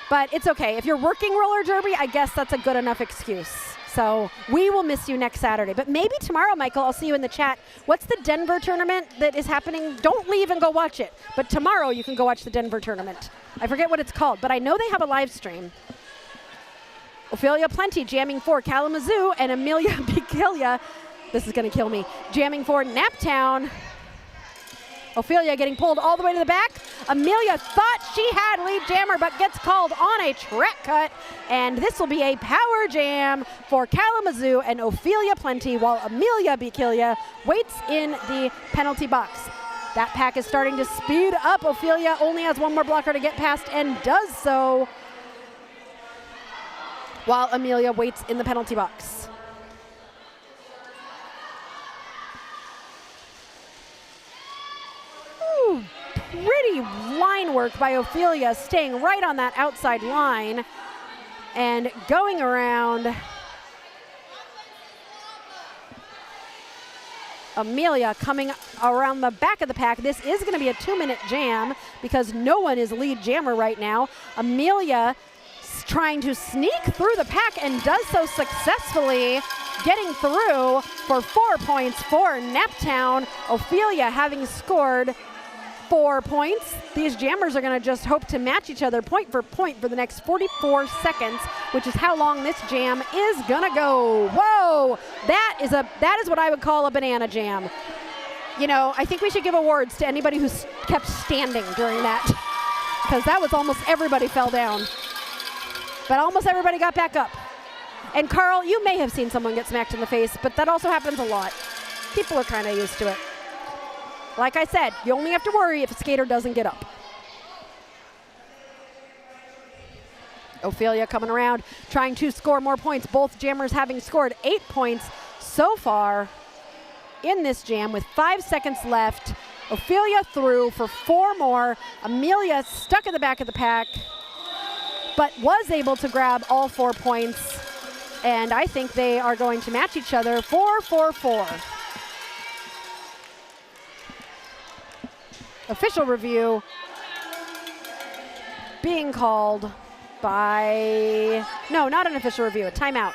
But it's okay. If you're working roller derby, I guess that's a good enough excuse. So we will miss you next Saturday. But maybe tomorrow, Michael, I'll see you in the chat. What's the Denver tournament that is happening? Don't leave and go watch it. But tomorrow you can go watch the Denver tournament. I forget what it's called, but I know they have a live stream. Ophelia Plenty jamming for Kalamazoo, and Amelia Bikilia, this is going to kill me, jamming for Naptown. Ophelia getting pulled all the way to the back. Amelia thought she had lead jammer, but gets called on a track cut. And this will be a power jam for Kalamazoo and Ophelia Plenty, while Amelia Bikilia waits in the penalty box. That pack is starting to speed up. Ophelia only has 1 more blocker to get past and does so, while Amelia waits in the penalty box. Pretty line work by Ophelia, staying right on that outside line and going around Amelia, coming around the back of the pack. This is going to be a 2-minute jam because no one is lead jammer right now. Amelia trying to sneak through the pack and does so successfully, getting through for 4 points for Naptown. Ophelia having scored 4 points. These jammers are going to just hope to match each other point for the next 44 seconds, which is how long this jam is going to go. Whoa, that is what I would call a banana jam. You know, I think we should give awards to anybody who kept standing during that, because that was almost everybody fell down. But almost everybody got back up. And Carl, you may have seen someone get smacked in the face, but that also happens a lot. People are kind of used to it. Like I said, you only have to worry if a skater doesn't get up. Ophelia coming around, trying to score more points. Both jammers having scored 8 points so far in this jam with 5 seconds left. Ophelia through for 4 more. Amelia stuck in the back of the pack, but was able to grab all 4 points. And I think they are going to match each other 4-4-4. Official review being called by, no, not an official review, a timeout.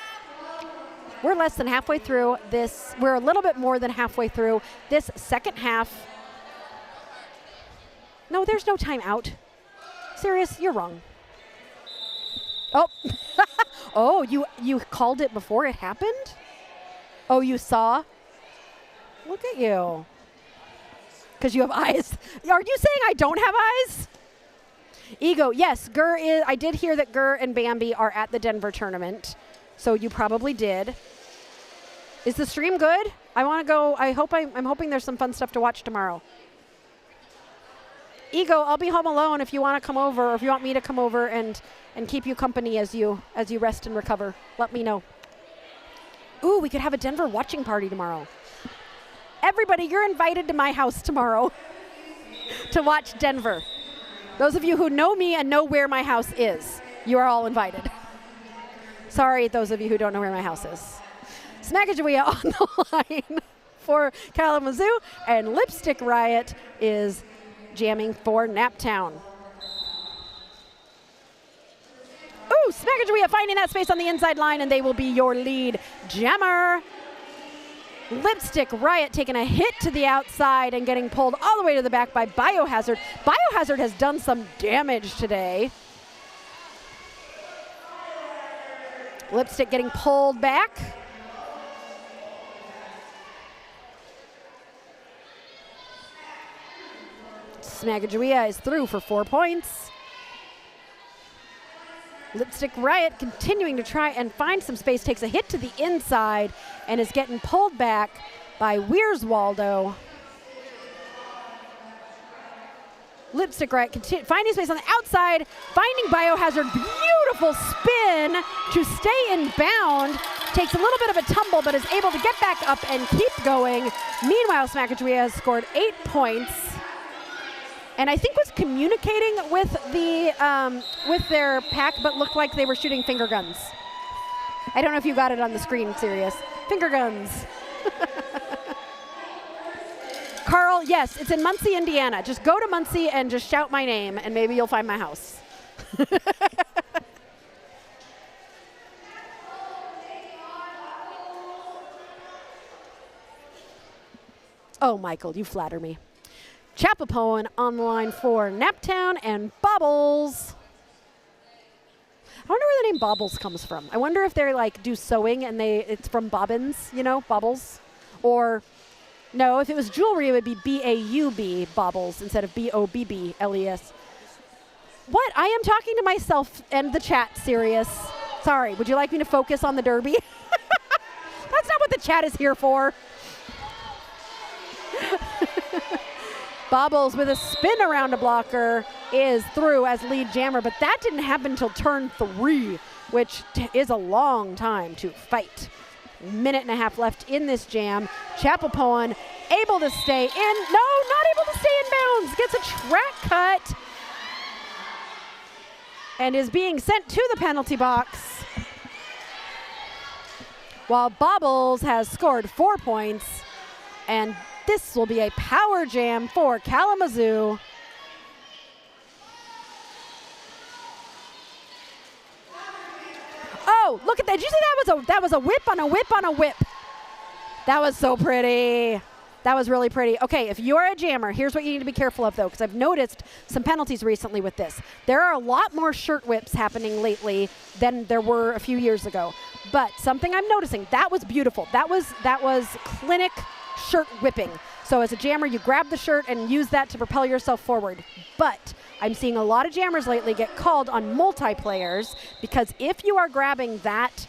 We're less than halfway through this. We're a little bit more than halfway through this second half. No, there's no timeout. Serious, you're wrong. Oh, oh, you called it before it happened? Oh, you saw? Look at you. Because you have eyes. Are you saying I don't have eyes? Ego, yes, Gurr is. I did hear that Gurr and Bambi are at the Denver tournament, so you probably did. Is the stream good? I want to go. I'm hoping there's some fun stuff to watch tomorrow. Ego, I'll be home alone if you want to come over, or if you want me to come over and keep you company as you rest and recover. Let me know. Ooh, we could have a Denver watching party tomorrow. Everybody, you're invited to my house tomorrow to watch Denver. Those of you who know me and know where my house is, you are all invited. Sorry, those of you who don't know where my house is. Smackajaweea on the line for Kalamazoo, and Lipstick Riot is jamming for Naptown. Ooh, Smackajaweea finding that space on the inside line, and they will be your lead jammer. Lipstick Riot taking a hit to the outside and getting pulled all the way to the back by Biohazard. Biohazard has done some damage today. Lipstick getting pulled back. Smagadria is through for 4 points. Lipstick Riot continuing to try and find some space, takes a hit to the inside and is getting pulled back by Wierswaldo. Lipstick Riot finding space on the outside, finding Biohazard, beautiful spin to stay in bound. Takes a little bit of a tumble, but is able to get back up and keep going. Meanwhile, Smagadria has scored 8 points. And I think was communicating with with their pack, but looked like they were shooting finger guns. I don't know if you got it on the screen, Sirius. Finger guns. Carl, yes, it's in Muncie, Indiana. Just go to Muncie and just shout my name, and maybe you'll find my house. Oh, Michael, you flatter me. Chapapoan on the line for Naptown and Bobbles. I wonder where the name Bobbles comes from. I wonder if they're like do sewing and it's from bobbins, you know, Bobbles. Or no, if it was jewelry, it would be B-A-U-B, Bobbles, instead of B-O-B-B-L-E-S. What? I am talking to myself and the chat, Sirius. Sorry, would you like me to focus on the Derby? That's not what the chat is here for. Bobbles with a spin around a blocker is through as lead jammer, but that didn't happen until turn 3, which is a long time to fight. Minute and a half left in this jam. Chapapoan able to stay in. No, not able to stay in bounds. Gets a track cut and is being sent to the penalty box. While Bobbles has scored 4 points, and this will be a power jam for Kalamazoo. Oh, look at that. Did you see that was a whip on a whip on a whip? That was so pretty. That was really pretty. Okay, if you're a jammer, here's what you need to be careful of, though, because I've noticed some penalties recently with this. There are a lot more shirt whips happening lately than there were a few years ago. But something I'm noticing, that was beautiful. That was clinic shirt whipping. So as a jammer, you grab the shirt and use that to propel yourself forward. But I'm seeing a lot of jammers lately get called on multiplayers, because if you are grabbing that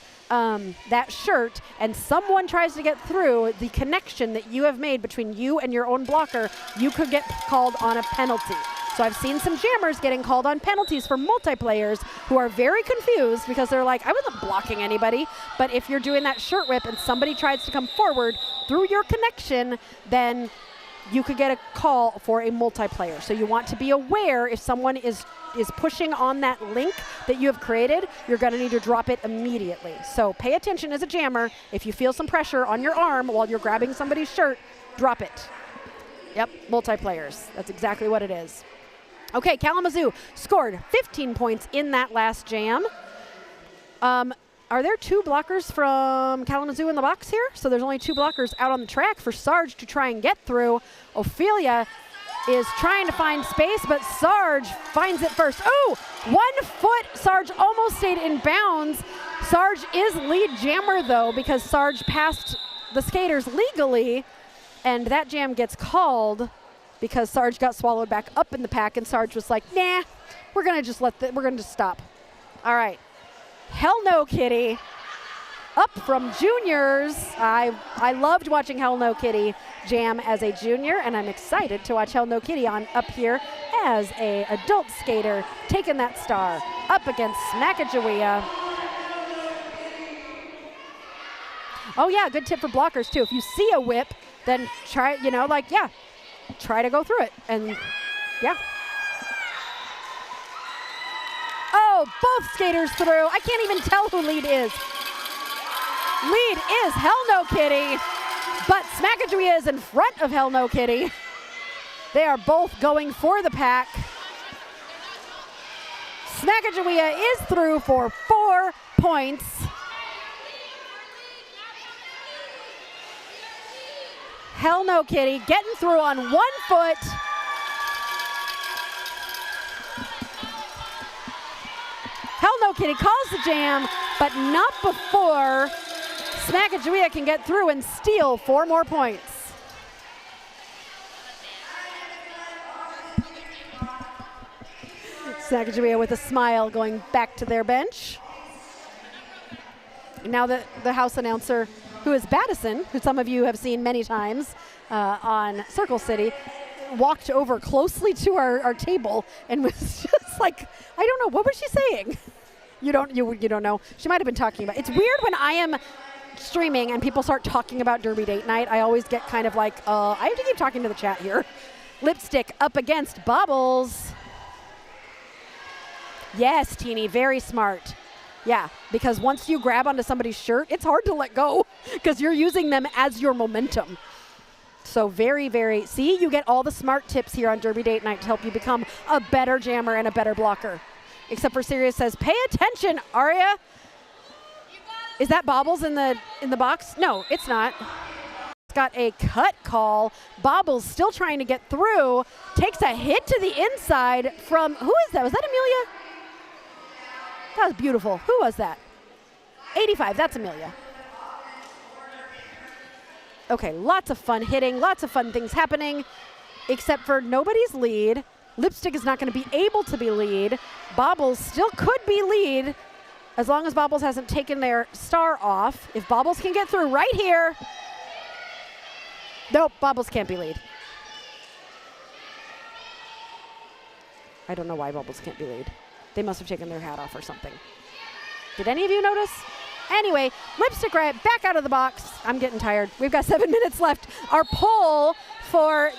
shirt and someone tries to get through the connection that you have made between you and your own blocker, you could get called on a penalty. So I've seen some jammers getting called on penalties for multiplayers who are very confused because they're like, I wasn't blocking anybody. But if you're doing that shirt whip and somebody tries to come forward through your connection, then you could get a call for a multiplayer. So you want to be aware if someone is pushing on that link that you have created, you're going to need to drop it immediately. So pay attention as a jammer. If you feel some pressure on your arm while you're grabbing somebody's shirt, drop it. Yep, multiplayers. That's exactly what it is. Okay, Kalamazoo scored 15 points in that last jam. Are there 2 blockers from Kalamazoo in the box here? So there's only 2 blockers out on the track for Sarge to try and get through. Ophelia is trying to find space, but Sarge finds it first. Oh, 1 foot. Sarge almost stayed in bounds. Sarge is lead jammer, though, because Sarge passed the skaters legally, and that jam gets called because Sarge got swallowed back up in the pack, and Sarge was like, nah, we're going to just stop. All right. Hell No Kitty up from juniors. I loved watching Hell No Kitty jam as a junior, and I'm excited to watch Hell No Kitty up here as a adult skater, taking that star up against Smagadria. Oh yeah, good tip for blockers too. If you see a whip, then try, try to go through it, and yeah. Oh, both skaters through. I can't even tell who lead is. Lead is Hell No Kitty, but Smagadria is in front of Hell No Kitty. They are both going for the pack. Smagadria is through for 4 points. Hell No Kitty getting through on 1 foot. Hell No Kitty calls the jam, but not before Sacagawea can get through and steal 4 more points. Sacagawea with a smile going back to their bench. Now the house announcer, who is Battison, who some of you have seen many times on Circle City, walked over closely to our table and was just like, I don't know, what was she saying? You don't know. She might have been talking about. It's weird when I am streaming and people start talking about Derby Date Night. I always get kind of like, I have to keep talking to the chat here. Lipstick up against Bobbles. Yes, Teeny, very smart. Yeah, because once you grab onto somebody's shirt, it's hard to let go because you're using them as your momentum. So very, very, see, you get all the smart tips here on Derby Date Night to help you become a better jammer and a better blocker. Except for Sirius says, pay attention, Aria. Is that Bobbles in the box? No, it's not. It's got a cut call. Bobbles still trying to get through. Takes a hit to the inside from, who is that? Was that Amelia? That was beautiful. Who was that? 85, that's Amelia. Okay, lots of fun hitting, lots of fun things happening, except for nobody's lead. Lipstick is not going to be able to be lead. Bobbles still could be lead as long as Bobbles hasn't taken their star off. If Bobbles can get through right here. Nope, Bobbles can't be lead. I don't know why Bobbles can't be lead. They must have taken their hat off or something. Did any of you notice? Anyway, Lipstick Riot back out of the box. I'm getting tired. We've got 7 minutes left. Our poll for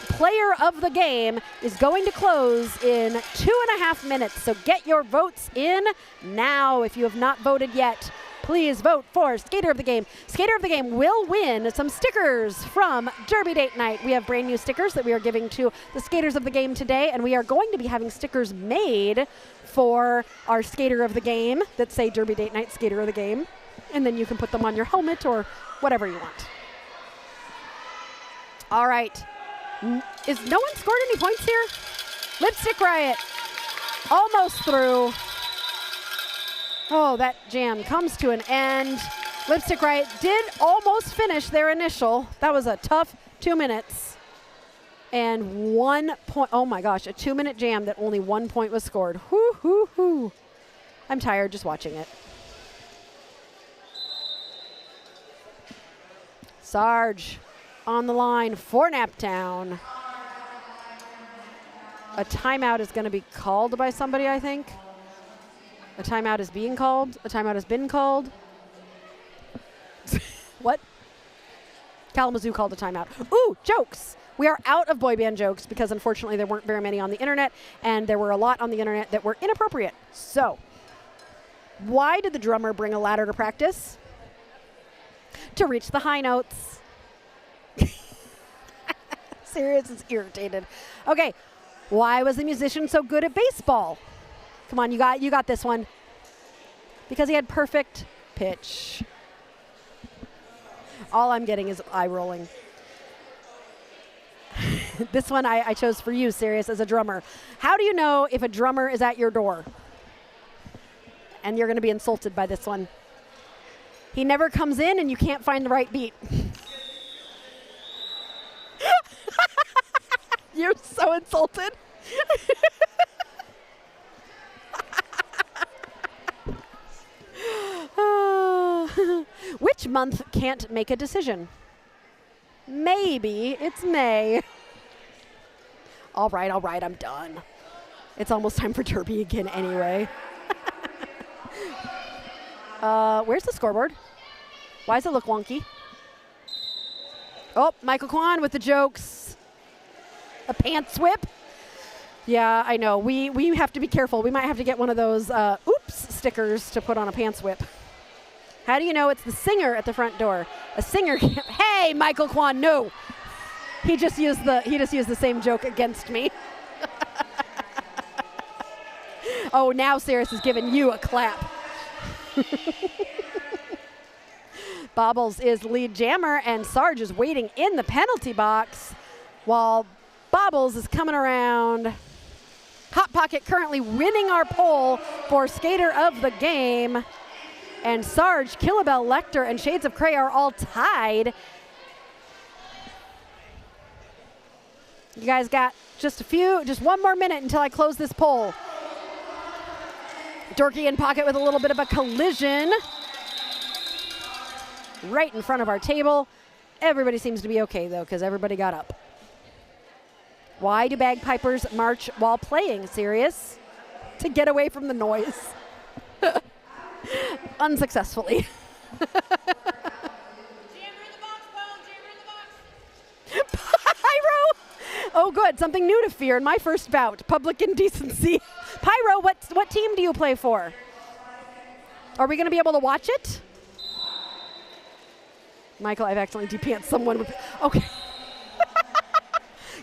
player of the game is going to close in 2.5 minutes. So get your votes in now. If you have not voted yet, please vote for Skater of the Game. Skater of the Game will win some stickers from Derby Date Night. We have brand new stickers that we are giving to the Skaters of the Game today, and we are going to be having stickers made for our Skater of the Game that say Derby Date Night Skater of the Game, and then you can put them on your helmet or whatever you want. All right. Is no one scored any points here? Lipstick Riot almost through. Oh, that jam comes to an end. Lipstick Riot did almost finish their initial. That was a tough 2 minutes. And 1 point, oh my gosh, a 2-minute jam that only 1 point was scored. Whoo, hoo, hoo. I'm tired just watching it. Sarge on the line for Naptown. A timeout is going to be called by somebody, I think. A timeout is being called. A timeout has been called. What? Kalamazoo called a timeout. Ooh, jokes. We are out of boy band jokes because unfortunately there weren't very many on the internet, and there were a lot on the internet that were inappropriate. So, why did the drummer bring a ladder to practice? To reach the high notes. Sirius is irritated. Okay, why was the musician so good at baseball? Come on, you got this one. Because he had perfect pitch. All I'm getting is eye rolling. This one I chose for you, Sirius, as a drummer. How do you know if a drummer is at your door? And you're going to be insulted by this one. He never comes in and you can't find the right beat. You're so insulted. Which month can't make a decision? Maybe it's May. All right, I'm done. It's almost time for Derby again anyway. Where's the scoreboard? Why does it look wonky? Oh, Michael Kwan with the jokes. A pants whip. Yeah, I know. We have to be careful. We might have to get one of those oops stickers to put on a pants whip. How do you know it's the singer at the front door? A singer can't. Hey, Michael Kwan, no. He just used the same joke against me. Oh, now Sirius is giving you a clap. Bobbles is lead jammer, and Sarge is waiting in the penalty box while Bobbles is coming around. Hot Pocket currently winning our poll for Skater of the Game. And Sarge, Killabell, Lecter, and Shades of Cray are all tied. You guys got just one more minute until I close this poll. Dorky and Pocket with a little bit of a collision right in front of our table. Everybody seems to be okay, though, because everybody got up. Why do bagpipers march while playing, Sirius? To get away from the noise. Unsuccessfully. Jammer in the box, Paul. Jammer in the box. Pyro! Oh, good. Something new to fear in my first bout. Public indecency. Pyro, what team do you play for? Are we going to be able to watch it? Michael, I've accidentally de-pantsed someone. Okay.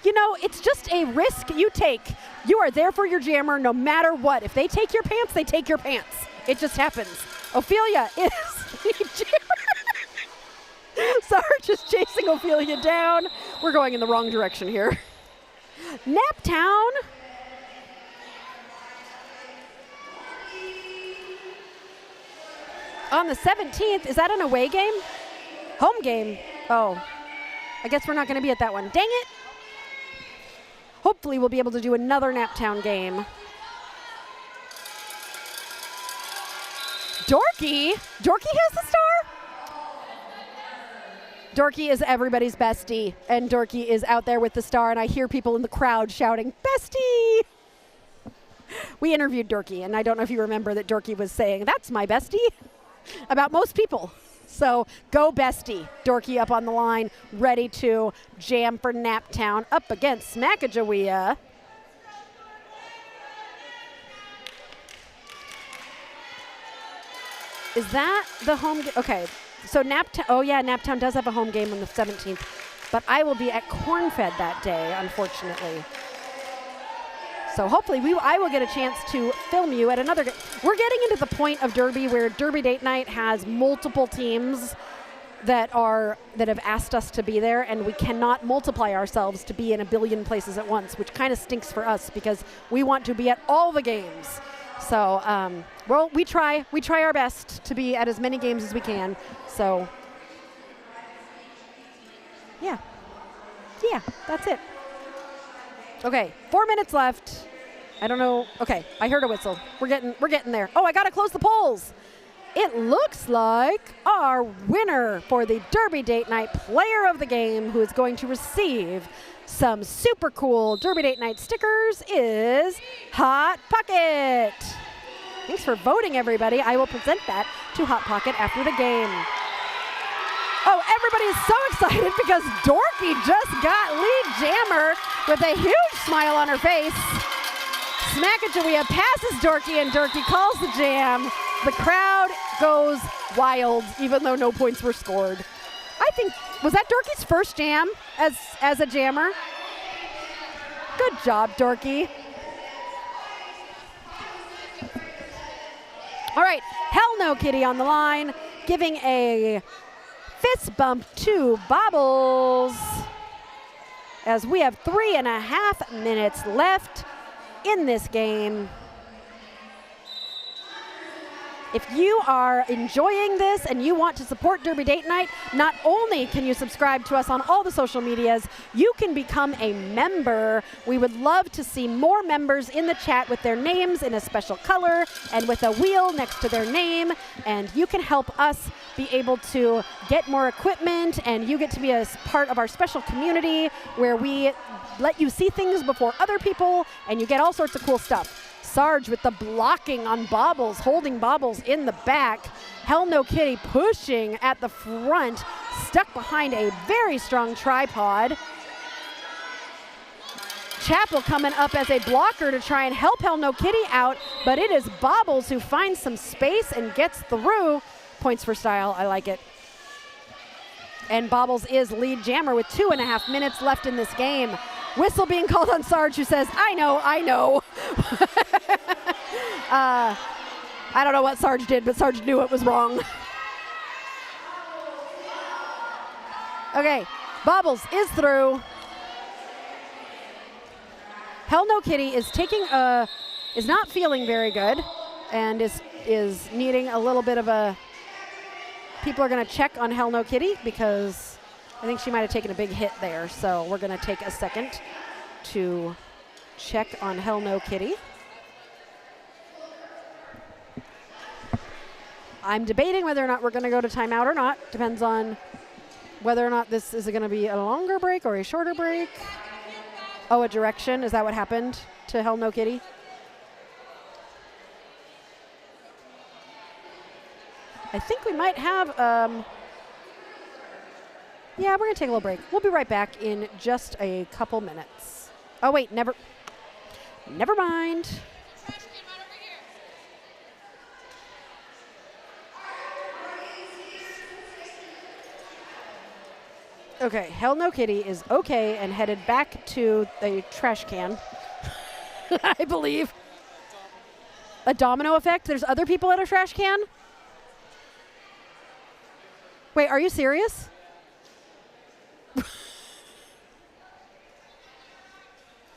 You know, it's just a risk you take. You are there for your jammer no matter what. If they take your pants, they take your pants. It just happens. Ophelia is the jammer. Sarge is chasing Ophelia down. We're going in the wrong direction here. Naptown. On the 17th, is that an away game? Home game. Oh, I guess we're not going to be at that one. Dang it. Hopefully we'll be able to do another Naptown game. Dorky? Dorky has the star? Dorky is everybody's bestie, and Dorky is out there with the star, and I hear people in the crowd shouting, "Bestie!" We interviewed Dorky, and I don't know if you remember that Dorky was saying, "That's my bestie," about most people. So go bestie. Dorky up on the line, ready to jam for Naptown up against Smackajawea. Is that the home game? Okay, so Naptown, oh yeah, Naptown does have a home game on the 17th, but I will be at Cornfed that day, unfortunately. So hopefully I will get a chance to film you at another game. We're getting into the point of Derby where Derby Date Night has multiple teams that have asked us to be there, and we cannot multiply ourselves to be in a billion places at once, which kind of stinks for us because we want to be at all the games. So, well, we try our best to be at as many games as we can. So, yeah, that's it. Okay, 4 minutes left. I don't know. Okay, I heard a whistle. We're getting there. Oh, I gotta close the polls. It looks like our winner for the Derby Date Night Player of the Game, who is going to receive some super cool Derby Date Night stickers, is Hot Pocket. Thanks for voting, everybody. I will present that to Hot Pocket after the game. Oh, everybody is so excited because Dorky just got lead jammer with a huge smile on her face. Smackajawea passes Dorky, and Dorky calls the jam. The crowd goes wild, even though no points were scored. I think, was that Dorky's first jam as a jammer? Good job, Dorky. All right, Hell No Kitty on the line, giving a fist bump to Bobbles as we have 3.5 minutes left in this game. If you are enjoying this and you want to support Derby Date Night, not only can you subscribe to us on all the social medias, you can become a member. We would love to see more members in the chat with their names in a special color and with a wheel next to their name. And you can help us be able to get more equipment, and you get to be a part of our special community where we let you see things before other people, and you get all sorts of cool stuff. Sarge with the blocking on Bobbles, holding Bobbles in the back. Hell No Kitty pushing at the front, stuck behind a very strong tripod. Chapel coming up as a blocker to try and help Hell No Kitty out, but it is Bobbles who finds some space and gets through. Points for style, I like it. And Bobbles is lead jammer with 2.5 minutes left in this game. Whistle being called on Sarge, who says, I know. I don't know what Sarge did, but Sarge knew it was wrong. Okay, Bobbles is through. Hell No Kitty is is not feeling very good, and is needing a little bit of a. People are going to check on Hell No Kitty because I think she might have taken a big hit there. So we're going to take a second to check on Hell No Kitty. I'm debating whether or not we're going to go to timeout or not. Depends on whether or not this is going to be a longer break or a shorter break. Oh, a direction. Is that what happened to Hell No Kitty? I think we might have, yeah, we're going to take a little break. We'll be right back in just a couple minutes. Oh, wait, never mind. Okay, Hell No Kitty is okay and headed back to the trash can, I believe. A domino effect? There's other people at a trash can? Wait, are you serious?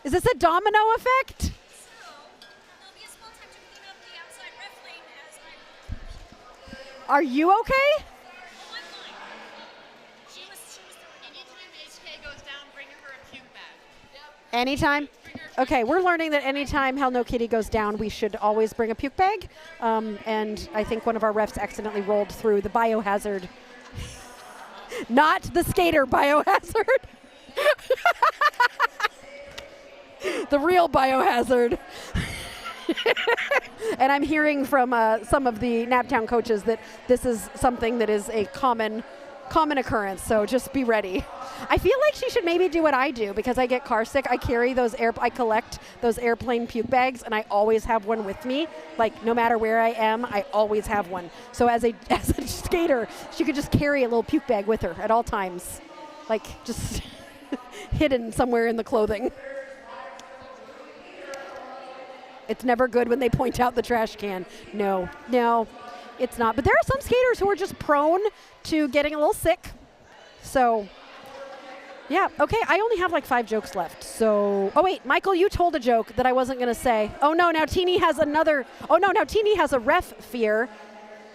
Is this a domino effect? So, there'll be a small time to clean up the outside ref lane as I... Are you okay? Oh, I'm fine. She was Anytime HK goes down, bring her a puke bag. Yep. Anytime? Okay, we're learning that anytime Hell No Kitty goes down, we should always bring a puke bag. And I think one of our refs accidentally rolled through the biohazard. Not the skater biohazard. The real biohazard. And I'm hearing from some of the Naptown coaches that this is something that is a common occurrence, so just be ready. I feel like she should maybe do what I do because I get car sick. I collect those airplane puke bags, and I always have one with me. Like no matter where I am, I always have one. So as a skater, she could just carry a little puke bag with her at all times, like just hidden somewhere in the clothing. It's never good when they point out the trash can. No, it's not. But there are some skaters who are just prone to getting a little sick. So, yeah, okay, I only have like 5 jokes left. So, oh wait, Michael, you told a joke that I wasn't going to say. Oh no, now Teeny has Teeny has a ref fear.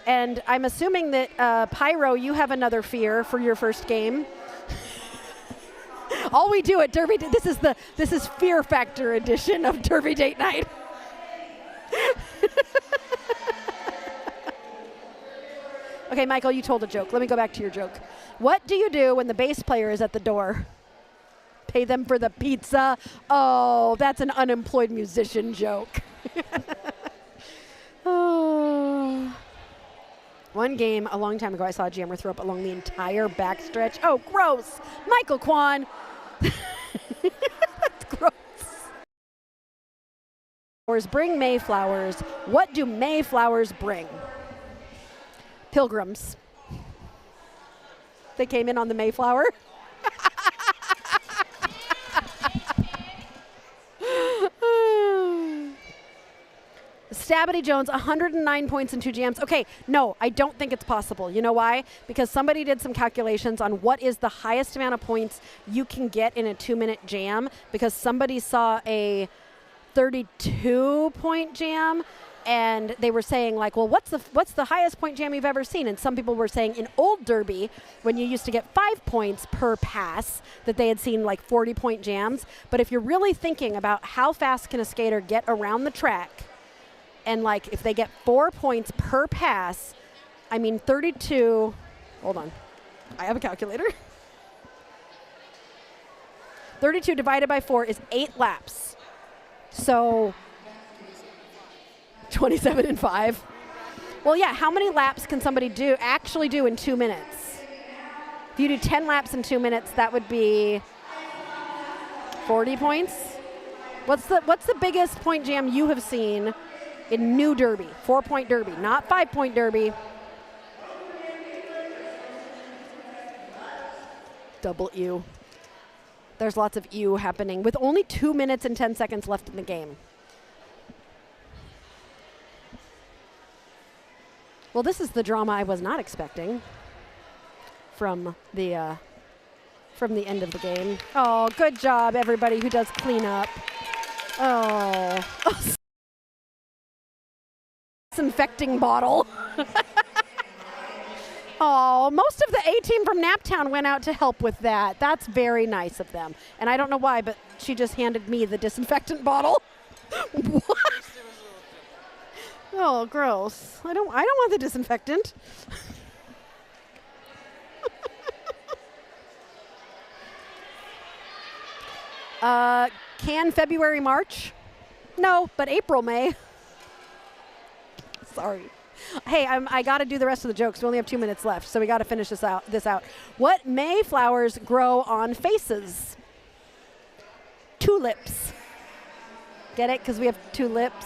And I'm assuming that Pyro, you have another fear for your first game. All we do at Derby, this is Fear Factor edition of Derby Date Night. Okay, Michael, you told a joke. Let me go back to your joke. What do you do when the bass player is at the door? Pay them for the pizza? Oh, that's an unemployed musician joke. Oh. One game a long time ago, I saw a jammer throw up along the entire backstretch. Oh, gross. Michael Kwan. That's gross. Bring Mayflowers. What do Mayflowers bring? Pilgrims. They came in on the Mayflower. Stabity Jones, 109 points and 2 jams. Okay, no, I don't think it's possible. You know why? Because somebody did some calculations on what is the highest amount of points you can get in a 2-minute jam, because somebody saw a 32-point jam, and they were saying like, well, what's the highest point jam you've ever seen? And some people were saying in old Derby, when you used to get 5 points per pass, that they had seen like 40-point jams. But if you're really thinking about how fast can a skater get around the track, and like if they get 4 points per pass, I mean 32, hold on, I have a calculator. 32 divided by 4 is 8 laps. So 27 and 5. Well, yeah, how many laps can somebody actually do in 2 minutes? If you do 10 laps in 2 minutes, that would be 40 points. What's the biggest point jam you have seen in new Derby? 4-point Derby, not 5-point Derby. Double ew. There's lots of ew happening with only 2 minutes and 10 seconds left in the game. Well, this is the drama I was not expecting from the end of the game. Oh, good job, everybody who does cleanup. Oh. Disinfecting bottle. Oh, most of the A team from Naptown went out to help with that. That's very nice of them. And I don't know why, but she just handed me the disinfectant bottle. What? Oh, gross. I don't want the disinfectant. Can February, March? No, but April, May. Sorry. Hey, I got to do the rest of the jokes. We only have 2 minutes left, so we got to finish this out. What May flowers grow on faces? Tulips. Get it? Because we have 2 lips.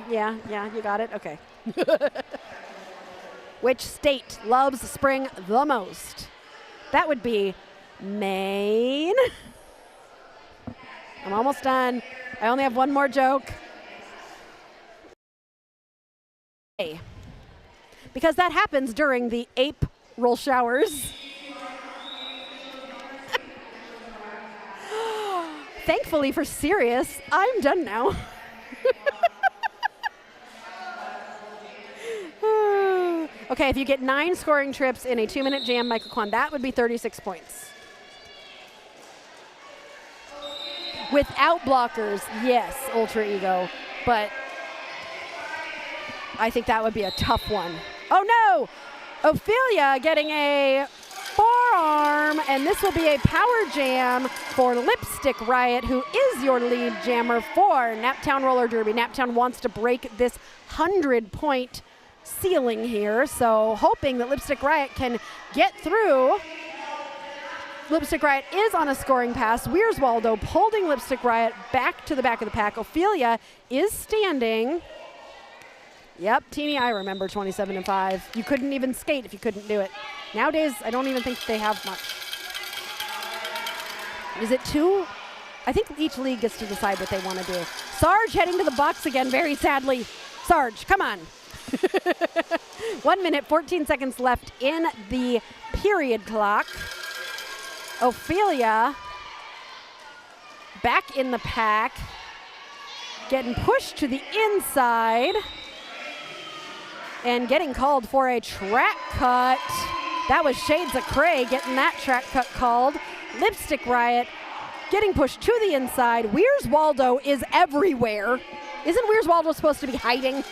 Yeah, you got it? Okay. Which state loves spring the most? That would be Maine. I'm almost done. I only have one more joke. Because that happens during the April showers. Thankfully for Sirius, I'm done now. Okay, if you get 9 scoring trips in a 2-minute jam microcon, that would be 36 points. Without blockers, yes, Ultra Ego, but I think that would be a tough one. Oh no! Ophelia getting a forearm, and this will be a power jam for Lipstick Riot, who is your lead jammer for Naptown Roller Derby. Naptown wants to break this 100-point ceiling here, so hoping that Lipstick Riot can get through. Lipstick Riot is on a scoring pass. Wierswaldo holding Lipstick Riot back to the back of the pack. Ophelia is standing. Yep, Teeny, I remember 27 and 5. You couldn't even skate if you couldn't do it. Nowadays, I don't even think they have much. Is it 2? I think each league gets to decide what they want to do. Sarge heading to the box again, very sadly. Sarge, come on. 1 minute, 14 seconds left in the period clock. Ophelia back in the pack, getting pushed to the inside and getting called for a track cut. That was Shades of Cray getting that track cut called. Lipstick Riot getting pushed to the inside. Wierswaldo is everywhere. Isn't Wierswaldo supposed to be hiding?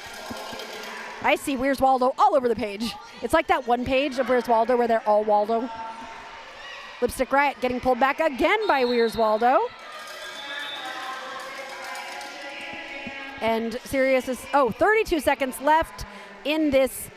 I see Wierswaldo all over the page. It's like that one page of Wierswaldo where they're all Waldo. Lipstick Riot getting pulled back again by Wierswaldo. And Sirius is, 32 seconds left in this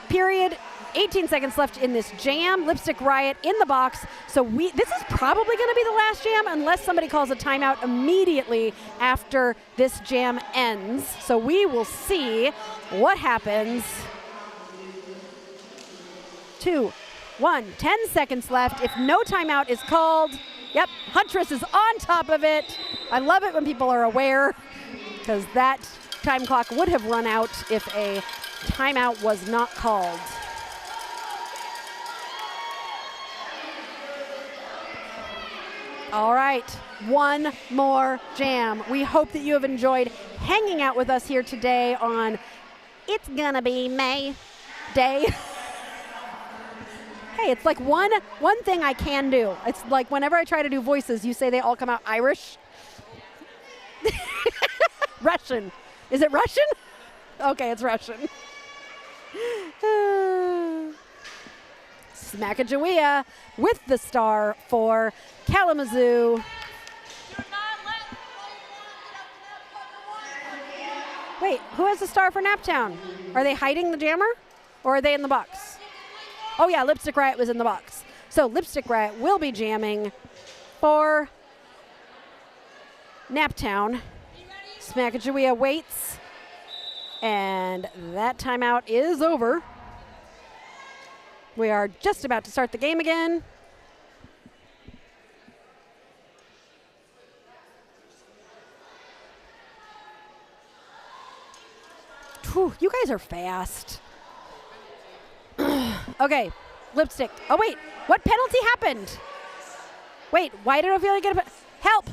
period. 18 seconds left in this jam. Lipstick Riot in the box. So this is probably going to be the last jam unless somebody calls a timeout immediately after this jam ends. So we will see what happens. 2, 1, 10 seconds left. If no timeout is called, yep, Huntress is on top of it. I love it when people are aware, because that time clock would have run out if a timeout was not called. All right, one more jam. We hope that you have enjoyed hanging out with us here today on It's Gonna Be May Day. Hey, it's like one thing I can do. It's like whenever I try to do voices, you say they all come out Irish. Russian. Is it Russian? Okay, it's Russian. Smackajawea with the star for Kalamazoo. Wait, who has the star for Naptown? Are they hiding the jammer? Or are they in the box? Oh yeah, Lipstick Riot was in the box. So Lipstick Riot will be jamming for Naptown. Smackajawea waits. And that timeout is over. We are just about to start the game again. Whew, you guys are fast. Okay, Lipstick. Oh wait, what penalty happened? Wait, why did Ophelia get a help?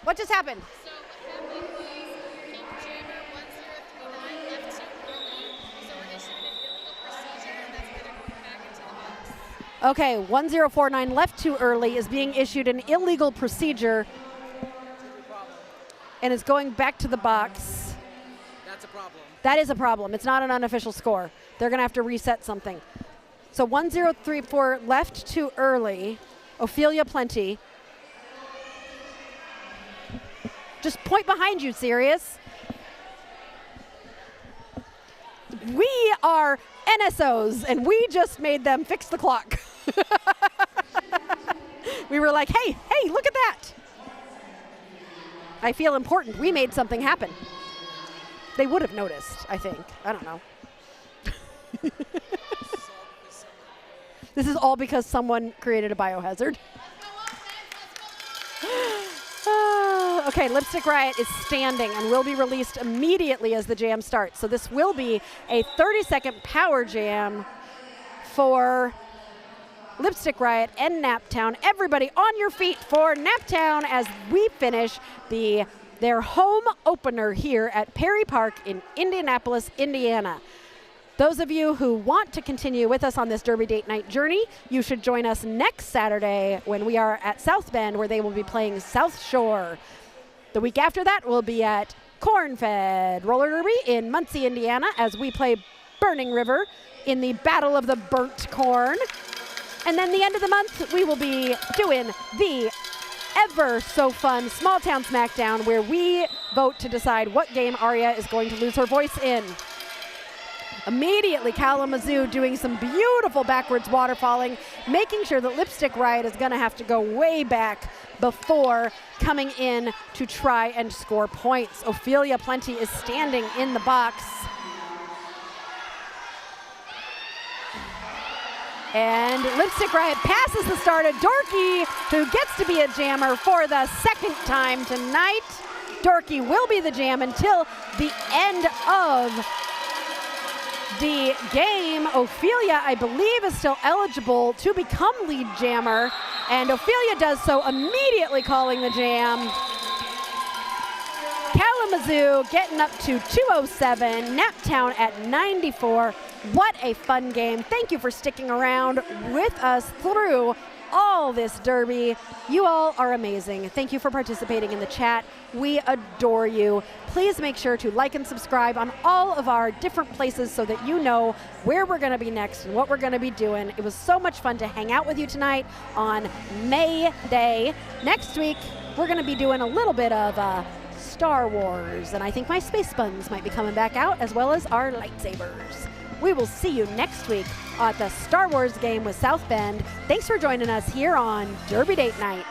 What just happened? So what happened was King Jammer 1039 left too early, so we're issuing an illegal procedure, and that's why they're going back into the box. Okay, 1049 left too early is being issued an illegal procedure and is going back to the box. That's a problem. That is a problem. It's not an unofficial score. They're going to have to reset something. So 1034 left too early. Ophelia Plenty. Just point behind you, Sirius. We are NSOs, and we just made them fix the clock. We were like, hey, look at that. I feel important. We made something happen. They would have noticed, I think. I don't know. This is all because someone created a biohazard. Okay, Lipstick Riot is standing and will be released immediately as the jam starts. So this will be a 30-second power jam for Lipstick Riot and Naptown. Everybody on your feet for Naptown as we finish their home opener here at Perry Park in Indianapolis, Indiana. Those of you who want to continue with us on this Derby Date Night journey, you should join us next Saturday when we are at South Bend, where they will be playing South Shore. The week after that, we'll be at Corn-Fed Roller Derby in Muncie, Indiana, as we play Burning River in the Battle of the Burnt Corn. And then the end of the month, we will be doing the ever so fun Small Town Smackdown, where we vote to decide what game Aria is going to lose her voice in. Immediately, Kalamazoo doing some beautiful backwards waterfalling, making sure that Lipstick Riot is going to have to go way back before coming in to try and score points. Ophelia Plenty is standing in the box. And Lipstick Riot passes the start at Dorky, who gets to be a jammer for the second time tonight. Dorky will be the jam until the end of the game. Ophelia, I believe, is still eligible to become lead jammer, and Ophelia does so, immediately calling the jam. Kalamazoo getting up to 207, Naptown at 94. What a fun game. Thank you for sticking around with us through all this derby. You all are amazing. Thank you for participating in the chat. We adore you. Please make sure to like and subscribe on all of our different places so that you know where we're going to be next and what we're going to be doing. It was so much fun to hang out with you tonight on May Day. Next week, we're going to be doing a little bit of Star Wars, and I think my space buns might be coming back out, as well as our lightsabers. We will see you next week at the Star Wars game with South Bend. Thanks for joining us here on Derby Date Night.